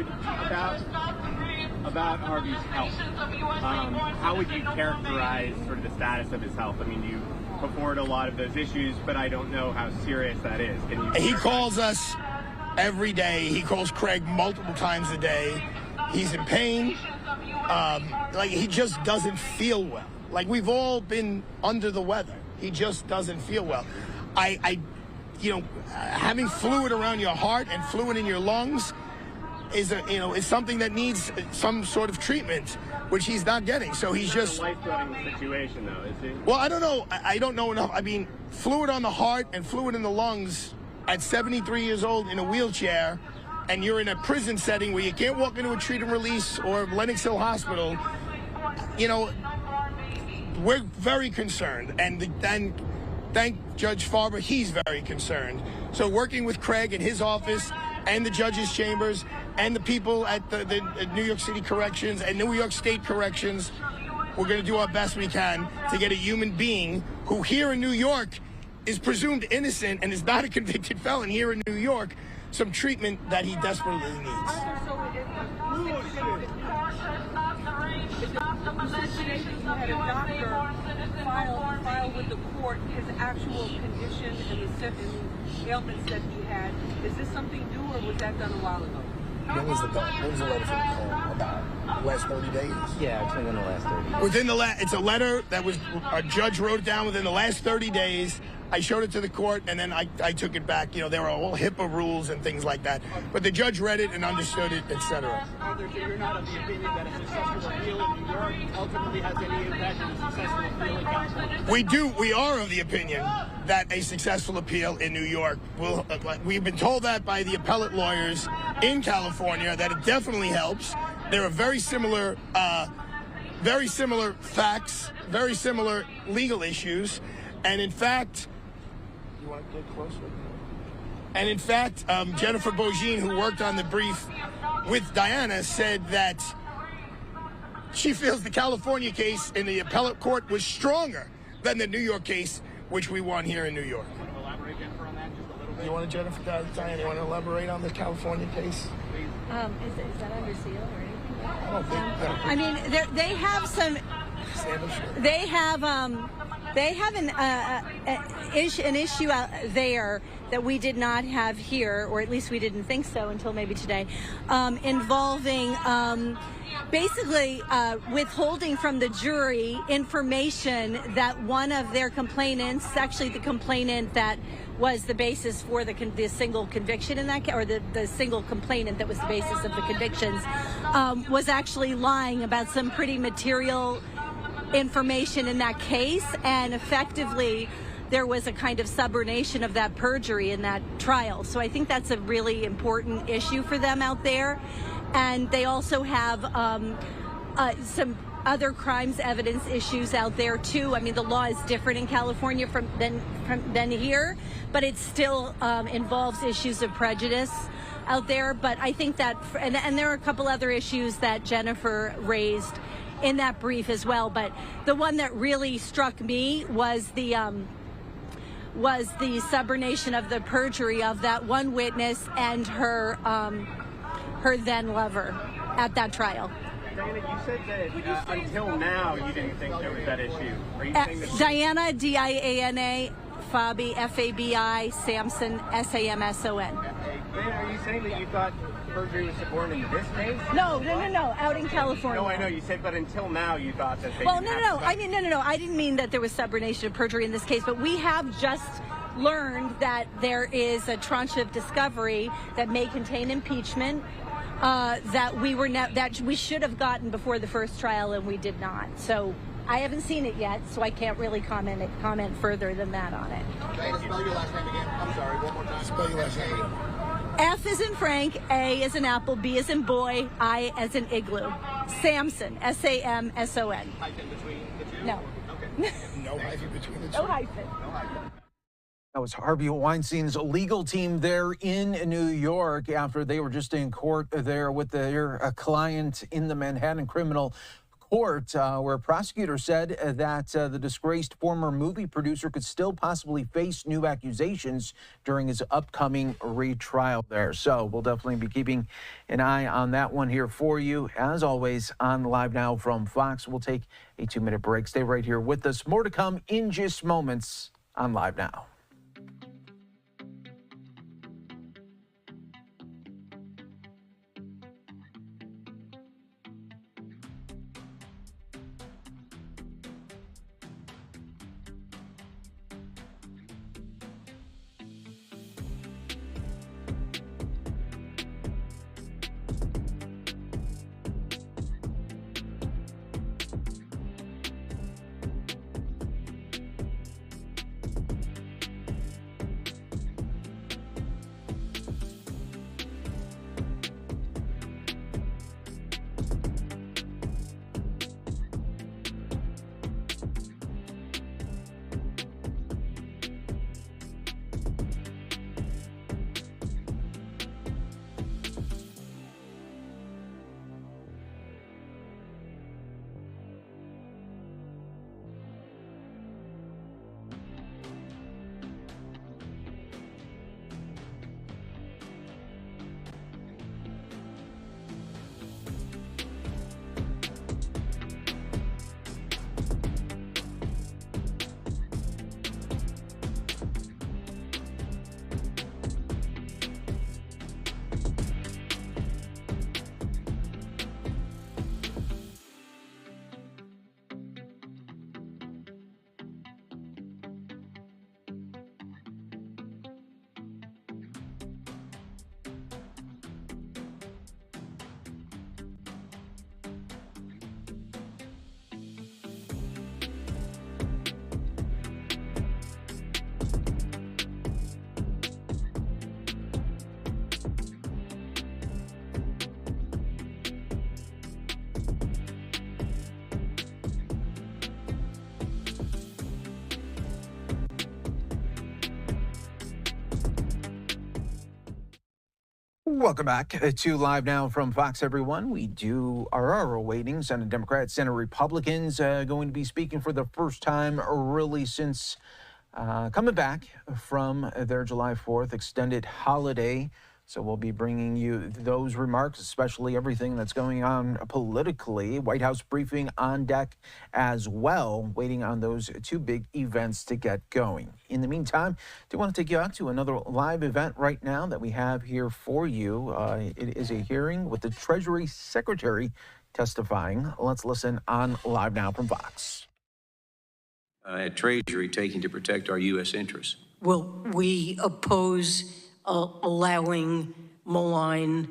[SPEAKER 20] about Harvey's health, how would you characterize sort of the status of his health? I mean, you put forward a lot of those issues, but I don't know how serious that is. Can you?
[SPEAKER 6] He calls us every day. He calls Craig multiple times a day. He's in pain. Like, he just doesn't feel well. Like, we've all been under the weather. He just doesn't feel well. You know, having fluid around your heart and fluid in your lungs is something that needs some sort of treatment, which he's not getting. So he's just
[SPEAKER 20] a life-threatening situation, though, is he?
[SPEAKER 6] Well, I don't know. I don't know enough. I mean, fluid on the heart and fluid in the lungs at 73 years old in a wheelchair, and you're in a prison setting where you can't walk into a treat and release or Lenox Hill Hospital. You know, we're very concerned, and thank Judge Farber, he's very concerned. So working with Craig in his office and the judges' chambers and the people at the New York City Corrections and New York State Corrections, we're going to do our best we can to get a human being who here in New York is presumed innocent and is not a convicted felon here in New York, some treatment that he desperately needs.
[SPEAKER 22] Had a doctor file with the court his actual condition and the ailments that he had. Is this something new, or was that done a while ago?
[SPEAKER 7] When was the letter from the court? About the last 30 days? Yeah, it's within the last 30 days.
[SPEAKER 6] It's a letter that was, a judge wrote down within the last 30 days. I showed it to the court, and then I took it back. You know, there were all HIPAA rules and things like that. But the judge read it and understood it, etc.
[SPEAKER 20] You're not of the opinion that a successful appeal in New York ultimately has any impact on a successful appeal in California?
[SPEAKER 6] We are of the opinion that a successful appeal in New York will, we've been told that by the appellate lawyers in California, that it definitely helps. There are very similar facts, very similar legal issues, and in fact, you want to get closer? And in fact, Jennifer Bogine, who worked on the brief with Diana, said that she feels the California case in the appellate court was stronger than the New York case, which we won here in New York.
[SPEAKER 20] You want to elaborate, Jennifer, on that just a little bit?
[SPEAKER 6] You want to, Jennifer, Diana, you want to elaborate on the California case?
[SPEAKER 8] Is that under seal or anything?
[SPEAKER 6] I don't think.
[SPEAKER 8] I mean, they have some. They have an issue out there that we did not have here, or at least we didn't think so until maybe today, involving basically withholding from the jury information that one of their complainants, actually the complainant that was the basis for the single conviction in that case, or the single complainant that was the basis of the convictions, was actually lying about some pretty material information in that case, and effectively there was a kind of subordination of that perjury in that trial. So I think that's a really important issue for them out there. And they also have some other crimes evidence issues out there too. I mean, the law is different in California than here, but it still involves issues of prejudice out there. But I think that, and there are a couple other issues that Jennifer raised in that brief as well. But the one that really struck me was the subordination of the perjury of that one witness and her then lover at that trial.
[SPEAKER 20] Diana, you said that until now you didn't think there was that issue. Are you saying that
[SPEAKER 8] Diana, D-I-A-N-A, Fabi, F-A-B-I, Samson, S-A-M-S-O-N.
[SPEAKER 20] Diana, are you saying that you thought perjury was subordinate in this case?
[SPEAKER 8] No, out in California.
[SPEAKER 20] No, I know. You said, but until now you thought that they
[SPEAKER 8] Well, no. I didn't mean that there was subordination of perjury in this case, but we have just learned that there is a tranche of discovery that may contain impeachment that we should have gotten before the first trial, and we did not. So I haven't seen it yet, so I can't really comment further than that on it.
[SPEAKER 6] Diana, spell your last name again. I'm sorry, one more time. Spell your last name again.
[SPEAKER 8] F is in Frank, A is in Apple, B is in boy, I as in igloo. Samson, S-A-M-S-O-n.
[SPEAKER 20] Hyphen between the two?
[SPEAKER 8] No.
[SPEAKER 20] Okay. No hyphen between the two?
[SPEAKER 8] No hyphen.
[SPEAKER 16] That was Harvey Weinstein's legal team there in New York after they were just in court there with their client in the Manhattan criminal court, where a prosecutor said that the disgraced former movie producer could still possibly face new accusations during his upcoming retrial there. So we'll definitely be keeping an eye on that one here for you. As always, on Live Now from Fox, we'll take a 2-minute break. Stay right here with us. More to come in just moments on Live Now. Welcome back to Live Now from Fox, everyone. We are awaiting Senate Democrats, Senate Republicans going to be speaking for the first time really since coming back from their July 4th extended holiday. So we'll be bringing you those remarks, especially everything that's going on politically. White House briefing on deck as well, waiting on those two big events to get going. In the meantime, I do want to take you out to another live event right now that we have here for you. It is a hearing with the Treasury Secretary testifying. Let's listen on Live Now from Fox.
[SPEAKER 3] At Treasury taking to protect our U.S. interests.
[SPEAKER 10] Will we oppose allowing malign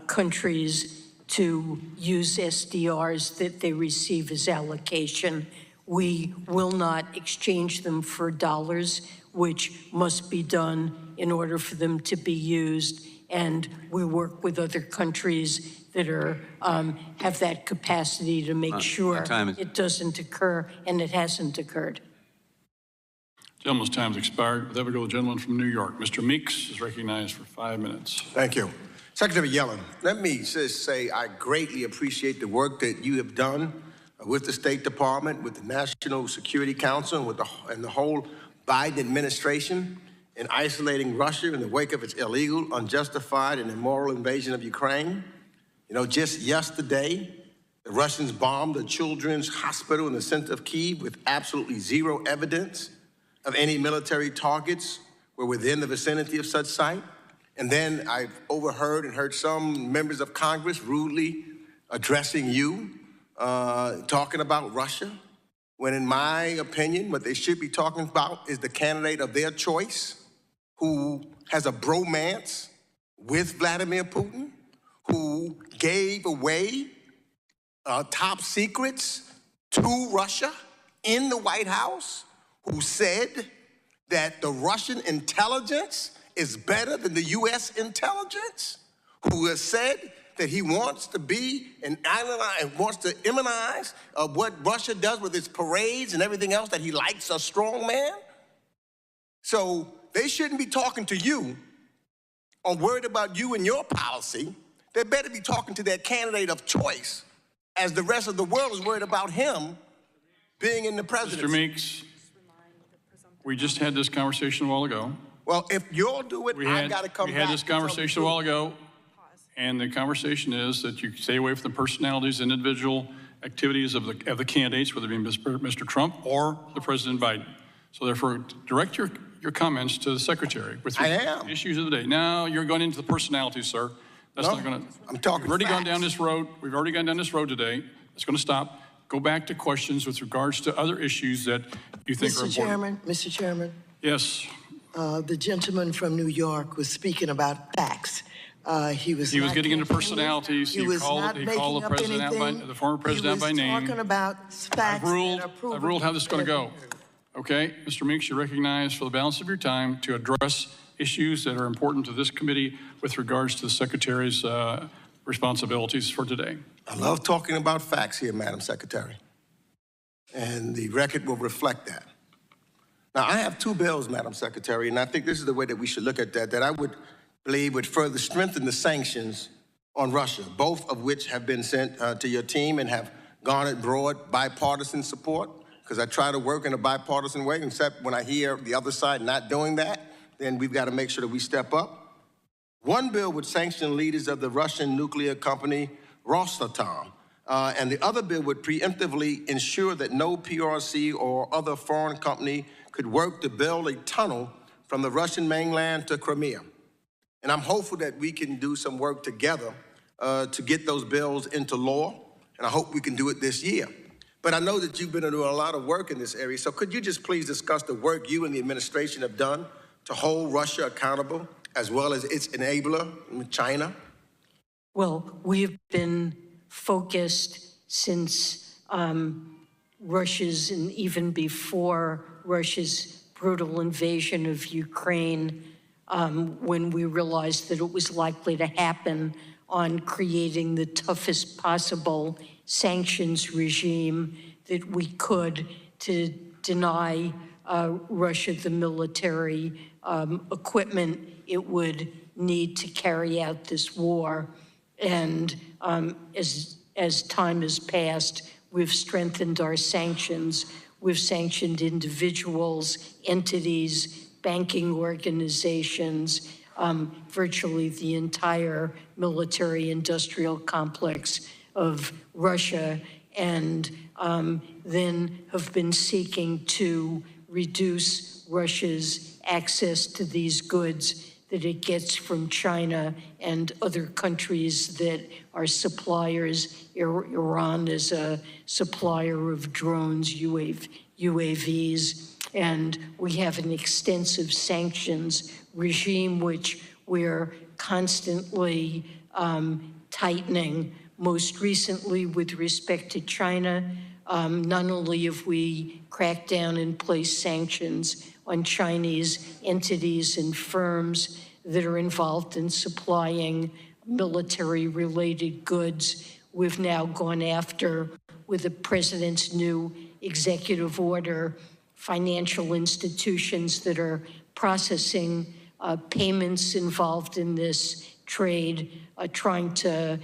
[SPEAKER 10] countries to use SDRs that they receive as allocation We will not exchange them for dollars, which must be done in order for them to be used. And we work with other countries that are have that capacity to make sure it doesn't occur, and it hasn't occurred.
[SPEAKER 4] Gentleman's time has expired. With that, we go to the gentleman from New York. Mr. Meeks is recognized for 5 minutes.
[SPEAKER 11] Thank you. Secretary Yellen, let me just say I greatly appreciate the work that you have done with the State Department, with the National Security Council, and the whole Biden administration in isolating Russia in the wake of its illegal, unjustified, and immoral invasion of Ukraine. You know, just yesterday, the Russians bombed a children's hospital in the center of Kyiv with absolutely zero evidence of any military targets were within the vicinity of such site. And then I've overheard and heard some members of Congress rudely addressing you, talking about Russia, when in my opinion, what they should be talking about is the candidate of their choice, who has a bromance with Vladimir Putin, who gave away top secrets to Russia in the White House, who said that the Russian intelligence is better than the U.S. intelligence, who has said that he wants to be and wants to immunize what Russia does with its parades and everything else, that he likes a strong man. So they shouldn't be talking to you or worried about you and your policy. They better be talking to their candidate of choice, as the rest of the world is worried about him being in the presidency.
[SPEAKER 4] Mr. Meeks, we just had this conversation a while ago.
[SPEAKER 11] Well, if you'll do it, I've got to come back.
[SPEAKER 4] We had this conversation a while ago, and the conversation is that you stay away from the personalities, individual activities of the candidates, whether it be Mr. Trump or the President Biden. So therefore, direct your comments to the Secretary with issues of the day. Now you're going into the personalities, sir. That's not going to.
[SPEAKER 11] I'm talking.
[SPEAKER 4] We've already gone down this road. We've already gone down this road today. It's going to stop. Go back to questions with regards to other issues that you think are important.
[SPEAKER 23] Mr. Chairman.
[SPEAKER 4] Yes.
[SPEAKER 23] The gentleman from New York was speaking about facts. He was
[SPEAKER 4] getting into personalities. He called the president the former president by name.
[SPEAKER 23] Talking about facts.
[SPEAKER 4] I've ruled how this is going to go. Okay, Mr. Meeks, you're recognized for the balance of your time to address issues that are important to this committee with regards to the Secretary's responsibilities for today.
[SPEAKER 11] I love talking about facts here, Madam Secretary, and the record will reflect that. Now, I have two bills, Madam Secretary, and I think this is the way that we should look at that I would believe would further strengthen the sanctions on Russia, both of which have been sent to your team and have garnered broad bipartisan support, because I try to work in a bipartisan way, except when I hear the other side not doing that, then we've got to make sure that we step up. One bill would sanction leaders of the Russian nuclear company Rosatom, and the other bill would preemptively ensure that no PRC or other foreign company could work to build a tunnel from the Russian mainland to Crimea. And I'm hopeful that we can do some work together to get those bills into law, and I hope we can do it this year. But I know that you've been doing a lot of work in this area, so could you just please discuss the work you and the administration have done to hold Russia accountable, as well as its enabler, China?
[SPEAKER 10] Well, we've been focused since Russia's, and even before Russia's brutal invasion of Ukraine, when we realized that it was likely to happen, on creating the toughest possible sanctions regime that we could to deny Russia the military equipment it would need to carry out this war. And as time has passed, we've strengthened our sanctions. We've sanctioned individuals, entities, banking organizations, virtually the entire military-industrial complex of Russia, and then have been seeking to reduce Russia's access to these goods that it gets from China and other countries that are suppliers. Iran is a supplier of drones, UAVs, and we have an extensive sanctions regime which we're constantly tightening. Most recently, with respect to China, not only have we cracked down and placed sanctions on Chinese entities and firms that are involved in supplying military-related goods, we've now gone after, with the president's new executive order, financial institutions that are processing payments involved in this trade, trying to,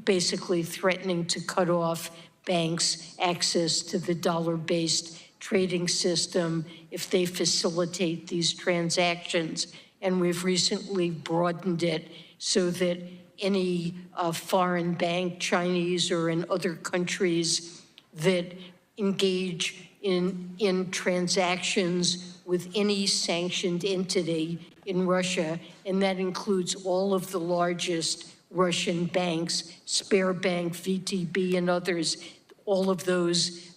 [SPEAKER 10] basically threatening to cut off banks' access to the dollar-based trading system if they facilitate these transactions. And we've recently broadened it so that any foreign bank, Chinese or in other countries, that engage in transactions with any sanctioned entity in Russia, and that includes all of the largest Russian banks, Sberbank, VTB, and others. All of those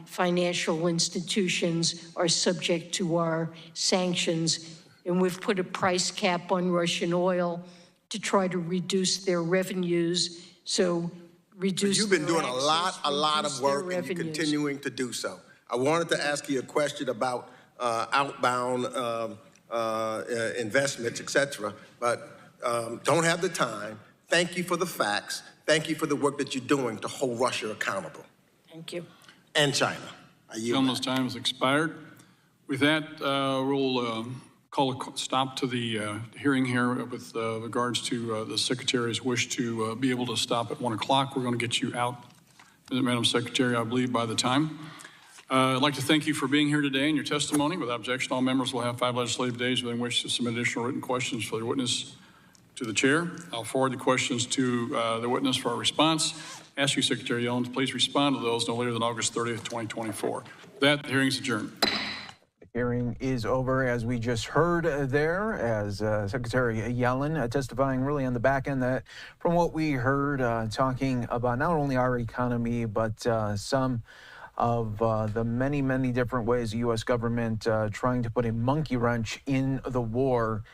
[SPEAKER 10] financial institutions are subject to our sanctions, and we've put a price cap on Russian oil to try to reduce their revenues. So reduce.
[SPEAKER 11] You've been doing a lot of work, and you're continuing to do so. I wanted to ask you a question about outbound investments, et cetera, but don't have the time. Thank you for the facts. Thank you for the work that you're doing to hold Russia accountable.
[SPEAKER 10] Thank you.
[SPEAKER 11] And China.
[SPEAKER 4] Gentleman's time has expired. With that, we'll call a stop to the hearing here with regards to the Secretary's wish to be able to stop at 1 o'clock. We're going to get you out, Madam Secretary, I believe, by the time. I'd like to thank you for being here today and your testimony. Without objection, all members will have 5 legislative days within which to submit additional written questions for the witness to the chair. I'll forward the questions to the witness for a response. Ask you, Secretary Yellen, to please respond to those no later than August 30th, 2024. With that, the hearing is adjourned.
[SPEAKER 16] The hearing is over, as we just heard there, as Secretary Yellen testifying really on the back end that from what we heard, talking about not only our economy, but some of the many, many different ways the U.S. government trying to put a monkey wrench in the war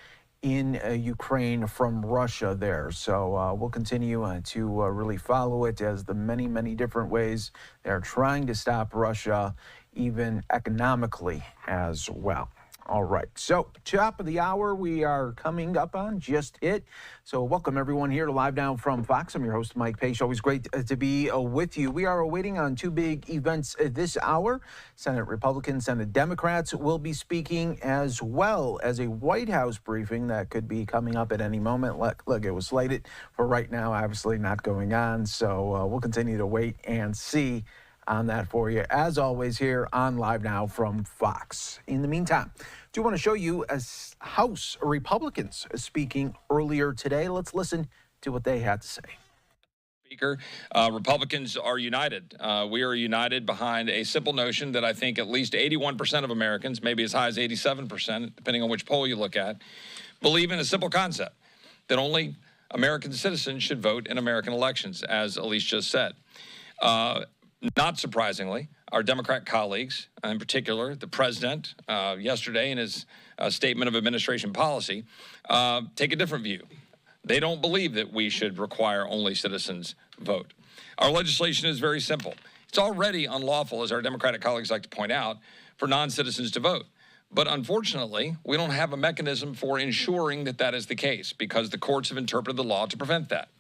[SPEAKER 16] in Ukraine from Russia there. So we'll continue to really follow it as the many, many different ways they're trying to stop Russia, even economically as well. All right, so top of the hour we are coming up on, just hit. So welcome everyone here to Live Now from Fox. I'm your host, Mike Page. Always great to be with you. We are awaiting on 2 big events this hour. Senate Republicans, Senate Democrats will be speaking, as well as a White House briefing that could be coming up at any moment. Look, it was slated for right now, obviously not going on. So we'll continue to wait and see on that for you, as always, here on Live Now from Fox. In the meantime, do want to show you as House Republicans speaking earlier today. Let's listen to what they had to say.
[SPEAKER 12] Speaker, Republicans are united. We are united behind a simple notion that I think at least 81% of Americans, maybe as high as 87%, depending on which poll you look at, believe in a simple concept that only American citizens should vote in American elections, as Elise just said. Not surprisingly, our Democrat colleagues, in particular the president, yesterday in his statement of administration policy, take a different view. They don't believe that we should require only citizens vote. Our legislation is very simple. It's already unlawful, as our Democratic colleagues like to point out, for non-citizens to vote. But unfortunately, we don't have a mechanism for ensuring that that is the case, because the courts have interpreted the law to prevent that.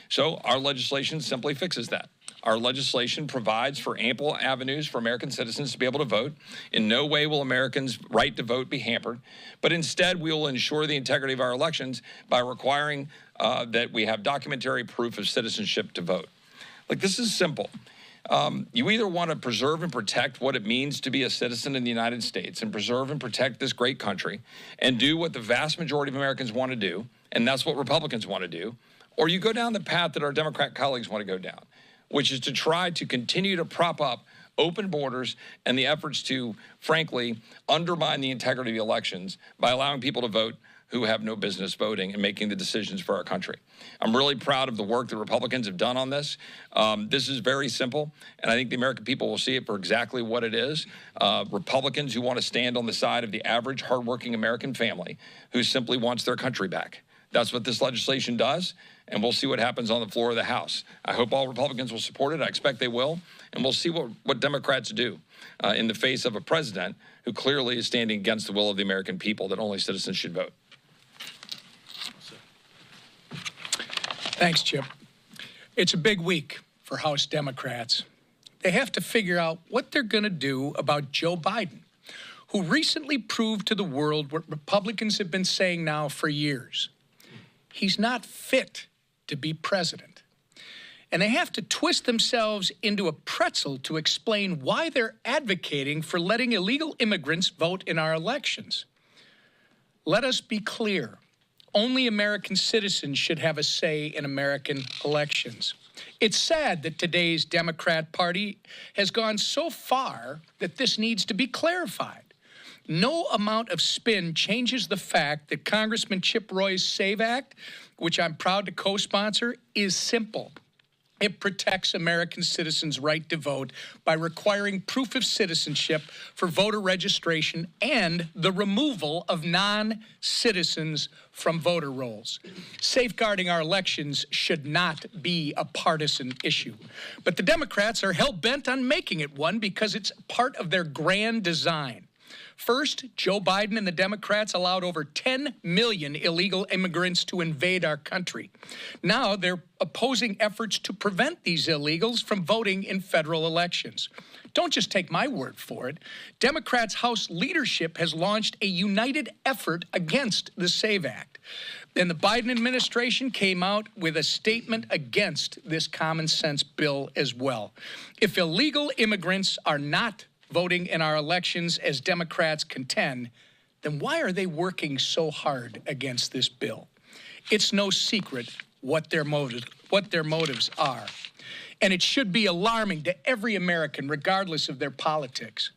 [SPEAKER 12] So our legislation simply fixes that. Our legislation provides for ample avenues for American citizens to be able to vote. In no way will Americans' right to vote be hampered, but instead we will ensure the integrity of our elections by requiring that we have documentary proof of citizenship to vote. Like, this is simple. You either want to preserve and protect what it means to be a citizen in the United States and preserve and protect this great country and do what the vast majority of Americans want to do, and that's what Republicans want to do, or you go down the path that our Democrat colleagues want to go down, which is to try to continue to prop up open borders and the efforts to, frankly, undermine the integrity of the elections by allowing people to vote who have no business voting and making the decisions for our country. I'm really proud of the work that Republicans have done on this. This is very simple, and I think the American people will see it for exactly what it is. Republicans who want to stand on the side of the average, hardworking American family who simply wants their country back. That's what this legislation does, and we'll see what happens on the floor of the House. I hope all Republicans will support it. I expect they will, and we'll see what Democrats do in the face of a president who clearly is standing against the will of the American people that only citizens should vote.
[SPEAKER 2] Thanks, Chip. It's a big week for House Democrats. They have to figure out what they're going to do about Joe Biden, who recently proved to the world what Republicans have been saying now for years. He's not fit to be president. And they have to twist themselves into a pretzel to explain why they're advocating for letting illegal immigrants vote in our elections. Let us be clear. Only American citizens should have a say in American elections. It's sad that today's Democrat Party has gone so far that this needs to be clarified. No amount of spin changes the fact that Congressman Chip Roy's SAVE Act, which I'm proud to co-sponsor, is simple. It protects American citizens' right to vote by requiring proof of citizenship for voter registration and the removal of non-citizens from voter rolls. Safeguarding our elections should not be a partisan issue. But the Democrats are hell-bent on making it one because it's part of their grand design. First, Joe Biden and the Democrats allowed over 10 million illegal immigrants to invade our country. Now they're opposing efforts to prevent these illegals from voting in federal elections. Don't just take my word for it. Democrats' House leadership has launched a united effort against the SAVE Act. And the Biden administration came out with a statement against this common sense bill as well. If illegal immigrants are not voting in our elections as Democrats contend, then why are they working so hard against this bill? It's no secret what their motives are. And it should be alarming to every American, regardless of their politics.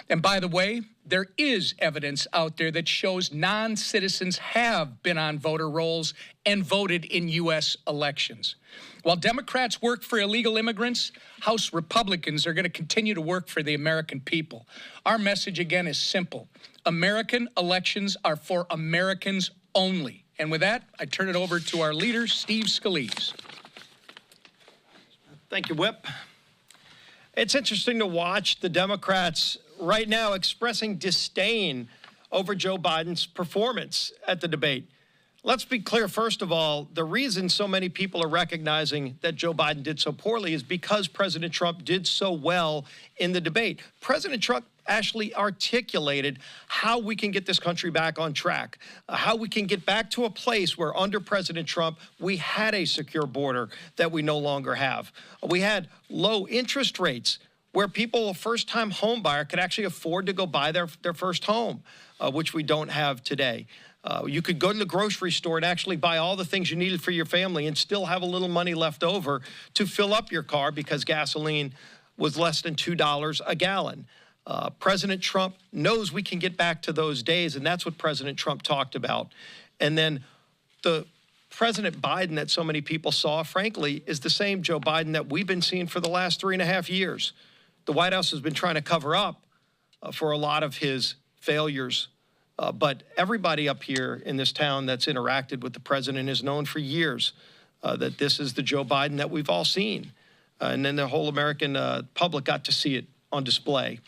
[SPEAKER 2] And by the way, there is evidence out there that shows non-citizens have been on voter rolls and voted in U.S. elections. While Democrats work for illegal immigrants, House Republicans are going to continue to work for the American people. Our message, again, is simple. American elections are for Americans only. And with that, I turn it over to our leader, Steve Scalise.
[SPEAKER 13] Thank you, Whip. It's interesting to watch the Democrats right now expressing disdain over Joe Biden's performance at the debate. Let's be clear, first of all, the reason so many people are recognizing that Joe Biden did so poorly is because President Trump did so well in the debate. President Trump actually articulated how we can get this country back on track, how we can get back to a place where under President Trump, we had a secure border that we no longer have. We had low interest rates where people, a first-time home buyer, could actually afford to go buy their first home, which we don't have today. You could go to the grocery store and actually buy all the things you needed for your family and still have a little money left over to fill up your car because gasoline was less than $2 a gallon. President Trump knows we can get back to those days, and that's what President Trump talked about. And then the President Biden that so many people saw, frankly, is the same Joe Biden that we've been seeing for the last 3.5 years. The White House has been trying to cover up for a lot of his failures. But everybody up here in this town that's interacted with the president has known for years that this is the Joe Biden that we've all seen. And then the whole American public got to see it on display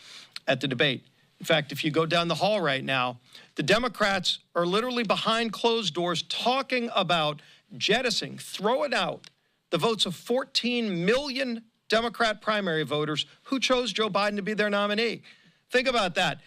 [SPEAKER 13] at the debate. In fact, if you go down the hall right now, the Democrats are literally behind closed doors talking about jettisoning, throwing out the votes of 14 million Democrat primary voters who chose Joe Biden to be their nominee. Think about that.